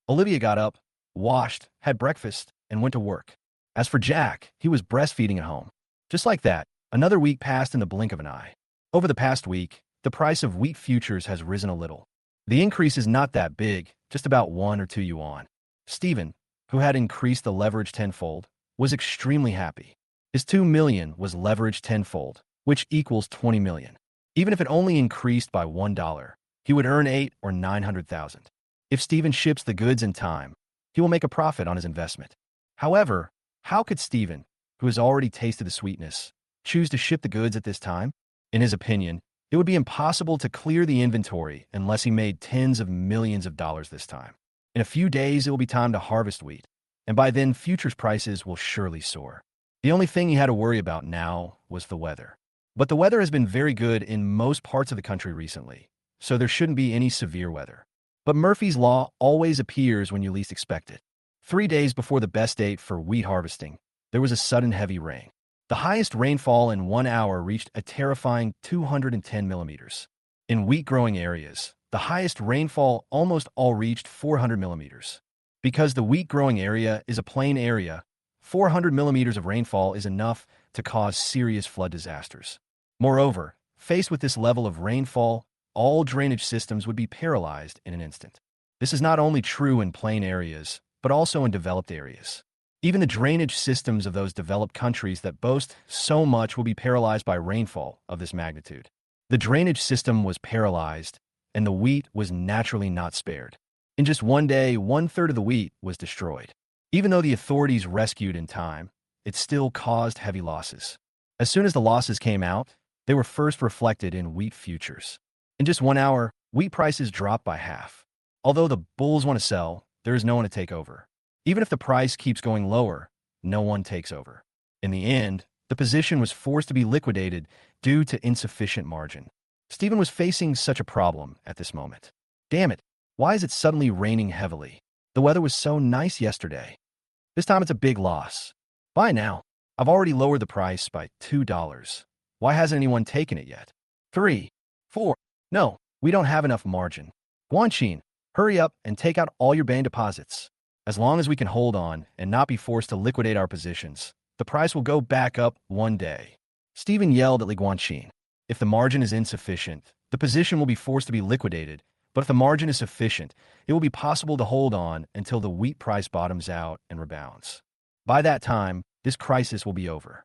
Olivia got up, washed, had breakfast, and went to work. As for Jack, he was breastfeeding at home. Just like that, another week passed in the blink of an eye. Over the past week, the price of wheat futures has risen a little. The increase is not that big, just about 1 or 2 yuan. Stephen, who had increased the leverage tenfold, was extremely happy. His 2 million was leveraged tenfold, which equals 20 million. Even if it only increased by $1, he would earn 8 or 900,000. If Stephen ships the goods in time, he will make a profit on his investment. However, how could Stephen, who has already tasted the sweetness, choose to ship the goods at this time? In his opinion, It would be impossible to clear the inventory unless he made tens of millions of dollars this time. In a few days, it will be time to harvest wheat, and by then, futures prices will surely soar. The only thing he had to worry about now was the weather. But the weather has been very good in most parts of the country recently, so there shouldn't be any severe weather. But Murphy's Law always appears when you least expect it. 3 days before the best date for wheat harvesting, there was a sudden heavy rain. The highest rainfall in 1 hour reached a terrifying 210 millimeters. In wheat-growing areas, the highest rainfall almost all reached 400 millimeters. Because the wheat-growing area is a plain area, 400 millimeters of rainfall is enough to cause serious flood disasters. Moreover, faced with this level of rainfall, all drainage systems would be paralyzed in an instant. This is not only true in plain areas, but also in developed areas. Even the drainage systems of those developed countries that boast so much will be paralyzed by rainfall of this magnitude. The drainage system was paralyzed, and the wheat was naturally not spared. In just 1 day, 1/3 of the wheat was destroyed. Even though the authorities rescued in time, it still caused heavy losses. As soon as the losses came out, they were first reflected in wheat futures. In just 1 hour, wheat prices dropped by half. Although the bulls want to sell, there is no one to take over. Even if the price keeps going lower, no one takes over. In the end, the position was forced to be liquidated due to insufficient margin. Stephen was facing such a problem at this moment. Damn it, why is it suddenly raining heavily? The weather was so nice yesterday. This time it's a big loss. Buy now. I've already lowered the price by $2. Why hasn't anyone taken it yet? 3, 4. No, we don't have enough margin. Guanxin, hurry up and take out all your bank deposits. As long as we can hold on and not be forced to liquidate our positions, the price will go back up one day. Stephen yelled at Li Guanxin. If the margin is insufficient, the position will be forced to be liquidated, but if the margin is sufficient, it will be possible to hold on until the wheat price bottoms out and rebounds. By that time, this crisis will be over.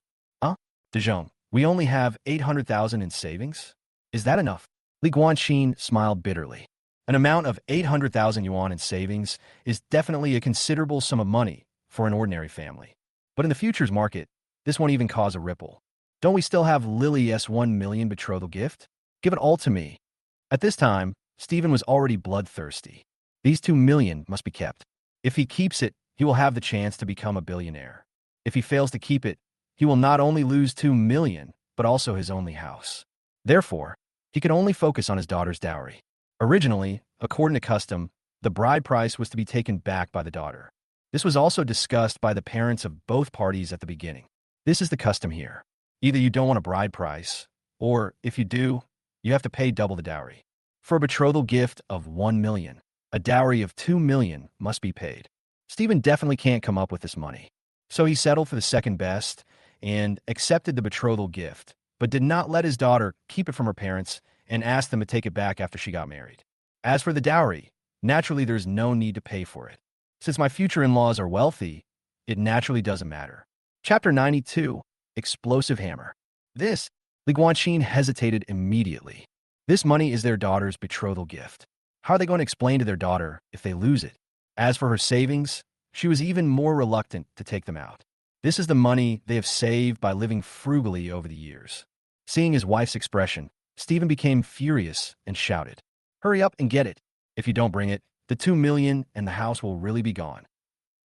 Dejong, we only have 800,000 in savings? Is that enough? Li Guanxin smiled bitterly. An amount of 800,000 yuan in savings is definitely a considerable sum of money for an ordinary family. But in the futures market, this won't even cause a ripple. Don't we still have Lily's 1 million betrothal gift? Give it all to me. At this time, Stephen was already bloodthirsty. These 2 million must be kept. If he keeps it, he will have the chance to become a billionaire. If he fails to keep it, he will not only lose 2 million, but also his only house. Therefore, he could only focus on his daughter's dowry. Originally, according to custom, the bride price was to be taken back by the daughter. This was also discussed by the parents of both parties at the beginning. This is the custom here. Either you don't want a bride price, or if you do, you have to pay double the dowry. For a betrothal gift of 1 million, a dowry of 2 million must be paid. Stephen definitely can't come up with this money. So he settled for the second best and accepted the betrothal gift, but did not let his daughter keep it from her parents and asked them to take it back after she got married. As for the dowry, naturally there's no need to pay for it. Since my future in-laws are wealthy, it naturally doesn't matter. Chapter 92, Explosive Hammer. Li Guanxin hesitated immediately. This money is their daughter's betrothal gift. How are they going to explain to their daughter if they lose it? As for her savings, she was even more reluctant to take them out. This is the money they have saved by living frugally over the years. Seeing his wife's expression, Stephen became furious and shouted, "Hurry up and get it. If you don't bring it, the 2 million and the house will really be gone."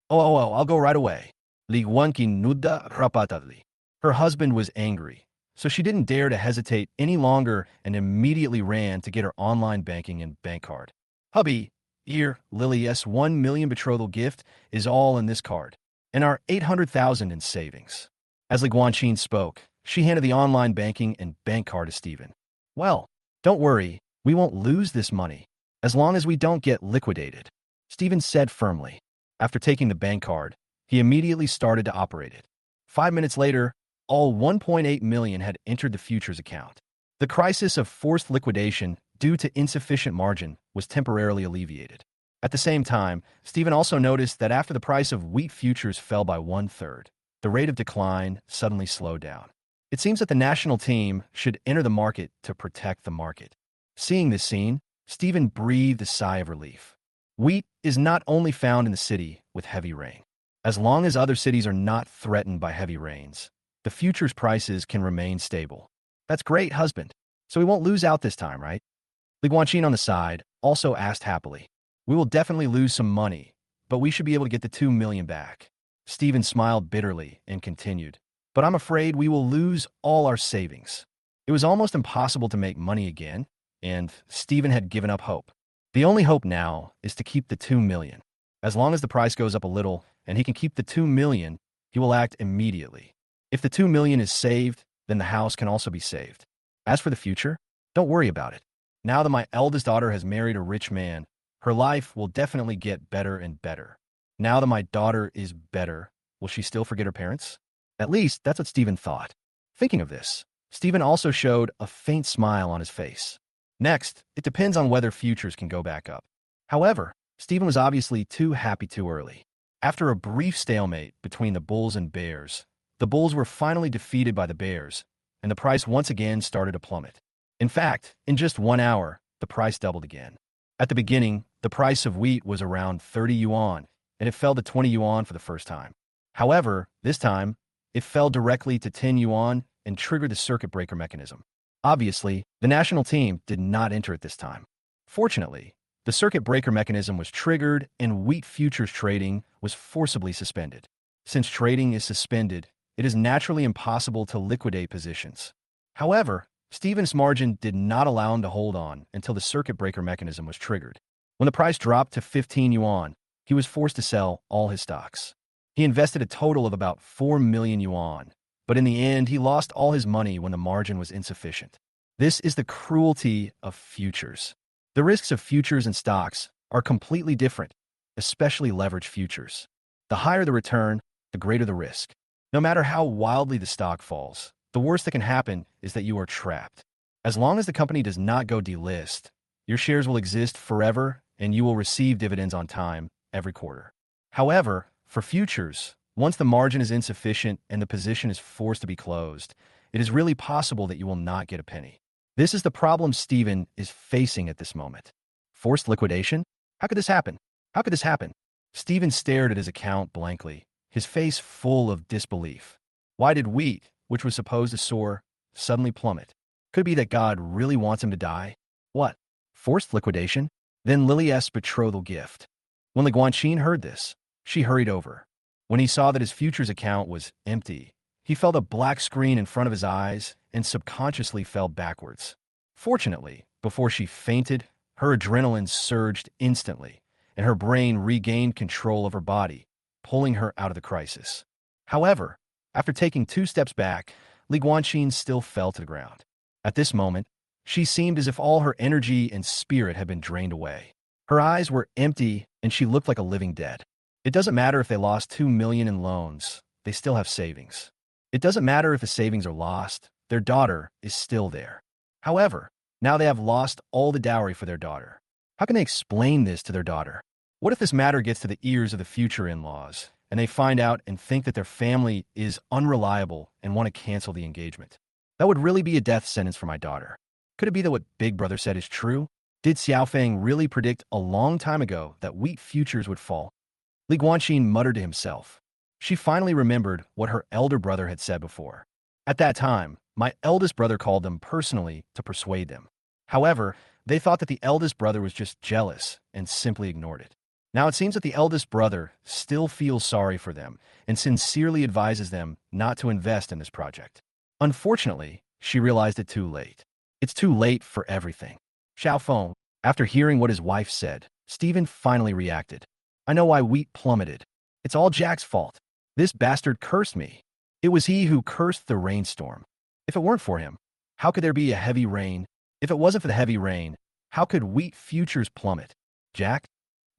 Oh, I'll go right away. Li Guanxin nudda rapatadli. Her husband was angry, so she didn't dare to hesitate any longer and immediately ran to get her online banking and bank card. "Hubby, here, Lily's 1 million betrothal gift is all in this card, and our 800,000 in savings." As Li Guanxin spoke, she handed the online banking and bank card to Stephen. "Well, don't worry, we won't lose this money, as long as we don't get liquidated," Stephen said firmly. After taking the bank card, he immediately started to operate it. 5 minutes later, all 1.8 million had entered the futures account. The crisis of forced liquidation due to insufficient margin was temporarily alleviated. At the same time, Stephen also noticed that after the price of wheat futures fell by 1/3, the rate of decline suddenly slowed down. It seems that the national team should enter the market to protect the market. Seeing this scene, Stephen breathed a sigh of relief. Wheat is not only found in the city with heavy rain. As long as other cities are not threatened by heavy rains, the futures prices can remain stable. "That's great, husband," So we won't lose out this time, right? Li Guanxin on the side also asked happily. We will definitely lose some money, but we should be able to get the 2 million back. Stephen smiled bitterly and continued. But I'm afraid we will lose all our savings. It was almost impossible to make money again, and Stephen had given up hope. The only hope now is to keep the 2 million. As long as the price goes up a little and he can keep the 2 million, he will act immediately. If the 2 million is saved, then the house can also be saved. As for the future, don't worry about it. Now that my eldest daughter has married a rich man, her life will definitely get better and better. Now that my daughter is better, will she still forget her parents? At least, that's what Stephen thought. Thinking of this, Stephen also showed a faint smile on his face. Next, it depends on whether futures can go back up. However, Stephen was obviously too happy too early. After a brief stalemate between the bulls and bears, the bulls were finally defeated by the bears, and the price once again started to plummet. In fact, in just 1 hour, the price doubled again. At the beginning, the price of wheat was around 30 yuan, and it fell to 20 yuan for the first time. However, this time, it fell directly to 10 yuan and triggered the circuit breaker mechanism. Obviously, the national team did not enter at this time. Fortunately, the circuit breaker mechanism was triggered and wheat futures trading was forcibly suspended. Since trading is suspended, it is naturally impossible to liquidate positions. However, Stephen's margin did not allow him to hold on until the circuit breaker mechanism was triggered. When the price dropped to 15 yuan, he was forced to sell all his stocks. He invested a total of about 4 million yuan, but in the end, he lost all his money when the margin was insufficient. This is the cruelty of futures. The risks of futures and stocks are completely different, especially leveraged futures. The higher the return, the greater the risk. No matter how wildly the stock falls, the worst that can happen is that you are trapped. As long as the company does not go delist, your shares will exist forever and you will receive dividends on time every quarter. However, for futures, once the margin is insufficient and the position is forced to be closed, it is really possible that you will not get a penny. This is the problem Stephen is facing at this moment. Forced liquidation? How could this happen? How could this happen? Stephen stared at his account blankly, his face full of disbelief. Why did wheat, which was supposed to soar, suddenly plummet? Could it be that God really wants him to die? What? Forced liquidation? Then Lily's betrothal gift. When Li Guanxin heard this, she hurried over. When he saw that his futures account was empty, he felt a black screen in front of his eyes and subconsciously fell backwards. Fortunately, before she fainted, her adrenaline surged instantly, and her brain regained control of her body, pulling her out of the crisis. However, after taking 2 steps back, Li Guanxin still fell to the ground. At this moment, she seemed as if all her energy and spirit had been drained away. Her eyes were empty, and she looked like a living dead. It doesn't matter if they lost 2 million in loans, they still have savings. It doesn't matter if the savings are lost, their daughter is still there. However, now they have lost all the dowry for their daughter. How can they explain this to their daughter? What if this matter gets to the ears of the future in-laws, and they find out and think that their family is unreliable and want to cancel the engagement? That would really be a death sentence for my daughter. Could it be that what Big Brother said is true? Did Xiaofeng really predict a long time ago that wheat futures would fall? Li Guanxin muttered to himself. She finally remembered what her elder brother had said before. At that time, my eldest brother called them personally to persuade them. However, they thought that the eldest brother was just jealous and simply ignored it. Now it seems that the eldest brother still feels sorry for them and sincerely advises them not to invest in this project. Unfortunately, she realized it too late. It's too late for everything. Xiaofeng, after hearing what his wife said, Stephen finally reacted. I know why wheat plummeted. It's all Jack's fault. This bastard cursed me. It was he who cursed the rainstorm. If it weren't for him, how could there be a heavy rain? If it wasn't for the heavy rain, how could wheat futures plummet? Jack?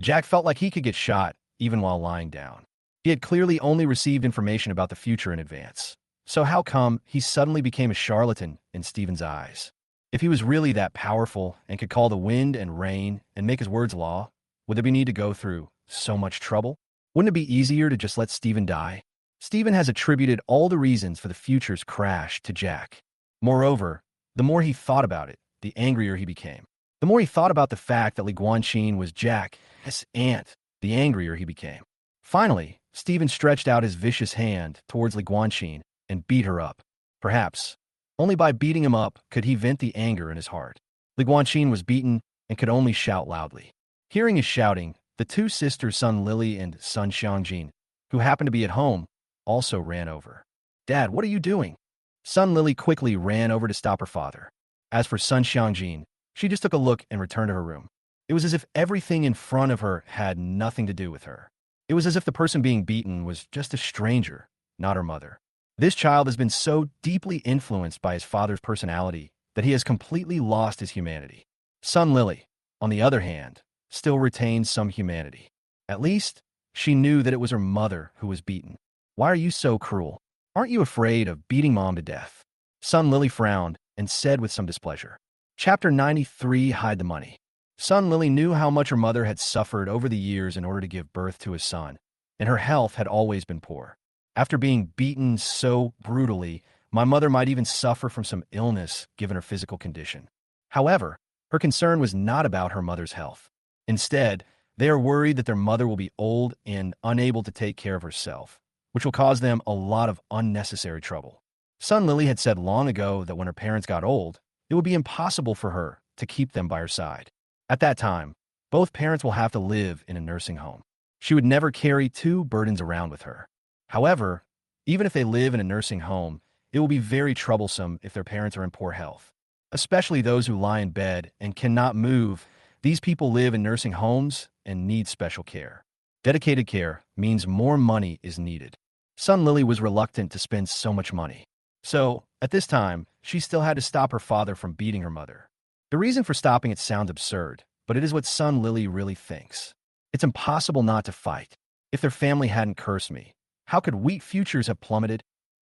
Jack felt like he could get shot even while lying down. He had clearly only received information about the future in advance. So how come he suddenly became a charlatan in Stephen's eyes? If he was really that powerful and could call the wind and rain and make his words law, would there be need to go through so much trouble? Wouldn't it be easier to just let Stephen die? Stephen has attributed all the reasons for the future's crash to Jack. Moreover, the more he thought about it, the angrier he became. The more he thought about the fact that Li Guanxin was Jack's aunt, the angrier he became. Finally, Stephen stretched out his vicious hand towards Li Guanxin and beat her up. Perhaps Only by beating him up could he vent the anger in his heart. Li Guanxin was beaten and could only shout loudly. Hearing his shouting, the two sisters, Sun Lily and Sun Xiangjin, who happened to be at home, also ran over. "Dad, what are you doing?" Sun Lily quickly ran over to stop her father. As for Sun Xiangjin, she just took a look and returned to her room. It was as if everything in front of her had nothing to do with her. It was as if the person being beaten was just a stranger, not her mother. This child has been so deeply influenced by his father's personality that he has completely lost his humanity. Sun Lily, on the other hand, still retained some humanity. At least, she knew that it was her mother who was beaten. "Why are you so cruel? Aren't you afraid of beating Mom to death?" Sun Lily frowned and said with some displeasure. Chapter 93, Hide the Money. Sun Lily knew how much her mother had suffered over the years in order to give birth to his son, and her health had always been poor. After being beaten so brutally, my mother might even suffer from some illness given her physical condition. However, her concern was not about her mother's health. Instead, they are worried that their mother will be old and unable to take care of herself, which will cause them a lot of unnecessary trouble. Sun Lily had said long ago that when her parents got old, it would be impossible for her to keep them by her side. At that time, both parents will have to live in a nursing home. She would never carry two burdens around with her. However, even if they live in a nursing home, it will be very troublesome if their parents are in poor health, especially those who lie in bed and cannot move. These people live in nursing homes and need special care. Dedicated care means more money is needed. Sun Lily was reluctant to spend so much money. So, at this time, she still had to stop her father from beating her mother. The reason for stopping it sounds absurd, but it is what Sun Lily really thinks. It's impossible not to fight. If their family hadn't cursed me, how could wheat futures have plummeted?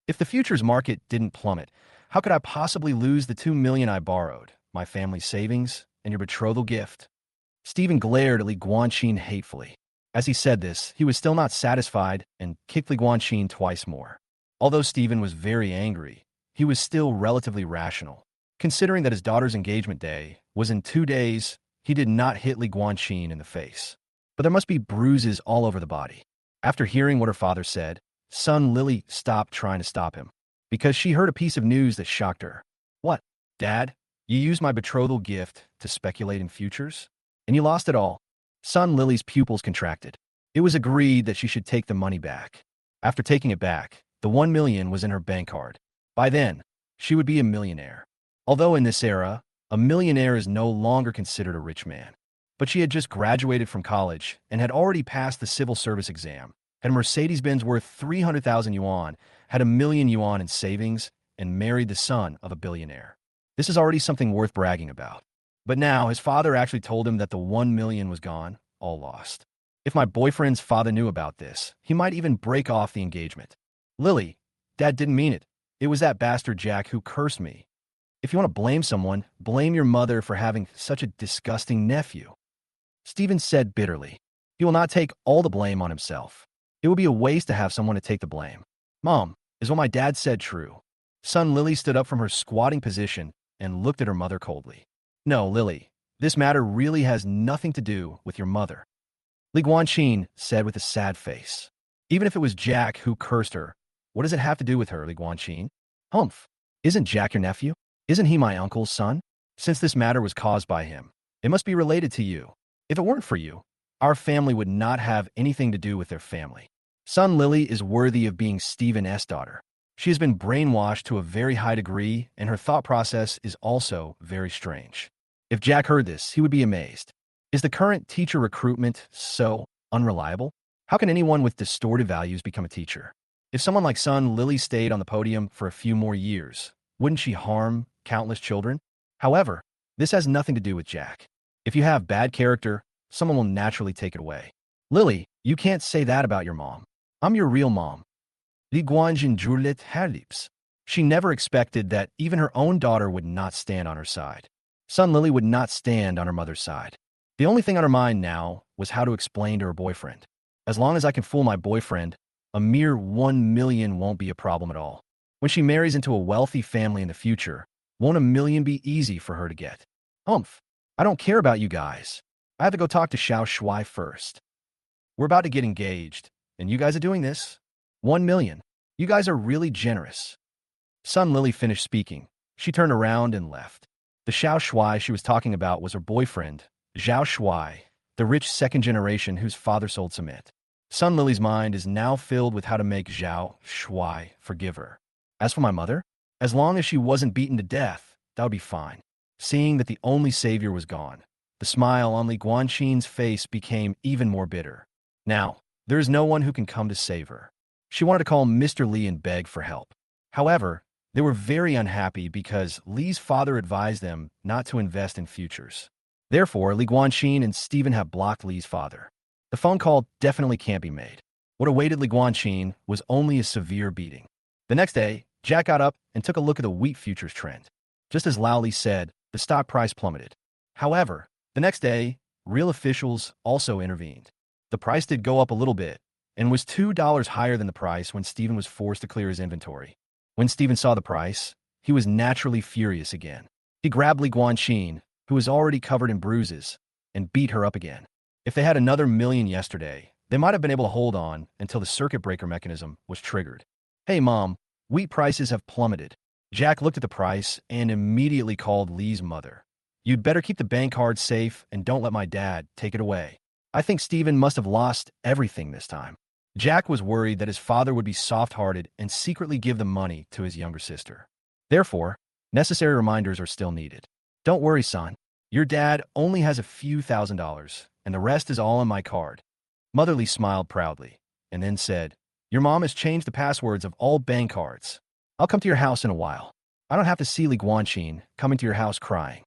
If the futures market didn't plummet, how could I possibly lose the 2 million I borrowed, my family's savings, and your betrothal gift? Stephen glared at Li Guanxin hatefully. As he said this, he was still not satisfied and kicked Li Guanxin twice more. Although Stephen was very angry, he was still relatively rational. Considering that his daughter's engagement day was in 2 days, he did not hit Li Guanxin in the face. But there must be bruises all over the body. After hearing what her father said, Sun Lily stopped trying to stop him, because she heard a piece of news that shocked her. "What, Dad? You used my betrothal gift to speculate in futures? And you lost it all?" Sun Lily's pupils contracted. It was agreed that she should take the money back. After taking it back, the 1 million was in her bank card. By then, she would be a millionaire. Although in this era, a millionaire is no longer considered a rich man. But she had just graduated from college and had already passed the civil service exam, had a Mercedes-Benz worth 300,000 yuan, had a million yuan in savings, and married the son of a billionaire. This is already something worth bragging about. But now his father actually told him that the 1 million was gone, all lost. If my boyfriend's father knew about this, he might even break off the engagement. "Lily, Dad didn't mean it. It was that bastard Jack who cursed me. If you want to blame someone, blame your mother for having such a disgusting nephew." Stephen said bitterly. He will not take all the blame on himself. It would be a waste to have someone to take the blame. "Mom, is what my dad said true?" Sun Lily stood up from her squatting position and looked at her mother coldly. "No, Lily, this matter really has nothing to do with your mother," Li Guanxin said with a sad face. "Even if it was Jack who cursed her, what does it have to do with her, Li Guanxin?" "Humph. Isn't Jack your nephew? Isn't he my uncle's son? Since this matter was caused by him, it must be related to you. If it weren't for you, our family would not have anything to do with their family. Sun Lily is worthy of being Stephen's daughter. She has been brainwashed to a very high degree, and her thought process is also very strange." If Jack heard this, he would be amazed. Is the current teacher recruitment so unreliable? How can anyone with distorted values become a teacher? If someone like Sun Lily stayed on the podium for a few more years, wouldn't she harm countless children? However, this has nothing to do with Jack. If you have bad character, someone will naturally take it away. "Lily, you can't say that about your mom. I'm your real mom." Li Guanxin droolet her lips. She never expected that even her own daughter would not stand on her side. Sun Lily would not stand on her mother's side. The only thing on her mind now was how to explain to her boyfriend. As long as I can fool my boyfriend, a mere 1 million won't be a problem at all. When she marries into a wealthy family in the future, won't a million be easy for her to get? "Humph. I don't care about you guys. I have to go talk to Xiao Shui first. We're about to get engaged, and you guys are doing this? 1 million. You guys are really generous." Sun Lily finished speaking, She turned around and left. The Xiao Shuai she was talking about was her boyfriend, Xiao Shuai, the rich second generation whose father sold cement. Sun Lily's mind is now filled with how to make Xiao Shuai forgive her. As for my mother, as long as she wasn't beaten to death, that would be fine. Seeing that the only savior was gone, the smile on Li Guanqin's face became even more bitter. Now, there is no one who can come to save her. She wanted to call Mr. Li and beg for help. However, they were very unhappy because Li's father advised them not to invest in futures. Therefore, Li Guanqin and Stephen have blocked Li's father. The phone call definitely can't be made. What awaited Li Guanqin was only a severe beating. The next day, Jack got up and took a look at the wheat futures trend. Just as Lao Li said, the stock price plummeted. However, the next day, real officials also intervened. The price did go up a little bit and was $2 higher than the price when Stephen was forced to clear his inventory. When Stephen saw the price, he was naturally furious again. He grabbed Li Guanqin, who was already covered in bruises, and beat her up again. If they had another million yesterday, they might have been able to hold on until the circuit breaker mechanism was triggered. Hey mom, wheat prices have plummeted. Jack looked at the price and immediately called Li's mother. You'd better keep the bank card safe and don't let my dad take it away. I think Stephen must have lost everything this time. Jack was worried that his father would be soft-hearted and secretly give the money to his younger sister. Therefore, necessary reminders are still needed. Don't worry, son. Your dad only has a few $1,000s, and the rest is all on my card. Motherly smiled proudly, and then said, Your mom has changed the passwords of all bank cards. I'll come to your house in a while. I don't have to see Li Guanqin coming to your house crying.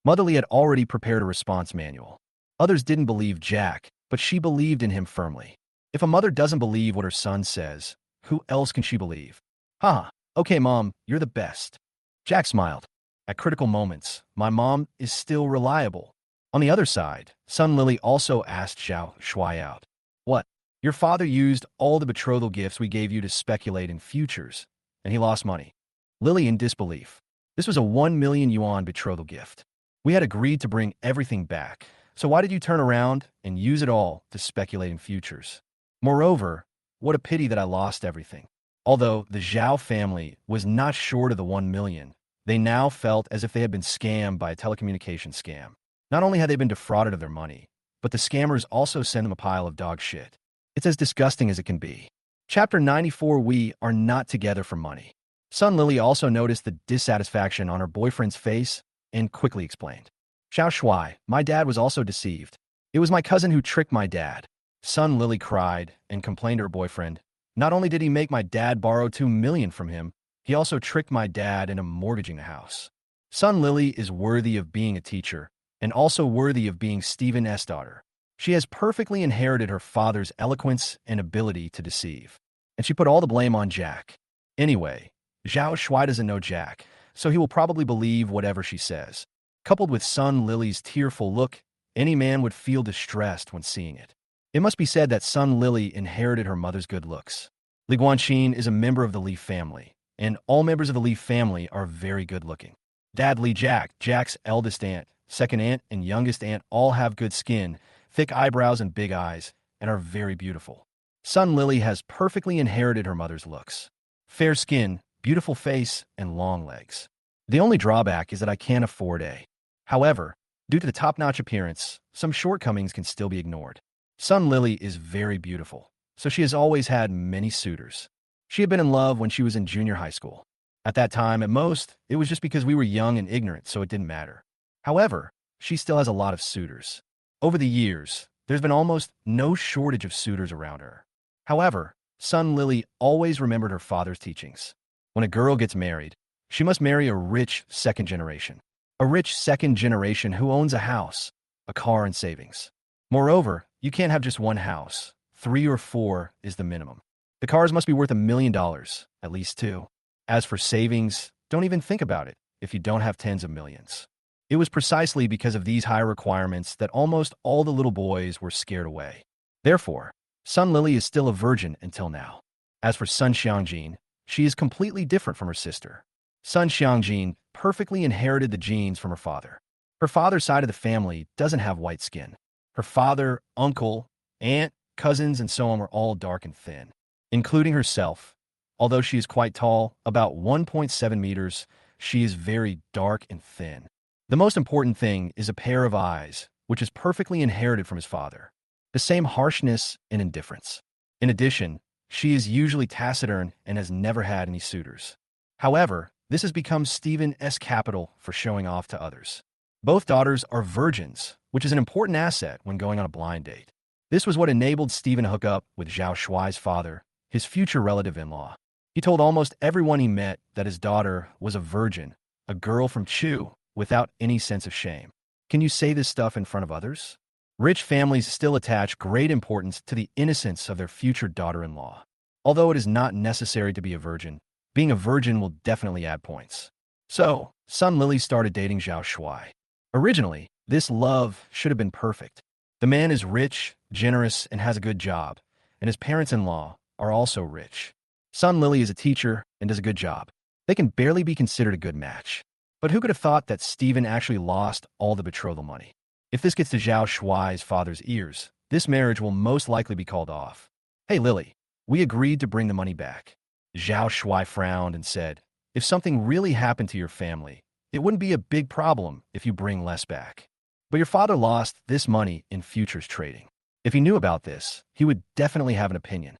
Motherly had already prepared a response manual. Others didn't believe Jack, but she believed in him firmly. If a mother doesn't believe what her son says, who else can she believe? Haha, okay mom, you're the best. Jack smiled. At critical moments, my mom is still reliable. On the other side, Sun Lily also asked Xiao Shuai out. What? Your father used all the betrothal gifts we gave you to speculate in futures, and he lost money. Lily in disbelief. This was a 1 million yuan betrothal gift. We had agreed to bring everything back, so why did you turn around and use it all to speculate in futures? Moreover, what a pity that I lost everything. Although the Zhao family was not short of the 1 million, they now felt as if they had been scammed by a telecommunications scam. Not only had they been defrauded of their money, but the scammers also sent them a pile of dog shit. It's as disgusting as it can be. Chapter 94. We are not together for money. Sun Lily also noticed the dissatisfaction on her boyfriend's face and quickly explained. Xiao Shuai, my dad was also deceived. It was my cousin who tricked my dad. Sun Lily cried and complained to her boyfriend. Not only did he make my dad borrow 2 million from him, he also tricked my dad into mortgaging the house. Sun Lily is worthy of being a teacher and also worthy of being Stephen S. daughter. She has perfectly inherited her father's eloquence and ability to deceive. And she put all the blame on Jack. Anyway, Xiao Shuai doesn't know Jack, so he will probably believe whatever she says. Coupled with Sun Lily's tearful look, any man would feel distressed when seeing it. It must be said that Sun Lily inherited her mother's good looks. Li Guanqin is a member of the Li family, and all members of the Li family are very good-looking. Dad Li Jack, Jack's eldest aunt, second aunt, and youngest aunt all have good skin, thick eyebrows and big eyes, and are very beautiful. Sun Lily has perfectly inherited her mother's looks. Fair skin, beautiful face, and long legs. The only drawback is that I can't afford a. However, due to the top-notch appearance, some shortcomings can still be ignored. Sun Lily is very beautiful, so she has always had many suitors. She had been in love when she was in junior high school. At that time, at most, it was just because we were young and ignorant, so it didn't matter. However, she still has a lot of suitors. Over the years, there's been almost no shortage of suitors around her. However, Sun Lily always remembered her father's teachings. When a girl gets married, she must marry a rich second generation. A rich second generation who owns a house, a car, and savings. Moreover, you can't have just one house. 3 or 4 is the minimum. The cars must be worth $1 million, at least 2. As for savings, don't even think about it if you don't have tens of millions. It was precisely because of these high requirements that almost all the little boys were scared away. Therefore, Sun Lily is still a virgin until now. As for Sun Xiangjin, she is completely different from her sister. Sun Xiangjin perfectly inherited the genes from her father. Her father's side of the family doesn't have white skin. Her father, uncle, aunt, cousins, and so on were all dark and thin, including herself. Although she is quite tall, about 1.7 meters, she is very dark and thin. The most important thing is a pair of eyes, which is perfectly inherited from his father. The same harshness and indifference. In addition, she is usually taciturn and has never had any suitors. However, this has become Stephen's capital for showing off to others. Both daughters are virgins, which is an important asset when going on a blind date. This was what enabled Stephen to hook up with Xiao Shuai's father, his future relative-in-law. He told almost everyone he met that his daughter was a virgin, a girl from Chu, without any sense of shame. Can you say this stuff in front of others? Rich families still attach great importance to the innocence of their future daughter-in-law. Although it is not necessary to be a virgin, being a virgin will definitely add points. So, Sun Lily started dating Xiao Shuai. Originally, this love should have been perfect. The man is rich, generous, and has a good job, and his parents-in-law are also rich. Sun Lily is a teacher and does a good job. They can barely be considered a good match. But who could have thought that Stephen actually lost all the betrothal money? If this gets to Xiao Shuai's father's ears, this marriage will most likely be called off. Hey Lily, we agreed to bring the money back. Xiao Shuai frowned and said, if something really happened to your family, it wouldn't be a big problem if you bring less back. But your father lost this money in futures trading. If he knew about this, he would definitely have an opinion.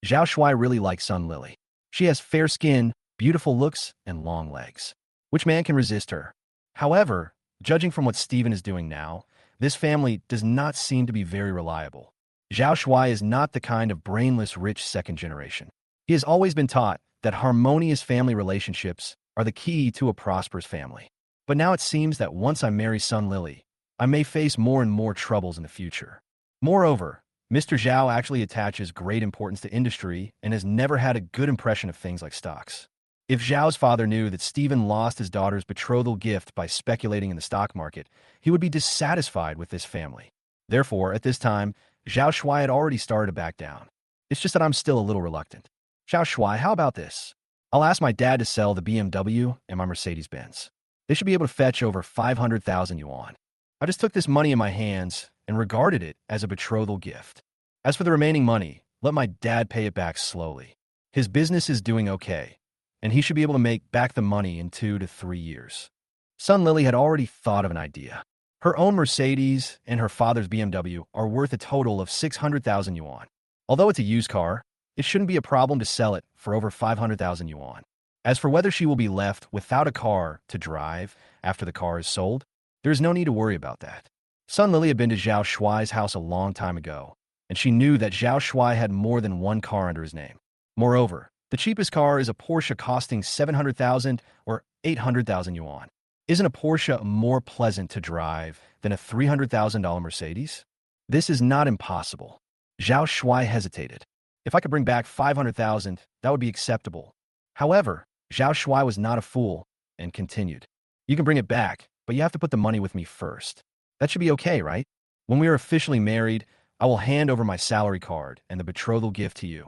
Xiao Shuai really likes Sun Lily. She has fair skin, beautiful looks, and long legs. Which man can resist her? However, judging from what Stephen is doing now, this family does not seem to be very reliable. Xiao Shuai is not the kind of brainless rich second generation. He has always been taught that harmonious family relationships are the key to a prosperous family. But now it seems that once I marry Sun Lily, I may face more and more troubles in the future. Moreover, Mr. Zhao actually attaches great importance to industry and has never had a good impression of things like stocks. If Zhao's father knew that Stephen lost his daughter's betrothal gift by speculating in the stock market, he would be dissatisfied with this family. Therefore, at this time, Xiao Shuai had already started to back down. It's just that I'm still a little reluctant. Xiao Shuai, how about this? I'll ask my dad to sell the BMW and my Mercedes-Benz. They should be able to fetch over 500,000 yuan. I just took this money in my hands and regarded it as a betrothal gift. As for the remaining money, let my dad pay it back slowly. His business is doing okay, and he should be able to make back the money in 2 to 3 years. Sun Lily had already thought of an idea. Her own Mercedes and her father's BMW are worth a total of 600,000 yuan. Although it's a used car, it shouldn't be a problem to sell it for over 500,000 yuan. As for whether she will be left without a car to drive after the car is sold, there is no need to worry about that. Sun Lily had been to Xiao Shuai's house a long time ago, and she knew that Xiao Shuai had more than one car under his name. Moreover, the cheapest car is a Porsche costing 700,000 or 800,000 yuan. Isn't a Porsche more pleasant to drive than a $300,000 Mercedes? This is not impossible. Xiao Shuai hesitated. If I could bring back 500,000, that would be acceptable. However, Xiao Shuai was not a fool and continued. You can bring it back, but you have to put the money with me first. That should be okay, right? When we are officially married, I will hand over my salary card and the betrothal gift to you.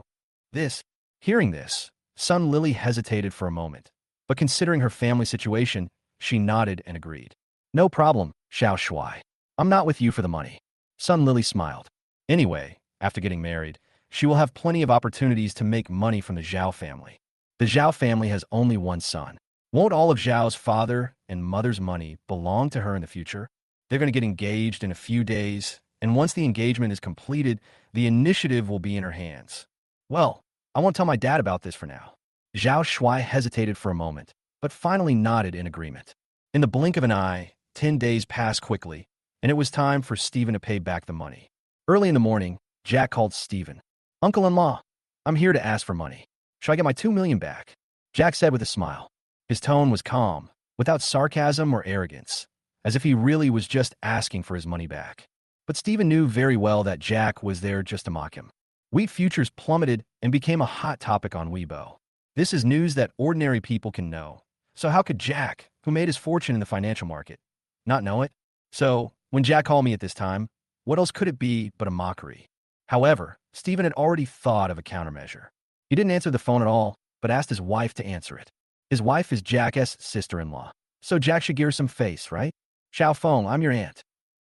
Hearing this, Sun Lily hesitated for a moment, but considering her family situation, she nodded and agreed. No problem, Xiao Shuai. I'm not with you for the money. Sun Lily smiled. Anyway, after getting married, she will have plenty of opportunities to make money from the Zhao family. The Zhao family has only one son. Won't all of Zhao's father and mother's money belong to her in the future? They're going to get engaged in a few days, and once the engagement is completed, the initiative will be in her hands. Well, I won't tell my dad about this for now. Xiao Shuai hesitated for a moment, but finally nodded in agreement. In the blink of an eye, 10 days passed quickly, and it was time for Stephen to pay back the money. Early in the morning, Jack called Stephen. Uncle-in-law, I'm here to ask for money. Should I get my 2 million back? Jack said with a smile. His tone was calm, without sarcasm or arrogance, as if he really was just asking for his money back. But Stephen knew very well that Jack was there just to mock him. Wheat futures plummeted and became a hot topic on Weibo. This is news that ordinary people can know. So how could Jack, who made his fortune in the financial market, not know it? So, when Jack called me at this time, what else could it be but a mockery? However, Stephen had already thought of a countermeasure. He didn't answer the phone at all, but asked his wife to answer it. His wife is Jack's sister-in-law, so Jack should give her some face, right? Xiao Feng, I'm your aunt.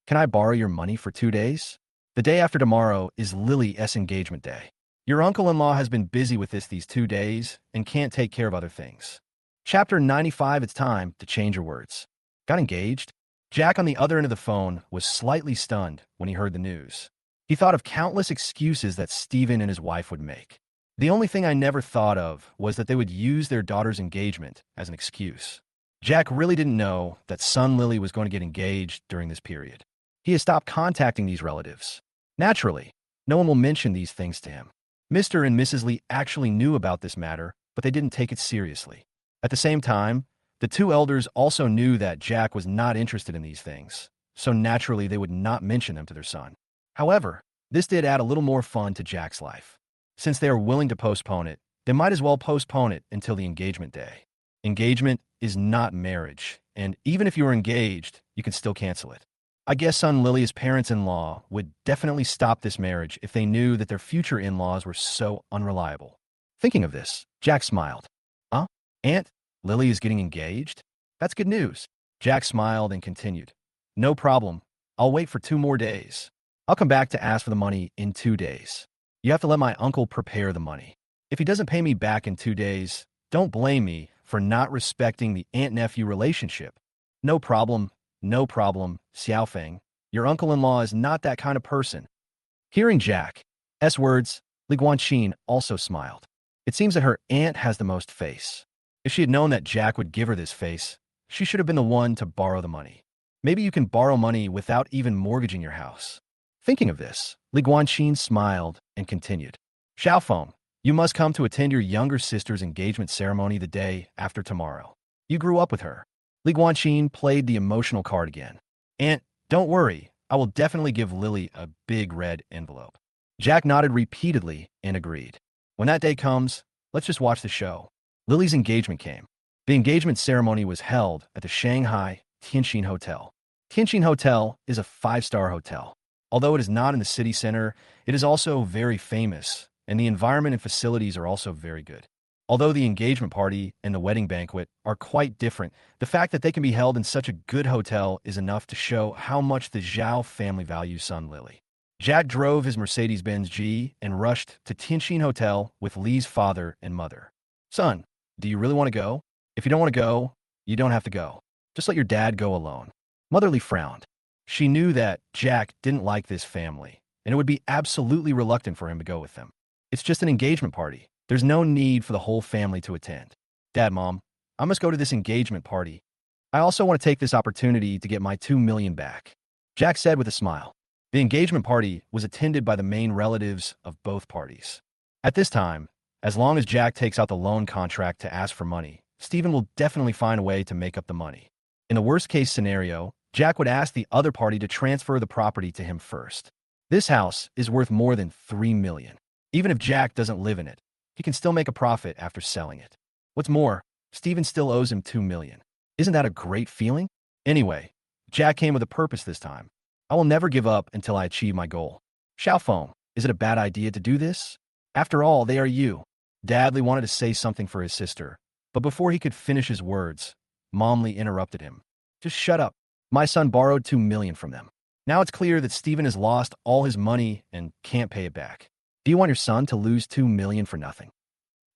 Can I borrow your money for 2 days? The day after tomorrow is Lily's engagement day. Your uncle-in-law has been busy with this these 2 days and can't take care of other things. Chapter 95. It's time to change your words. Got engaged? Jack on the other end of the phone was slightly stunned when he heard the news. He thought of countless excuses that Stephen and his wife would make. The only thing I never thought of was that they would use their daughter's engagement as an excuse. Jack really didn't know that son Lily was going to get engaged during this period. He has stopped contacting these relatives. Naturally, no one will mention these things to him. Mr. and Mrs. Lee actually knew about this matter, but they didn't take it seriously. At the same time, the two elders also knew that Jack was not interested in these things, so naturally they would not mention them to their son. However, this did add a little more fun to Jack's life. Since they are willing to postpone it, they might as well postpone it until the engagement day. Engagement is not marriage, and even if you are engaged, you can still cancel it. I guess son Lily's parents-in-law would definitely stop this marriage if they knew that their future in-laws were so unreliable. Thinking of this, Jack smiled. Huh? Aunt, Lily is getting engaged? That's good news. Jack smiled and continued. No problem. I'll wait for 2 more days. I'll come back to ask for the money in 2 days. You have to let my uncle prepare the money. If he doesn't pay me back in 2 days, don't blame me for not respecting the aunt-nephew relationship. No problem, Xiao Feng. Your uncle-in-law is not that kind of person. Hearing Jack's words, Li Guanxin also smiled. It seems that her aunt has the most face. If she had known that Jack would give her this face, she should have been the one to borrow the money. Maybe you can borrow money without even mortgaging your house. Thinking of this, Li Guanxin smiled and continued. Xiao Feng, you must come to attend your younger sister's engagement ceremony the day after tomorrow. You grew up with her. Li Guanxin played the emotional card again. Aunt, don't worry. I will definitely give Lily a big red envelope. Jack nodded repeatedly and agreed. When that day comes, let's just watch the show. Lily's engagement came. The engagement ceremony was held at the Shanghai Tianxin Hotel. Tianxin Hotel is a 5-star hotel. Although it is not in the city center, it is also very famous, and the environment and facilities are also very good. Although the engagement party and the wedding banquet are quite different, the fact that they can be held in such a good hotel is enough to show how much the Zhao family values son Lily. Jack drove his Mercedes-Benz G and rushed to Tianxin Hotel with Li's father and mother. Son, do you really want to go? If you don't want to go, you don't have to go. Just let your dad go alone. Mother Li frowned. She knew that Jack didn't like this family, and it would be absolutely reluctant for him to go with them. It's just an engagement party. There's no need for the whole family to attend. Dad, Mom, I must go to this engagement party. I also want to take this opportunity to get my 2 million back. Jack said with a smile. The engagement party was attended by the main relatives of both parties. At this time, as long as Jack takes out the loan contract to ask for money, Stephen will definitely find a way to make up the money. In the worst-case scenario, Jack would ask the other party to transfer the property to him first. This house is worth more than 3 million. Even if Jack doesn't live in it, he can still make a profit after selling it. What's more, Stephen still owes him 2 million. Isn't that a great feeling? Anyway, Jack came with a purpose this time. I will never give up until I achieve my goal. Xiao Feng, is it a bad idea to do this? After all, they are you. Dadly wanted to say something for his sister, but before he could finish his words, Momly interrupted him. Just shut up. My son borrowed 2 million from them. Now it's clear that Stephen has lost all his money and can't pay it back. Do you want your son to lose 2 million for nothing?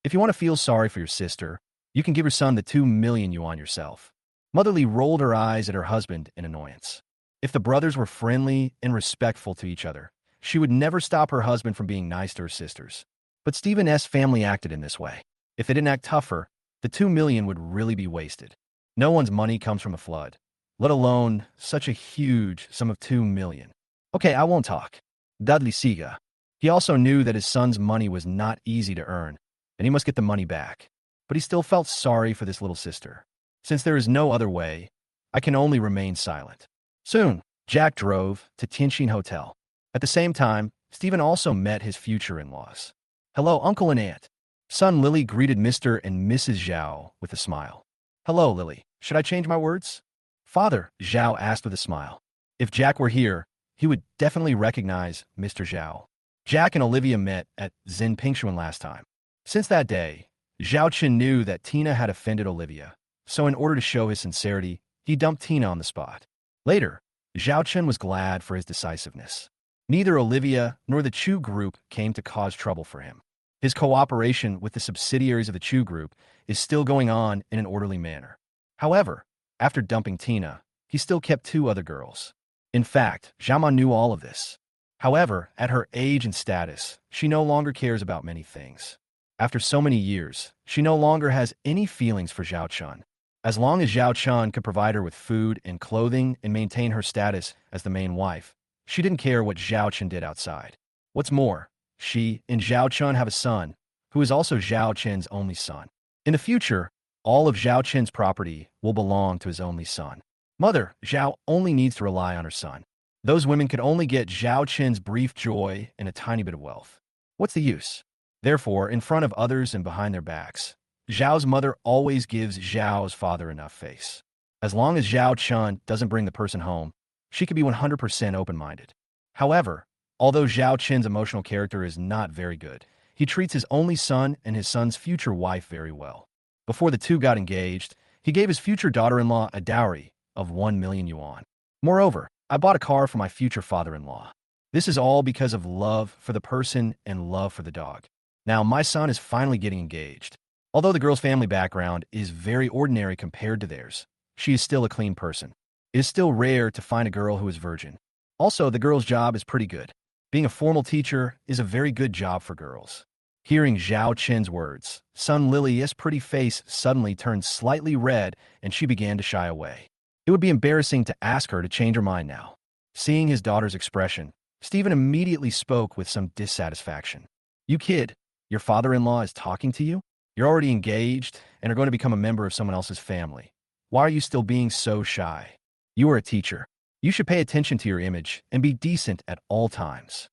If you want to feel sorry for your sister, you can give your son the 2 million yuan yourself. Motherly rolled her eyes at her husband in annoyance. If the brothers were friendly and respectful to each other, she would never stop her husband from being nice to her sisters. But Stephen's family acted in this way. If they didn't act tougher, the 2 million would really be wasted. No one's money comes from a flood, let alone such a huge sum of 2 million. Okay, I won't talk. Dudley Siga. He also knew that his son's money was not easy to earn, and he must get the money back. But he still felt sorry for this little sister. Since there is no other way, I can only remain silent. Soon, Jack drove to Tianxin Hotel. At the same time, Stephen also met his future in-laws. Hello, Uncle and Aunt. Son Lily greeted Mr. and Mrs. Zhao with a smile. Hello, Lily. Should I change my words? Father, Zhao asked with a smile. If Jack were here, he would definitely recognize Mr. Zhao. Jack and Olivia met at Xin Pingshuan last time. Since that day, Xiao Chan knew that Tina had offended Olivia, so in order to show his sincerity, he dumped Tina on the spot. Later, Xiao Chan was glad for his decisiveness. Neither Olivia nor the Chu group came to cause trouble for him. His cooperation with the subsidiaries of the Chu group is still going on in an orderly manner. However, after dumping Tina, he still kept two other girls. In fact, Xiaoma knew all of this. However, at her age and status, she no longer cares about many things. After so many years, she no longer has any feelings for Xiao Chan. As long as Xiao Chan could provide her with food and clothing and maintain her status as the main wife, she didn't care what Xiao Chan did outside. What's more, she and Xiao Chan have a son, who is also Xiao Chen's only son. In the future, all of Xiao Chen's property will belong to his only son. Mother, Xiao only needs to rely on her son. Those women could only get Xiao Chen's brief joy and a tiny bit of wealth. What's the use? Therefore, in front of others and behind their backs, Zhao's mother always gives Zhao's father enough face. As long as Xiao Chan doesn't bring the person home, she could be 100% open-minded. However, although Xiao Chen's emotional character is not very good, he treats his only son and his son's future wife very well. Before the two got engaged, he gave his future daughter-in-law a dowry of 1 million yuan. Moreover, I bought a car for my future father-in-law. This is all because of love for the person and love for the dog. Now, my son is finally getting engaged. Although the girl's family background is very ordinary compared to theirs, she is still a clean person. It is still rare to find a girl who is virgin. Also, the girl's job is pretty good. Being a formal teacher is a very good job for girls. Hearing Xiao Chen's words, son Lily's pretty face suddenly turned slightly red and she began to shy away. It would be embarrassing to ask her to change her mind now. Seeing his daughter's expression, Stephen immediately spoke with some dissatisfaction. You kid, your father-in-law is talking to you? You're already engaged and are going to become a member of someone else's family. Why are you still being so shy? You are a teacher. You should pay attention to your image and be decent at all times.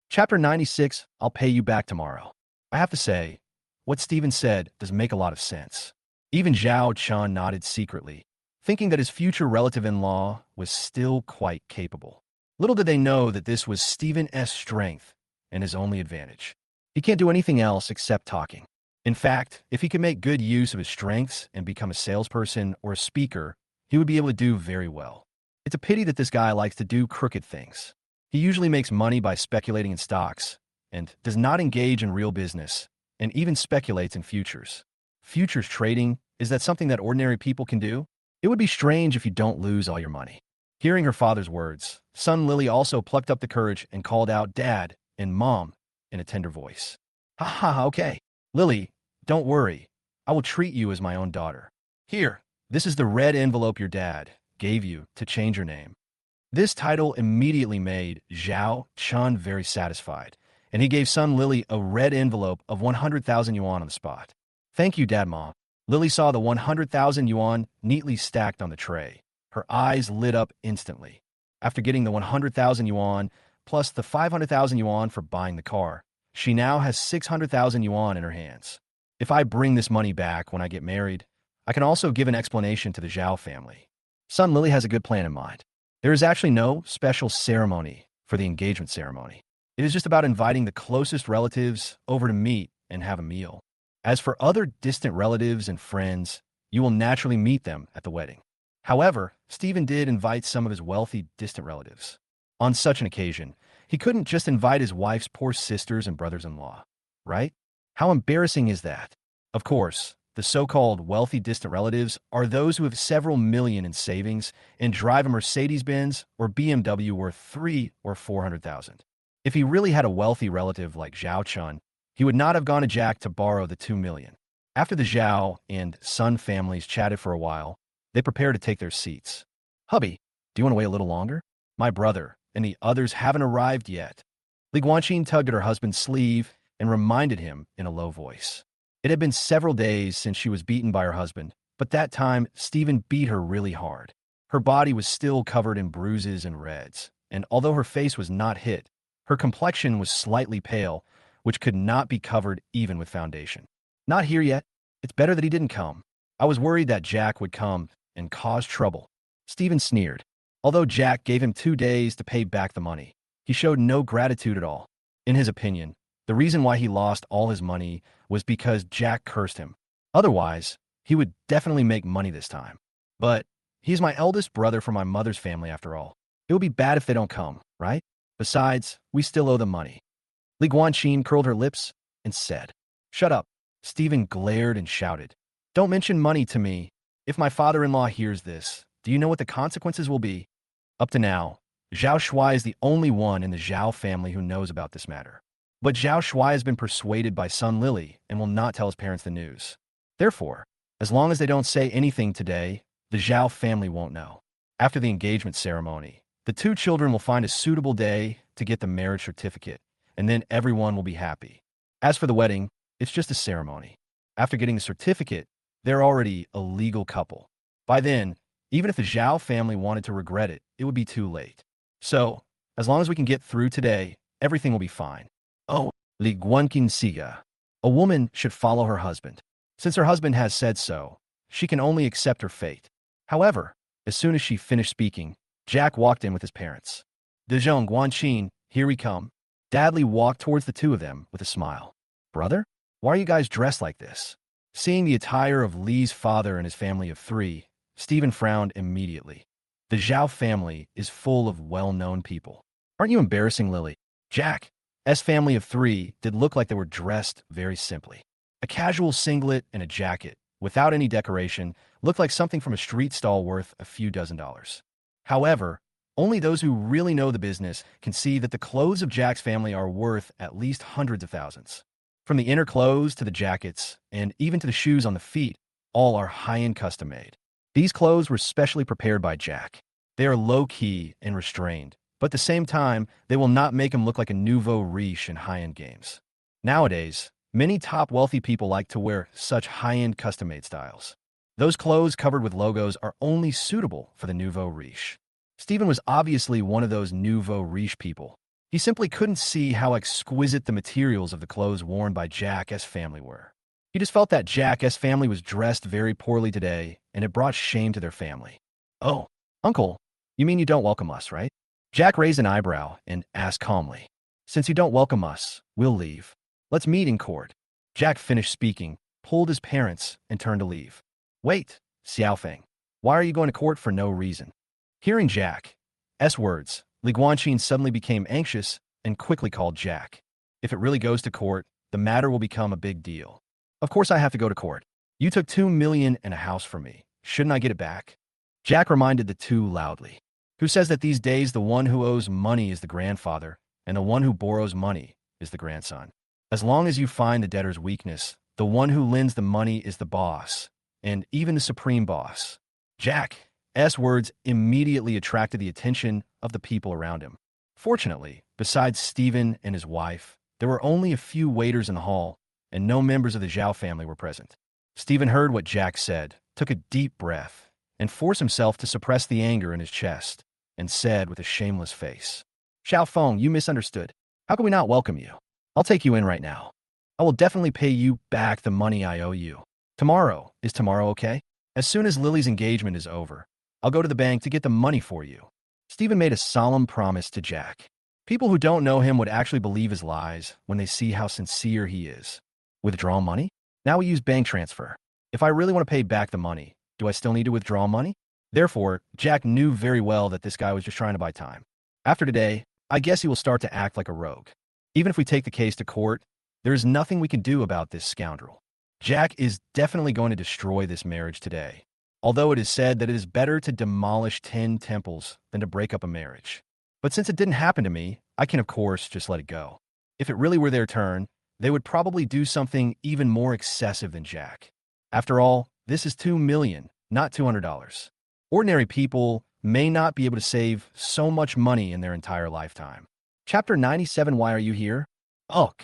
Chapter 96, I'll pay you back tomorrow. I have to say, what Stephen said does make a lot of sense. Even Xiao Chan nodded secretly, thinking that his future relative-in-law was still quite capable. Little did they know that this was Stephen's strength and his only advantage. He can't do anything else except talking. In fact, if he could make good use of his strengths and become a salesperson or a speaker, he would be able to do very well. It's a pity that this guy likes to do crooked things. He usually makes money by speculating in stocks and does not engage in real business and even speculates in futures. Futures trading, is that something that ordinary people can do? It would be strange if you don't lose all your money. Hearing her father's words, son Lily also plucked up the courage and called out Dad and Mom in a tender voice. Ha ha, okay. Lily, don't worry. I will treat you as my own daughter. Here, this is the red envelope your dad gave you to change your name. This title immediately made Xiao Chan very satisfied, and he gave son Lily a red envelope of 100,000 yuan on the spot. Thank you, Dad, Mom. Lily saw the 100,000 yuan neatly stacked on the tray. Her eyes lit up instantly. After getting the 100,000 yuan plus the 500,000 yuan for buying the car, she now has 600,000 yuan in her hands. If I bring this money back when I get married, I can also give an explanation to the Zhao family. Son Lily has a good plan in mind. There is actually no special ceremony for the engagement ceremony. It is just about inviting the closest relatives over to meet and have a meal. As for other distant relatives and friends, you will naturally meet them at the wedding. However, Stephen did invite some of his wealthy distant relatives. On such an occasion, he couldn't just invite his wife's poor sisters and brothers-in-law, right? How embarrassing is that? Of course, the so-called wealthy distant relatives are those who have several million in savings and drive a Mercedes-Benz or BMW worth 300,000 or 400,000. If he really had a wealthy relative like Xiao Chan, he would not have gone to Jack to borrow the 2 million. After the Zhao and Sun families chatted for a while, they prepared to take their seats. Hubby, do you want to wait a little longer? My brother and the others haven't arrived yet. Li Guanxin tugged at her husband's sleeve and reminded him in a low voice. It had been several days since she was beaten by her husband, but that time Stephen beat her really hard. Her body was still covered in bruises and reds, and although her face was not hit, her complexion was slightly pale, which could not be covered even with foundation. Not here yet. It's better that he didn't come. I was worried that Jack would come and cause trouble. Stephen sneered. Although Jack gave him 2 days to pay back the money, he showed no gratitude at all. In his opinion, the reason why he lost all his money was because Jack cursed him. Otherwise, he would definitely make money this time. But he's my eldest brother from my mother's family after all. It would be bad if they don't come, right? Besides, we still owe them money. Li Guanxin curled her lips. and said, "Shut up." Stephen glared and shouted, "Don't mention money to me. If my father-in-law hears this, do you know what the consequences will be?" Up to now, Xiao Shuai is the only one in the Zhao family who knows about this matter. But Xiao Shuai has been persuaded by Sun Lily and will not tell his parents the news. Therefore, as long as they don't say anything today, the Zhao family won't know. After the engagement ceremony, the two children will find a suitable day to get the marriage certificate, and then everyone will be happy. As for the wedding, it's just a ceremony. After getting the certificate, they're already a legal couple. By then, even if the Zhao family wanted to regret it, it would be too late. So, as long as we can get through today, everything will be fine. Oh, Li Guanqin Siga. A woman should follow her husband. Since her husband has said so, she can only accept her fate. However, as soon as she finished speaking, Jack walked in with his parents. "Dezhong Guanqin, here we come." Dadley walked towards the two of them with a smile. "Brother, why are you guys dressed like this?" Seeing the attire of Li's father and his family of three, Stephen frowned immediately. The Zhao family is full of well-known people. "Aren't you embarrassing, Lily?" Jack's family of three did look like they were dressed very simply. A casual singlet and a jacket, without any decoration, looked like something from a street stall worth a few $dozen. However, only those who really know the business can see that the clothes of Jack's family are worth at least hundreds of thousands. From the inner clothes to the jackets, and even to the shoes on the feet, all are high-end custom-made. These clothes were specially prepared by Jack. They are low-key and restrained, but at the same time, they will not make him look like a nouveau riche in high-end games. Nowadays, many top wealthy people like to wear such high-end custom-made styles. Those clothes covered with logos are only suitable for the nouveau riche. Stephen was obviously one of those nouveau riche people. He simply couldn't see how exquisite the materials of the clothes worn by Jack's family were. He just felt that Jack's family was dressed very poorly today, and it brought shame to their family. "Oh, Uncle, you mean you don't welcome us, right?" Jack raised an eyebrow and asked calmly. "Since you don't welcome us, we'll leave. Let's meet in court." Jack finished speaking, pulled his parents, and turned to leave. "Wait, Xiaofeng. Why are you going to court for no reason?" Hearing Jack's words, Li Guanqin suddenly became anxious and quickly called Jack. "If it really goes to court, the matter will become a big deal. Of course I have to go to court. You took $2 million and a house from me. Shouldn't I get it back?" Jack reminded the two loudly. "Who says that these days the one who owes money is the grandfather, and the one who borrows money is the grandson? As long as you find the debtor's weakness, the one who lends the money is the boss, and even the supreme boss." Jack's words immediately attracted the attention of the people around him. Fortunately, besides Stephen and his wife, there were only a few waiters in the hall, and no members of the Zhao family were present. Stephen heard what Jack said, took a deep breath, and forced himself to suppress the anger in his chest, and said with a shameless face, "Xiao Feng, you misunderstood. How can we not welcome you? I'll take you in right now. I will definitely pay you back the money I owe you. Tomorrow, is tomorrow okay? As soon as Lily's engagement is over, I'll go to the bank to get the money for you." Stephen made a solemn promise to Jack. People who don't know him would actually believe his lies when they see how sincere he is. Withdraw money? Now we use bank transfer. If I really want to pay back the money, do I still need to withdraw money? Therefore, Jack knew very well that this guy was just trying to buy time. After today, I guess he will start to act like a rogue. Even if we take the case to court, there is nothing we can do about this scoundrel. Jack is definitely going to destroy this marriage today, although it is said that it is better to demolish 10 temples than to break up a marriage. But since it didn't happen to me, I can of course just let it go. If it really were their turn, they would probably do something even more excessive than Jack. After all, this is $2 million, not $200. Ordinary people may not be able to save so much money in their entire lifetime. Chapter 97. Why are you here? Ugh.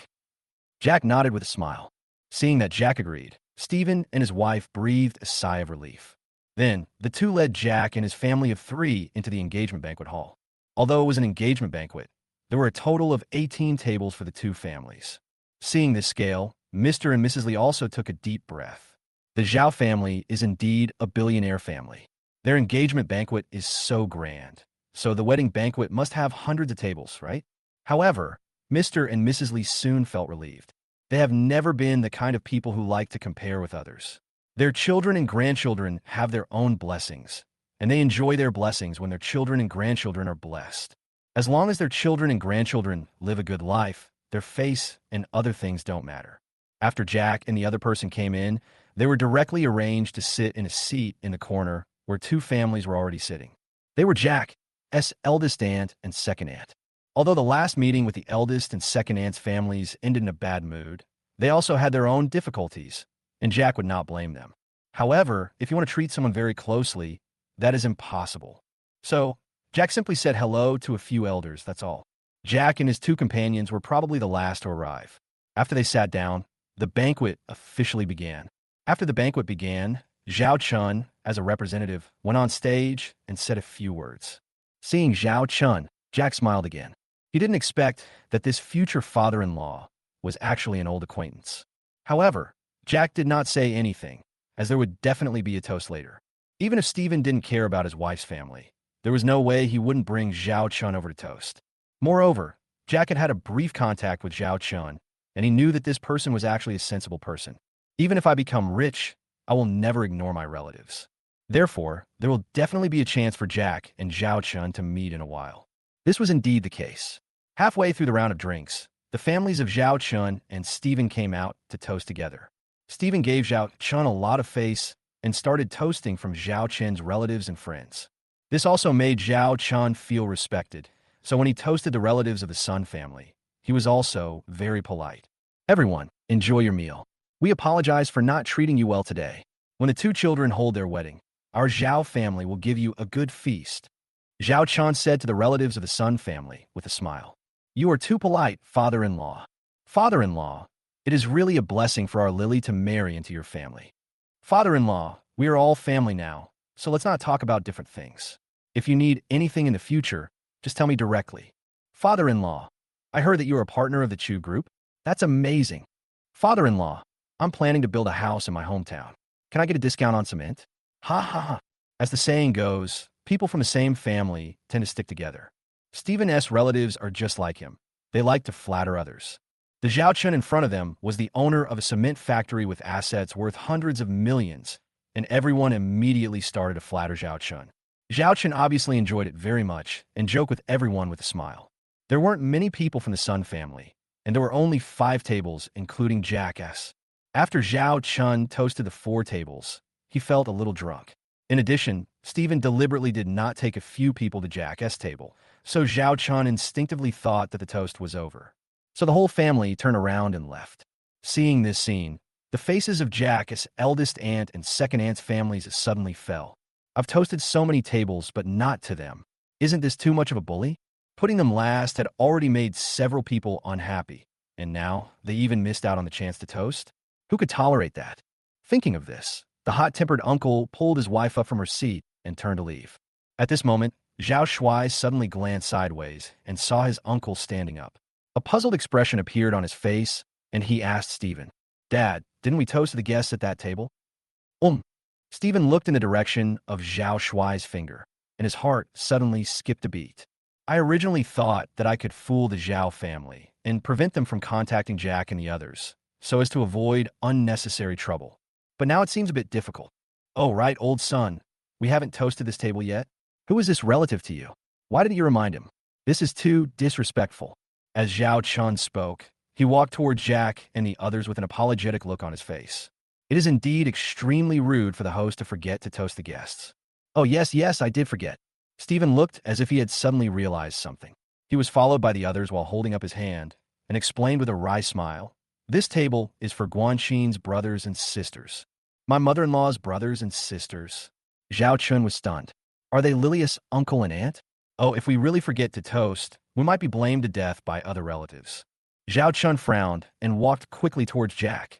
Jack nodded with a smile. Seeing that Jack agreed, Stephen and his wife breathed a sigh of relief. Then, the two led Jack and his family of three into the engagement banquet hall. Although it was an engagement banquet, there were a total of 18 tables for the two families. Seeing this scale, Mr. and Mrs. Lee also took a deep breath. The Zhao family is indeed a billionaire family. Their engagement banquet is so grand, so the wedding banquet must have hundreds of tables, right? However, Mr. and Mrs. Lee soon felt relieved. They have never been the kind of people who like to compare with others. Their children and grandchildren have their own blessings, and they enjoy their blessings when their children and grandchildren are blessed. As long as their children and grandchildren live a good life, their face and other things don't matter. After Jack and the other person came in, they were directly arranged to sit in a seat in the corner where two families were already sitting. They were Jack's eldest aunt and second aunt. Although the last meeting with the eldest and second aunt's families ended in a bad mood, they also had their own difficulties, and Jack would not blame them. However, if you want to treat someone very closely, that is impossible. So, Jack simply said hello to a few elders, that's all. Jack and his two companions were probably the last to arrive. After they sat down, the banquet officially began. After the banquet began, Xiao Chan, as a representative, went on stage and said a few words. Seeing Xiao Chan, Jack smiled again. He didn't expect that this future father-in-law was actually an old acquaintance. However, Jack did not say anything, as there would definitely be a toast later. Even if Stephen didn't care about his wife's family, there was no way he wouldn't bring Xiao Chan over to toast. Moreover, Jack had had a brief contact with Xiao Chan, and he knew that this person was actually a sensible person. Even if I become rich, I will never ignore my relatives. Therefore, there will definitely be a chance for Jack and Xiao Chan to meet in a while. This was indeed the case. Halfway through the round of drinks, the families of Xiao Chan and Stephen came out to toast together. Stephen gave Xiao Chan a lot of face and started toasting from Xiao Chan's relatives and friends. This also made Xiao Chan feel respected, so when he toasted the relatives of the Sun family, he was also very polite. Everyone, enjoy your meal. We apologize for not treating you well today. When the two children hold their wedding, our Xiao family will give you a good feast. Xiao Chan said to the relatives of the Sun family with a smile. You are too polite, father-in-law. Father-in-law, it is really a blessing for our Lily to marry into your family. Father-in-law, we are all family now, so let's not talk about different things. If you need anything in the future, just tell me directly. Father-in-law, I heard that you are a partner of the Chu group. That's amazing. Father-in-law, I'm planning to build a house in my hometown. Can I get a discount on cement? Ha ha ha. As the saying goes, people from the same family tend to stick together. Stephen's relatives are just like him. They like to flatter others. The Xiao Chun in front of them was the owner of a cement factory with assets worth hundreds of millions, and everyone immediately started to flatter Xiao Chun. Xiao Chun obviously enjoyed it very much and joked with everyone with a smile. There weren't many people from the Sun family, and there were only 5 tables, including Jack's. After Xiao Chun toasted the 4 tables, he felt a little drunk. In addition, Stephen deliberately did not take a few people to Jack's table, so Xiao Chun instinctively thought that the toast was over. So the whole family turned around and left. Seeing this scene, the faces of Jack's eldest aunt and second aunt's families suddenly fell. I've toasted so many tables, but not to them. Isn't this too much of a bully? Putting them last had already made several people unhappy, and now they even missed out on the chance to toast? Who could tolerate that? Thinking of this, the hot-tempered uncle pulled his wife up from her seat and turned to leave. At this moment, Zhao Shuai suddenly glanced sideways and saw his uncle standing up. A puzzled expression appeared on his face, and he asked Stephen, Dad, didn't we toast the guests at that table? Stephen looked in the direction of Zhao Shuai's finger, and his heart suddenly skipped a beat. I originally thought that I could fool the Zhao family and prevent them from contacting Jack and the others, so as to avoid unnecessary trouble. But now it seems a bit difficult. Oh, right, old son. We haven't toasted this table yet? Who is this relative to you? Why didn't you remind him? This is too disrespectful. As Xiao Chun spoke, he walked toward Jack and the others with an apologetic look on his face. It is indeed extremely rude for the host to forget to toast the guests. Oh, yes, I did forget. Stephen looked as if he had suddenly realized something. He was followed by the others while holding up his hand and explained with a wry smile, This table is for Guanxin's brothers and sisters. My mother-in-law's brothers and sisters. Zhao Chun was stunned. Are they Lilia's uncle and aunt? Oh, if we really forget to toast, we might be blamed to death by other relatives. Zhao Chun frowned and walked quickly towards Jack's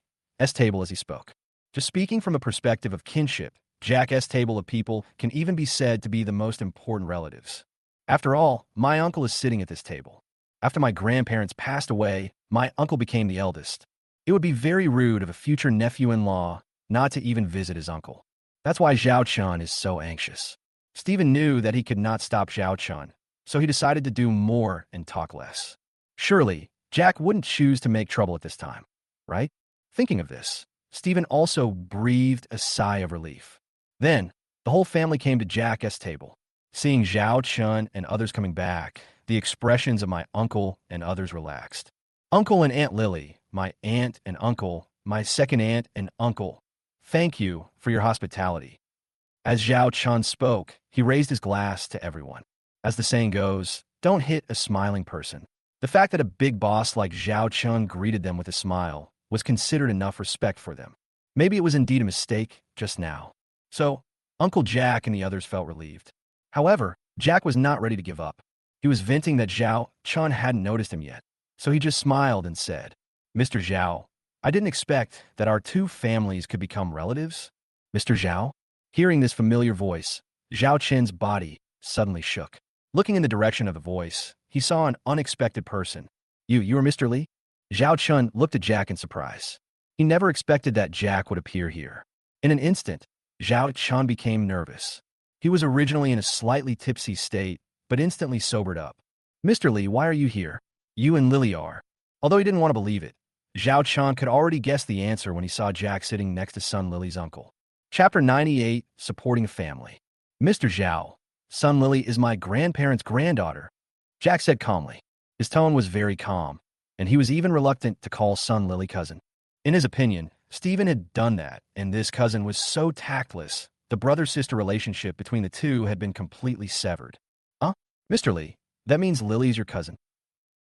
table as he spoke. Just speaking from a perspective of kinship, Jack's table of people can even be said to be the most important relatives. After all, my uncle is sitting at this table. After my grandparents passed away, my uncle became the eldest. It would be very rude of a future nephew-in-law not to even visit his uncle. That's why Xiao Chan is so anxious. Stephen knew that he could not stop Xiao Chan, so he decided to do more and talk less. Surely, Jack wouldn't choose to make trouble at this time, right? Thinking of this, Stephen also breathed a sigh of relief. Then, the whole family came to Jack's table. Seeing Xiao Chun and others coming back, the expressions of my uncle and others relaxed. Uncle and Aunt Lily, my aunt and uncle, my second aunt and uncle, thank you for your hospitality. As Xiao Chan spoke, he raised his glass to everyone. As the saying goes, don't hit a smiling person. The fact that a big boss like Xiao Chun greeted them with a smile was considered enough respect for them. Maybe it was indeed a mistake just now. So, Uncle Jack and the others felt relieved. However, Jack was not ready to give up. He was venting that Xiao Chun hadn't noticed him yet. So he just smiled and said, Mr. Zhao, I didn't expect that our two families could become relatives. Mr. Zhao? Hearing this familiar voice, Zhao Chen's body suddenly shook. Looking in the direction of the voice, he saw an unexpected person. You are Mr. Li? Zhao Chun looked at Jack in surprise. He never expected that Jack would appear here. In an instant, Zhao Chun became nervous. He was originally in a slightly tipsy state, but instantly sobered up. Mr. Li, why are you here? You and Lily are. Although he didn't want to believe it, Zhao Chan could already guess the answer when he saw Jack sitting next to Sun Lily's uncle. Chapter 98, Supporting a Family. Mr. Zhao, Sun Lily is my grandparents' granddaughter, Jack said calmly. His tone was very calm, and he was even reluctant to call Sun Lily cousin. In his opinion, Stephen had done that, and this cousin was so tactless, the brother-sister relationship between the two had been completely severed. Huh? Mr. Li, that means Lily's your cousin.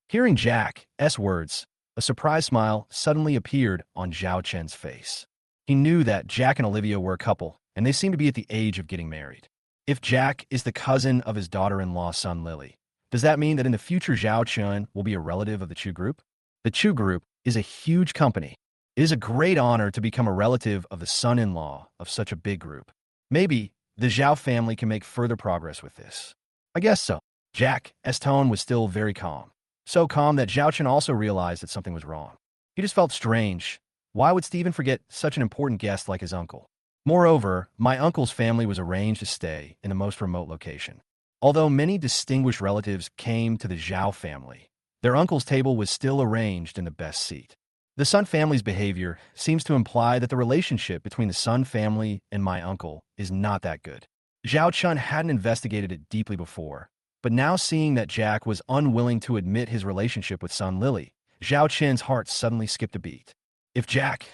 Hearing Jack's words, a surprise smile suddenly appeared on Zhao Chen's face. He knew that Jack and Olivia were a couple, and they seemed to be at the age of getting married. If Jack is the cousin of his daughter-in-law, Sun Lily, does that mean that in the future Zhao Chen will be a relative of the Chu Group? The Chu Group is a huge company. It is a great honor to become a relative of the son-in-law of such a big group. Maybe the Zhao family can make further progress with this. I guess so. Jack's tone was still very calm. So calm that Zhao Chen also realized that something was wrong. He just felt strange. Why would Stephen forget such an important guest like his uncle? Moreover, my uncle's family was arranged to stay in the most remote location. Although many distinguished relatives came to the Zhao family, their uncle's table was still arranged in the best seat. The Sun family's behavior seems to imply that the relationship between the Sun family and my uncle is not that good. Zhao Chun hadn't investigated it deeply before, but now seeing that Jack was unwilling to admit his relationship with Sun Lily, Zhao Chen's heart suddenly skipped a beat. If Jack's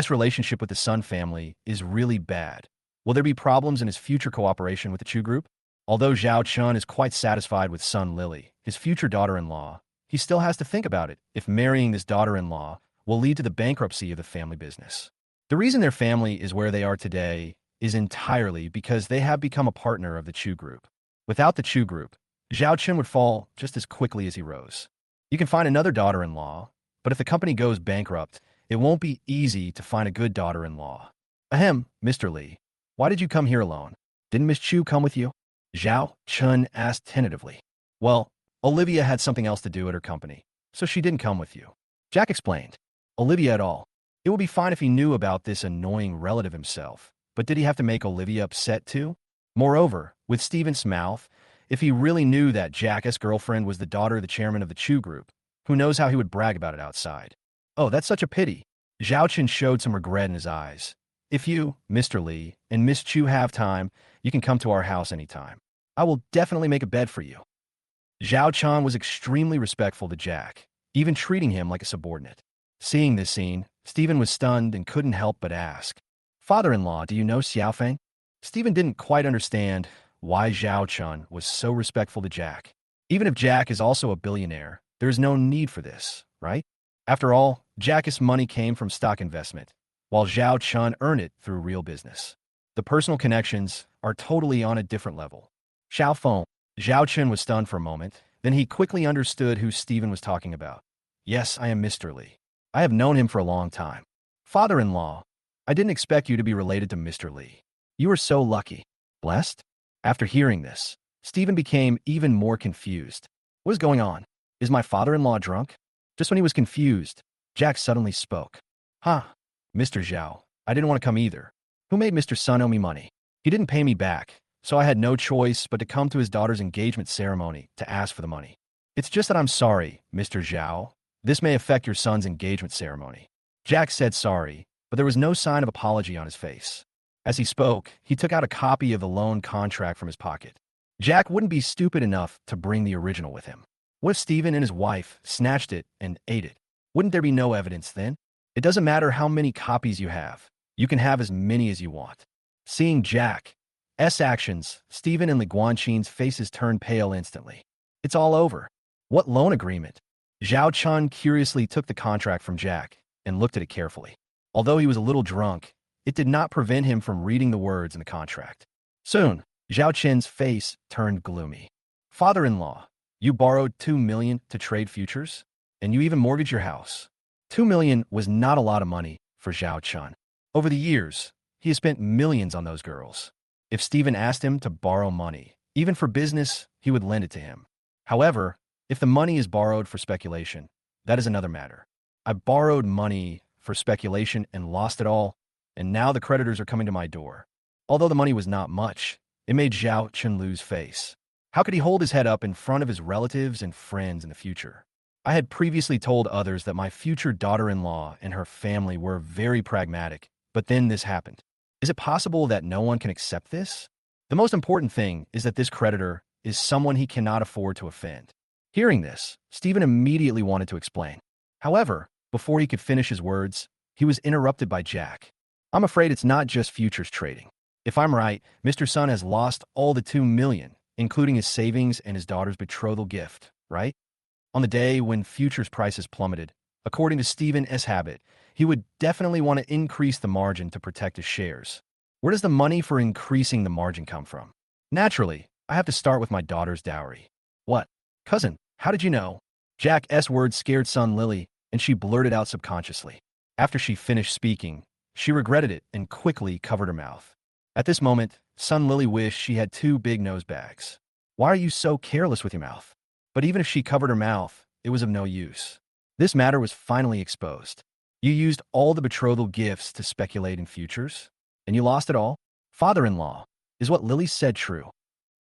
relationship with the Sun family is really bad, will there be problems in his future cooperation with the Chu Group? Although Zhao Chun is quite satisfied with Sun Lily, his future daughter-in-law, he still has to think about it if marrying this daughter-in-law will lead to the bankruptcy of the family business. The reason their family is where they are today is entirely because they have become a partner of the Chu Group. Without the Chu Group, Zhao Chen would fall just as quickly as he rose. You can find another daughter-in-law, but if the company goes bankrupt, it won't be easy to find a good daughter-in-law. Ahem, Mr. Li, why did you come here alone? Didn't Miss Chu come with you? Zhao Chen asked tentatively. Well, Olivia had something else to do at her company, so she didn't come with you. Jack explained. Olivia at all. It would be fine if he knew about this annoying relative himself, but did he have to make Olivia upset too? Moreover, with Stephen's mouth, if he really knew that Jack's girlfriend was the daughter of the chairman of the Chu Group, who knows how he would brag about it outside. Oh, that's such a pity. Zhao Chen showed some regret in his eyes. If you, Mr. Li, and Miss Chu have time, you can come to our house anytime. I will definitely make a bed for you. Zhao Chan was extremely respectful to Jack, even treating him like a subordinate. Seeing this scene, Stephen was stunned and couldn't help but ask, Father-in-law, do you know Xiao Feng? Stephen didn't quite understand why Zhao Chun was so respectful to Jack. Even if Jack is also a billionaire, there is no need for this, right? After all, Jack's money came from stock investment, while Zhao Chun earned it through real business. The personal connections are totally on a different level. Xiao Feng. Zhao Chun was stunned for a moment, then he quickly understood who Stephen was talking about. Yes, I am Mr. Li. I have known him for a long time. Father-in-law, I didn't expect you to be related to Mr. Li. You are so lucky. Blessed? After hearing this, Stephen became even more confused. What is going on? Is my father-in-law drunk? Just when he was confused, Jack suddenly spoke. Huh, Mr. Zhao, I didn't want to come either. Who made Mr. Sun owe me money? He didn't pay me back, so I had no choice but to come to his daughter's engagement ceremony to ask for the money. It's just that I'm sorry, Mr. Zhao. This may affect your son's engagement ceremony. Jack said sorry, but there was no sign of apology on his face. As he spoke, he took out a copy of the loan contract from his pocket. Jack wouldn't be stupid enough to bring the original with him. What if Stephen and his wife snatched it and ate it? Wouldn't there be no evidence then? It doesn't matter how many copies you have. You can have as many as you want. Seeing Jack's actions, Stephen and Li Guanqin's faces turned pale instantly. It's all over. What loan agreement? Xiao Chan curiously took the contract from Jack and looked at it carefully. Although he was a little drunk, it did not prevent him from reading the words in the contract. Soon, Xiao Chen's face turned gloomy. Father-in-law, you borrowed 2 million to trade futures? And you even mortgaged your house. 2 million was not a lot of money for Xiao Chan. Over the years, he has spent millions on those girls. If Stephen asked him to borrow money, even for business, he would lend it to him. However, if the money is borrowed for speculation, that is another matter. I borrowed money for speculation and lost it all, and now the creditors are coming to my door. Although the money was not much, it made Xiao Chan lose face. How could he hold his head up in front of his relatives and friends in the future? I had previously told others that my future daughter-in-law and her family were very pragmatic, but then this happened. Is it possible that no one can accept this? The most important thing is that this creditor is someone he cannot afford to offend. Hearing this, Stephen immediately wanted to explain. However, before he could finish his words, he was interrupted by Jack. I'm afraid it's not just futures trading. If I'm right, Mr. Sun has lost all the 2 million, including his savings and his daughter's betrothal gift, right? On the day when futures prices plummeted, according to Stephen's habit, he would definitely want to increase the margin to protect his shares. Where does the money for increasing the margin come from? Naturally, I have to start with my daughter's dowry. What? Cousin, how did you know? Jack's words scared Sun Lily, and she blurted out subconsciously. After she finished speaking, she regretted it and quickly covered her mouth. At this moment, Sun Lily wished she had 2 big nose bags. Why are you so careless with your mouth? But even if she covered her mouth, it was of no use. This matter was finally exposed. You used all the betrothal gifts to speculate in futures, and you lost it all? Father-in-law, is what Lily said true?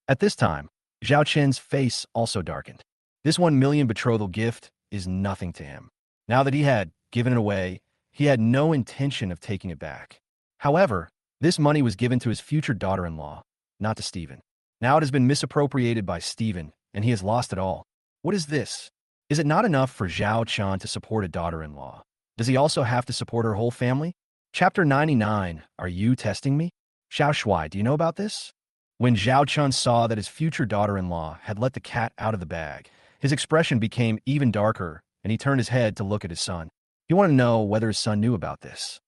At this time, Xiao Chen's face also darkened. This 1 million betrothal gift is nothing to him. Now that he had given it away, he had no intention of taking it back. However, this money was given to his future daughter-in-law, not to Stephen. Now it has been misappropriated by Stephen, and he has lost it all. What is this? Is it not enough for Xiao Chan to support a daughter-in-law? Does he also have to support her whole family? Chapter 99, Are You Testing Me? Xiao Shuai, do you know about this? When Xiao Chan saw that his future daughter-in-law had let the cat out of the bag, his expression became even darker, and he turned his head to look at his son. He wanted to know whether his son knew about this.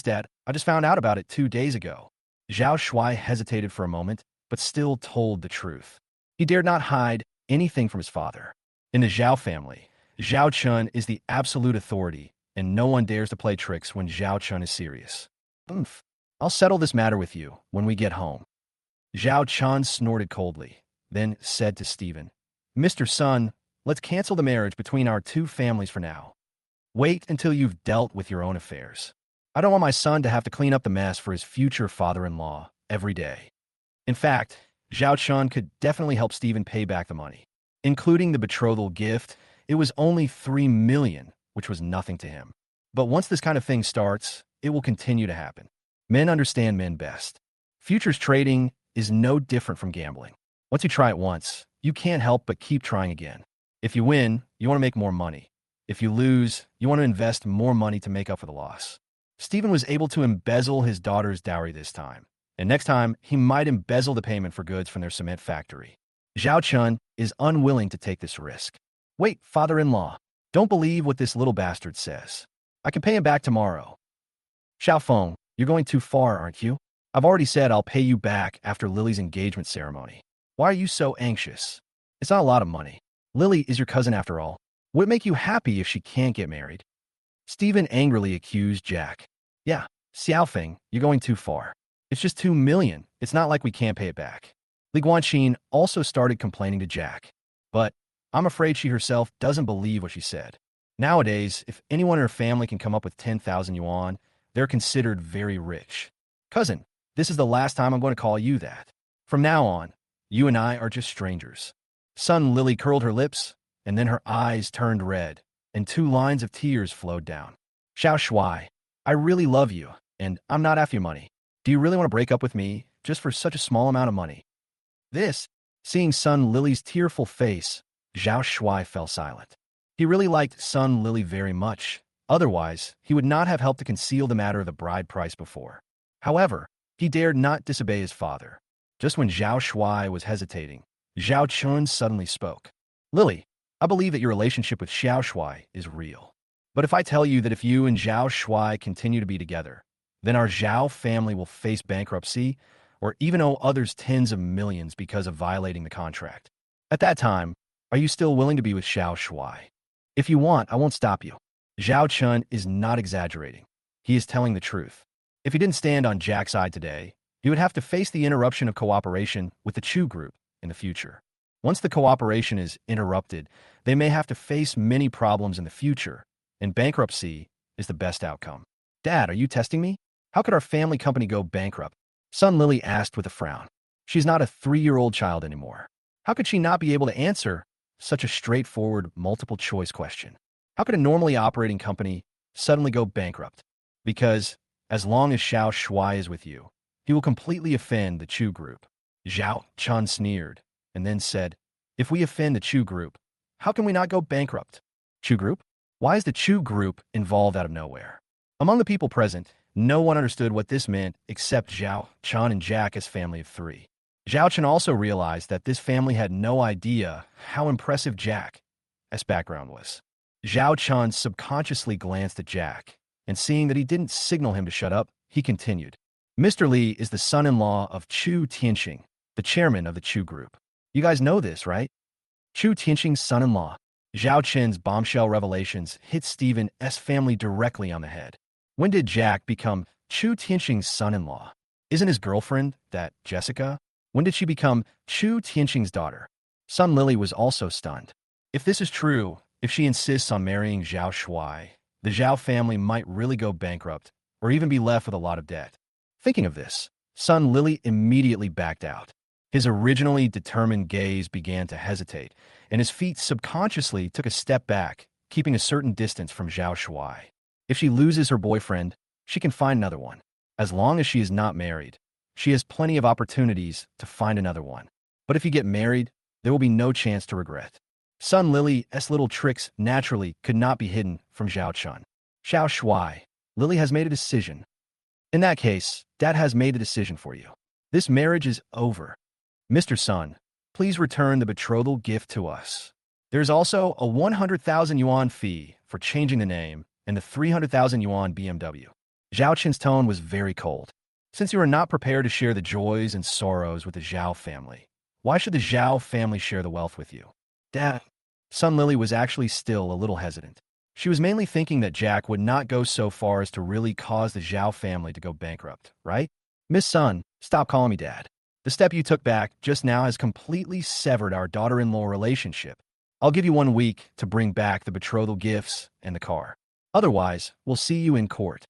Dad, I just found out about it 2 days ago. Xiao Shuai hesitated for a moment, but still told the truth. He dared not hide anything from his father. In the Xiao family, Xiao Chun is the absolute authority, and no one dares to play tricks when Xiao Chun is serious. I'll settle this matter with you when we get home. Xiao Chan snorted coldly, then said to Stephen, Mr. Sun, let's cancel the marriage between our 2 families for now. Wait until you've dealt with your own affairs. I don't want my son to have to clean up the mess for his future father-in-law every day. In fact, Xiao Chan could definitely help Stephen pay back the money. Including the betrothal gift, it was only 3 million, which was nothing to him. But once this kind of thing starts, it will continue to happen. Men understand men best. Futures trading is no different from gambling. Once you try it once, you can't help but keep trying again. If you win, you want to make more money. If you lose, you want to invest more money to make up for the loss. Stephen was able to embezzle his daughter's dowry this time, and next time, he might embezzle the payment for goods from their cement factory. Xiao Chun is unwilling to take this risk. Wait, father-in-law, don't believe what this little bastard says. I can pay him back tomorrow. Xiao Feng, you're going too far, aren't you? I've already said I'll pay you back after Lily's engagement ceremony. Why are you so anxious? It's not a lot of money. Lily is your cousin after all. Would it make you happy if she can't get married? Stephen angrily accused Jack. Yeah, Xiaofeng, you're going too far. It's just 2 million. It's not like we can't pay it back. Li Guanqin also started complaining to Jack. But I'm afraid she herself doesn't believe what she said. Nowadays, if anyone in her family can come up with 10,000 yuan, they're considered very rich. Cousin, this is the last time I'm going to call you that. From now on, you and I are just strangers. Sun Lily curled her lips, and then her eyes turned red, and 2 lines of tears flowed down. Xiao Shuai, I really love you, and I'm not after your money. Do you really want to break up with me just for such a small amount of money? Seeing Sun Lily's tearful face, Xiao Shuai fell silent. He really liked son Lily very much. Otherwise, he would not have helped to conceal the matter of the bride price before. However, he dared not disobey his father. Just when Xiao Shuai was hesitating, Xiao Chun suddenly spoke. Lily, I believe that your relationship with Xiao Shuai is real. But if I tell you that if you and Xiao Shuai continue to be together, then our Zhao family will face bankruptcy or even owe others tens of millions because of violating the contract. At that time, are you still willing to be with Xiao Shuai? If you want, I won't stop you. Xiao Chun is not exaggerating. He is telling the truth. If he didn't stand on Jack's side today, he would have to face the interruption of cooperation with the Chu group in the future. Once the cooperation is interrupted, they may have to face many problems in the future, and bankruptcy is the best outcome. Dad, are you testing me? How could our family company go bankrupt? Son Lily asked with a frown. She's not a 3-year-old child anymore. How could she not be able to answer such a straightforward multiple-choice question? How could a normally operating company suddenly go bankrupt? Because, as long as Xiao Shuai is with you, he will completely offend the Chu group. Xiao Chan sneered, and then said, if we offend the Chu group, how can we not go bankrupt? Chu group? Why is the Chu group involved out of nowhere? Among the people present, no one understood what this meant except Xiao Chan and Jack as family of 3. Xiao Chan also realized that this family had no idea how impressive Jack's background was. Xiao Chan subconsciously glanced at Jack, and seeing that he didn't signal him to shut up, he continued. Mr. Li is the son-in-law of Chu Tianxing, the chairman of the Chu group. You guys know this, right? Chu Tianxing's son-in-law. Xiao Chen's bombshell revelations hit Stephen's family directly on the head. When did Jack become Chu Tianxing's son-in-law? Isn't his girlfriend, that Jessica? When did she become Chu Tianxing's daughter? Son Lily was also stunned. If this is true, if she insists on marrying Xiao Shuai, the Zhao family might really go bankrupt or even be left with a lot of debt. Thinking of this, son Lily immediately backed out. His originally determined gaze began to hesitate, and his feet subconsciously took a step back, keeping a certain distance from Xiao Shuai. If she loses her boyfriend, she can find another one. As long as she is not married, she has plenty of opportunities to find another one. But if you get married, there will be no chance to regret. Son Lily's little tricks naturally could not be hidden from Xiao Chan. Xiao Shuai, Lily has made a decision. In that case, Dad has made the decision for you. This marriage is over. Mr. Sun, please return the betrothal gift to us. There's also a 100,000 yuan fee for changing the name and the 300,000 yuan BMW. Zhao Qin's tone was very cold. Since you are not prepared to share the joys and sorrows with the Zhao family, why should the Zhao family share the wealth with you? Dad. Sun Lily was actually still a little hesitant. She was mainly thinking that Jack would not go so far as to really cause the Zhao family to go bankrupt, right? Miss Sun, stop calling me Dad. The step you took back just now has completely severed our daughter-in-law relationship. I'll give you 1 week to bring back the betrothal gifts and the car. Otherwise, we'll see you in court.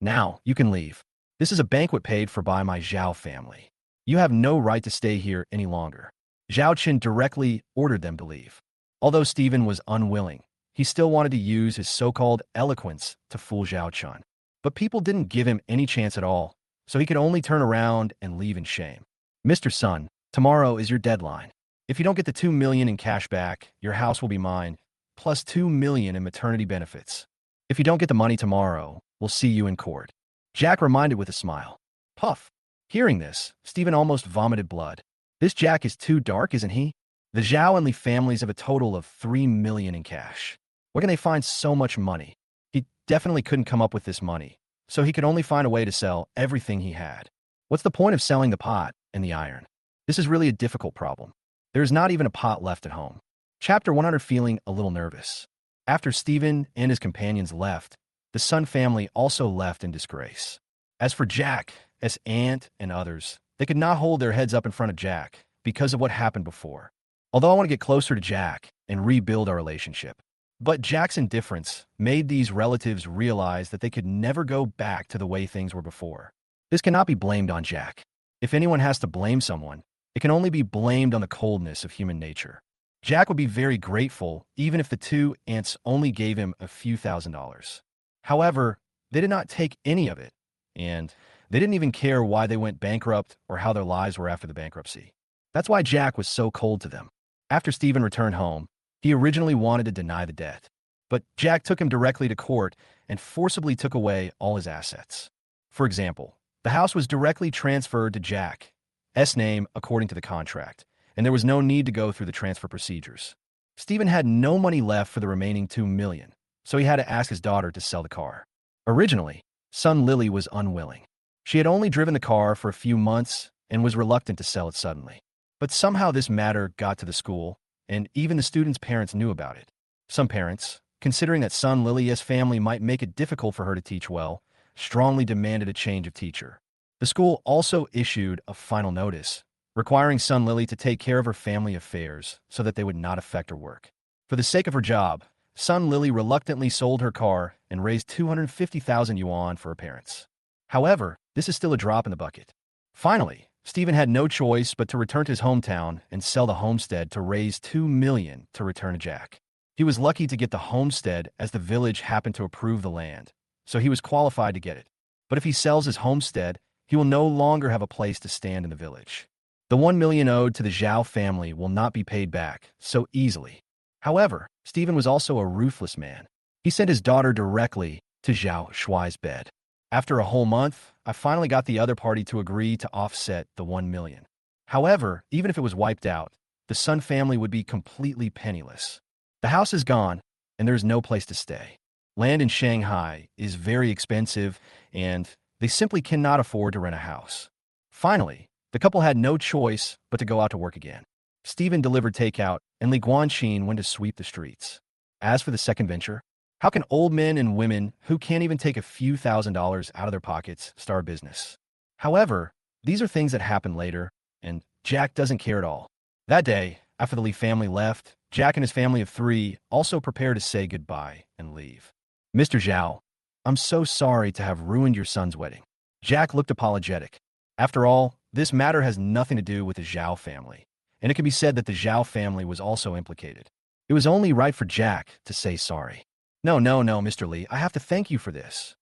Now, you can leave. This is a banquet paid for by my Zhao family. You have no right to stay here any longer. Zhao Qin directly ordered them to leave. Although Stephen was unwilling, he still wanted to use his so-called eloquence to fool Xiao Chan. But people didn't give him any chance at all, so he could only turn around and leave in shame. Mr. Sun, tomorrow is your deadline. If you don't get the 2 million in cash back, your house will be mine, plus 2 million in maternity benefits. If you don't get the money tomorrow, we'll see you in court. Jack reminded with a smile. Puff. Hearing this, Stephen almost vomited blood. This Jack is too dark, isn't he? The Zhao and Li families have a total of 3 million in cash. Where can they find so much money? He definitely couldn't come up with this money, so he could only find a way to sell everything he had. What's the point of selling the pot and the iron? This is really a difficult problem. There is not even a pot left at home. Chapter 100. Feeling a little nervous. After Stephen and his companions left, the Sun family also left in disgrace. As for Jack's aunt and others, they could not hold their heads up in front of Jack because of what happened before. Although I want to get closer to Jack and rebuild our relationship. But Jack's indifference made these relatives realize that they could never go back to the way things were before. This cannot be blamed on Jack. If anyone has to blame someone, it can only be blamed on the coldness of human nature. Jack would be very grateful even if the 2 aunts only gave him a few $1,000s. However, they did not take any of it, and they didn't even care why they went bankrupt or how their lives were after the bankruptcy. That's why Jack was so cold to them. After Stephen returned home, He originally wanted to deny the debt, but Jack took him directly to court and forcibly took away all his assets. For example, the house was directly transferred to Jack's name according to the contract, and there was no need to go through the transfer procedures. Stephen had no money left for the remaining $2 million, so he had to ask his daughter to sell the car. Originally, son Lily was unwilling. She had only driven the car for a few months and was reluctant to sell it suddenly. But somehow this matter got to the school, and even the students' parents knew about it. Some parents, considering that son Lily's family might make it difficult for her to teach well, strongly demanded a change of teacher. The school also issued a final notice, requiring son Lily to take care of her family affairs so that they would not affect her work. For the sake of her job, son Lily reluctantly sold her car and raised 250,000 yuan for her parents. However, this is still a drop in the bucket. Finally, Stephen had no choice but to return to his hometown and sell the homestead to raise $2 million to return to Jack. He was lucky to get the homestead as the village happened to approve the land, so he was qualified to get it. But if he sells his homestead, he will no longer have a place to stand in the village. The $1 million owed to the Xiao family will not be paid back so easily. However, Stephen was also a ruthless man. He sent his daughter directly to Xiao Shuai's bed. After a whole month, I finally got the other party to agree to offset the $1 million. However, even if it was wiped out, the Sun family would be completely penniless. The house is gone, and there is no place to stay. Land in Shanghai is very expensive, and they simply cannot afford to rent a house. Finally, the couple had no choice but to go out to work again. Stephen delivered takeout, and Li Guanxin went to sweep the streets. As for the second venture, how can old men and women who can't even take a few $1,000s out of their pockets start a business? However, these are things that happen later, and Jack doesn't care at all. That day, after the Li family left, Jack and his family of 3 also prepared to say goodbye and leave. Mr. Zhao, I'm so sorry to have ruined your son's wedding. Jack looked apologetic. After all, this matter has nothing to do with the Zhao family, and it can be said that the Zhao family was also implicated. It was only right for Jack to say sorry. No, Mr. Li, I have to thank you for this.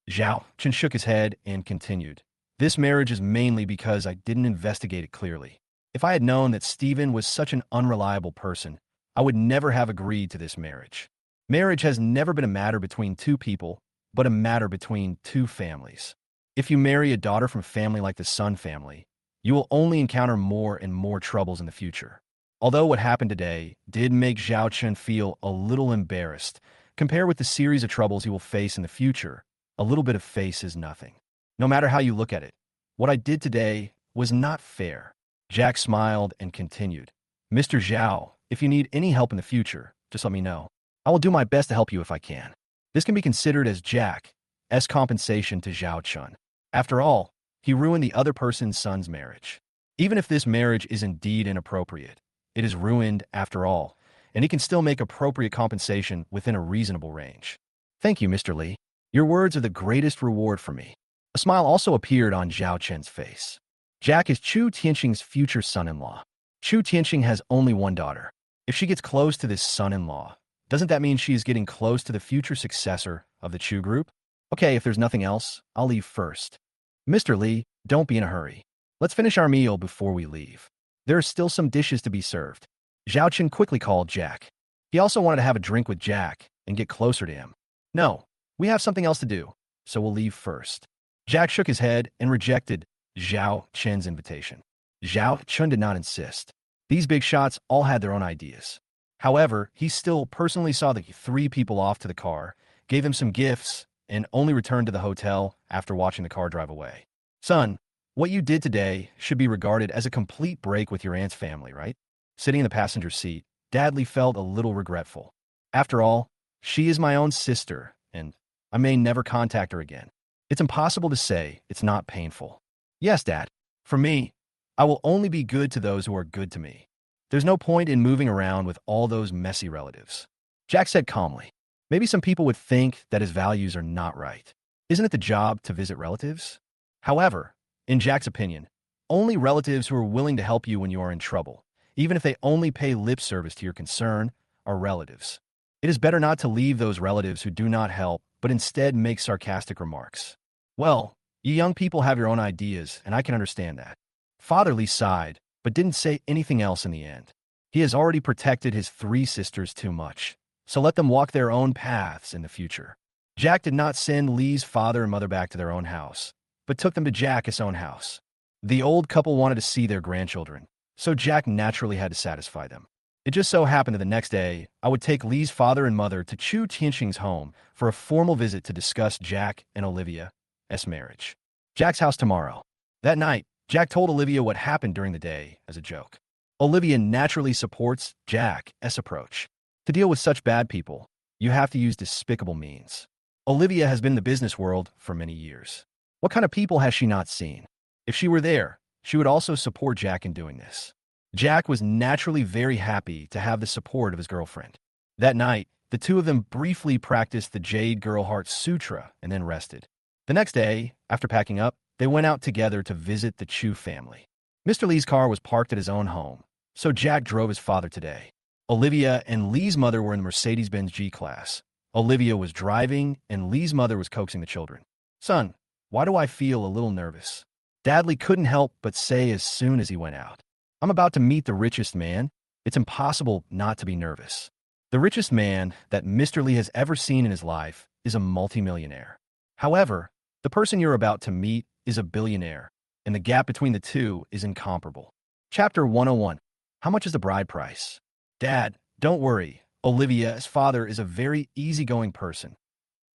Xiao Chan shook his head and continued. This marriage is mainly because I didn't investigate it clearly. If I had known that Stephen was such an unreliable person, I would never have agreed to this marriage. Marriage has never been a matter between 2 people, but a matter between 2 families. If you marry a daughter from a family like the Sun family, you will only encounter more and more troubles in the future. Although what happened today did make Xiao Chan feel a little embarrassed, compared with the series of troubles he will face in the future, a little bit of face is nothing. No matter how you look at it, what I did today was not fair. Jack smiled and continued. Mr. Zhao, if you need any help in the future, just let me know. I will do my best to help you if I can. This can be considered as Jack's compensation to Xiao Chan. After all, he ruined the other person's son's marriage. Even if this marriage is indeed inappropriate, it is ruined after all, and he can still make appropriate compensation within a reasonable range. Thank you, Mr. Li. Your words are the greatest reward for me. A smile also appeared on Xiao Chen's face. Jack is Chu Tianxing's future son-in-law. Chu Tianxing has only one daughter. If she gets close to this son-in-law, doesn't that mean she is getting close to the future successor of the Chu group? Okay, if there's nothing else, I'll leave first. Mr. Li, don't be in a hurry. Let's finish our meal before we leave. There are still some dishes to be served. Xiao Chan quickly called Jack. He also wanted to have a drink with Jack and get closer to him. No, we have something else to do, so we'll leave first. Jack shook his head and rejected Xiao Chen's invitation. Xiao Chen did not insist. These big shots all had their own ideas. However, he still personally saw the 3 people off to the car, gave them some gifts, and only returned to the hotel after watching the car drive away. Son, what you did today should be regarded as a complete break with your aunt's family, right? Sitting in the passenger seat, Dadley felt a little regretful. After all, she is my own sister, and I may never contact her again. It's impossible to say it's not painful. Yes, Dad. For me, I will only be good to those who are good to me. There's no point in moving around with all those messy relatives. Jack said calmly. Maybe some people would think that his values are not right. Isn't it the job to visit relatives? However, in Jack's opinion, only relatives who are willing to help you when you are in trouble, even if they only pay lip service to your concern, are relatives. It is better not to leave those relatives who do not help, but instead make sarcastic remarks. Well, you young people have your own ideas, and I can understand that. Father Lee sighed, but didn't say anything else in the end. He has already protected his three sisters too much, so let them walk their own paths in the future. Jack did not send Lee's father and mother back to their own house, but took them to Jack's own house. The old couple wanted to see their grandchildren, so Jack naturally had to satisfy them. It just so happened that the next day, I would take Lee's father and mother to Chu Tianxing's home for a formal visit to discuss Jack and Olivia's marriage. Jack's house tomorrow. That night, Jack told Olivia what happened during the day as a joke. Olivia naturally supports Jack's approach. To deal with such bad people, you have to use despicable means. Olivia has been in the business world for many years. What kind of people has she not seen? If she were there, she would also support Jack in doing this. Jack was naturally very happy to have the support of his girlfriend. That night, the two of them briefly practiced the Jade Girl Heart Sutra and then rested. The next day, after packing up, they went out together to visit the Chu family. Mr. Lee's car was parked at his own home, so Jack drove his father today. Olivia and Lee's mother were in the Mercedes-Benz G-Class. Olivia was driving, and Lee's mother was coaxing the children. "Son, why do I feel a little nervous?" Dadley couldn't help but say as soon as he went out. "I'm about to meet the richest man. It's impossible not to be nervous." The richest man that Mr. Lee has ever seen in his life is a multimillionaire. However, the person you're about to meet is a billionaire, and the gap between the two is incomparable. Chapter 101. How much is the bride price? Dad, don't worry. Olivia's father is a very easygoing person.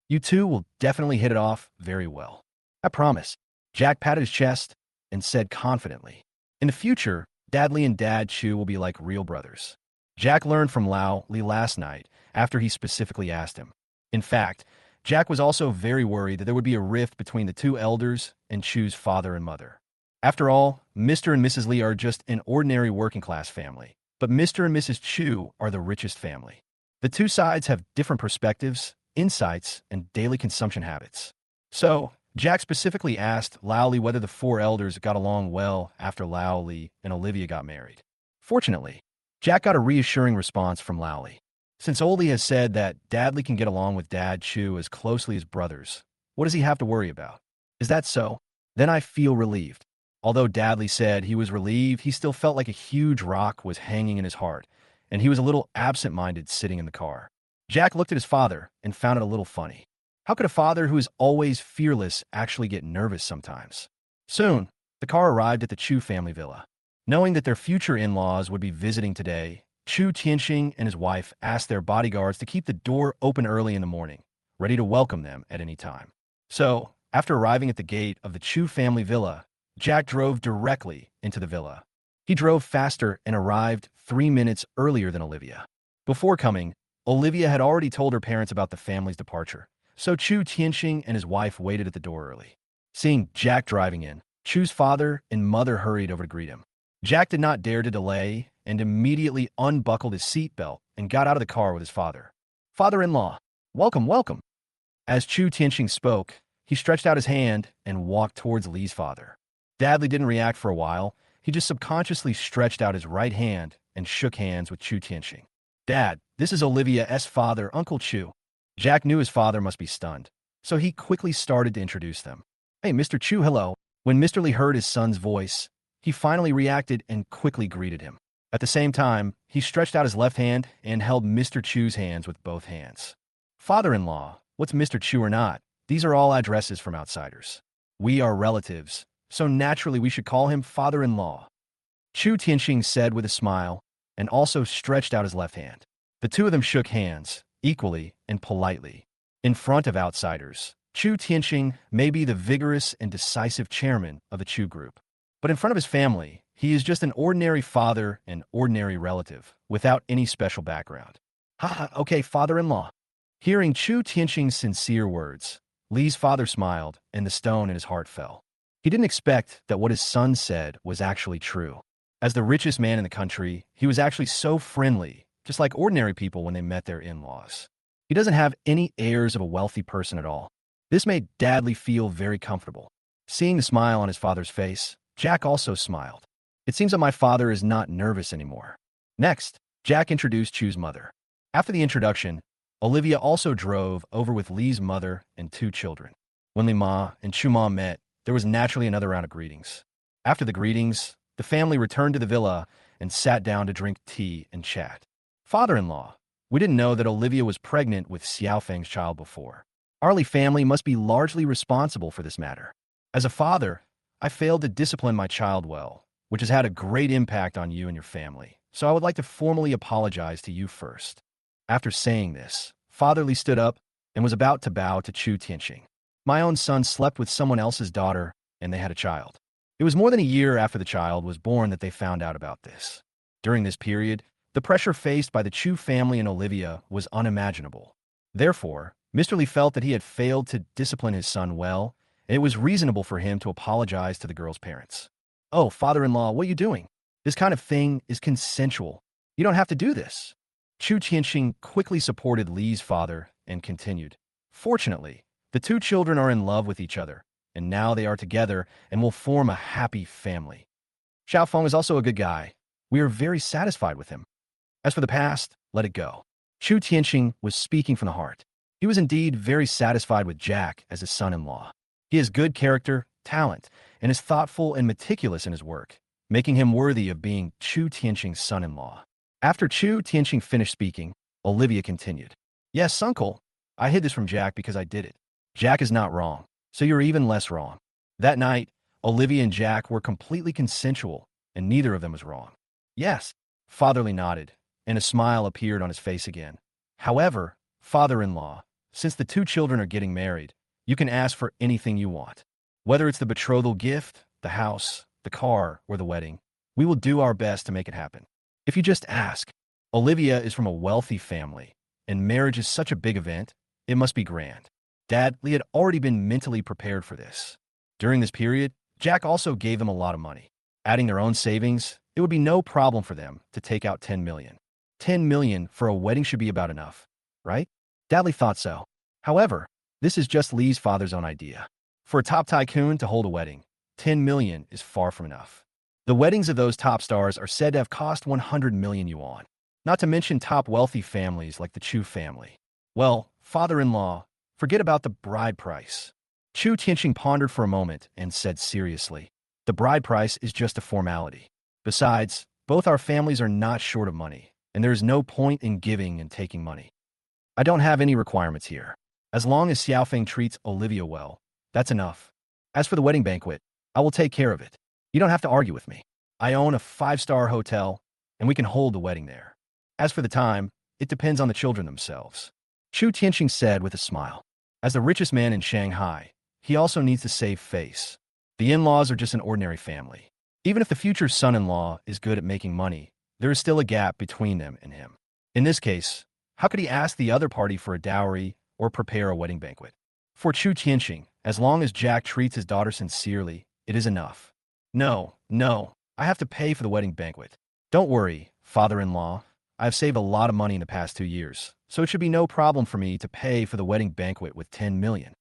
You two will definitely hit it off very well. I promise. Jack patted his chest and said confidently. In the future, Dadley and Dad Chu will be like real brothers. Jack learned from Lao Li last night after he specifically asked him. In fact, Jack was also very worried that there would be a rift between the two elders and Chu's father and mother. After all, Mr. and Mrs. Lee are just an ordinary working-class family, but Mr. and Mrs. Chu are the richest family. The two sides have different perspectives, insights, and daily consumption habits. So, Jack specifically asked Lao Li whether the four elders got along well after Lao Li and Olivia got married. Fortunately, Jack got a reassuring response from Lao Li. Since Oli has said that Dadley can get along with Dad Chu as closely as brothers, what does he have to worry about? Is that so? Then I feel relieved. Although Dadley said he was relieved, he still felt like a huge rock was hanging in his heart, and he was a little absent-minded sitting in the car. Jack looked at his father and found it a little funny. How could a father who is always fearless actually get nervous sometimes? Soon, the car arrived at the Chu family villa. Knowing that their future in-laws would be visiting today, Chu Tianxing and his wife asked their bodyguards to keep the door open early in the morning, ready to welcome them at any time. So, after arriving at the gate of the Chu family villa, Jack drove directly into the villa. He drove faster and arrived 3 minutes earlier than Olivia. Before coming, Olivia had already told her parents about the family's departure, so Chu Tianxing and his wife waited at the door early. Seeing Jack driving in, Chu's father and mother hurried over to greet him. Jack did not dare to delay and immediately unbuckled his seatbelt and got out of the car with his father. "Father-in-law, welcome, welcome." As Chu Tianxing spoke, he stretched out his hand and walked towards Lee's father. Dadley didn't react for a while. He just subconsciously stretched out his right hand and shook hands with Chu Tianxing. "Dad, this is Olivia's father, Uncle Chu." Jack knew his father must be stunned, so he quickly started to introduce them. "Hey, Mr. Chu, hello." When Mr. Lee heard his son's voice, he finally reacted and quickly greeted him. At the same time, he stretched out his left hand and held Mr. Chu's hands with both hands. "Father-in-law, what's Mr. Chu or not? These are all addresses from outsiders. We are relatives, so naturally we should call him father-in-law," Chu Tianxing said with a smile, and also stretched out his left hand. The two of them shook hands, equally and politely. In front of outsiders, Chu Tianxing may be the vigorous and decisive chairman of the Chu group. But in front of his family, he is just an ordinary father and ordinary relative, without any special background. "Ha, okay, father-in-law." Hearing Chu Tianxing's sincere words, Lee's father smiled, and the stone in his heart fell. He didn't expect that what his son said was actually true. As the richest man in the country, he was actually so friendly, just like ordinary people when they met their in-laws. He doesn't have any airs of a wealthy person at all. This made Dadley feel very comfortable. Seeing the smile on his father's face, Jack also smiled. It seems that my father is not nervous anymore. Next, Jack introduced Chu's mother. After the introduction, Olivia also drove over with Lee's mother and two children. When Li Ma and Chu Ma met, there was naturally another round of greetings. After the greetings, the family returned to the villa and sat down to drink tea and chat. Father-in-law, we didn't know that Olivia was pregnant with Xiaofeng's child before. Our Li family must be largely responsible for this matter. As a father, I failed to discipline my child well, which has had a great impact on you and your family, so I would like to formally apologize to you first. After saying this, Father Li stood up and was about to bow to Chu Tianqing. My own son slept with someone else's daughter, and they had a child. It was more than a year after the child was born that they found out about this. During this period, the pressure faced by the Chu family and Olivia was unimaginable. Therefore, Mr. Li felt that he had failed to discipline his son well, and it was reasonable for him to apologize to the girl's parents. "Oh, father-in-law, what are you doing? This kind of thing is consensual. You don't have to do this." Chu Tianqing quickly supported Li's father and continued. "Fortunately, the two children are in love with each other, and now they are together and will form a happy family. Xiao Feng is also a good guy. We are very satisfied with him. As for the past, let it go." Chu Tianqing was speaking from the heart. He was indeed very satisfied with Jack as his son-in-law. He has good character, talent, and is thoughtful and meticulous in his work, making him worthy of being Chu Tianqing's son-in-law. After Chu Tianqing finished speaking, Olivia continued. "Yes, uncle, I hid this from Jack because I did it. Jack is not wrong, so you're even less wrong." That night, Olivia and Jack were completely consensual, and neither of them was wrong. "Yes," Fatherly nodded, and a smile appeared on his face again. "However, father-in-law, since the two children are getting married, you can ask for anything you want. Whether it's the betrothal gift, the house, the car, or the wedding, we will do our best to make it happen. If you just ask." Olivia is from a wealthy family, and marriage is such a big event, it must be grand. Dad Li had already been mentally prepared for this. During this period, Jack also gave them a lot of money. Adding their own savings, it would be no problem for them to take out 10 million. 10 million for a wedding should be about enough, right? Dad Li thought so. However, this is just Li's father's own idea. For a top tycoon to hold a wedding, 10 million is far from enough. The weddings of those top stars are said to have cost 100 million yuan, not to mention top wealthy families like the Chu family. Well, father-in-law, forget about the bride price. Chu Tianqing pondered for a moment and said seriously, "The bride price is just a formality. Besides, both our families are not short of money, and there is no point in giving and taking money. I don't have any requirements here. As long as Xiaofeng treats Olivia well, that's enough. As for the wedding banquet, I will take care of it. You don't have to argue with me. I own a 5-star hotel, and we can hold the wedding there. As for the time, it depends on the children themselves." Chu Tianqing said with a smile. As the richest man in Shanghai, he also needs to save face. The in-laws are just an ordinary family. Even if the future son-in-law is good at making money, there is still a gap between them and him. In this case, how could he ask the other party for a dowry or prepare a wedding banquet? For Chu Tianqing, as long as Jack treats his daughter sincerely, it is enough. No, I have to pay for the wedding banquet. Don't worry, father-in-law. I have saved a lot of money in the past 2 years, so it should be no problem for me to pay for the wedding banquet with 10 million.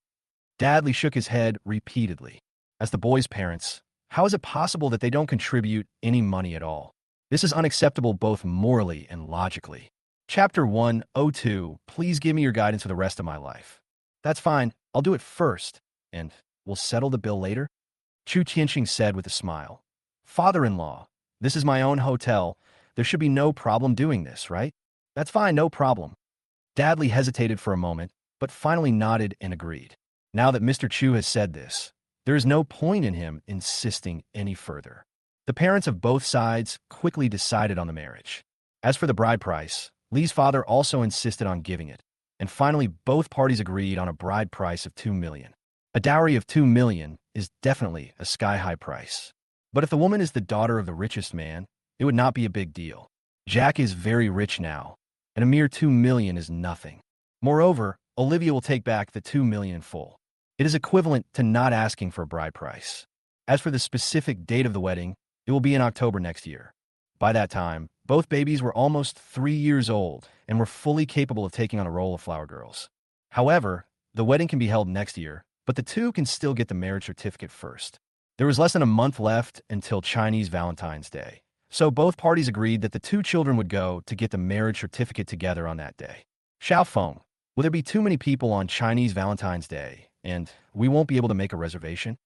Dad Li shook his head repeatedly. As the boys' parents, how is it possible that they don't contribute any money at all? This is unacceptable both morally and logically. Chapter 102, please give me your guidance for the rest of my life. That's fine, I'll do it first, and we'll settle the bill later? Chu Tianqing said with a smile. Father-in-law, this is my own hotel. There should be no problem doing this, right? That's fine, no problem. Dad Li hesitated for a moment, but finally nodded and agreed. Now that Mr. Chu has said this, there is no point in him insisting any further. The parents of both sides quickly decided on the marriage. As for the bride price, Li's father also insisted on giving it, and finally both parties agreed on a bride price of 2 million. A dowry of 2 million is definitely a sky-high price. But if the woman is the daughter of the richest man, it would not be a big deal. Jack is very rich now, and a mere 2 million is nothing. Moreover, Olivia will take back the 2 million in full. It is equivalent to not asking for a bride price. As for the specific date of the wedding, it will be in October next year. By that time, both babies were almost 3 years old and were fully capable of taking on a role of flower girls. However, the wedding can be held next year, but the two can still get the marriage certificate first. There was less than a month left until Chinese Valentine's Day, so both parties agreed that the two children would go to get the marriage certificate together on that day. Xiao Feng, will there be too many people on Chinese Valentine's Day, and we won't be able to make a reservation?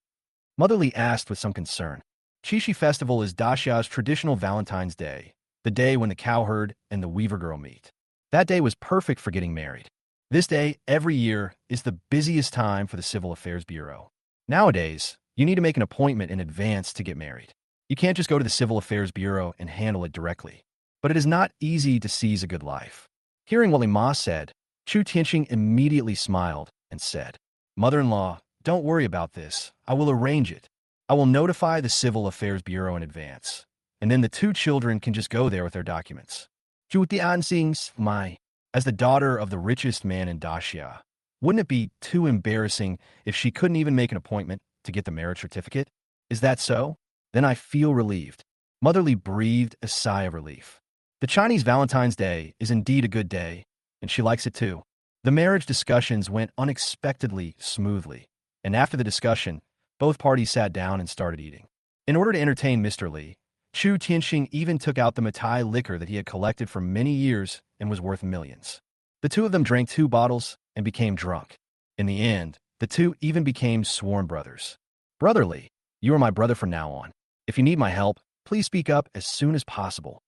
Mother Li asked with some concern. Qixi Festival is Daxia's traditional Valentine's Day, the day when the cowherd and the weaver girl meet. That day was perfect for getting married. This day, every year, is the busiest time for the Civil Affairs Bureau. Nowadays, you need to make an appointment in advance to get married. You can't just go to the Civil Affairs Bureau and handle it directly. But it is not easy to seize a good life. Hearing what Li Ma said, Chu Tianqing immediately smiled and said, "Mother-in-law, don't worry about this. I will arrange it. I will notify the Civil Affairs Bureau in advance, and then the two children can just go there with their documents." Zhu Tianxing's my, as the daughter of the richest man in Daxia, wouldn't it be too embarrassing if she couldn't even make an appointment to get the marriage certificate? Is that so? Then I feel relieved. Motherly breathed a sigh of relief. The Chinese Valentine's Day is indeed a good day, and she likes it too. The marriage discussions went unexpectedly smoothly, and after the discussion, both parties sat down and started eating. In order to entertain Mr. Li, Chu Tianxing even took out the Matai liquor that he had collected for many years and was worth millions. The two of them drank 2 bottles and became drunk. In the end, the two even became sworn brothers. "Brother Li, you are my brother from now on. If you need my help, please speak up as soon as possible."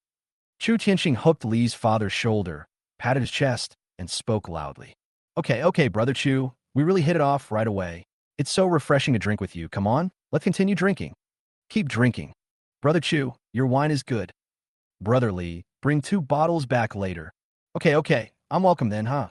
Chu Tianxing hooked Li's father's shoulder, patted his chest, and spoke loudly. Okay, Brother Chu, we really hit it off right away. It's so refreshing to drink with you. Come on, let's continue drinking." "Keep drinking. Brother Chu, your wine is good." "Brother Li, bring 2 bottles back later." Okay, I'm welcome then, huh?"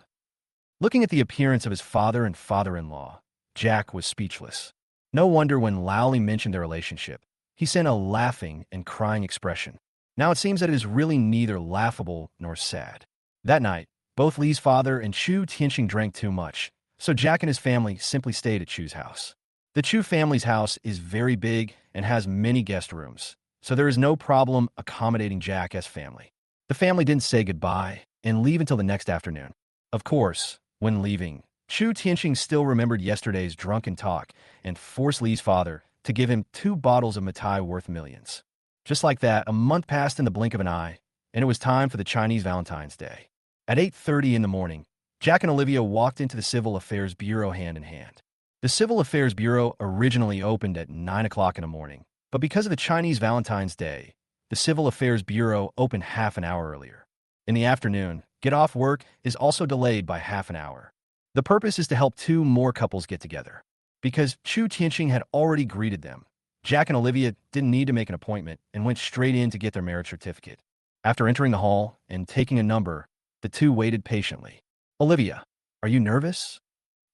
Looking at the appearance of his father and father-in-law, Jack was speechless. No wonder when Laoli mentioned their relationship, he sent a laughing and crying expression. Now it seems that it is really neither laughable nor sad. That night, both Li's father and Chu Tianxing drank too much, so Jack and his family simply stayed at Chu's house. The Chu family's house is very big and has many guest rooms, so there is no problem accommodating Jack's family. The family didn't say goodbye and leave until the next afternoon. Of course, when leaving, Chu Tianxing still remembered yesterday's drunken talk and forced Li's father to give him 2 bottles of Matai worth millions. Just like that, a month passed in the blink of an eye, and it was time for the Chinese Valentine's Day. At 8:30 in the morning, Jack and Olivia walked into the Civil Affairs Bureau hand in hand. The Civil Affairs Bureau originally opened at 9 o'clock in the morning, but because of the Chinese Valentine's Day, the Civil Affairs Bureau opened half an hour earlier. In the afternoon, get off work is also delayed by half an hour. The purpose is to help 2 more couples get together. Because Chu Tianxing had already greeted them, Jack and Olivia didn't need to make an appointment and went straight in to get their marriage certificate. After entering the hall and taking a number, the two waited patiently. "Olivia, are you nervous?"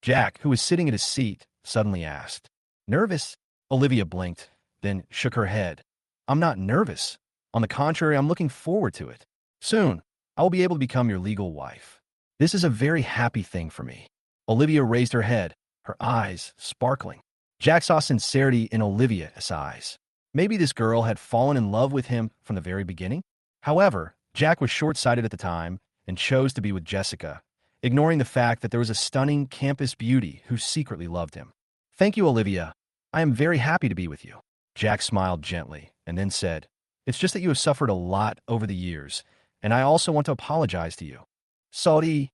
Jack, who was sitting at his seat, suddenly asked. "Nervous?" Olivia blinked, then shook her head. "I'm not nervous. On the contrary, I'm looking forward to it. Soon, I will be able to become your legal wife. This is a very happy thing for me." Olivia raised her head, her eyes sparkling. Jack saw sincerity in Olivia's eyes. Maybe this girl had fallen in love with him from the very beginning? However, Jack was short-sighted at the time and chose to be with Jessica, ignoring the fact that there was a stunning campus beauty who secretly loved him. "Thank you, Olivia. I am very happy to be with you." Jack smiled gently and then said, "It's just that you have suffered a lot over the years, and I also want to apologize to you." "Sorry."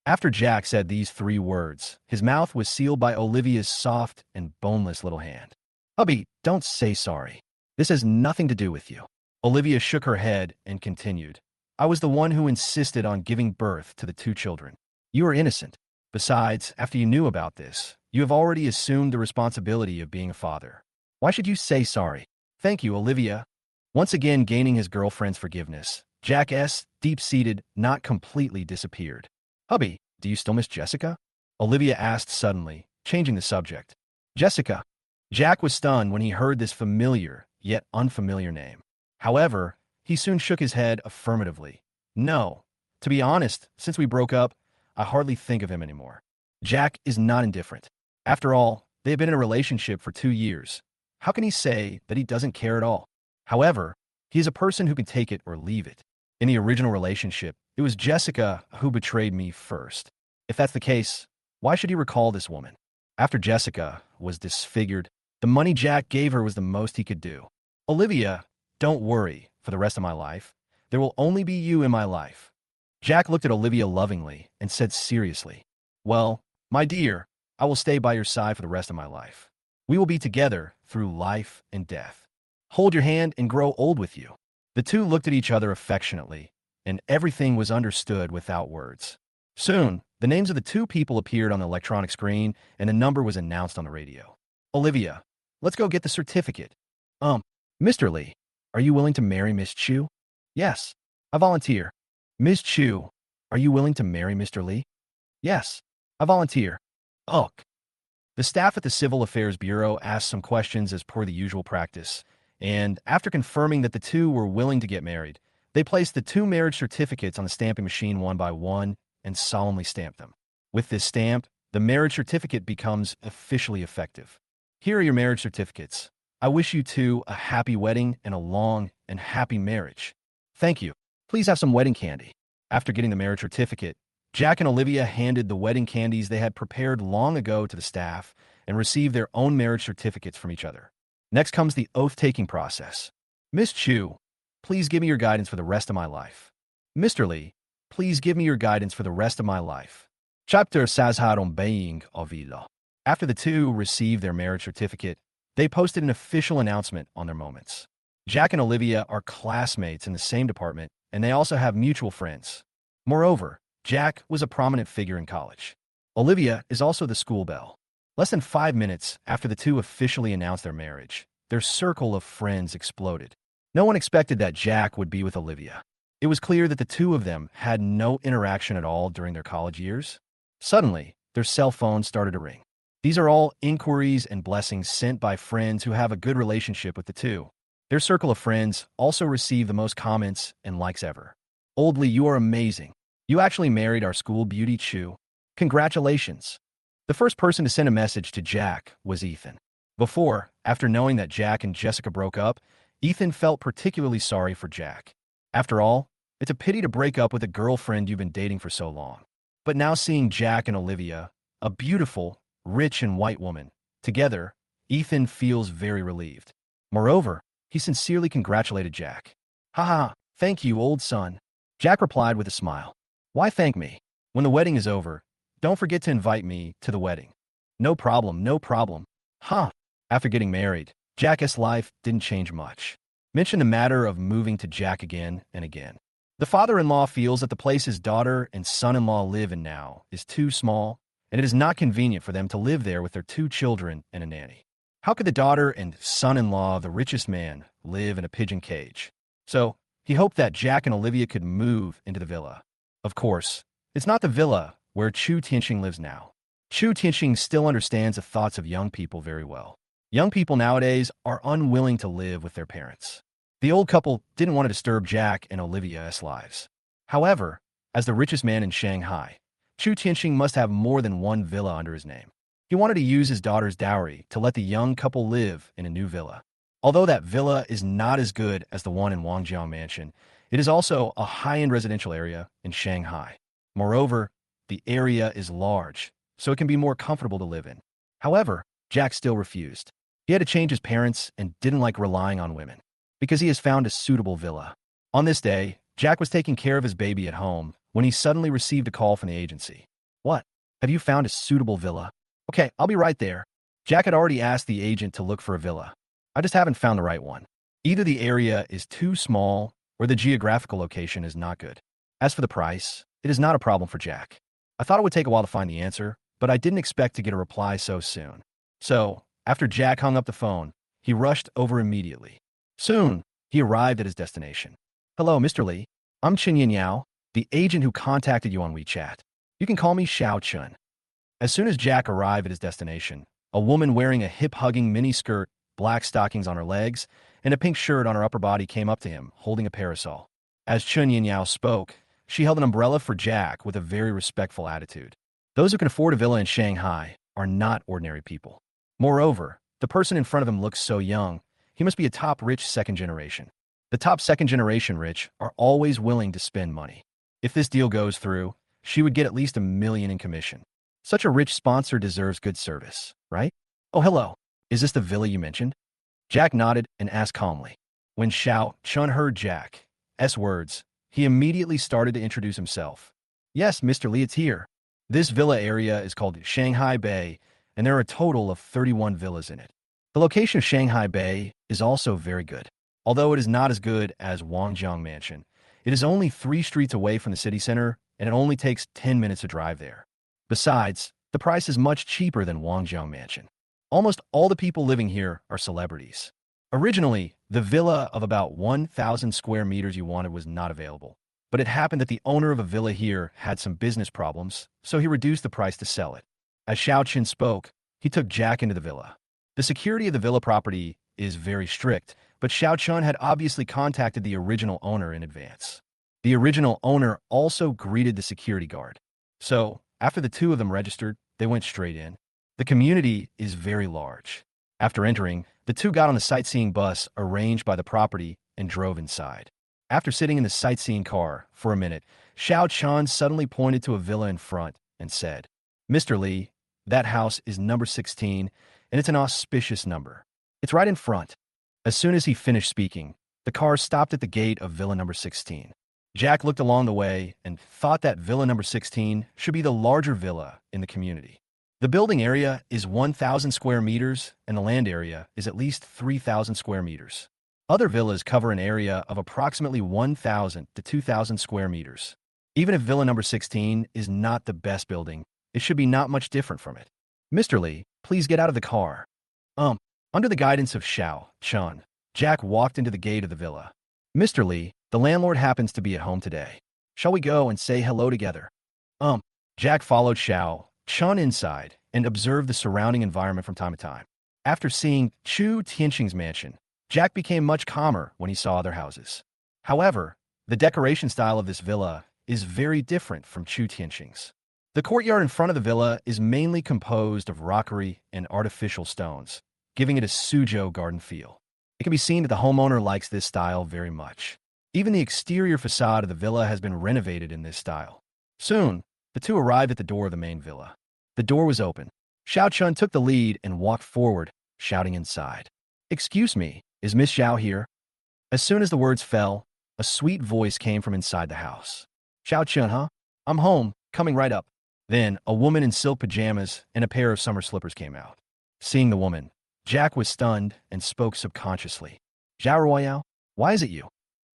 After Jack said these 3 words, his mouth was sealed by Olivia's soft and boneless little hand. "Hubby, don't say sorry. This has nothing to do with you." Olivia shook her head and continued, "I was the one who insisted on giving birth to the 2 children. You are innocent. Besides, after you knew about this, you have already assumed the responsibility of being a father. Why should you say sorry?" "Thank you, Olivia." Once again gaining his girlfriend's forgiveness, Jack's deep-seated, not completely disappeared. "Hubby, do you still miss Jessica?" Olivia asked suddenly, changing the subject. "Jessica." Jack was stunned when he heard this familiar, yet unfamiliar name. However, he soon shook his head affirmatively. "No. To be honest, since we broke up, I hardly think of him anymore." Jack is not indifferent. After all, they have been in a relationship for 2 years. How can he say that he doesn't care at all? However, he is a person who can take it or leave it. In the original relationship, it was Jessica who betrayed me first. If that's the case, why should he recall this woman? After Jessica was disfigured, the money Jack gave her was the most he could do. "Olivia, don't worry for the rest of my life. There will only be you in my life." Jack looked at Olivia lovingly and said seriously, "Well, my dear, I will stay by your side for the rest of my life. We will be together through life and death." hold your hand, and grow old with you. The two looked at each other affectionately, and everything was understood without words. Soon, the names of the two people appeared on the electronic screen, and a number was announced on the radio. Olivia, let's go get the certificate. Mr. Lee, are you willing to marry Miss Chu? Yes, I volunteer. Miss Chu, are you willing to marry Mr. Lee? Yes, I volunteer. Ugh. The staff at the Civil Affairs Bureau asked some questions as per the usual practice, and after confirming that the two were willing to get married, they placed the two marriage certificates on the stamping machine one by one and solemnly stamped them. With this stamp, the marriage certificate becomes officially effective. Here are your marriage certificates. I wish you two a happy wedding and a long and happy marriage. Thank you. Please have some wedding candy. After getting the marriage certificate, Jack and Olivia handed the wedding candies they had prepared long ago to the staff and received their own marriage certificates from each other. Next comes the oath-taking process. Miss Chu, please give me your guidance for the rest of my life. Mr. Lee, please give me your guidance for the rest of my life. Chapter Sazharon Being Ovila. After the two received their marriage certificate, they posted an official announcement on their moments. Jack and Olivia are classmates in the same department, and they also have mutual friends. Moreover, Jack was a prominent figure in college. Olivia is also the school belle. Less than 5 minutes after the two officially announced their marriage, their circle of friends exploded. No one expected that Jack would be with Olivia. It was clear that the two of them had no interaction at all during their college years. Suddenly, their cell phones started to ring. These are all inquiries and blessings sent by friends who have a good relationship with the two. Their circle of friends also received the most comments and likes ever. Oldly, you are amazing. You actually married our school beauty Chu. Congratulations. The first person to send a message to Jack was Ethan. After knowing that Jack and Jessica broke up, Ethan felt particularly sorry for Jack. After all, it's a pity to break up with a girlfriend you've been dating for so long. But now seeing Jack and Olivia, a beautiful, rich and white woman, together, Ethan feels very relieved. Moreover, he sincerely congratulated Jack. Haha, thank you, old son. Jack replied with a smile. Why thank me? When the wedding is over, don't forget to invite me to the wedding. No problem, no problem. Huh. After getting married, Jack's life didn't change much. Mention the matter of moving to Jack again and again. The father-in-law feels that the place his daughter and son-in-law live in now is too small, and it is not convenient for them to live there with their 2 children and a nanny. How could the daughter and son-in-law of the richest man live in a pigeon cage? So, he hoped that Jack and Olivia could move into the villa. Of course, it's not the villa where Chu Tianxing lives now. Chu Tianxing still understands the thoughts of young people very well. Young people nowadays are unwilling to live with their parents. The old couple didn't want to disturb Jack and Olivia's lives. However, as the richest man in Shanghai, Chu Tianxing must have more than one villa under his name. He wanted to use his daughter's dowry to let the young couple live in a new villa. Although that villa is not as good as the one in Wangjiang Mansion, it is also a high-end residential area in Shanghai. Moreover, the area is large, so it can be more comfortable to live in. However, Jack still refused. He had to change his parents and didn't like relying on women, because he has found a suitable villa. On this day, Jack was taking care of his baby at home when he suddenly received a call from the agency. What? Have you found a suitable villa? Okay, I'll be right there. Jack had already asked the agent to look for a villa. I just haven't found the right one. Either the area is too small or the geographical location is not good. As for the price, it is not a problem for Jack. I thought it would take a while to find the answer, but I didn't expect to get a reply so soon. So, after Jack hung up the phone, he rushed over immediately. Soon, he arrived at his destination. Hello, Mr. Lee. I'm Chen Yinyao, the agent who contacted you on WeChat. You can call me Xiao Chan. As soon as Jack arrived at his destination, a woman wearing a hip-hugging miniskirt, black stockings on her legs, and a pink shirt on her upper body came up to him, holding a parasol. As Chen Yinyao spoke, she held an umbrella for Jack with a very respectful attitude. Those who can afford a villa in Shanghai are not ordinary people. Moreover, the person in front of him looks so young, he must be a top rich second generation. The top second generation rich are always willing to spend money. If this deal goes through, she would get at least $1 million in commission. Such a rich sponsor deserves good service, right? Oh, hello. Is this the villa you mentioned? Jack nodded and asked calmly. When Xiao Chan heard Jack's words, he immediately started to introduce himself. Yes, Mr. Lee, it's here. This villa area is called Shanghai Bay, and there are a total of 31 villas in it. The location of Shanghai Bay is also very good. Although it is not as good as Wangjiang Mansion, it is only 3 streets away from the city center, and it only takes 10 minutes to drive there. Besides, the price is much cheaper than Wangjiang Mansion. Almost all the people living here are celebrities. Originally, the villa of about 1,000 square meters you wanted was not available, but it happened that the owner of a villa here had some business problems, so he reduced the price to sell it. As Xiao Chan spoke, he took Jack into the villa. The security of the villa property is very strict, but Xiao Chan had obviously contacted the original owner in advance. The original owner also greeted the security guard. So, after the two of them registered, they went straight in. The community is very large. After entering, the two got on the sightseeing bus arranged by the property and drove inside. After sitting in the sightseeing car for a minute, Xiao Chan suddenly pointed to a villa in front and said, "Mr. Li, that house is number 16, and it's an auspicious number. It's right in front." As soon as he finished speaking, the car stopped at the gate of villa number 16. Jack looked along the way and thought that villa number 16 should be the larger villa in the community. The building area is 1,000 square meters, and the land area is at least 3,000 square meters. Other villas cover an area of approximately 1,000 to 2,000 square meters. Even if villa number 16 is not the best building, it should be not much different from it. "Mr. Li, please get out of the car." Under the guidance of Xiao Chan, Jack walked into the gate of the villa. "Mr. Li, the landlord happens to be at home today. Shall we go and say hello together?" Jack followed Xiao Chan inside and observed the surrounding environment from time to time. After seeing Chu Tianqing's mansion, Jack became much calmer when he saw other houses. However, the decoration style of this villa is very different from Chu Tianqing's. The courtyard in front of the villa is mainly composed of rockery and artificial stones, giving it a Suzhou garden feel. It can be seen that the homeowner likes this style very much. Even the exterior facade of the villa has been renovated in this style. Soon, the two arrived at the door of the main villa. The door was open. Xiao Chan took the lead and walked forward, shouting inside, "Excuse me, is Miss Xiao here?" As soon as the words fell, a sweet voice came from inside the house. "Xiao Chan, huh? I'm home, coming right up." Then, a woman in silk pajamas and a pair of summer slippers came out. Seeing the woman, Jack was stunned and spoke subconsciously. "Xiao Royale, why is it you?"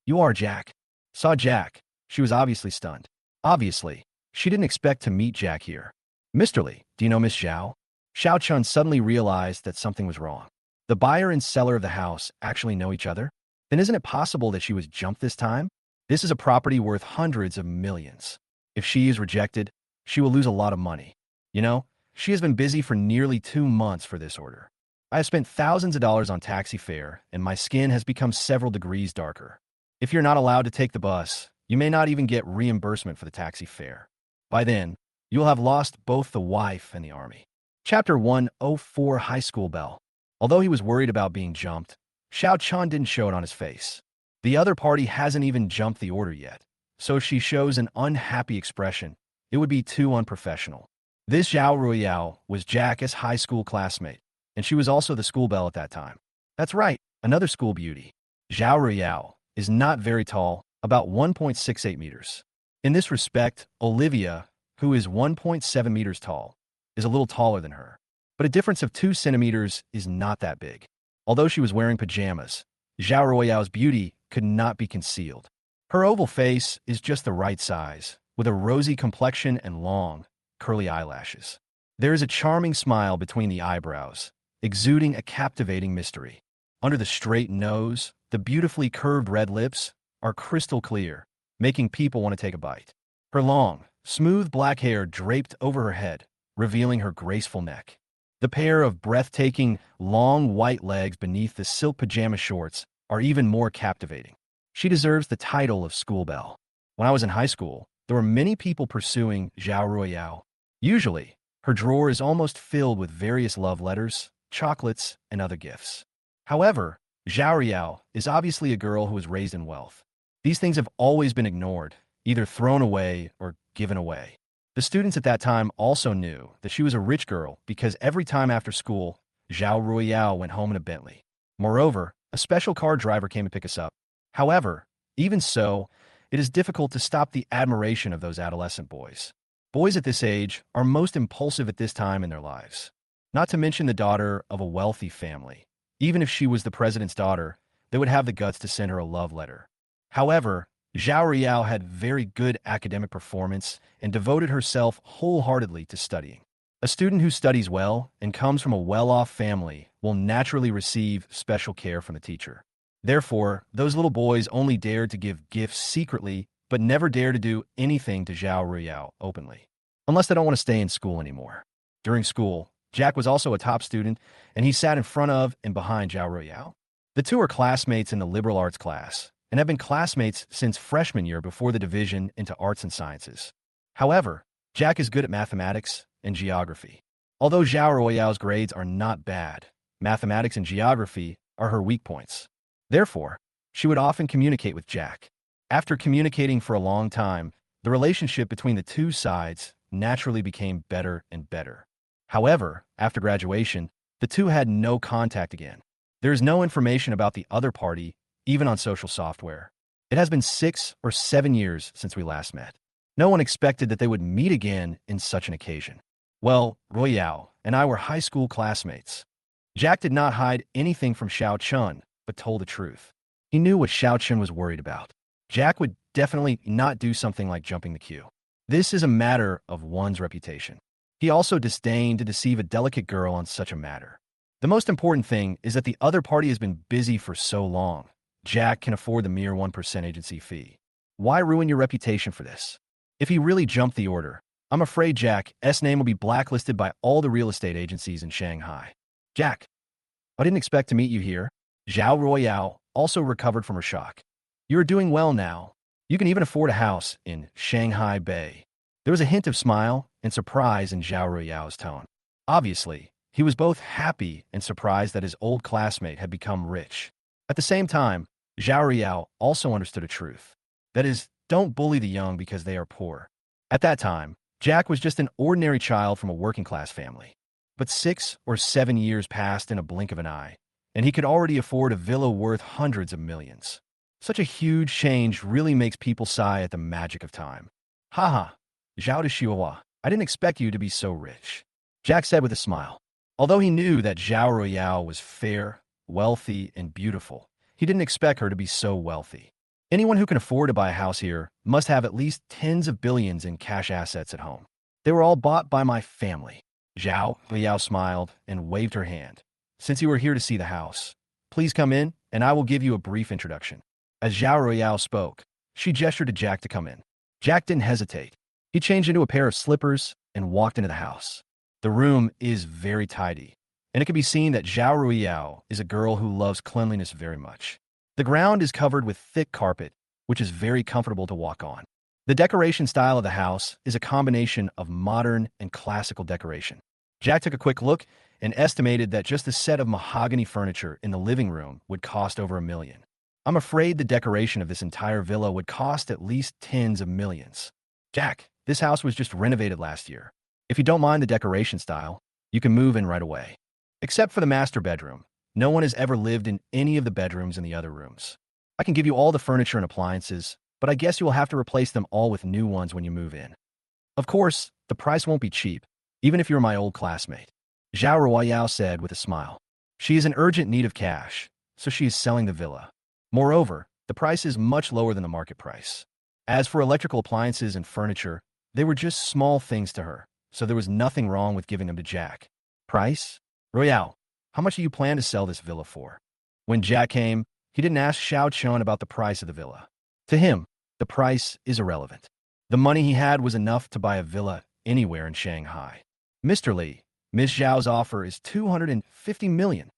"You are Jack." Saw Jack. She was obviously stunned. Obviously, she didn't expect to meet Jack here. "Mr. Li, do you know Miss Xiao?" Xiao Chun suddenly realized that something was wrong. The buyer and seller of the house actually know each other? Then isn't it possible that she was jumped this time? This is a property worth hundreds of millions. If she is rejected, she will lose a lot of money. You know, she has been busy for nearly 2 months for this order. I have spent thousands of dollars on taxi fare, and my skin has become several degrees darker. If you're not allowed to take the bus, you may not even get reimbursement for the taxi fare. By then, you'll have lost both the wife and the army. Chapter 104 High School Bell. Although he was worried about being jumped, Xiao Chan didn't show it on his face. The other party hasn't even jumped the order yet, so if she shows an unhappy expression, it would be too unprofessional. This Xiao Royale was Jack's high school classmate, and she was also the school belle at that time. That's right, another school beauty. Xiao Royale is not very tall, about 1.68 meters. In this respect, Olivia, who is 1.7 meters tall, is a little taller than her. But a difference of 2 centimeters is not that big. Although she was wearing pajamas, Xiao Royale's beauty could not be concealed. Her oval face is just the right size, with a rosy complexion and long, curly eyelashes. There is a charming smile between the eyebrows, exuding a captivating mystery. Under the straight nose, the beautifully curved red lips are crystal clear, making people want to take a bite. Her long, smooth black hair draped over her head, revealing her graceful neck. The pair of breathtaking, long white legs beneath the silk pajama shorts are even more captivating. She deserves the title of school belle. When I was in high school, there were many people pursuing Xiao Royale. Usually, her drawer is almost filled with various love letters, chocolates, and other gifts. However, Xiao Royale is obviously a girl who was raised in wealth. These things have always been ignored, either thrown away or given away. The students at that time also knew that she was a rich girl because every time after school, Xiao Royale went home in a Bentley. Moreover, a special car driver came to pick us up. However, even so, it is difficult to stop the admiration of those adolescent boys. Boys at this age are most impulsive at this time in their lives. Not to mention the daughter of a wealthy family. Even if she was the president's daughter, they would have the guts to send her a love letter. However, Zhao Ruiyao had very good academic performance and devoted herself wholeheartedly to studying. A student who studies well and comes from a well-off family will naturally receive special care from the teacher. Therefore, those little boys only dared to give gifts secretly, but never dare to do anything to Zhao Ruiyao openly, unless they don't want to stay in school anymore. During school, Jack was also a top student, and he sat in front of and behind Zhao Ruiyao. The two are classmates in the liberal arts class, and have been classmates since freshman year before the division into arts and sciences. However, Jack is good at mathematics and geography. Although Zhao Ruiyao's grades are not bad, mathematics and geography are her weak points. Therefore, she would often communicate with Jack. After communicating for a long time, the relationship between the two sides naturally became better and better. However, after graduation, the two had no contact again. There is no information about the other party, even on social software. It has been 6 or 7 years since we last met. No one expected that they would meet again in such an occasion. Well, Ruiyao and I were high school classmates. Jack did not hide anything from Xiao Chan, but told the truth. He knew what Xiao Chan was worried about. Jack would definitely not do something like jumping the queue. This is a matter of one's reputation. He also disdained to deceive a delicate girl on such a matter. The most important thing is that the other party has been busy for so long. Jack can afford the mere 1% agency fee. Why ruin your reputation for this? If he really jumped the order, I'm afraid Jack's name will be blacklisted by all the real estate agencies in Shanghai. Jack, I didn't expect to meet you here. Zhao Ruiyao also recovered from her shock. You're doing well now. You can even afford a house in Shanghai Bay. There was a hint of smile and surprise in Zhao Ruiyao's tone. Obviously, he was both happy and surprised that his old classmate had become rich. At the same time, Zhao Ruiyao also understood a truth. That is, don't bully the young because they are poor. At that time, Jack was just an ordinary child from a working-class family. But 6 or 7 years passed in a blink of an eye, and he could already afford a villa worth hundreds of millions. Such a huge change really makes people sigh at the magic of time. Haha, Zhao de Xiaohua, I didn't expect you to be so rich, Jack said with a smile. Although he knew that Zhao Ruiyao was fair, wealthy, and beautiful, he didn't expect her to be so wealthy. Anyone who can afford to buy a house here must have at least tens of billions in cash assets at home. They were all bought by my family. Zhao Ruiyao smiled and waved her hand. Since you are here to see the house, please come in and I will give you a brief introduction. As Zhao Ruiyao spoke, she gestured to Jack to come in. Jack didn't hesitate. He changed into a pair of slippers and walked into the house. The room is very tidy, and it can be seen that Zhao Ruiyao is a girl who loves cleanliness very much. The ground is covered with thick carpet, which is very comfortable to walk on. The decoration style of the house is a combination of modern and classical decoration. Jack took a quick look and estimated that just a set of mahogany furniture in the living room would cost over $1 million. I'm afraid the decoration of this entire villa would cost at least tens of millions. Jack, this house was just renovated last year. If you don't mind the decoration style, you can move in right away. Except for the master bedroom, no one has ever lived in any of the bedrooms in the other rooms. I can give you all the furniture and appliances, but I guess you will have to replace them all with new ones when you move in. Of course, the price won't be cheap, even if you're my old classmate, Zhao Ruiyao said with a smile. She is in urgent need of cash, so she is selling the villa. Moreover, the price is much lower than the market price. As for electrical appliances and furniture, they were just small things to her, so there was nothing wrong with giving them to Jack. Price? Ruiyao, how much do you plan to sell this villa for? When Jack came, he didn't ask Xiao Chan about the price of the villa. To him, the price is irrelevant. The money he had was enough to buy a villa anywhere in Shanghai. Mr. Li, Ms. Zhao's offer is 250 million.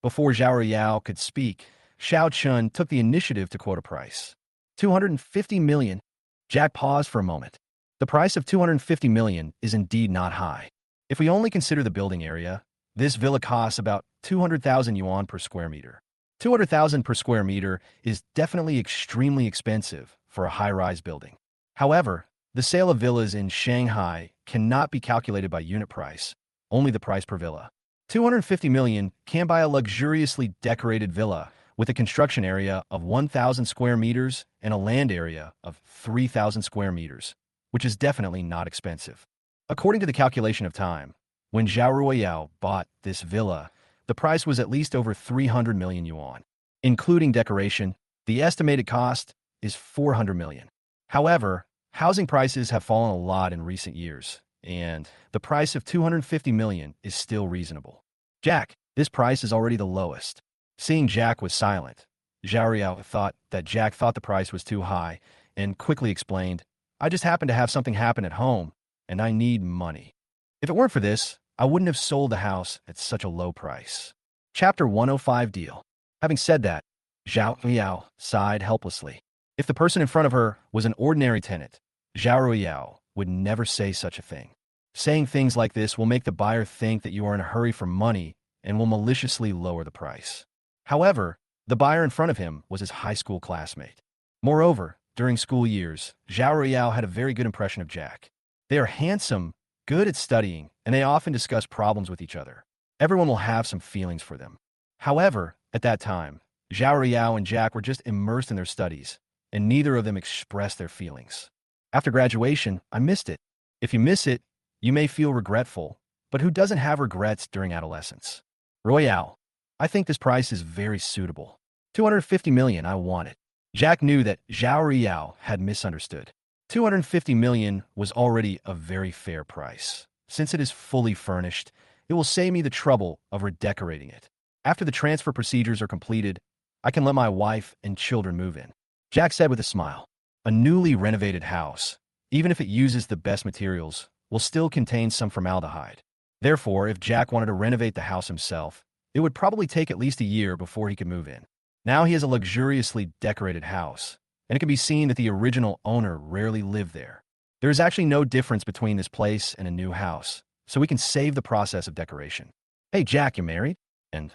Before Zhao Ruiyao could speak, Xiao Chan took the initiative to quote a price. 250 million. Jack paused for a moment. The price of 250 million is indeed not high. If we only consider the building area, this villa costs about 200,000 yuan per square meter. 200,000 per square meter is definitely extremely expensive for a high-rise building. However, the sale of villas in Shanghai cannot be calculated by unit price, only the price per villa. 250 million can buy a luxuriously decorated villa with a construction area of 1,000 square meters and a land area of 3,000 square meters, which is definitely not expensive. According to the calculation of time, when Zhao Ruiyao bought this villa, the price was at least over 300 million yuan. Including decoration, the estimated cost is 400 million. However, housing prices have fallen a lot in recent years, and the price of 250 million is still reasonable. Jack, this price is already the lowest. Seeing Jack was silent, Xiao Riao thought that Jack thought the price was too high and quickly explained, I just happened to have something happen at home, and I need money. If it weren't for this, I wouldn't have sold the house at such a low price. Chapter 105 Deal. Having said that, Xiao Riao sighed helplessly. If the person in front of her was an ordinary tenant, Xiao Riao would never say such a thing. Saying things like this will make the buyer think that you are in a hurry for money and will maliciously lower the price. However, the buyer in front of him was his high school classmate. Moreover, during school years, Xiao Riao had a very good impression of Jack. They are handsome, good at studying, and they often discuss problems with each other. Everyone will have some feelings for them. However, at that time, Xiao Riao and Jack were just immersed in their studies, and neither of them expressed their feelings. After graduation, I missed it. If you miss it, you may feel regretful, but who doesn't have regrets during adolescence? Royale. I think this price is very suitable. 250 million, I want it. Jack knew that Xiao Riao had misunderstood. 250 million was already a very fair price. Since it is fully furnished, it will save me the trouble of redecorating it. After the transfer procedures are completed, I can let my wife and children move in. Jack said with a smile. A newly renovated house, even if it uses the best materials, will still contain some formaldehyde. Therefore, if Jack wanted to renovate the house himself, it would probably take at least a year before he could move in. Now he has a luxuriously decorated house, and it can be seen that the original owner rarely lived there. There is actually no difference between this place and a new house, so we can save the process of decoration. Hey, Jack, you're married? And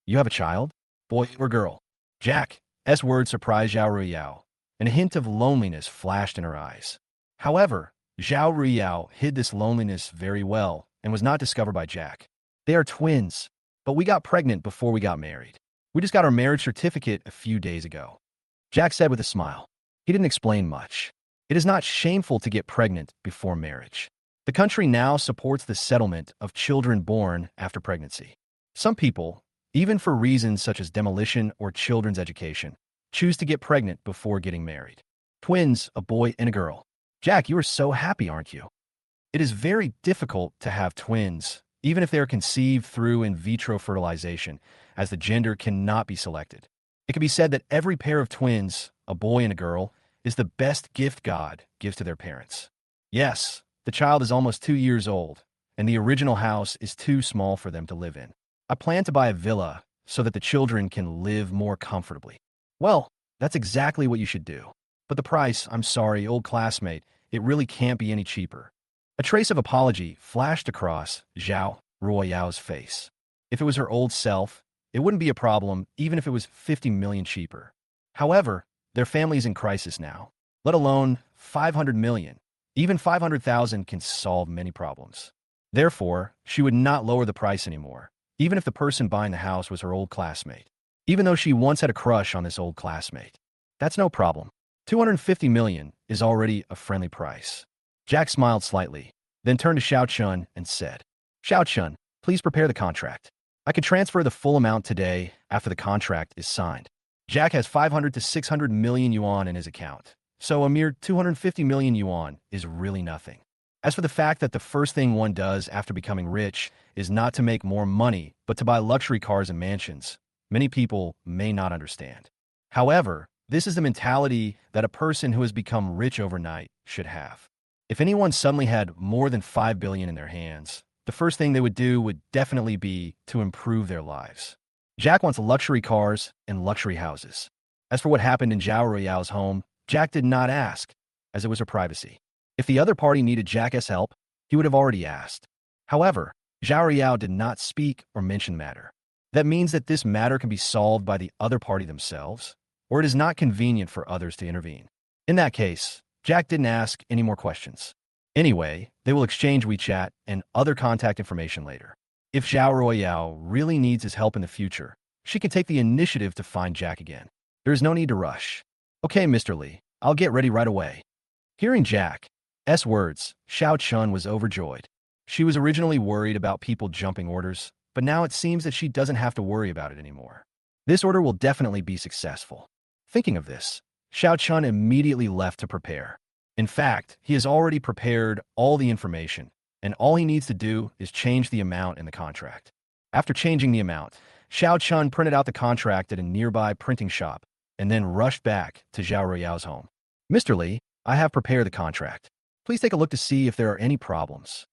you have a child? Boy or girl? Jack's words surprised Xiao Riao, and a hint of loneliness flashed in her eyes. However, Xiao Riao hid this loneliness very well and was not discovered by Jack. They are twins, but we got pregnant before we got married. We just got our marriage certificate a few days ago. Jack said with a smile. He didn't explain much. It is not shameful to get pregnant before marriage. The country now supports the settlement of children born after pregnancy. Some people, even for reasons such as demolition or children's education, choose to get pregnant before getting married. Twins, a boy and a girl. Jack, you are so happy, aren't you? It is very difficult to have twins, even if they are conceived through in vitro fertilization, as the gender cannot be selected. It can be said that every pair of twins, a boy and a girl, is the best gift God gives to their parents. Yes, the child is almost 2 years old, and the original house is too small for them to live in. I plan to buy a villa so that the children can live more comfortably. Well, that's exactly what you should do. But the price, I'm sorry, old classmate, it really can't be any cheaper. A trace of apology flashed across Xiao Ruoyao's face. If it was her old self, it wouldn't be a problem even if it was 50 million cheaper. However, their family's in crisis now, let alone 500 million. Even 500,000 can solve many problems. Therefore, she would not lower the price anymore, even if the person buying the house was her old classmate. Even though she once had a crush on this old classmate. That's no problem. 250 million is already a friendly price. Jack smiled slightly, then turned to Xiao Chan and said, Xiao Chan, please prepare the contract. I can transfer the full amount today after the contract is signed. Jack has 500 to 600 million yuan in his account, so a mere 250 million yuan is really nothing. As for the fact that the first thing one does after becoming rich is not to make more money, but to buy luxury cars and mansions, many people may not understand. However, this is the mentality that a person who has become rich overnight should have. If anyone suddenly had more than 5 billion in their hands, the first thing they would do would definitely be to improve their lives. Jack wants luxury cars and luxury houses. As for what happened in Xiao Ruoyao's home, Jack did not ask, as it was her privacy. If the other party needed Jack's help, he would have already asked. However, Xiao Riao did not speak or mention matter. That means that this matter can be solved by the other party themselves, or it is not convenient for others to intervene. In that case, Jack didn't ask any more questions. Anyway, they will exchange WeChat and other contact information later. If Xiao Ruoyao really needs his help in the future, she can take the initiative to find Jack again. There is no need to rush. Okay, Mr. Li, I'll get ready right away. Hearing Jack's words, Xiao Chan was overjoyed. She was originally worried about people jumping orders, but now it seems that she doesn't have to worry about it anymore. This order will definitely be successful. Thinking of this, Xiao Chan immediately left to prepare. In fact, he has already prepared all the information, and all he needs to do is change the amount in the contract. After changing the amount, Xiao Chan printed out the contract at a nearby printing shop and then rushed back to Zhao Ruiyao's home. Mr. Li, I have prepared the contract. Please take a look to see if there are any problems.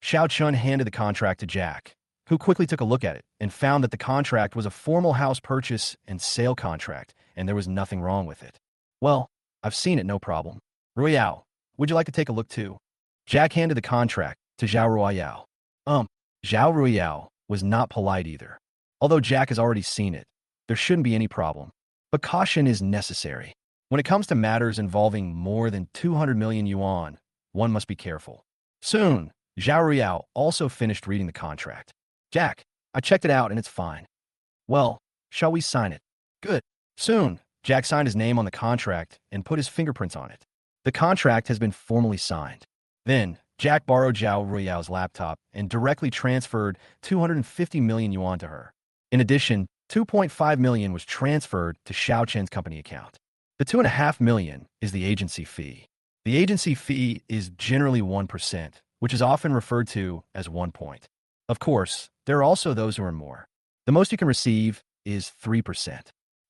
Xiao Chan handed the contract to Jack, who quickly took a look at it and found that the contract was a formal house purchase and sale contract, and there was nothing wrong with it. Well, I've seen it, no problem. Ruiyao, would you like to take a look too? Jack handed the contract to Zhao Ruiyao. Zhao Ruiyao was not polite either. Although Jack has already seen it, there shouldn't be any problem. But caution is necessary. When it comes to matters involving more than 200 million yuan, one must be careful. Soon, Zhao Ruiyao also finished reading the contract. Jack, I checked it out and it's fine. Well, shall we sign it? Good. Soon, Jack signed his name on the contract and put his fingerprints on it. The contract has been formally signed. Then, Jack borrowed Zhao Ruiyao's laptop and directly transferred 250 million yuan to her. In addition, 2.5 million was transferred to Xiao Chan's company account. The 2.5 million is the agency fee. The agency fee is generally 1%, which is often referred to as 1 point. Of course, there are also those who earn more. The most you can receive is 3%.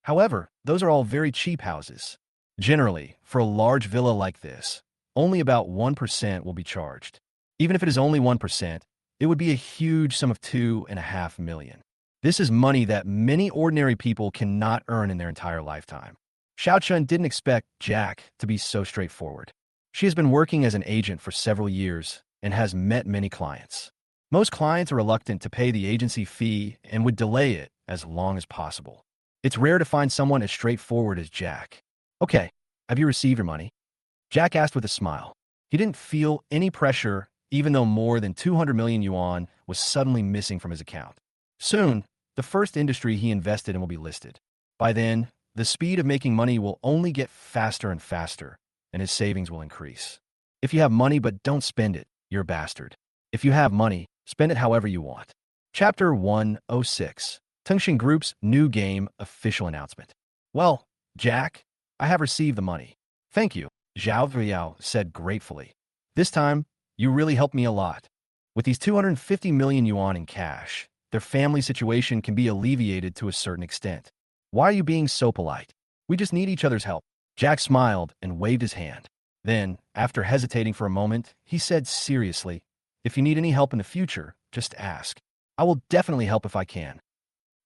However, those are all very cheap houses. Generally, for a large villa like this, only about 1% will be charged. Even if it is only 1%, it would be a huge sum of 2.5 million. This is money that many ordinary people cannot earn in their entire lifetime. Xiao Chan didn't expect Jack to be so straightforward. She has been working as an agent for several years and has met many clients. Most clients are reluctant to pay the agency fee and would delay it as long as possible. It's rare to find someone as straightforward as Jack. Okay, have you received your money? Jack asked with a smile. He didn't feel any pressure, even though more than 200 million yuan was suddenly missing from his account. Soon, the first industry he invested in will be listed. By then, the speed of making money will only get faster and faster, and his savings will increase. If you have money but don't spend it, you're a bastard. If you have money, spend it however you want. Chapter 106. Tengxin Group's new game official announcement. Well, Jack, I have received the money. Thank you, Zhao Ruiyao said gratefully. This time, you really helped me a lot. With these 250 million yuan in cash, their family situation can be alleviated to a certain extent. Why are you being so polite? We just need each other's help. Jack smiled and waved his hand. Then, after hesitating for a moment, he said seriously, if you need any help in the future, just ask. I will definitely help if I can.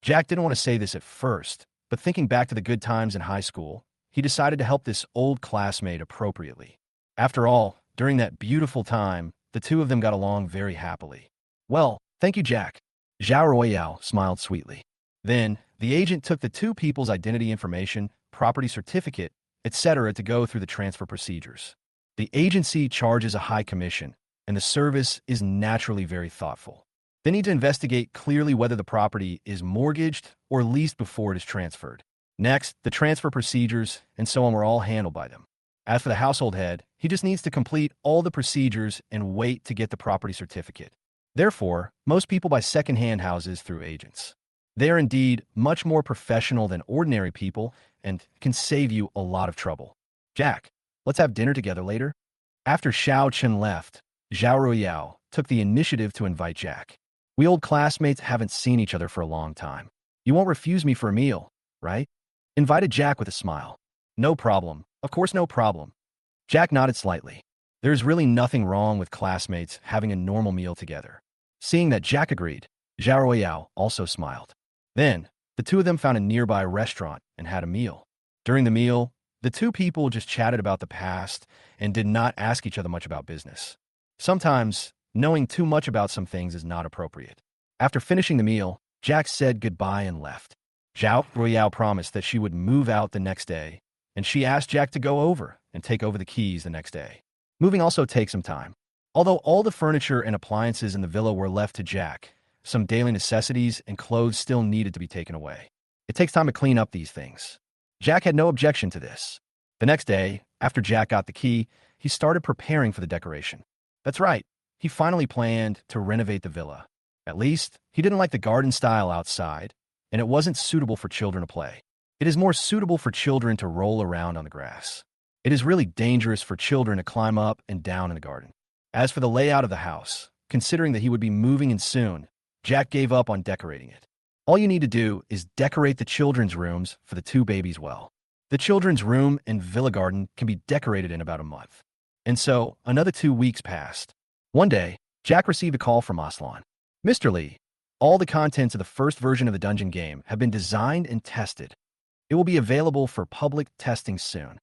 Jack didn't want to say this at first, but thinking back to the good times in high school, he decided to help this old classmate appropriately. After all, during that beautiful time, the two of them got along very happily. Well, thank you, Jack. Zhao Ruiyao smiled sweetly. Then, the agent took the two people's identity information, property certificate, etc. to go through the transfer procedures. The agency charges a high commission, and the service is naturally very thoughtful. They need to investigate clearly whether the property is mortgaged or leased before it is transferred. Next, the transfer procedures and so on were all handled by them. As for the household head, he just needs to complete all the procedures and wait to get the property certificate. Therefore, most people buy second-hand houses through agents. They are indeed much more professional than ordinary people and can save you a lot of trouble. Jack, let's have dinner together later. After Xiao Chan left, Zhao Ruiyao took the initiative to invite Jack. We old classmates haven't seen each other for a long time. You won't refuse me for a meal, right? Invited Jack with a smile. No problem. Of course, no problem. Jack nodded slightly. There's really nothing wrong with classmates having a normal meal together. Seeing that Jack agreed, Zhao Ruiyao also smiled. Then, the two of them found a nearby restaurant and had a meal. During the meal, the two people just chatted about the past and did not ask each other much about business. Sometimes, knowing too much about some things is not appropriate. After finishing the meal, Jack said goodbye and left. Zhao Ruiyao promised that she would move out the next day, and she asked Jack to go over and take over the keys the next day. Moving also takes some time. Although all the furniture and appliances in the villa were left to Jack, some daily necessities and clothes still needed to be taken away. It takes time to clean up these things. Jack had no objection to this. The next day, after Jack got the key, he started preparing for the decoration. That's right, he finally planned to renovate the villa. At least, he didn't like the garden style outside, and it wasn't suitable for children to play. It is more suitable for children to roll around on the grass. It is really dangerous for children to climb up and down in the garden. As for the layout of the house, considering that he would be moving in soon, Jack gave up on decorating it. All you need to do is decorate the children's rooms for the two babies well. The children's room and villa garden can be decorated in about a month. And so, another 2 weeks passed. One day, Jack received a call from Aslan. Mr. Lee, all the contents of the first version of the dungeon game have been designed and tested. It will be available for public testing soon.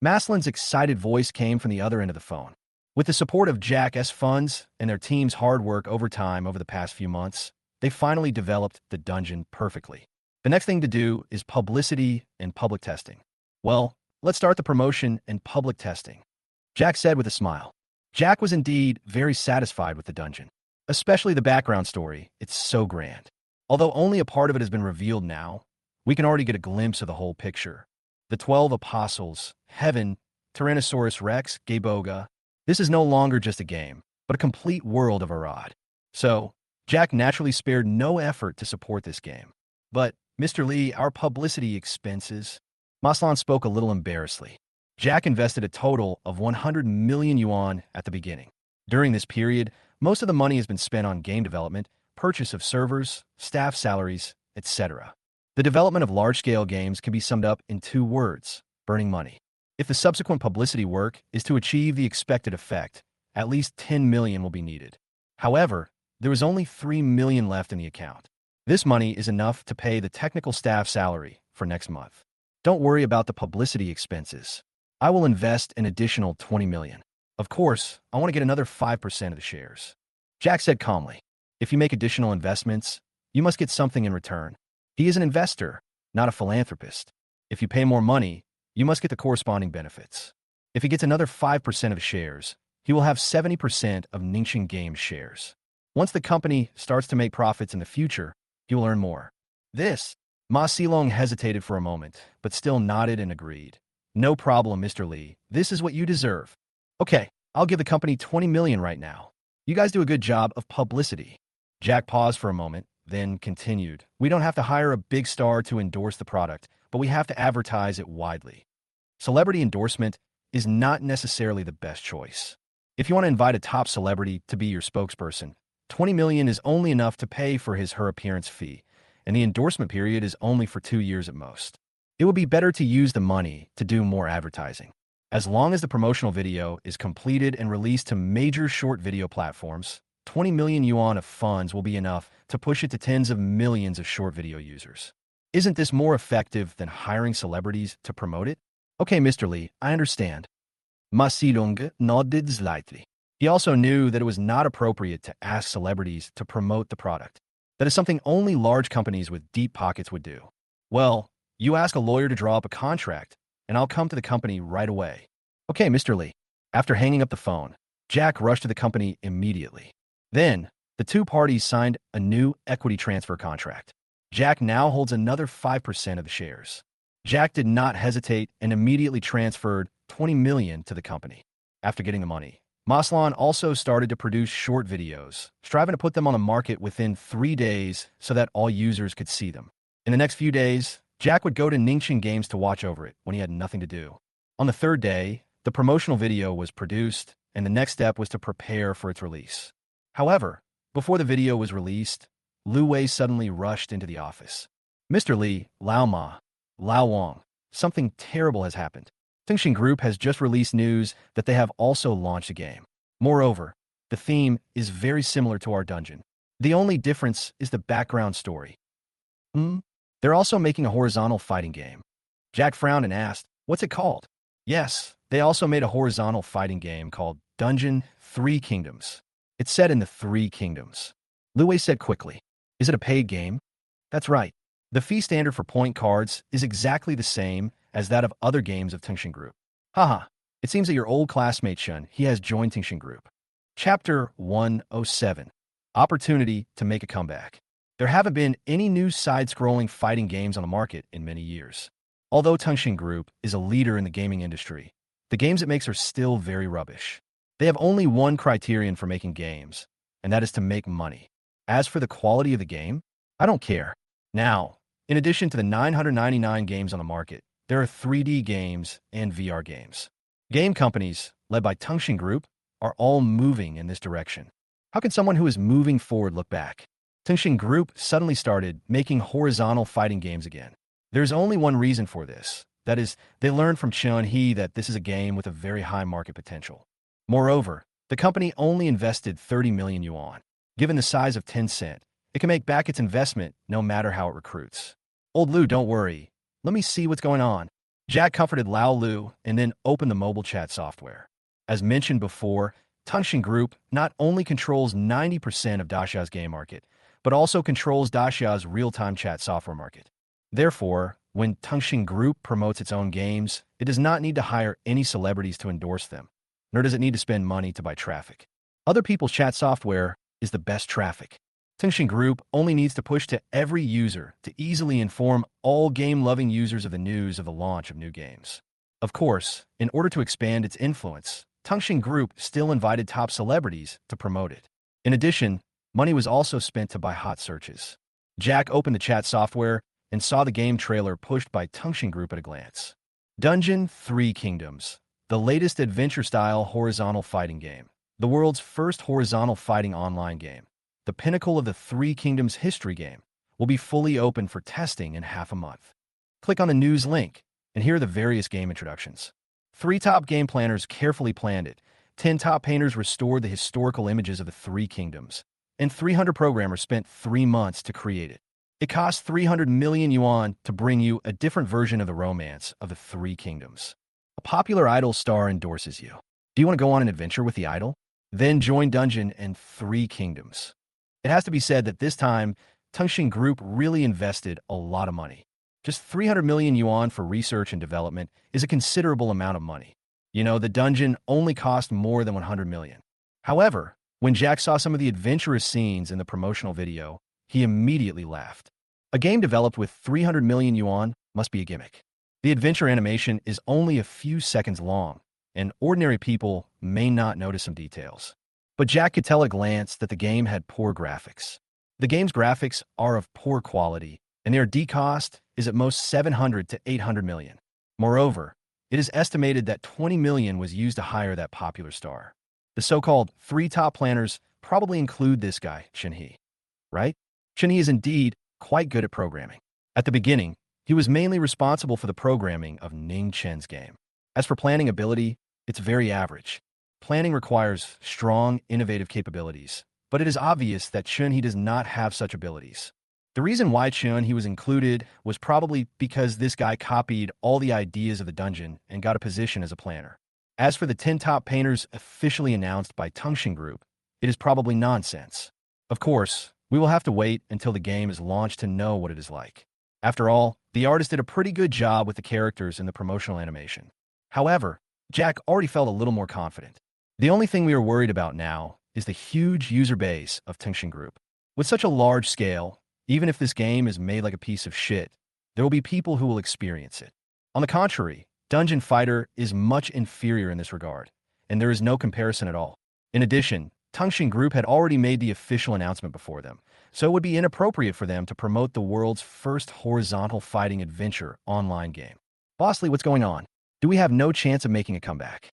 Maslin's excited voice came from the other end of the phone. With the support of Jack's funds and their team's hard work over time over the past few months, they finally developed the dungeon perfectly. The next thing to do is publicity and public testing. Well, let's start the promotion and public testing, Jack said with a smile. Jack was indeed very satisfied with the dungeon, especially the background story. It's so grand. Although only a part of it has been revealed now, we can already get a glimpse of the whole picture. The 12 Apostles, Heaven, Tyrannosaurus Rex, Gayboga. This is no longer just a game, but a complete world of Arad. So, Jack naturally spared no effort to support this game. But, Mr. Lee, our publicity expenses... Maslan spoke a little embarrassedly. Jack invested a total of 100 million yuan at the beginning. During this period, most of the money has been spent on game development, purchase of servers, staff salaries, etc. The development of large-scale games can be summed up in 2 words: burning money. If the subsequent publicity work is to achieve the expected effect, at least 10 million will be needed. However, there is only 3 million left in the account. This money is enough to pay the technical staff salary for next month. Don't worry about the publicity expenses. I will invest an additional 20 million. Of course, I want to get another 5% of the shares. Jack said calmly. If you make additional investments, you must get something in return. He is an investor, not a philanthropist. If you pay more money, you must get the corresponding benefits. If he gets another 5% of the shares, he will have 70% of Ningxin Games shares. Once the company starts to make profits in the future, he will earn more. This, Ma Silong hesitated for a moment, but still nodded and agreed. No problem, Mr. Lee. This is what you deserve. Okay, I'll give the company 20 million right now. You guys do a good job of publicity. Jack paused for a moment, then continued. We don't have to hire a big star to endorse the product, but we have to advertise it widely. Celebrity endorsement is not necessarily the best choice. If you want to invite a top celebrity to be your spokesperson, 20 million is only enough to pay for her appearance fee, and the endorsement period is only for 2 years at most. It would be better to use the money to do more advertising. As long as the promotional video is completed and released to major short video platforms, 20 million yuan of funds will be enough to push it to tens of millions of short video users. Isn't this more effective than hiring celebrities to promote it? Okay, Mr. Lee, I understand. Ma Silong nodded slightly. He also knew that it was not appropriate to ask celebrities to promote the product. That is something only large companies with deep pockets would do. Well, you ask a lawyer to draw up a contract, and I'll come to the company right away. Okay, Mr. Lee. After hanging up the phone, Jack rushed to the company immediately. Then, the 2 parties signed a new equity transfer contract. Jack now holds another 5% of the shares. Jack did not hesitate and immediately transferred 20 million to the company. After getting the money, Maslan also started to produce short videos, striving to put them on the market within 3 days so that all users could see them. In the next few days, Jack would go to Ningxin Games to watch over it when he had nothing to do. On the 3rd day, the promotional video was produced, and the next step was to prepare for its release. However, before the video was released, Lu Wei suddenly rushed into the office. Mr. Lee, Lao Ma, Lao Wang, something terrible has happened. Ningxin Group has just released news that they have also launched a game. Moreover, the theme is very similar to our dungeon. The only difference is the background story. They're also making a horizontal fighting game. Jack frowned and asked, what's it called? Yes, they also made a horizontal fighting game called Dungeon 3 Kingdoms. It's set in the 3 Kingdoms. Lu Wei said quickly, is it a paid game? That's right. The fee standard for point cards is exactly the same as that of other games of Ningxin Group. Haha, it seems that your old classmate Shun, he has joined Ningxin Group. Chapter 107, Opportunity to Make a Comeback. There haven't been any new side-scrolling fighting games on the market in many years. Although Ningxin Group is a leader in the gaming industry, the games it makes are still very rubbish. They have only one criterion for making games, and that is to make money. As for the quality of the game, I don't care. Now, in addition to the 999 games on the market, there are 3D games and VR games. Game companies, led by Tungshin Group, are all moving in this direction. How can someone who is moving forward look back? Tungshin Group suddenly started making horizontal fighting games again. There's only one reason for this. That is, they learned from Chun-Hee that this is a game with a very high market potential. Moreover, the company only invested 30 million yuan. Given the size of Tencent, it can make back its investment no matter how it recruits. Old Lu, don't worry. Let me see what's going on. Jack comforted Lao Lu and then opened the mobile chat software. As mentioned before, Tungshin Group not only controls 90% of Daxia's game market, but also controls Daxia's real-time chat software market. Therefore, when Tungshin Group promotes its own games, it does not need to hire any celebrities to endorse them, nor does it need to spend money to buy traffic. Other people's chat software is the best traffic. Tungshin Group only needs to push to every user to easily inform all game-loving users of the news of the launch of new games. Of course, in order to expand its influence, Tungshin Group still invited top celebrities to promote it. In addition, money was also spent to buy hot searches. Jack opened the chat software and saw the game trailer pushed by Tungshin Group at a glance. Dungeon 3 Kingdoms, the latest adventure-style horizontal fighting game. The world's first horizontal fighting online game. The pinnacle of the Three Kingdoms history game will be fully open for testing in half a month. Click on the news link, and here are the various game introductions. 3 top game planners carefully planned it, 10 top painters restored the historical images of the Three Kingdoms, and 300 programmers spent 3 months to create it. It cost 300 million yuan to bring you a different version of the romance of the Three Kingdoms. A popular idol star endorses you. Do you want to go on an adventure with the idol? Then join Dungeon and Three Kingdoms. It has to be said that this time, Tungshin Group really invested a lot of money. Just 300 million yuan for research and development is a considerable amount of money. You know, the dungeon only cost more than 100 million. However, when Jack saw some of the adventurous scenes in the promotional video, he immediately laughed. A game developed with 300 million yuan must be a gimmick. The adventure animation is only a few seconds long, and ordinary people may not notice some details. But Jack could tell at a glance that the game had poor graphics. The game's graphics are of poor quality, and their D-cost is at most 700 to 800 million. Moreover, it is estimated that 20 million was used to hire that popular star. The so-called 3 top planners probably include this guy, Chun-Hee. Right? Chun-Hee is indeed quite good at programming. At the beginning, he was mainly responsible for the programming of Ning Chen's game. As for planning ability, it's very average. Planning requires strong, innovative capabilities, but it is obvious that Chun-Hee does not have such abilities. The reason why Chun-Hee was included was probably because this guy copied all the ideas of the dungeon and got a position as a planner. As for the 10 top painters officially announced by Tungshin Group, it is probably nonsense. Of course, we will have to wait until the game is launched to know what it is like. After all, the artist did a pretty good job with the characters in the promotional animation. However, Jack already felt a little more confident. The only thing we are worried about now is the huge user base of Tungshin Group. With such a large scale, even if this game is made like a piece of shit, there will be people who will experience it. On the contrary, Dungeon Fighter is much inferior in this regard, and there is no comparison at all. In addition, Tungshin Group had already made the official announcement before them, so it would be inappropriate for them to promote the world's first horizontal fighting adventure online game. Bosley, what's going on? Do we have no chance of making a comeback?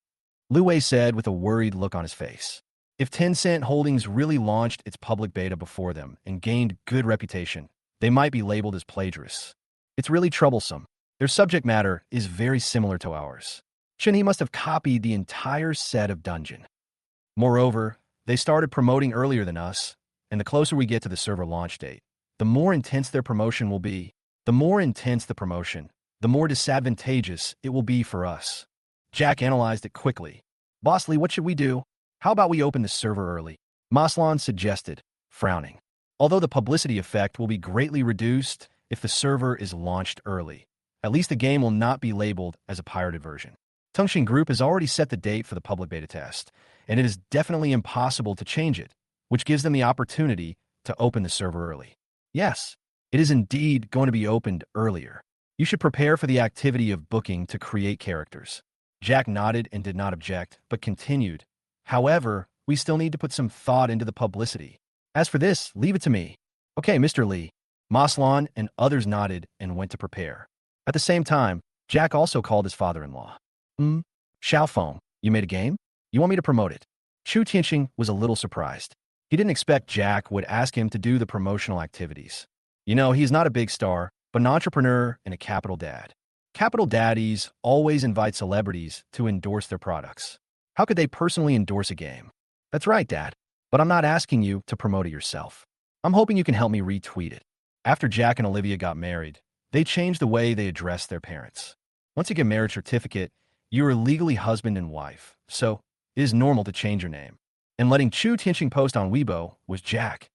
Lu Wei said with a worried look on his face. If Tencent Holdings really launched its public beta before them and gained good reputation, they might be labeled as plagiarists. It's really troublesome. Their subject matter is very similar to ours. Chun-Hee must have copied the entire set of Dungeon. Moreover, they started promoting earlier than us, and the closer we get to the server launch date, the more intense their promotion will be. The more intense the promotion, the more disadvantageous it will be for us. Jack analyzed it quickly. Bosley, what should we do? How about we open the server early? Maslan suggested, frowning. Although the publicity effect will be greatly reduced if the server is launched early, at least the game will not be labeled as a pirated version. Tungshin Group has already set the date for the public beta test, and it is definitely impossible to change it, which gives them the opportunity to open the server early. Yes, it is indeed going to be opened earlier. You should prepare for the activity of booking to create characters. Jack nodded and did not object, but continued. However, we still need to put some thought into the publicity. As for this, leave it to me. Okay, Mr. Lee. Maslan and others nodded and went to prepare. At the same time, Jack also called his father-in-law. Xiao, you made a game? You want me to promote it? Chu Tianxing was a little surprised. He didn't expect Jack would ask him to do the promotional activities. You know, he's not a big star, but an entrepreneur and a capital dad. Capital daddies always invite celebrities to endorse their products. How could they personally endorse a game? That's right, Dad. But I'm not asking you to promote it yourself. I'm hoping you can help me retweet it. After Jack and Olivia got married, they changed the way they addressed their parents. Once you get a marriage certificate, you are legally husband and wife, so it is normal to change your name. And letting Chu Tianxing post on Weibo was Jack's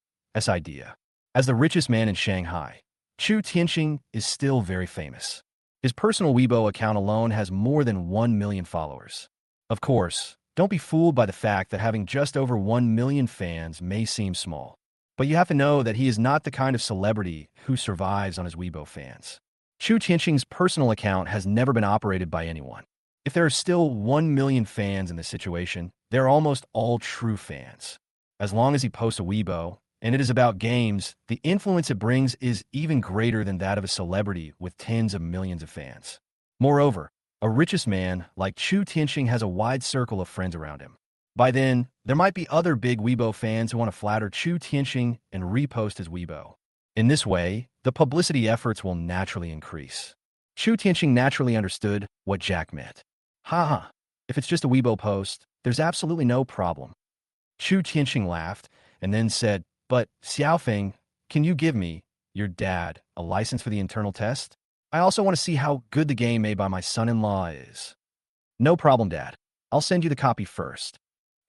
idea. As the richest man in Shanghai, Chu Tianxing is still very famous. His personal Weibo account alone has more than 1 million followers. Of course, don't be fooled by the fact that having just over 1 million fans may seem small. But you have to know that he is not the kind of celebrity who survives on his Weibo fans. Chu Tianxing's personal account has never been operated by anyone. If there are still 1 million fans in this situation, they're almost all true fans. As long as he posts a Weibo, and it is about games, the influence it brings is even greater than that of a celebrity with tens of millions of fans. Moreover, a richest man like Chu Tianxing has a wide circle of friends around him. By then, there might be other big Weibo fans who want to flatter Chu Tianxing and repost his Weibo. In this way, the publicity efforts will naturally increase. Chu Tianxing naturally understood what Jack meant. Haha, if it's just a Weibo post, there's absolutely no problem. Chu Tianxing laughed and then said, but, Xiaofeng, can you give me, your dad, a license for the internal test? I also want to see how good the game made by my son-in-law is. No problem, Dad. I'll send you the copy first.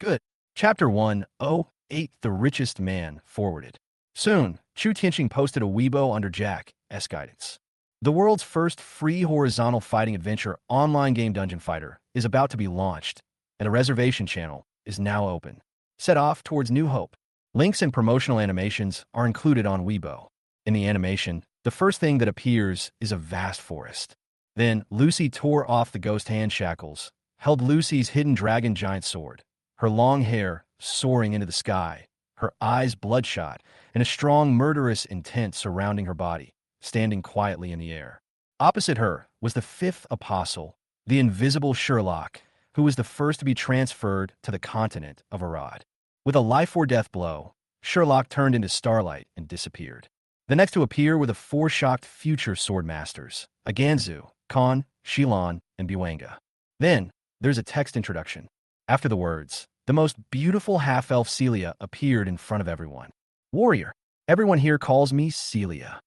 Good. Chapter 108, The Richest Man, forwarded. Soon, Chu Tianxing posted a Weibo under Jack's guidance. The world's first free horizontal fighting adventure online game Dungeon Fighter is about to be launched, and a reservation channel is now open. Set off towards New Hope. Links and promotional animations are included on Weibo. In the animation, the first thing that appears is a vast forest. Then, Lucy tore off the ghost hand shackles, held Lucy's hidden dragon giant sword, her long hair soaring into the sky, her eyes bloodshot, and a strong murderous intent surrounding her body, standing quietly in the air. Opposite her was the fifth apostle, the invisible Sherlock, who was the first to be transferred to the continent of Arad. With a life-or-death blow, Sherlock turned into starlight and disappeared. The next to appear were the four shocked future sword masters, Aganzu, Khan, Shilon, and Buanga. Then, there's a text introduction. After the words, the most beautiful half-elf Celia appeared in front of everyone. Warrior, everyone here calls me Celia.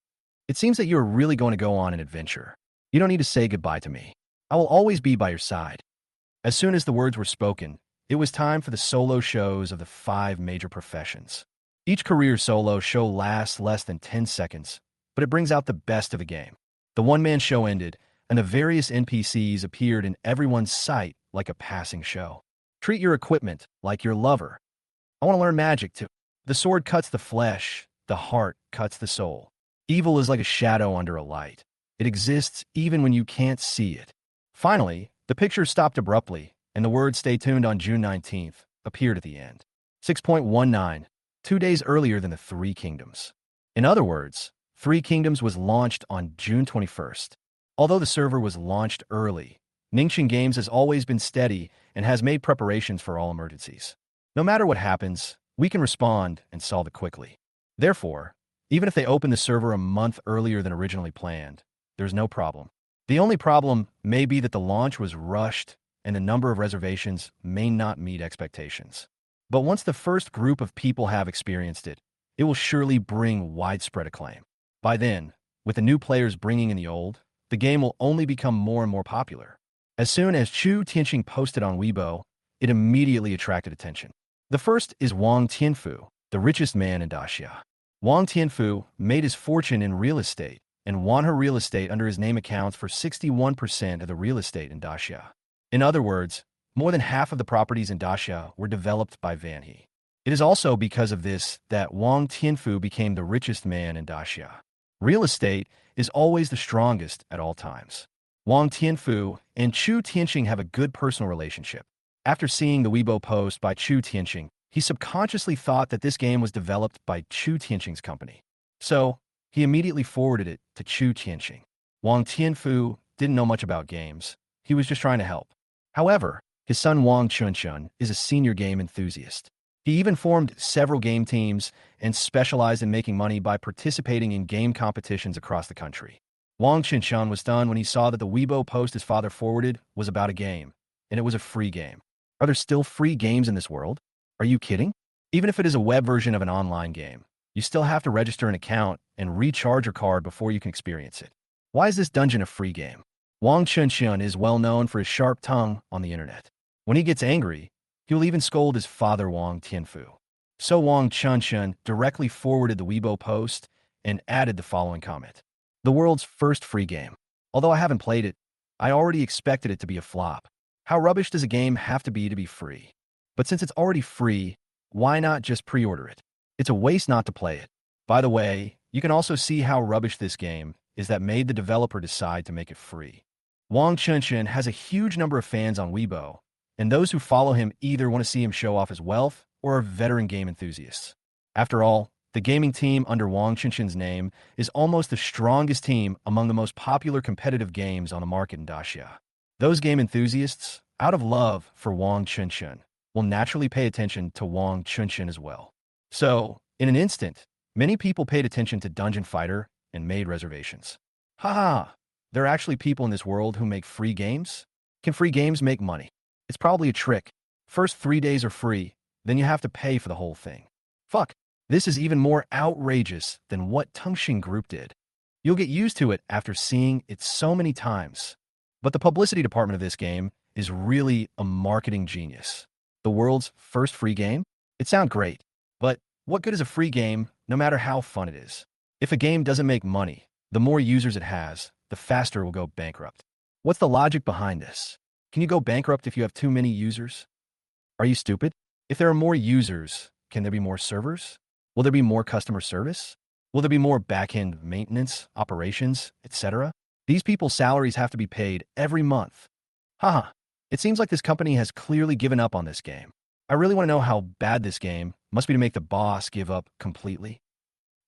It seems that you are really going to go on an adventure. You don't need to say goodbye to me. I will always be by your side. As soon as the words were spoken, it was time for the solo shows of the 5 major professions. Each career solo show lasts less than 10 seconds, but it brings out the best of the game. The one-man show ended, and the various NPCs appeared in everyone's sight like a passing show. Treat your equipment like your lover. I want to learn magic too. The sword cuts the flesh, the heart cuts the soul. Evil is like a shadow under a light. It exists even when you can't see it. Finally, the picture stopped abruptly, and the words "Stay tuned on June 19th" appeared at the end. 6.19, 2 days earlier than the Three Kingdoms. In other words, Three Kingdoms was launched on June 21st. Although the server was launched early, Ningxin Games has always been steady and has made preparations for all emergencies. No matter what happens, we can respond and solve it quickly. Therefore, even if they open the server a month earlier than originally planned, there's no problem. The only problem may be that the launch was rushed and the number of reservations may not meet expectations. But once the first group of people have experienced it, it will surely bring widespread acclaim. By then, with the new players bringing in the old, the game will only become more and more popular. As soon as Chu Tianxing posted on Weibo, it immediately attracted attention. The first is Wang Tianfu, the richest man in Daxia. Wang Tianfu made his fortune in real estate, and Wanhe Real Estate under his name accounts for 61% of the real estate in Daxia. In other words, more than half of the properties in Daxia were developed by Vanhe. It is also because of this that Wang Tianfu became the richest man in Daxia. Real estate is always the strongest at all times. Wang Tianfu and Chu Tianxing have a good personal relationship. After seeing the Weibo post by Chu Tianxing, He subconsciously thought that this game was developed by Chu Tianqing's company. So, he immediately forwarded it to Chu Tianqing. Wang Tianfu didn't know much about games. He was just trying to help. However, his son Wang Chunshun is a senior game enthusiast. He even formed several game teams and specialized in making money by participating in game competitions across the country. Wang Chunshun was stunned when he saw that the Weibo post his father forwarded was about a game, and it was a free game. Are there still free games in this world? Are you kidding? Even if it is a web version of an online game, you still have to register an account and recharge your card before you can experience it. Why is this dungeon a free game? Wang Chunshun is well known for his sharp tongue on the internet. When he gets angry, he will even scold his father Wang Tianfu. So Wang Chunshun directly forwarded the Weibo post and added the following comment. The world's first free game. Although I haven't played it, I already expected it to be a flop. How rubbish does a game have to be free? But since it's already free, why not just pre-order it? It's a waste not to play it. By the way, you can also see how rubbish this game is that made the developer decide to make it free. Wang Chunshun has a huge number of fans on Weibo, and those who follow him either want to see him show off his wealth or are veteran game enthusiasts. After all, the gaming team under Wang Chunshun's name is almost the strongest team among the most popular competitive games on the market in Daxia. Those game enthusiasts, out of love for Wang Chunshun, will naturally pay attention to Wang Chunshun as well. So, in an instant, many people paid attention to Dungeon Fighter and made reservations. Haha, there are actually people in this world who make free games? Can free games make money? It's probably a trick. First 3 days are free, then you have to pay for the whole thing. Fuck, this is even more outrageous than what Tongxing Group did. You'll get used to it after seeing it so many times. But the publicity department of this game is really a marketing genius. The world's first free game? It sounds great, but what good is a free game no matter how fun it is? If a game doesn't make money, the more users it has, the faster it will go bankrupt. What's the logic behind this? Can you go bankrupt if you have too many users? Are you stupid? If there are more users, can there be more servers? Will there be more customer service? Will there be more back-end maintenance, operations, etc.? These people's salaries have to be paid every month. Haha, it seems like this company has clearly given up on this game. I really want to know how bad this game must be to make the boss give up completely.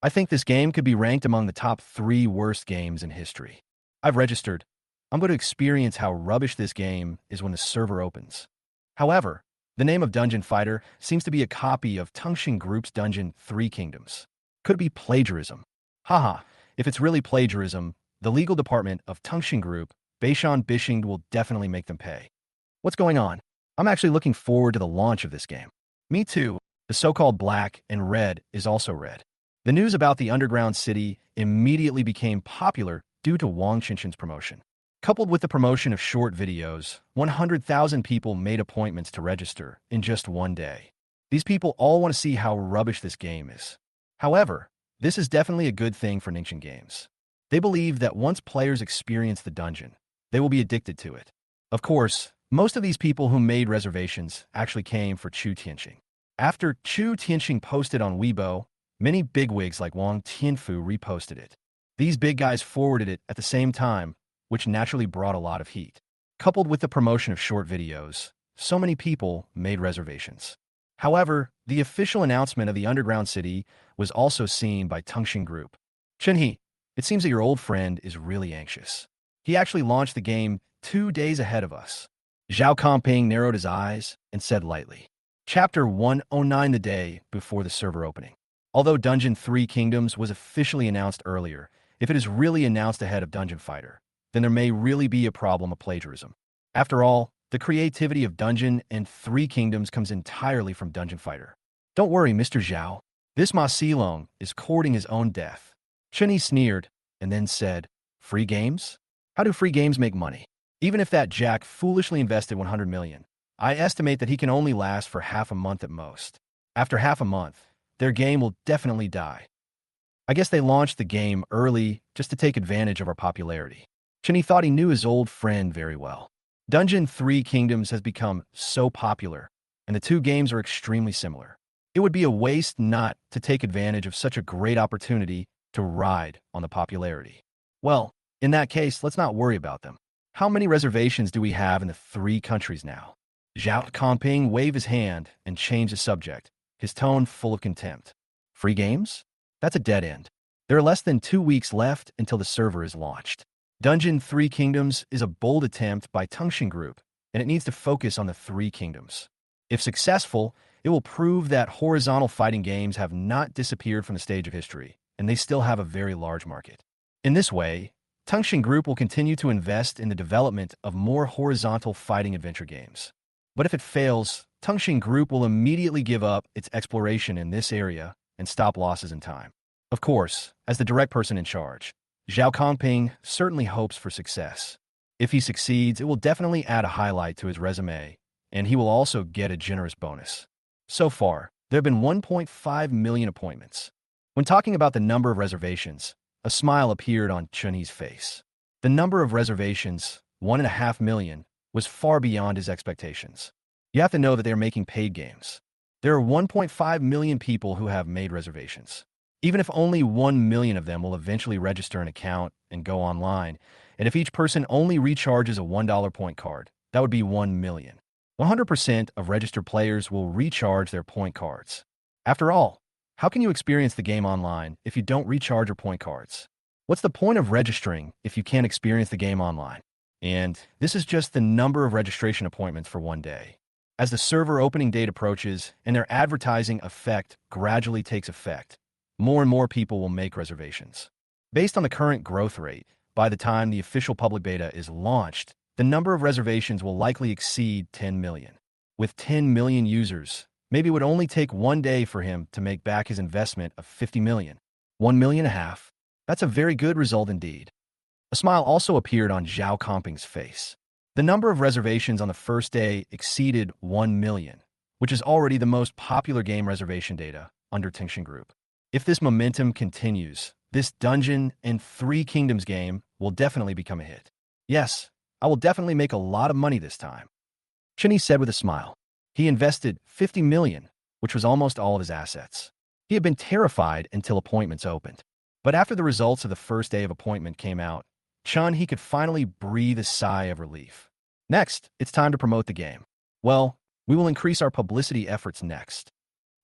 I think this game could be ranked among the top 3 worst games in history. I've registered. I'm going to experience how rubbish this game is when the server opens. However, the name of Dungeon Fighter seems to be a copy of Tongxing Group's Dungeon 3 Kingdoms. Could it be plagiarism? Haha, if it's really plagiarism, the legal department of Tongxing Group, Beishan Bishing, will definitely make them pay. What's going on? I'm actually looking forward to the launch of this game. Me too. The so-called black and red is also red. The news about the underground city immediately became popular due to Wang Chunshun's promotion. Coupled with the promotion of short videos, 100,000 people made appointments to register in just one day. These people all want to see how rubbish this game is. However, this is definitely a good thing for Ningxin Games. They believe that once players experience the dungeon, they will be addicted to it. Of course, most of these people who made reservations actually came for Chu Tianqing. After Chu Tianqing posted on Weibo, many bigwigs like Wang Tianfu reposted it. These big guys forwarded it at the same time, which naturally brought a lot of heat. Coupled with the promotion of short videos, so many people made reservations. However, the official announcement of the underground city was also seen by Tongxing Group. Chenhe, it seems that your old friend is really anxious. He actually launched the game 2 days ahead of us. Xiao Chan narrowed his eyes and said lightly, Chapter 109, the day before the server opening. Although Dungeon 3 Kingdoms was officially announced earlier, if it is really announced ahead of Dungeon Fighter, then there may really be a problem of plagiarism. After all, the creativity of Dungeon and 3 Kingdoms comes entirely from Dungeon Fighter. Don't worry, Mr. Xiao. This Ma Silong is courting his own death. Chenhe sneered and then said, Free games? How do free games make money? Even if that Jack foolishly invested 100 million, I estimate that he can only last for half a month at most. After half a month, their game will definitely die. I guess they launched the game early just to take advantage of our popularity. Chenhe thought he knew his old friend very well. Dungeon 3 Kingdoms has become so popular, and the 2 games are extremely similar. It would be a waste not to take advantage of such a great opportunity to ride on the popularity. Well, in that case, let's not worry about them. How many reservations do we have in the 3 countries now? Xiao Chan waved his hand and changed the subject, his tone full of contempt. Free games? That's a dead end. There are less than 2 weeks left until the server is launched. Dungeon Three Kingdoms is a bold attempt by Tungshin Group, and it needs to focus on the Three Kingdoms. If successful, it will prove that horizontal fighting games have not disappeared from the stage of history, and they still have a very large market. In this way, Tungshin Group will continue to invest in the development of more horizontal fighting adventure games. But if it fails, Tungshin Group will immediately give up its exploration in this area and stop losses in time. Of course, as the direct person in charge, Xiao Chan certainly hopes for success. If he succeeds, it will definitely add a highlight to his resume, and he will also get a generous bonus. So far, there have been 1.5 million appointments. When talking about the number of reservations, a smile appeared on Chunyi's face. The number of reservations, 1.5 million, was far beyond his expectations. You have to know that they are making paid games. There are 1.5 million people who have made reservations. Even if only 1 million of them will eventually register an account and go online, and if each person only recharges a $1 point card, that would be 1 million. 100% of registered players will recharge their point cards. After all, how can you experience the game online if you don't recharge your point cards? What's the point of registering if you can't experience the game online? And this is just the number of registration appointments for one day. As the server opening date approaches and their advertising effect gradually takes effect, more and more people will make reservations. Based on the current growth rate, by the time the official public beta is launched, the number of reservations will likely exceed 10 million. With 10 million users, maybe it would only take one day for him to make back his investment of 50 million. 1.5 million. That's a very good result indeed. A smile also appeared on Xiao Chan's face. The number of reservations on the first day exceeded 1 million, which is already the most popular game reservation data under Tungshin Group. If this momentum continues, this Dungeon and Three Kingdoms game will definitely become a hit. Yes, I will definitely make a lot of money this time, Chunyi said with a smile. He invested 50 million, which was almost all of his assets. He had been terrified until appointments opened. But after the results of the first day of appointment came out, he could finally breathe a sigh of relief. Next, it's time to promote the game. Well, we will increase our publicity efforts next.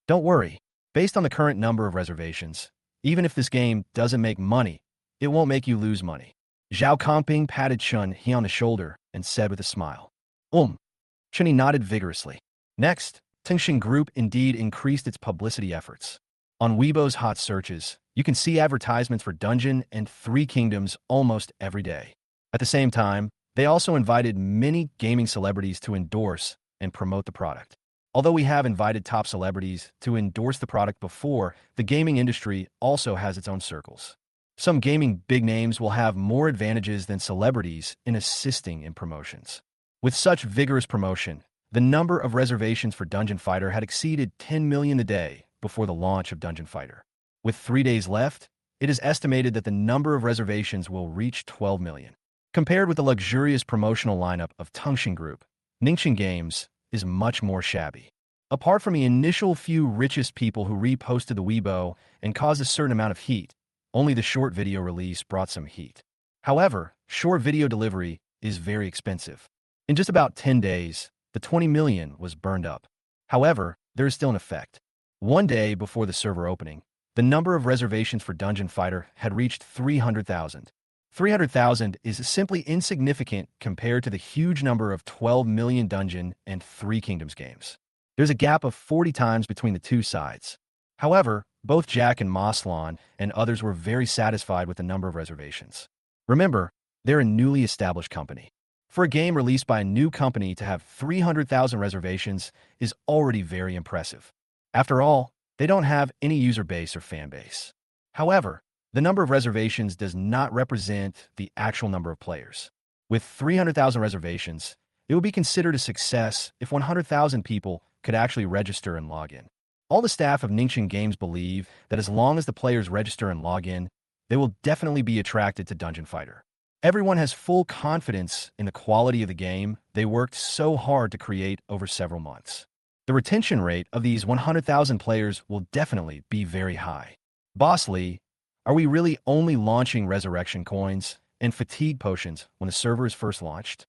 Don't worry. Based on the current number of reservations, even if this game doesn't make money, it won't make you lose money. Xiao Chan patted Chunyi on the shoulder and said with a smile. Chunyi nodded vigorously. Next, Tungshin Group indeed increased its publicity efforts. On Weibo's hot searches, you can see advertisements for Dungeon and Three Kingdoms almost every day. At the same time, they also invited many gaming celebrities to endorse and promote the product. Although we have invited top celebrities to endorse the product before, the gaming industry also has its own circles. Some gaming big names will have more advantages than celebrities in assisting in promotions. With such vigorous promotion, the number of reservations for Dungeon Fighter had exceeded 10 million a day before the launch of Dungeon Fighter. With 3 days left, it is estimated that the number of reservations will reach 12 million. Compared with the luxurious promotional lineup of Tungshin Group, Ningxin Games is much more shabby. Apart from the initial few richest people who reposted the Weibo and caused a certain amount of heat, only the short video release brought some heat. However, short video delivery is very expensive. In just about 10 days, the 20 million was burned up. However, there is still an effect. One day before the server opening, the number of reservations for Dungeon Fighter had reached 300,000. 300,000 is simply insignificant compared to the huge number of 12 million Dungeon and Three Kingdoms games. There's a gap of 40 times between the two sides. However, both Jack and Moslan and others were very satisfied with the number of reservations. Remember, they're a newly established company. For a game released by a new company to have 300,000 reservations is already very impressive. After all, they don't have any user base or fan base. However, the number of reservations does not represent the actual number of players. With 300,000 reservations, it would be considered a success if 100,000 people could actually register and log in. All the staff of Ningxin Games believe that as long as the players register and log in, they will definitely be attracted to Dungeon Fighter. Everyone has full confidence in the quality of the game they worked so hard to create over several months. The retention rate of these 100,000 players will definitely be very high. Boss Lee, are we really only launching resurrection coins and fatigue potions when the server is first launched?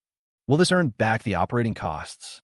Will this earn back the operating costs?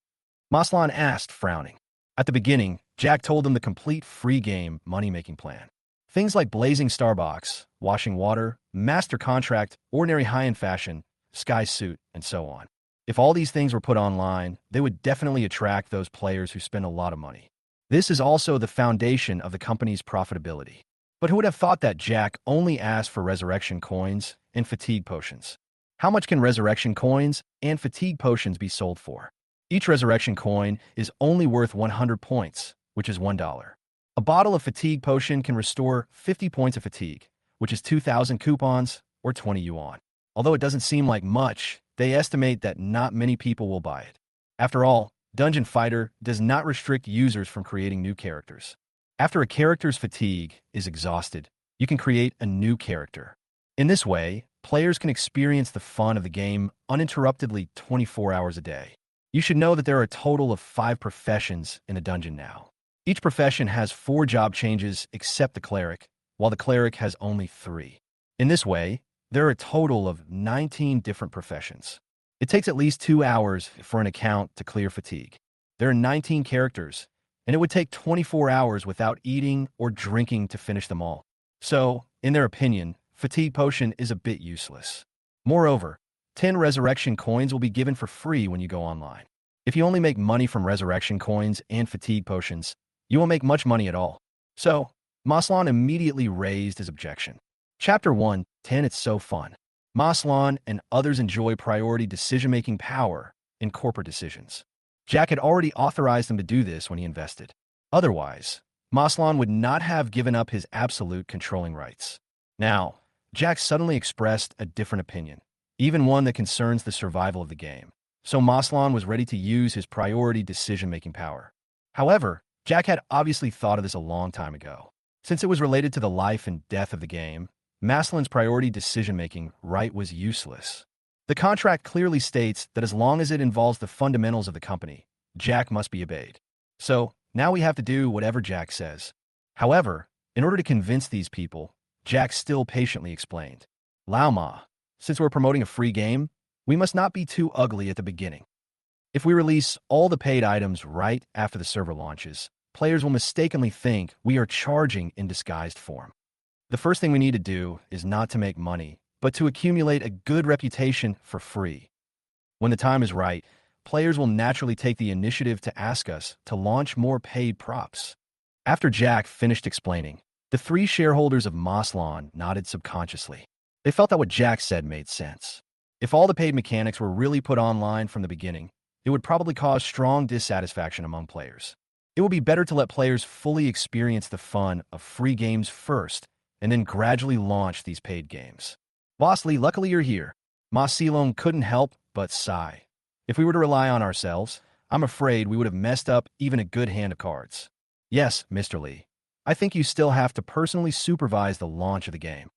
Maslan asked, frowning. At the beginning, Jack told them the complete free game money-making plan. Things like blazing Starbucks, washing water, master contract, ordinary high-end fashion, sky suit, and so on. If all these things were put online, they would definitely attract those players who spend a lot of money. This is also the foundation of the company's profitability. But who would have thought that Jack only asked for resurrection coins and fatigue potions? How much can resurrection coins and fatigue potions be sold for? Each resurrection coin is only worth 100 points, which is $1. A bottle of fatigue potion can restore 50 points of fatigue, which is 2,000 coupons or 20 yuan. Although it doesn't seem like much, they estimate that not many people will buy it. After all, Dungeon Fighter does not restrict users from creating new characters. After a character's fatigue is exhausted, you can create a new character. In this way, players can experience the fun of the game uninterruptedly 24 hours a day. You should know that there are a total of 5 professions in a dungeon now. Each profession has 4 job changes except the cleric, while the cleric has only 3. In this way, there are a total of 19 different professions. It takes at least 2 hours for an account to clear fatigue. There are 19 characters, and it would take 24 hours without eating or drinking to finish them all. So, in their opinion, fatigue potion is a bit useless. Moreover, 10 resurrection coins will be given for free when you go online. If you only make money from resurrection coins and fatigue potions, you won't make much money at all. So, Maslan immediately raised his objection. Chapter 1, 10 It's so fun. Maslan and others enjoy priority decision-making power in corporate decisions. Jack had already authorized them to do this when he invested. Otherwise, Maslan would not have given up his absolute controlling rights. Now, Jack suddenly expressed a different opinion, even one that concerns the survival of the game. So Maslan was ready to use his priority decision-making power. However, Jack had obviously thought of this a long time ago. Since it was related to the life and death of the game, Maslan's priority decision-making right was useless. The contract clearly states that as long as it involves the fundamentals of the company, Jack must be obeyed. So, now we have to do whatever Jack says. However, in order to convince these people, Jack still patiently explained. Lao Ma, since we're promoting a free game, we must not be too ugly at the beginning. If we release all the paid items right after the server launches, players will mistakenly think we are charging in disguised form. The first thing we need to do is not to make money, but to accumulate a good reputation for free. When the time is right, players will naturally take the initiative to ask us to launch more paid props. After Jack finished explaining, the 3 shareholders of Maslan nodded subconsciously. They felt that what Jack said made sense. If all the paid mechanics were really put online from the beginning, it would probably cause strong dissatisfaction among players. It would be better to let players fully experience the fun of free games first, and then gradually launch these paid games. Boss Lee, luckily you're here. Ma Silong couldn't help but sigh. If we were to rely on ourselves, I'm afraid we would have messed up even a good hand of cards. Yes, Mr. Lee. I think you still have to personally supervise the launch of the game.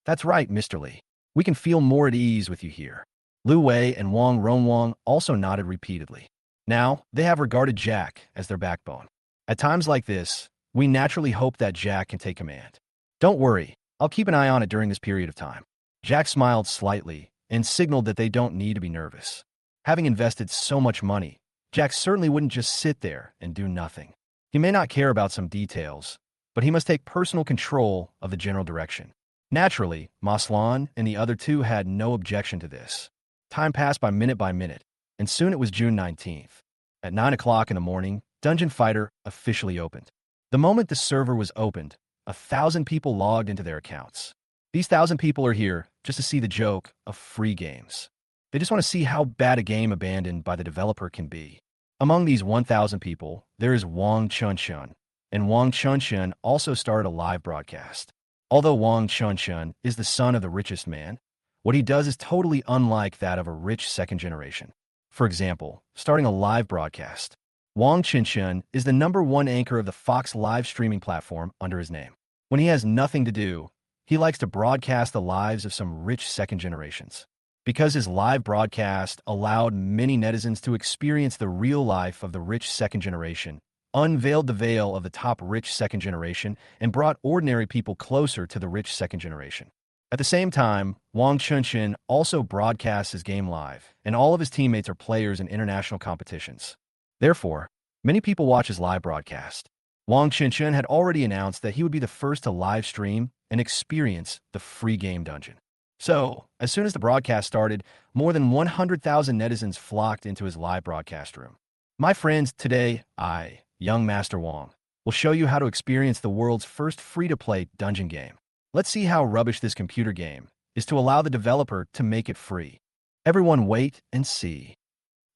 That's right, Mr. Lee. We can feel more at ease with you here. Lu Wei and Wang Ronwang also nodded repeatedly. Now, they have regarded Jack as their backbone. At times like this, we naturally hope that Jack can take command. Don't worry, I'll keep an eye on it during this period of time. Jack smiled slightly and signaled that they don't need to be nervous. Having invested so much money, Jack certainly wouldn't just sit there and do nothing. He may not care about some details, but he must take personal control of the general direction. Naturally, Maslan and the other 2 had no objection to this. Time passed by minute, and soon it was June 19th. At 9 o'clock in the morning, Dungeon Fighter officially opened. The moment the server was opened, 1,000 people logged into their accounts. These 1,000 people are here just to see the joke of free games. They just want to see how bad a game abandoned by the developer can be. Among these 1,000 people, there is Wang Chunshun, and Wang Chunshun also started a live broadcast. Although Wang Chunshun is the son of the richest man, what he does is totally unlike that of a rich second generation. For example, starting a live broadcast. Wang Chunshun is the #1 anchor of the Fox live streaming platform under his name. When he has nothing to do, he likes to broadcast the lives of some rich second generations. Because his live broadcast allowed many netizens to experience the real life of the rich second generation, unveiled the veil of the top rich second generation, and brought ordinary people closer to the rich second generation. At the same time, Wang Chunshun also broadcasts his game live, and all of his teammates are players in international competitions. Therefore, many people watch his live broadcast. Wang Qinshan had already announced that he would be the first to live stream and experience the free game dungeon. So, as soon as the broadcast started, more than 100,000 netizens flocked into his live broadcast room. My friends, today, I, young Master Wang, will show you how to experience the world's first free-to-play dungeon game. Let's see how rubbish this computer game is to allow the developer to make it free. Everyone wait and see.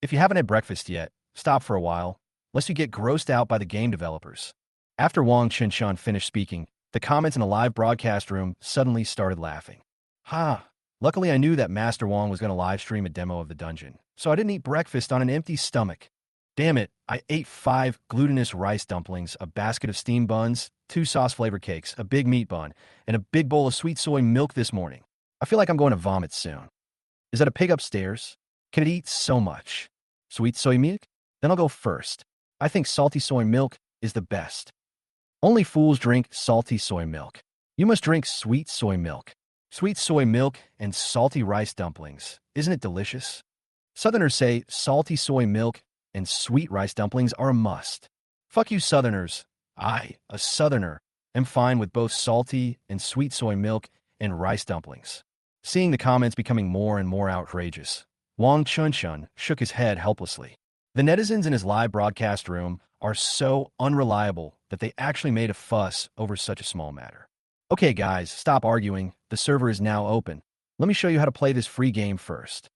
If you haven't had breakfast yet, stop for a while, lest you get grossed out by the game developers. After Wang Qinshan finished speaking, the comments in the live broadcast room suddenly started laughing. Ha! Luckily I knew that Master Wang was going to live stream a demo of the dungeon, so I didn't eat breakfast on an empty stomach. Damn it, I ate 5 glutinous rice dumplings, a basket of steamed buns, 2 sauce-flavored cakes, a big meat bun, and a big bowl of sweet soy milk this morning. I feel like I'm going to vomit soon. Is that a pig upstairs? Can it eat so much? Sweet soy milk? Then I'll go first. I think salty soy milk is the best. Only fools drink salty soy milk. You must drink sweet soy milk. Sweet soy milk and salty rice dumplings. Isn't it delicious? Southerners say salty soy milk and sweet rice dumplings are a must. Fuck you Southerners. I, a Southerner, am fine with both salty and sweet soy milk and rice dumplings. Seeing the comments becoming more and more outrageous, Wang Qinshan shook his head helplessly. The netizens in his live broadcast room are so unreliable that they actually made a fuss over such a small matter. Okay guys, stop arguing. The server is now open. Let me show you how to play this free game first.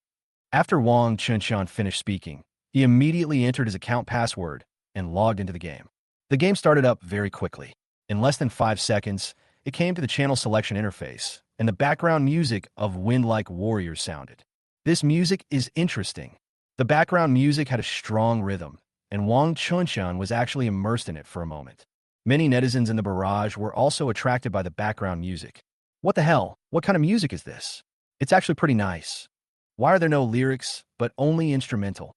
After Wang Qinshan finished speaking, he immediately entered his account password and logged into the game. The game started up very quickly. In less than 5 seconds, it came to the channel selection interface, and the background music of Wind Like Warriors sounded. This music is interesting. The background music had a strong rhythm, and Wang Qinshan was actually immersed in it for a moment. Many netizens in the barrage were also attracted by the background music. What the hell? What kind of music is this? It's actually pretty nice. Why are there no lyrics, but only instrumental?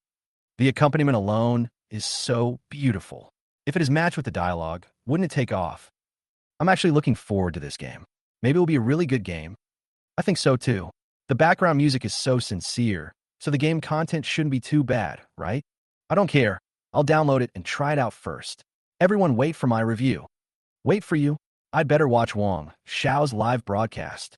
The accompaniment alone is so beautiful. If it is matched with the dialogue, wouldn't it take off? I'm actually looking forward to this game. Maybe it will be a really good game. I think so too. The background music is so sincere, so the game content shouldn't be too bad, right? I don't care. I'll download it and try it out first. Everyone wait for my review. Wait for you? I'd better watch Wang Xiao's live broadcast.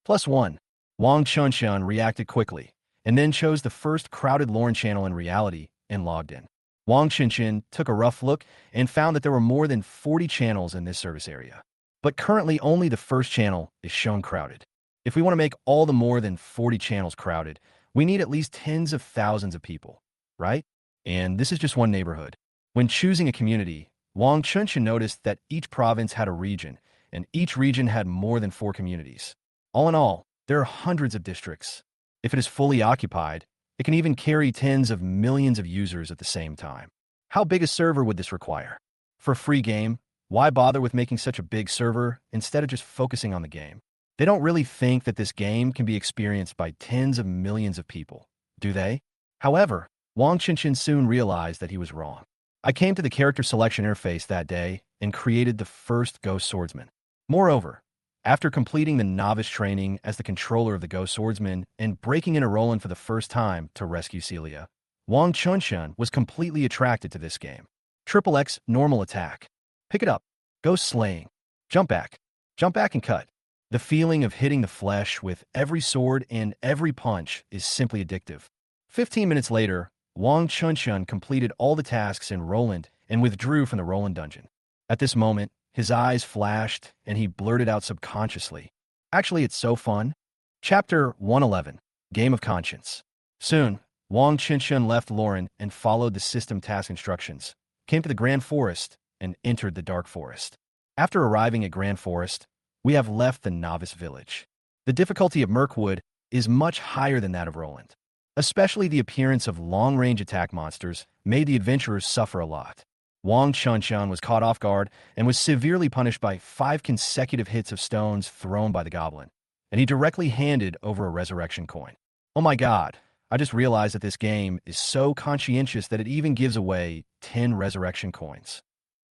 +1. Wang Qinshan reacted quickly, and then chose the first crowded Lauren channel in reality and logged in. Wang Qinshan took a rough look and found that there were more than 40 channels in this service area. But currently only the first channel is shown crowded. If we want to make all the more than 40 channels crowded, we need at least tens of thousands of people, right? And this is just one neighborhood. When choosing a community, Wang Qinshan noticed that each province had a region, and each region had more than 4 communities. All in all, there are hundreds of districts. If it is fully occupied, it can even carry tens of millions of users at the same time. How big a server would this require? For a free game, why bother with making such a big server instead of just focusing on the game? They don't really think that this game can be experienced by tens of millions of people, do they? However, Wang Qinshan soon realized that he was wrong. I came to the character selection interface that day and created the first Ghost Swordsman. Moreover, after completing the novice training as the controller of the Ghost Swordsman and breaking into Roland for the first time to rescue Celia, Wang Qinshan was completely attracted to this game. Triple X normal attack. Pick it up. Ghost slaying. Jump back and cut. The feeling of hitting the flesh with every sword and every punch is simply addictive. 15 minutes later, Wang Qinshan completed all the tasks in Roland and withdrew from the Roland dungeon. At this moment, his eyes flashed and he blurted out subconsciously, "Actually, it's so fun." Chapter 111, Game of Conscience. Soon, Wang Qinshan left Lauren and followed the system task instructions, came to the Grand Forest, and entered the Dark Forest. After arriving at Grand Forest, we have left the Novice Village. The difficulty of Mirkwood is much higher than that of Roland. Especially the appearance of long-range attack monsters made the adventurers suffer a lot. Wang Qinshan was caught off guard and was severely punished by 5 consecutive hits of stones thrown by the goblin, and he directly handed over a resurrection coin. Oh my god, I just realized that this game is so conscientious that it even gives away 10 resurrection coins.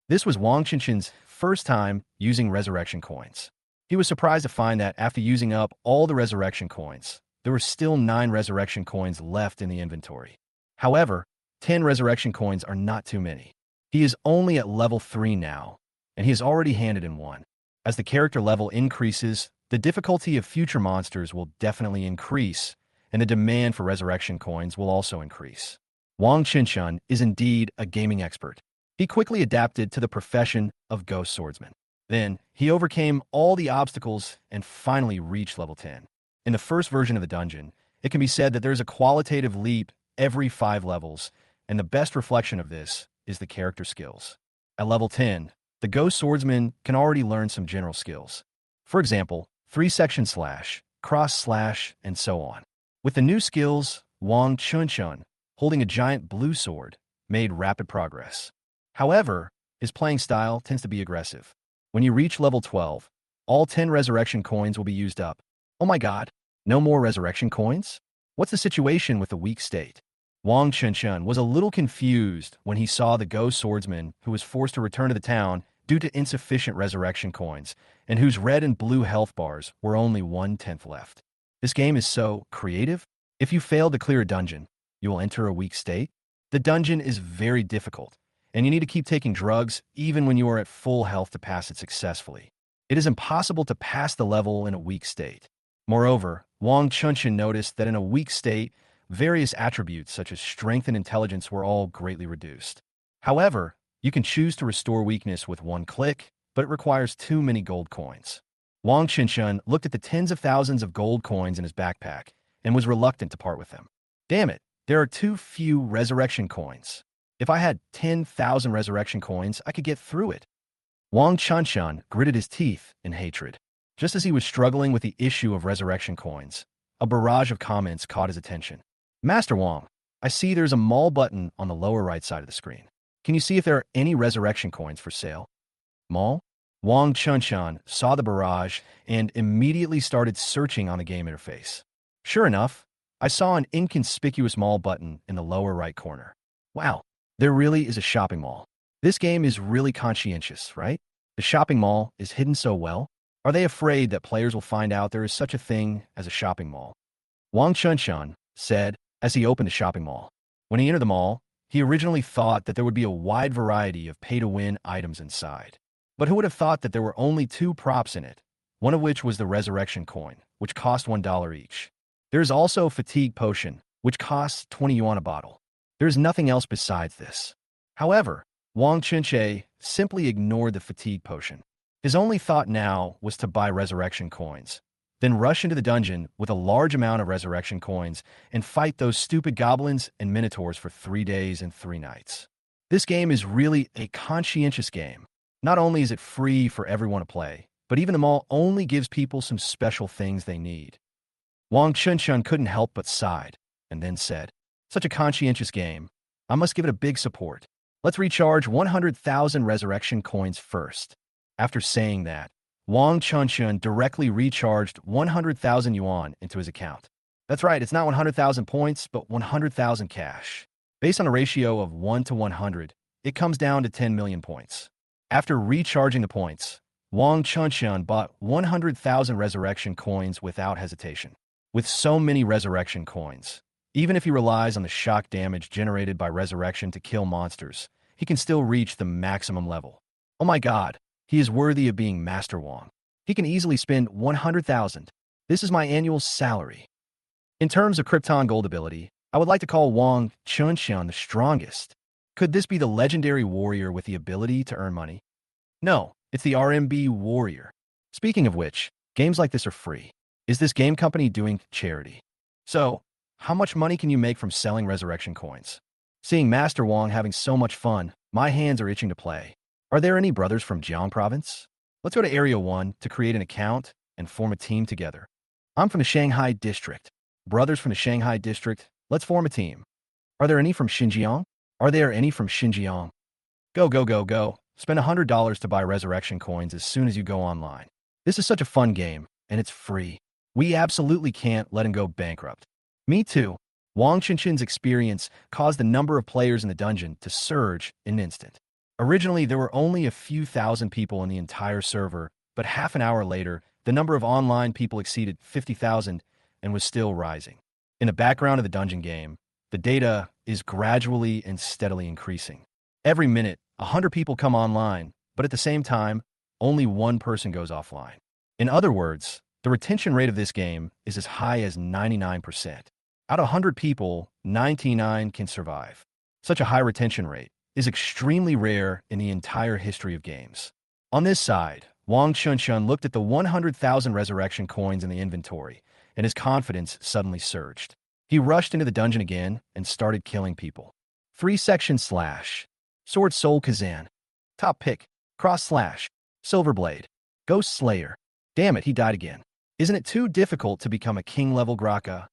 This was Wang Qinshan's first time using resurrection coins. He was surprised to find that after using up all the resurrection coins, there were still 9 resurrection coins left in the inventory. However, 10 resurrection coins are not too many. He is only at level 3 now, and he has already handed in one. As the character level increases, the difficulty of future monsters will definitely increase, and the demand for resurrection coins will also increase. Wang Qinshan is indeed a gaming expert. He quickly adapted to the profession of ghost swordsman. Then, he overcame all the obstacles and finally reached level 10. In the first version of the dungeon, it can be said that there's a qualitative leap every 5 levels, and the best reflection of this is the character skills. At level 10, the ghost swordsman can already learn some general skills. For example, 3-section slash, cross slash, and so on. With the new skills, Wang Qinshan, holding a giant blue sword, made rapid progress. However, his playing style tends to be aggressive. When you reach level 12, all 10 resurrection coins will be used up. Oh my god, no more resurrection coins? What's the situation with the weak state? Wang Qinshan was a little confused when he saw the ghost swordsman who was forced to return to the town due to insufficient resurrection coins, and whose red and blue health bars were only 1/10 left. This game is so creative. If you fail to clear a dungeon, you will enter a weak state. The dungeon is very difficult, and you need to keep taking drugs even when you are at full health to pass it successfully. It is impossible to pass the level in a weak state. Moreover, Wang Qinshan noticed that in a weak state, various attributes such as strength and intelligence were all greatly reduced. However, you can choose to restore weakness with one click, but it requires too many gold coins. Wang Qinshan looked at the tens of thousands of gold coins in his backpack and was reluctant to part with them. Damn it, there are too few resurrection coins. If I had 10,000 resurrection coins, I could get through it. Wang Qinshan gritted his teeth in hatred. Just as he was struggling with the issue of resurrection coins, a barrage of comments caught his attention. Master Wang, I see there's a mall button on the lower right side of the screen. Can you see if there are any resurrection coins for sale? Mall? Wang Qinshan saw the barrage and immediately started searching on the game interface. Sure enough, I saw an inconspicuous mall button in the lower right corner. Wow, there really is a shopping mall. This game is really conscientious, right? The shopping mall is hidden so well. Are they afraid that players will find out there is such a thing as a shopping mall? Wang Qinshan said as he opened the shopping mall. When he entered the mall, he originally thought that there would be a wide variety of pay-to-win items inside. But who would have thought that there were only 2 props in it, one of which was the resurrection coin, which cost $1 each. There is also fatigue potion, which costs 20 yuan a bottle. There is nothing else besides this. However, Wang Qinshan simply ignored the fatigue potion. His only thought now was to buy resurrection coins, then rush into the dungeon with a large amount of resurrection coins and fight those stupid goblins and minotaurs for 3 days and 3 nights. This game is really a conscientious game. Not only is it free for everyone to play, but even the mall only gives people some special things they need. Wang Qinshan couldn't help but sighed, and then said, such a conscientious game. I must give it a big support. Let's recharge 100,000 resurrection coins first. After saying that, Wang Qinshan directly recharged 100,000 yuan into his account. That's right, it's not 100,000 points, but 100,000 cash. Based on a ratio of 1 to 100, it comes down to 10 million points. After recharging the points, Wang Qinshan bought 100,000 resurrection coins without hesitation. With so many resurrection coins, even if he relies on the shock damage generated by resurrection to kill monsters, he can still reach the maximum level. Oh my god, he is worthy of being Master Wang. He can easily spend 100,000. This is my annual salary. In terms of Krypton gold ability, I would like to call Wang Qinshan the strongest. Could this be the legendary warrior with the ability to earn money? No, it's the RMB warrior. Speaking of which, games like this are free. Is this game company doing charity? So, how much money can you make from selling resurrection coins? Seeing Master Wang having so much fun, my hands are itching to play. Are there any brothers from Jiang Province? Let's go to Area 1 to create an account and form a team together. I'm from the Shanghai District. Brothers from the Shanghai District, let's form a team. Are there any from Xinjiang? Are there any from Xinjiang? Go, go, go, go. Spend $100 to buy resurrection coins as soon as you go online. This is such a fun game, and it's free. We absolutely can't let him go bankrupt. Me too. Wang Qinshan's experience caused the number of players in the dungeon to surge in an instant. Originally, there were only a few thousand people in the entire server, but half an hour later, the number of online people exceeded 50,000 and was still rising. In the background of the dungeon game, The data is gradually and steadily increasing. Every minute, 100 people come online, but at the same time, only one person goes offline. In other words, the retention rate of this game is as high as 99%. Out of 100 people, 99 can survive. Such a high retention rate is extremely rare in the entire history of games. On this side, Wang Chunshun looked at the 100,000 resurrection coins in the inventory, and his confidence suddenly surged. He rushed into the dungeon again and started killing people. 3-section slash. Sword Soul Kazan. Top pick. Cross slash. Silverblade. Ghost Slayer. Damn it, he died again. Isn't it too difficult to become a king-level Graka?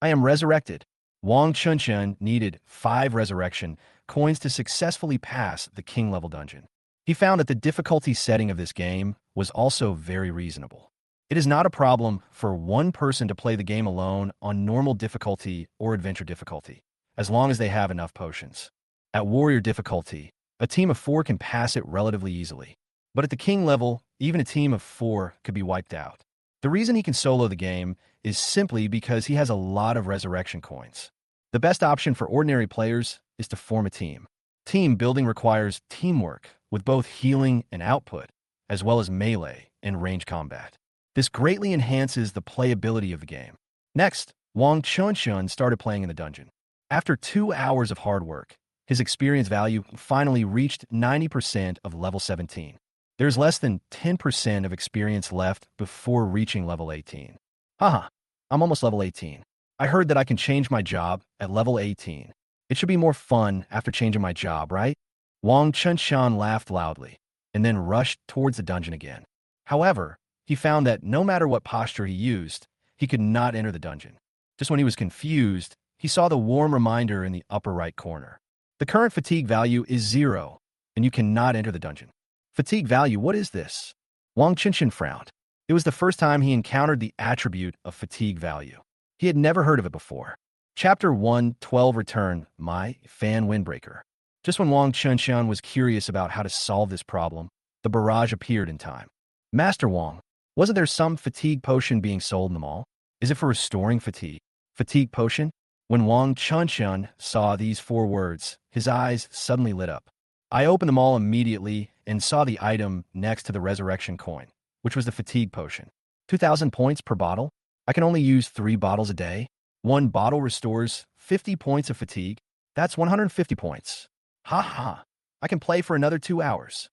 I am resurrected. Wang Chunshun needed 5 resurrection coins to successfully pass the king-level dungeon. He found that the difficulty setting of this game was also very reasonable. It is not a problem for one person to play the game alone on normal difficulty or adventure difficulty, as long as they have enough potions. At warrior difficulty, a team of 4 can pass it relatively easily. But at the king level, even a team of 4 could be wiped out. The reason he can solo the game is simply because he has a lot of resurrection coins. The best option for ordinary players is to form a team. Team building requires teamwork with both healing and output, as well as melee and range combat. This greatly enhances the playability of the game. Next, Wang Chunshun started playing in the dungeon. After 2 hours of hard work, his experience value finally reached 90% of level 17. There's less than 10% of experience left before reaching level 18. Haha, I'm almost level 18. I heard that I can change my job at level 18. It should be more fun after changing my job, right? Wang Chunshun laughed loudly, and then rushed towards the dungeon again. However, he found that no matter what posture he used, he could not enter the dungeon. Just when he was confused, he saw the warm reminder in the upper right corner. The current fatigue value is 0, and you cannot enter the dungeon. Fatigue value, what is this? Wang Chunshun frowned. It was the first time he encountered the attribute of fatigue value. He had never heard of it before. Chapter 1:12 Return, My Fan Windbreaker. Just when Wang Chunshun was curious about how to solve this problem, the barrage appeared in time. Master Wang, wasn't there some fatigue potion being sold in the mall? Is it for restoring fatigue? Fatigue potion? When Wang Chunshun saw these 4 words, his eyes suddenly lit up. I opened them all immediately and saw the item next to the resurrection coin, which was the fatigue potion. 2,000 points per bottle? I can only use 3 bottles a day. 1 bottle restores 50 points of fatigue. That's 150 points. Ha ha. I can play for another 2 hours.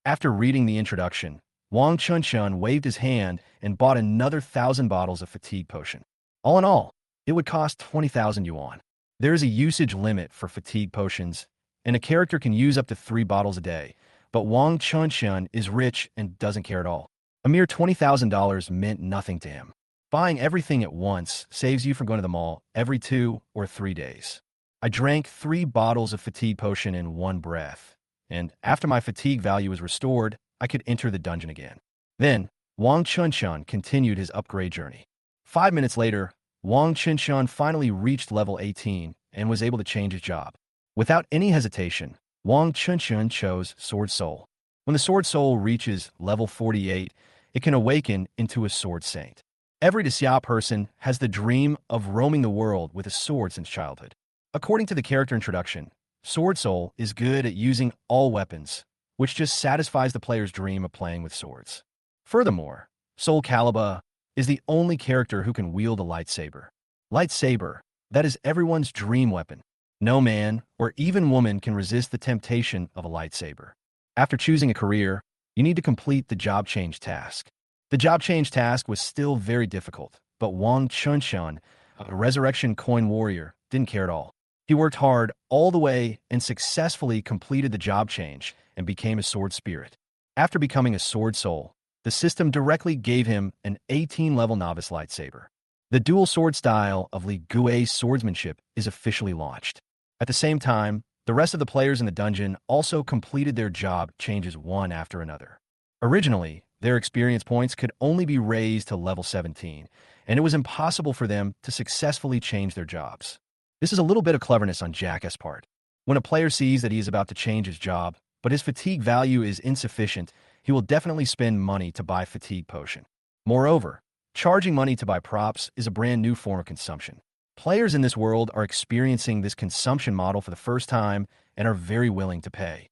After reading the introduction, Wang Chunshun waved his hand and bought another 1,000 bottles of fatigue potion. All in all, it would cost 20,000 yuan. There is a usage limit for fatigue potions, and a character can use up to 3 bottles a day, but Wang Chunshun is rich and doesn't care at all. A mere $20,000 meant nothing to him. Buying everything at once saves you from going to the mall every 2 or 3 days. I drank 3 bottles of fatigue potion in one breath, and after my fatigue value was restored, I could enter the dungeon again. Then, Wang Chunshun continued his upgrade journey. 5 minutes later, Wang Chunshun finally reached level 18 and was able to change his job. Without any hesitation, Wang Chunshun chose Sword Soul. When the Sword Soul reaches level 48, it can awaken into a Sword Saint. Every Xiao person has the dream of roaming the world with a sword since childhood. According to the character introduction, Sword Soul is good at using all weapons, which just satisfies the player's dream of playing with swords. Furthermore, Soul Calibur is the only character who can wield a lightsaber. Lightsaber, that is everyone's dream weapon. No man or even woman can resist the temptation of a lightsaber. After choosing a career, you need to complete the job change task. The job change task was still very difficult, but Wang Chunshun, a resurrection coin warrior, didn't care at all. He worked hard all the way and successfully completed the job change and became a sword spirit. After becoming a sword soul, the system directly gave him an 18-level novice lightsaber. The dual sword style of Li Gui's swordsmanship is officially launched. At the same time, the rest of the players in the dungeon also completed their job changes one after another. Originally, their experience points could only be raised to level 17, and it was impossible for them to successfully change their jobs. This is a little bit of cleverness on Jack's part. When a player sees that he is about to change his job, but his fatigue value is insufficient, he will definitely spend money to buy fatigue potion. Moreover, charging money to buy props is a brand new form of consumption. Players in this world are experiencing this consumption model for the first time and are very willing to pay.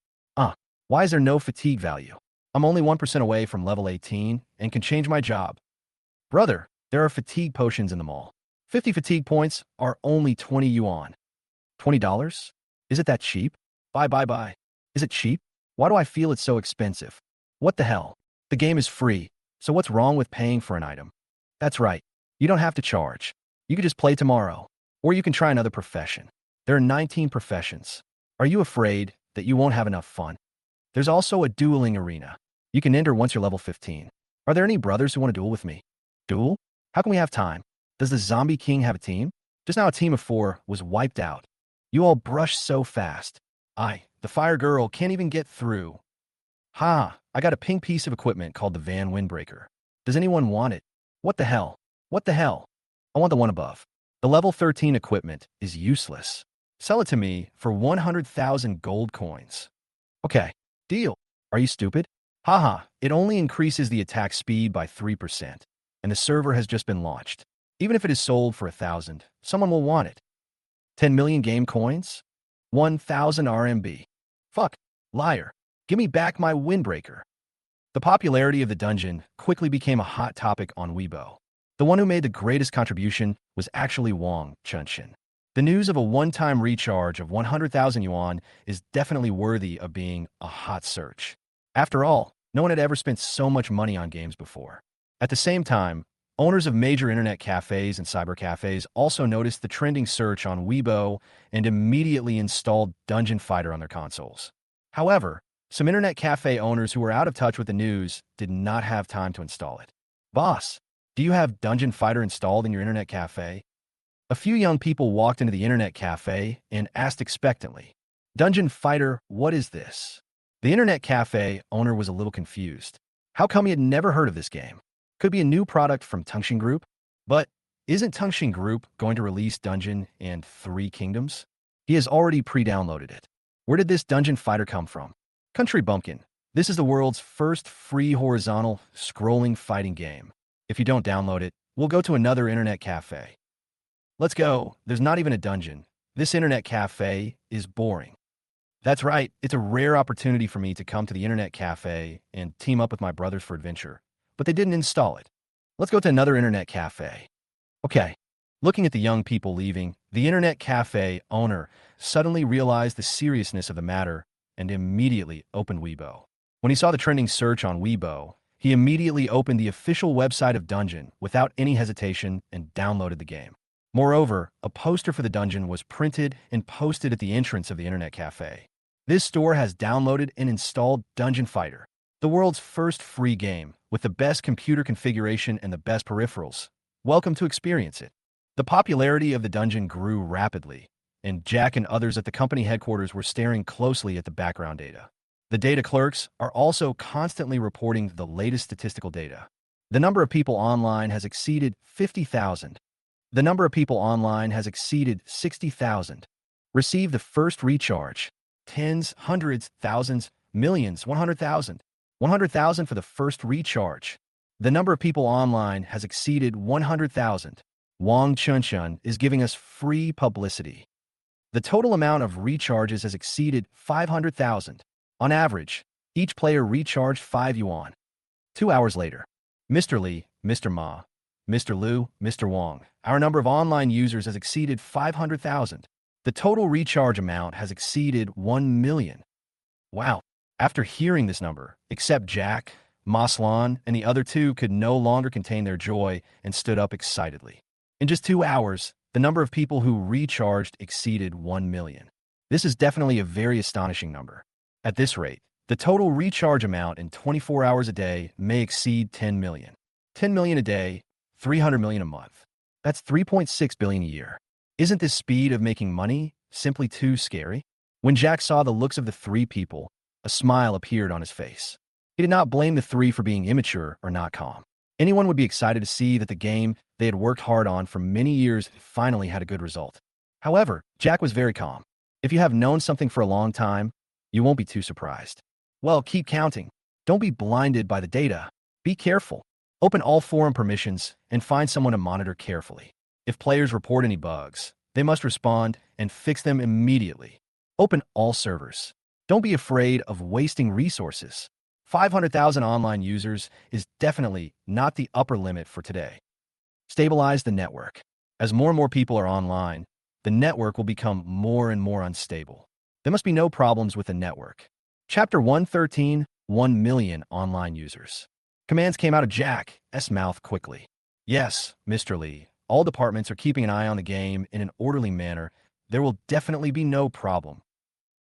Why is there no fatigue value? I'm only 1% away from level 18 and can change my job. Brother, there are fatigue potions in the mall. 50 fatigue points are only 20 yuan. $20? Is it that cheap? Bye. Is it cheap? Why do I feel it's so expensive? What the hell? The game is free, so what's wrong with paying for an item? That's right. You don't have to charge. You could just play tomorrow. Or you can try another profession. There are 19 professions. Are you afraid that you won't have enough fun? There's also a dueling arena. You can enter once you're level 15. Are there any brothers who want to duel with me? Duel? How can we have time? Does the Zombie King have a team? Just now a team of 4 was wiped out. You all brush so fast. The fire girl can't even get through. I got a pink piece of equipment called the Van Windbreaker. Does anyone want it? What the hell? What the hell? I want the one above. The level 13 equipment is useless. Sell it to me for 100,000 gold coins. Okay, deal. Are you stupid? It only increases the attack speed by 3%, and the server has just been launched. Even if it is sold for 1,000, someone will want it. 10 million game coins? 1,000 RMB. Fuck. Liar. Give me back my windbreaker. The popularity of the dungeon quickly became a hot topic on Weibo. The one who made the greatest contribution was actually Wang Chunshin. The news of a one-time recharge of 100,000 yuan is definitely worthy of being a hot search. After all, no one had ever spent so much money on games before. At the same time, owners of major internet cafes and cyber cafes also noticed the trending search on Weibo and immediately installed Dungeon Fighter on their consoles. However, some internet cafe owners who were out of touch with the news did not have time to install it. Boss, do you have Dungeon Fighter installed in your internet cafe? A few young people walked into the internet cafe and asked expectantly, Dungeon Fighter, what is this? The internet cafe owner was a little confused. How come he had never heard of this game? Could be a new product from Tungshin Group? But isn't Tungshin Group going to release Dungeon and 3 Kingdoms? He has already pre-downloaded it. Where did this Dungeon Fighter come from? Country Bumpkin. This is the world's first free horizontal scrolling fighting game. If you don't download it, we'll go to another internet cafe. Let's go. There's not even a dungeon. This internet cafe is boring. That's right. It's a rare opportunity for me to come to the internet cafe and team up with my brothers for adventure, but they didn't install it. Let's go to another internet cafe. Okay. Looking at the young people leaving, the internet cafe owner suddenly realized the seriousness of the matter and immediately opened Weibo. When he saw the trending search on Weibo, he immediately opened the official website of Dungeon without any hesitation and downloaded the game. Moreover, a poster for the dungeon was printed and posted at the entrance of the internet cafe. This store has downloaded and installed Dungeon Fighter, the world's first free game with the best computer configuration and the best peripherals. Welcome to experience it. The popularity of the dungeon grew rapidly, and Jack and others at the company headquarters were staring closely at the background data. The data clerks are also constantly reporting the latest statistical data. The number of people online has exceeded 50,000. The number of people online has exceeded 60,000. Receive the first recharge. Tens, hundreds, thousands, millions, 100,000. 100,000 for the first recharge. The number of people online has exceeded 100,000. Wang Chunshin is giving us free publicity. The total amount of recharges has exceeded 500,000. On average, each player recharged 5 yuan. 2 hours later, Mr. Li, Mr. Ma, Mr. Liu, Mr. Wang, our number of online users has exceeded 500,000. The total recharge amount has exceeded 1 million. Wow. After hearing this number, except Jack, Maslan, and the other 2 could no longer contain their joy and stood up excitedly. In just 2 hours, the number of people who recharged exceeded 1 million. This is definitely a very astonishing number. At this rate, the total recharge amount in 24 hours a day may exceed 10 million. 10 million a day, 300 million a month. That's 3.6 billion a year. Isn't this speed of making money simply too scary? When Jack saw the looks of the 3 people, a smile appeared on his face. He did not blame the 3 for being immature or not calm. Anyone would be excited to see that the game they had worked hard on for many years finally had a good result. However, Jack was very calm. If you have known something for a long time, you won't be too surprised. Well, keep counting. Don't be blinded by the data. Be careful. Open all forum permissions and find someone to monitor carefully. If players report any bugs, they must respond and fix them immediately. Open all servers. Don't be afraid of wasting resources. 500,000 online users is definitely not the upper limit for today. Stabilize the network. As more and more people are online, the network will become more and more unstable. There must be no problems with the network. Chapter 113, 1 million online users. Commands came out of Jack's mouth quickly. Yes, Mr. Lee, all departments are keeping an eye on the game in an orderly manner. There will definitely be no problem.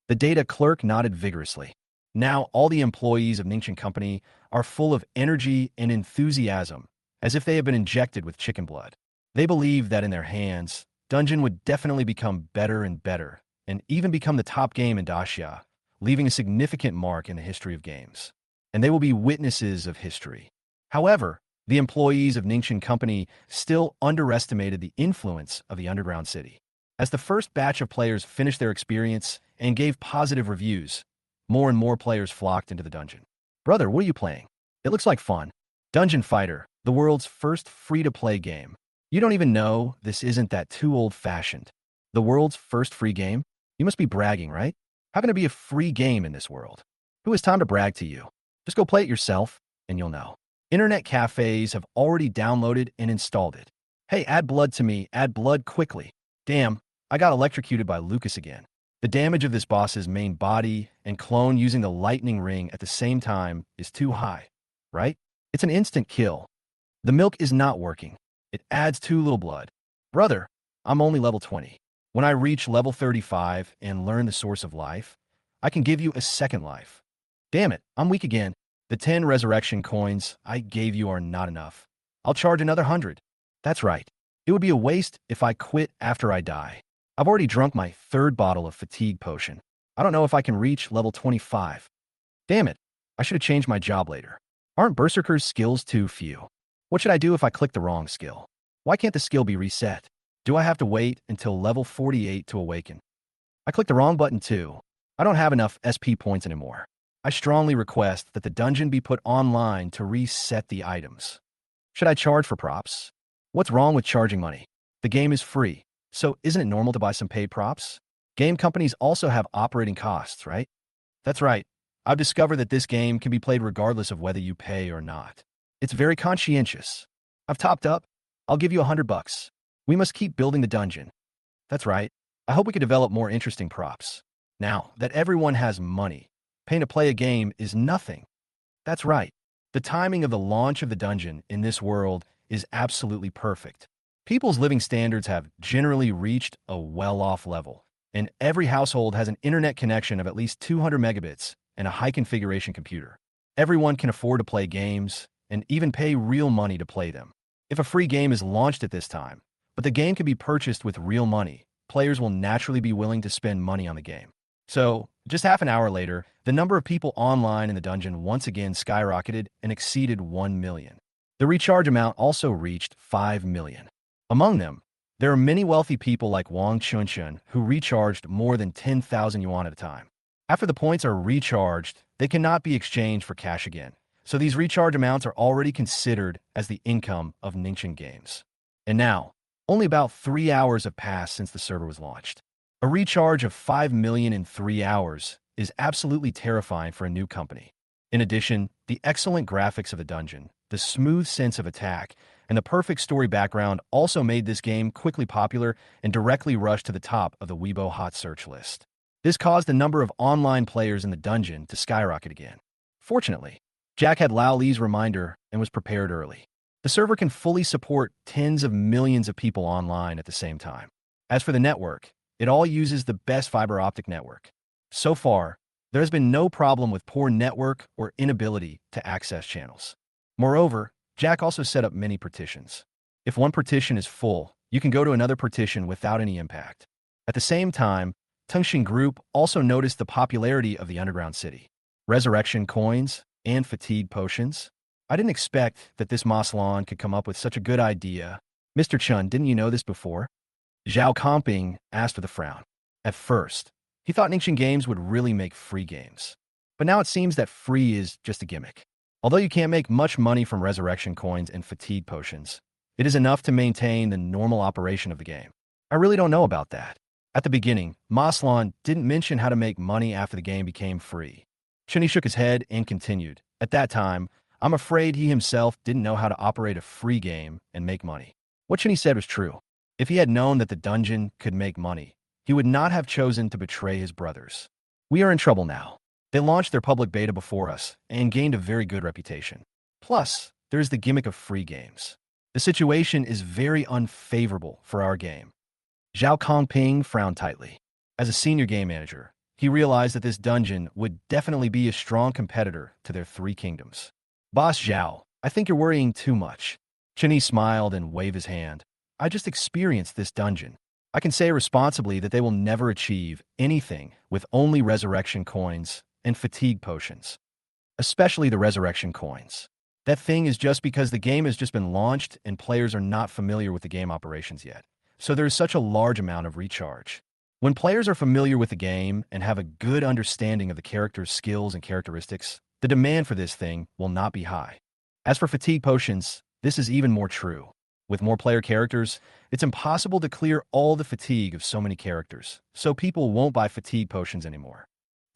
The data clerk nodded vigorously. Now all the employees of Ningchen Company are full of energy and enthusiasm, as if they have been injected with chicken blood. They believe that in their hands, Dungeon would definitely become better and better, and even become the top game in Daxia, leaving a significant mark in the history of games. And they will be witnesses of history. However, the employees of Ningchen Company still underestimated the influence of the underground city. As the first batch of players finished their experience and gave positive reviews, more and more players flocked into the dungeon. Brother, what are you playing? It looks like fun. Dungeon Fighter, the world's first free-to-play game. You don't even know this isn't that too old-fashioned. The world's first free game? You must be bragging, right? How can there be a free game in this world? Who has time to brag to you? Just go play it yourself, and you'll know. Internet cafes have already downloaded and installed it. Hey, add blood to me, add blood quickly. Damn, I got electrocuted by Lucas again. The damage of this boss's main body and clone using the lightning ring at the same time is too high, right? It's an instant kill. The milk is not working. It adds too little blood. Brother, I'm only level 20. When I reach level 35 and learn the source of life, I can give you a second life. Damn it, I'm weak again. The 10 resurrection coins I gave you are not enough. I'll charge another 100. That's right. It would be a waste if I quit after I die. I've already drunk my 3rd bottle of fatigue potion. I don't know if I can reach level 25. Damn it, I should have changed my job later. Aren't Berserker's skills too few? What should I do if I click the wrong skill? Why can't the skill be reset? Do I have to wait until level 48 to awaken? I clicked the wrong button too. I don't have enough SP points anymore. I strongly request that the dungeon be put online to reset the items. Should I charge for props? What's wrong with charging money? The game is free, so isn't it normal to buy some paid props? Game companies also have operating costs, right? That's right. I've discovered that this game can be played regardless of whether you pay or not. It's very conscientious. I've topped up. I'll give you $100. We must keep building the dungeon. That's right. I hope we can develop more interesting props. Now that everyone has money, paying to play a game is nothing. That's right. The timing of the launch of the dungeon in this world is absolutely perfect. People's living standards have generally reached a well-off level, and every household has an internet connection of at least 200 megabits and a high-configuration computer. Everyone can afford to play games and even pay real money to play them. If a free game is launched at this time, but the game can be purchased with real money, players will naturally be willing to spend money on the game. So, just half an hour later, the number of people online in the dungeon once again skyrocketed and exceeded 1 million. The recharge amount also reached 5 million. Among them, there are many wealthy people like Wang Chunchun who recharged more than 10,000 yuan at a time. After the points are recharged, they cannot be exchanged for cash again. So these recharge amounts are already considered as the income of Ningchen Games. And now, only about 3 hours have passed since the server was launched. A recharge of 5 million in 3 hours is absolutely terrifying for a new company. In addition, the excellent graphics of the dungeon, the smooth sense of attack, and the perfect story background also made this game quickly popular and directly rushed to the top of the Weibo hot search list. This caused the number of online players in the dungeon to skyrocket again. Fortunately, Jack had Lao Li's reminder and was prepared early. The server can fully support tens of millions of people online at the same time. As for the network, it all uses the best fiber optic network. So far, there has been no problem with poor network or inability to access channels. Moreover, Jack also set up many partitions. If one partition is full, you can go to another partition without any impact. At the same time, Tungshin Group also noticed the popularity of the underground city. Resurrection coins and fatigue potions. I didn't expect that this Maslan could come up with such a good idea. Mr. Chun, didn't you know this before? Xiao Comping asked with a frown. At first, he thought Ningchen Games would really make free games. But now it seems that free is just a gimmick. Although you can't make much money from resurrection coins and fatigue potions, It is enough to maintain the normal operation of the game. I really don't know about that. At the beginning, Maslan didn't mention how to make money after the game became free. Chunni shook his head and continued. At that time, I'm afraid he himself didn't know how to operate a free game and make money. What Chunni said was true. If he had known that the dungeon could make money, he would not have chosen to betray his brothers. We are in trouble now. They launched their public beta before us and gained a very good reputation. Plus, there is the gimmick of free games. The situation is very unfavorable for our game. Zhao Kongping frowned tightly. As a senior game manager, he realized that this dungeon would definitely be a strong competitor to their three kingdoms. Boss Zhao, I think you're worrying too much. Chunni smiled and waved his hand. I just experienced this dungeon. I can say responsibly that they will never achieve anything with only resurrection coins and fatigue potions. Especially the resurrection coins. That thing is just because the game has just been launched and players are not familiar with the game operations yet. So there is such a large amount of recharge. When players are familiar with the game and have a good understanding of the character's skills and characteristics, the demand for this thing will not be high. As for fatigue potions, this is even more true. With more player characters, it's impossible to clear all the fatigue of so many characters, so people won't buy fatigue potions anymore.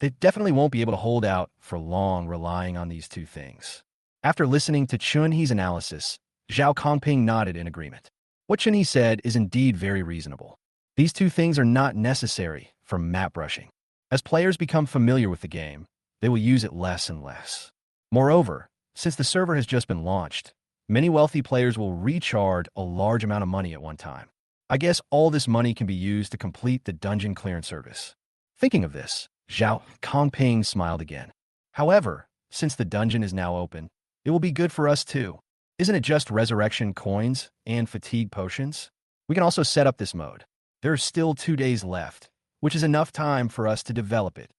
They definitely won't be able to hold out for long relying on these two things. After listening to Chunni's analysis, Zhao Kongping nodded in agreement. What Chunni said is indeed very reasonable. These two things are not necessary for map brushing. As players become familiar with the game, they will use it less and less. Moreover, since the server has just been launched, many wealthy players will recharge a large amount of money at one time. I guess all this money can be used to complete the dungeon clearance service. Thinking of this, Zhao Kongping smiled again. However, since the dungeon is now open, it will be good for us too. Isn't it just resurrection coins and fatigue potions? We can also set up this mode. There are still 2 days left, which is enough time for us to develop it.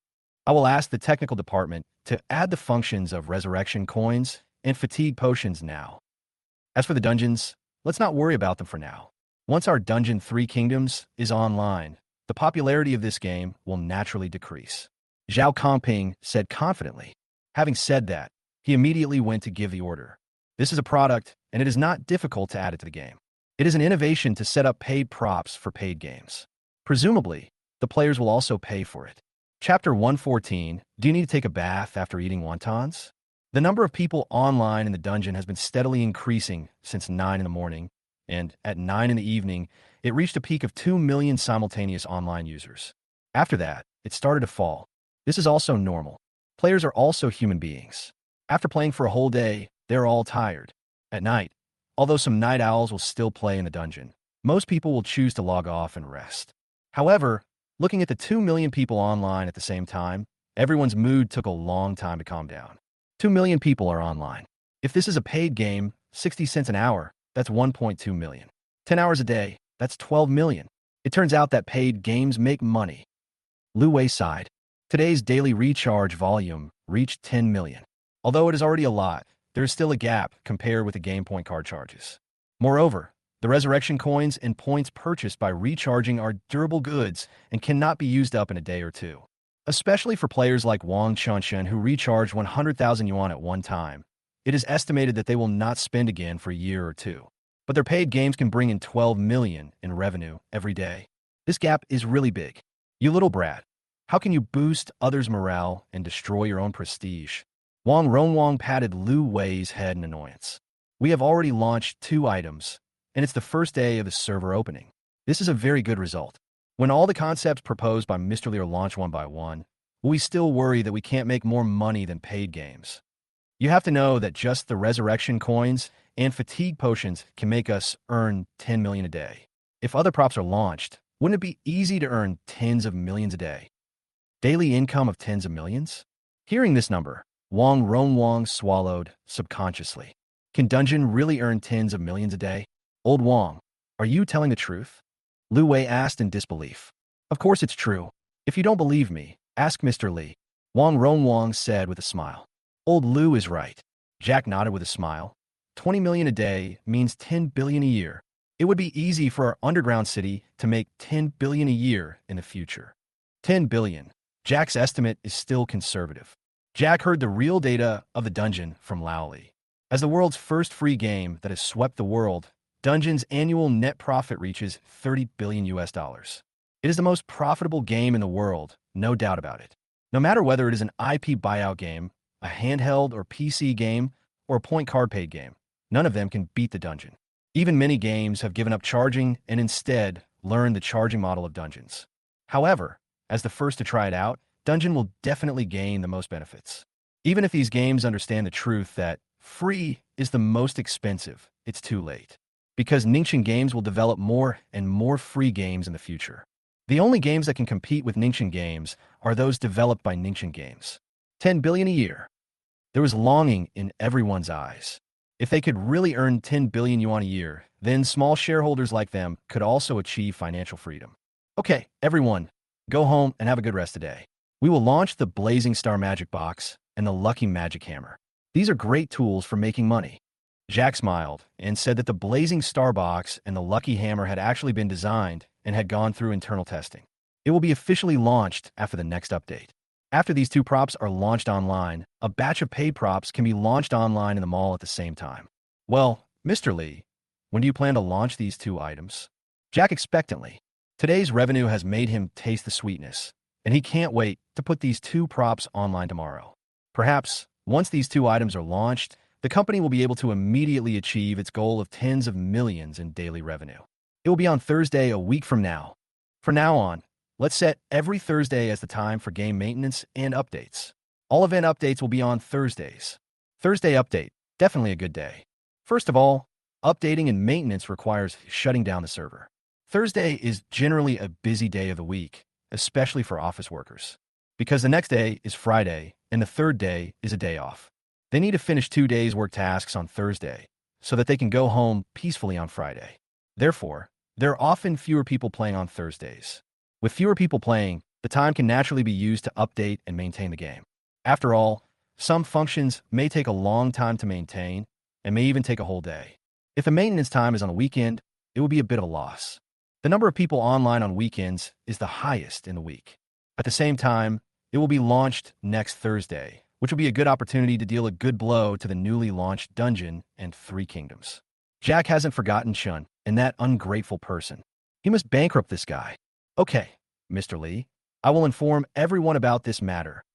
I will ask the technical department to add the functions of resurrection coins and fatigue potions now. As for the dungeons, let's not worry about them for now. Once our Dungeon 3 Kingdoms is online, the popularity of this game will naturally decrease. Zhao Kongping said confidently. Having said that, he immediately went to give the order. This is a product, and it is not difficult to add it to the game. It is an innovation to set up paid props for paid games. Presumably, the players will also pay for it. Chapter 114, do you need to take a bath after eating wontons? The number of people online in the dungeon has been steadily increasing since 9 in the morning, and at 9 in the evening, it reached a peak of 2 million simultaneous online users. After that, it started to fall. This is also normal. Players are also human beings. After playing for a whole day, they're all tired. At night, although some night owls will still play in the dungeon, most people will choose to log off and rest. However, looking at the 2 million people online at the same time, everyone's mood took a long time to calm down. 2 million people are online. If this is a paid game, 60 cents an hour, that's 1.2 million. 10 hours a day, that's 12 million. It turns out that paid games make money. Lu Wei sighed. Today's daily recharge volume reached 10 million. Although it is already a lot, there is still a gap compared with the game point card charges. Moreover, the resurrection coins and points purchased by recharging are durable goods and cannot be used up in a day or two. Especially for players like Wang Chunshen who recharge 100,000 yuan at one time, it is estimated that they will not spend again for a year or two. But their paid games can bring in 12 million in revenue every day. This gap is really big. You little brat, how can you boost others' morale and destroy your own prestige? Wang Ronwang patted Lu Wei's head in annoyance. We have already launched 2 items, and it's the first day of the server opening. This is a very good result. When all the concepts proposed by Mr. Lee are launched one by one, we still worry that we can't make more money than paid games. You have to know that just the resurrection coins and fatigue potions can make us earn 10 million a day. If other props are launched, wouldn't it be easy to earn tens of millions a day? Daily income of tens of millions? Hearing this number, Wang Ronwang swallowed subconsciously. Can Dungeon really earn tens of millions a day? Old Wang, are you telling the truth? Lu Wei asked in disbelief. Of course it's true. If you don't believe me, ask Mr. Lee. Wang Ronwang said with a smile. Old Lu is right. Jack nodded with a smile. 20 million a day means 10 billion a year. It would be easy for our underground city to make 10 billion a year in the future. 10 billion. Jack's estimate is still conservative. Jack heard the real data of the dungeon from Lao Li. As the world's first free game that has swept the world, Dungeon's annual net profit reaches 30 billion US dollars. It is the most profitable game in the world, no doubt about it. No matter whether it is an IP buyout game, a handheld or PC game, or a point card paid game, none of them can beat the Dungeon. Even many games have given up charging and instead learned the charging model of Dungeons. However, as the first to try it out, Dungeon will definitely gain the most benefits. Even if these games understand the truth that free is the most expensive, it's too late. Because Ningxian Games will develop more and more free games in the future. The only games that can compete with Ningxian Games are those developed by Ningxian Games. 10 billion a year. There was longing in everyone's eyes. If they could really earn 10 billion yuan a year, then small shareholders like them could also achieve financial freedom. Okay, everyone, go home and have a good rest today. We will launch the Blazing Star Magic Box and the Lucky Magic Hammer. These are great tools for making money. Jack smiled and said that the Blazing Star Box and the Lucky Hammer had actually been designed and had gone through internal testing. It will be officially launched after the next update. After these two props are launched online, a batch of paid props can be launched online in the mall at the same time. Well, Mr. Lee, when do you plan to launch these two items? Jack expectantly. Today's revenue has made him taste the sweetness, and he can't wait to put these two props online tomorrow. Perhaps, once these two items are launched, the company will be able to immediately achieve its goal of tens of millions in daily revenue. It will be on Thursday a week from now. From now on, let's set every Thursday as the time for game maintenance and updates. All event updates will be on Thursdays. Thursday update, definitely a good day. First of all, updating and maintenance requires shutting down the server. Thursday is generally a busy day of the week, especially for office workers, because the next day is Friday and the third day is a day off. They need to finish 2 days' work tasks on Thursday so that they can go home peacefully on Friday. Therefore, there are often fewer people playing on Thursdays. With fewer people playing, the time can naturally be used to update and maintain the game. After all, some functions may take a long time to maintain and may even take a whole day. If the maintenance time is on a weekend, it would be a bit of a loss. The number of people online on weekends is the highest in the week. At the same time, it will be launched next Thursday, which will be a good opportunity to deal a good blow to the newly launched Dungeon and Three Kingdoms. Jack hasn't forgotten Chun and that ungrateful person. He must bankrupt this guy. Okay, Mr. Lee, I will inform everyone about this matter.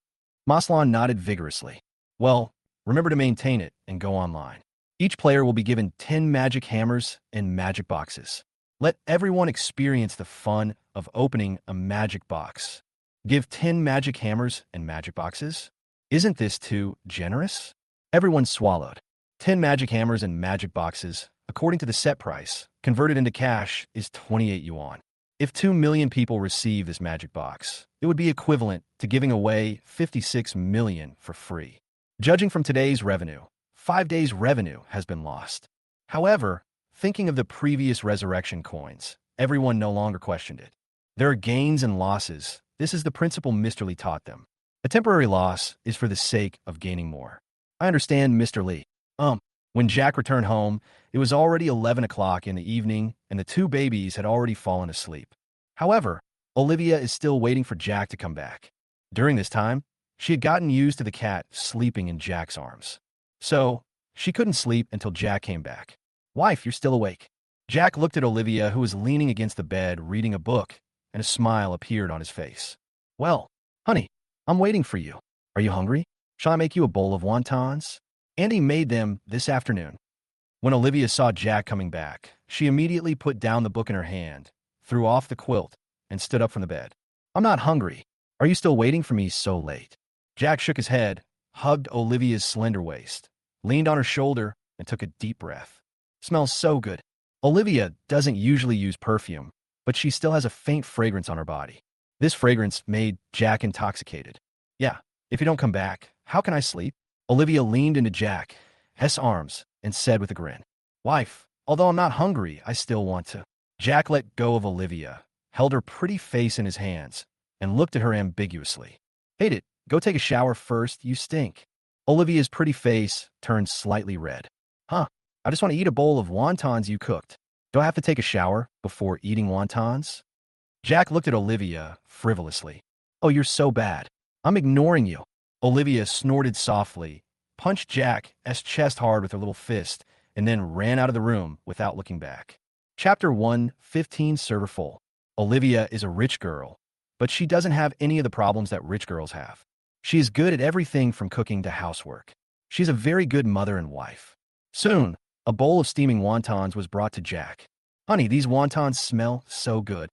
Maslan nodded vigorously. Well, remember to maintain it and go online. Each player will be given 10 magic hammers and magic boxes. Let everyone experience the fun of opening a magic box. Give 10 magic hammers and magic boxes? Isn't this too generous? Everyone swallowed. 10 magic hammers and magic boxes, according to the set price, converted into cash, is 28 yuan. If 2 million people receive this magic box, it would be equivalent to giving away 56 million for free. Judging from today's revenue, 5 days' revenue has been lost. However, thinking of the previous resurrection coins, everyone no longer questioned it. There are gains and losses. This is the principle Mr. Lee taught them. A temporary loss is for the sake of gaining more. I understand, Mr. Lee. When Jack returned home, it was already 11 o'clock in the evening, and the two babies had already fallen asleep. However, Olivia is still waiting for Jack to come back. During this time, she had gotten used to the cat sleeping in Jack's arms. So, she couldn't sleep until Jack came back. Wife, you're still awake. Jack looked at Olivia, who was leaning against the bed reading a book, and a smile appeared on his face. Well, honey, I'm waiting for you. Are you hungry? Shall I make you a bowl of wontons? Andy made them this afternoon. When Olivia saw Jack coming back, she immediately put down the book in her hand, threw off the quilt, and stood up from the bed. I'm not hungry. Are you still waiting for me so late? Jack shook his head, hugged Olivia's slender waist, leaned on her shoulder, and took a deep breath. Smells so good. Olivia doesn't usually use perfume, but she still has a faint fragrance on her body. This fragrance made Jack intoxicated. Yeah, if you don't come back, how can I sleep? Olivia leaned into Jack's arms and said with a grin, Wife, although I'm not hungry, I still want to. Jack let go of Olivia, held her pretty face in his hands, and looked at her ambiguously. Hate it. Go take a shower first, you stink. Olivia's pretty face turned slightly red. Huh, I just want to eat a bowl of wontons you cooked. Do I have to take a shower before eating wontons? Jack looked at Olivia frivolously. Oh, you're so bad. I'm ignoring you. Olivia snorted softly, punched Jack's chest hard with her little fist, and then ran out of the room without looking back. Chapter 1, 15 Server Full. Olivia is a rich girl, but she doesn't have any of the problems that rich girls have. She is good at everything from cooking to housework. She's a very good mother and wife. Soon, a bowl of steaming wontons was brought to Jack. Honey, these wontons smell so good.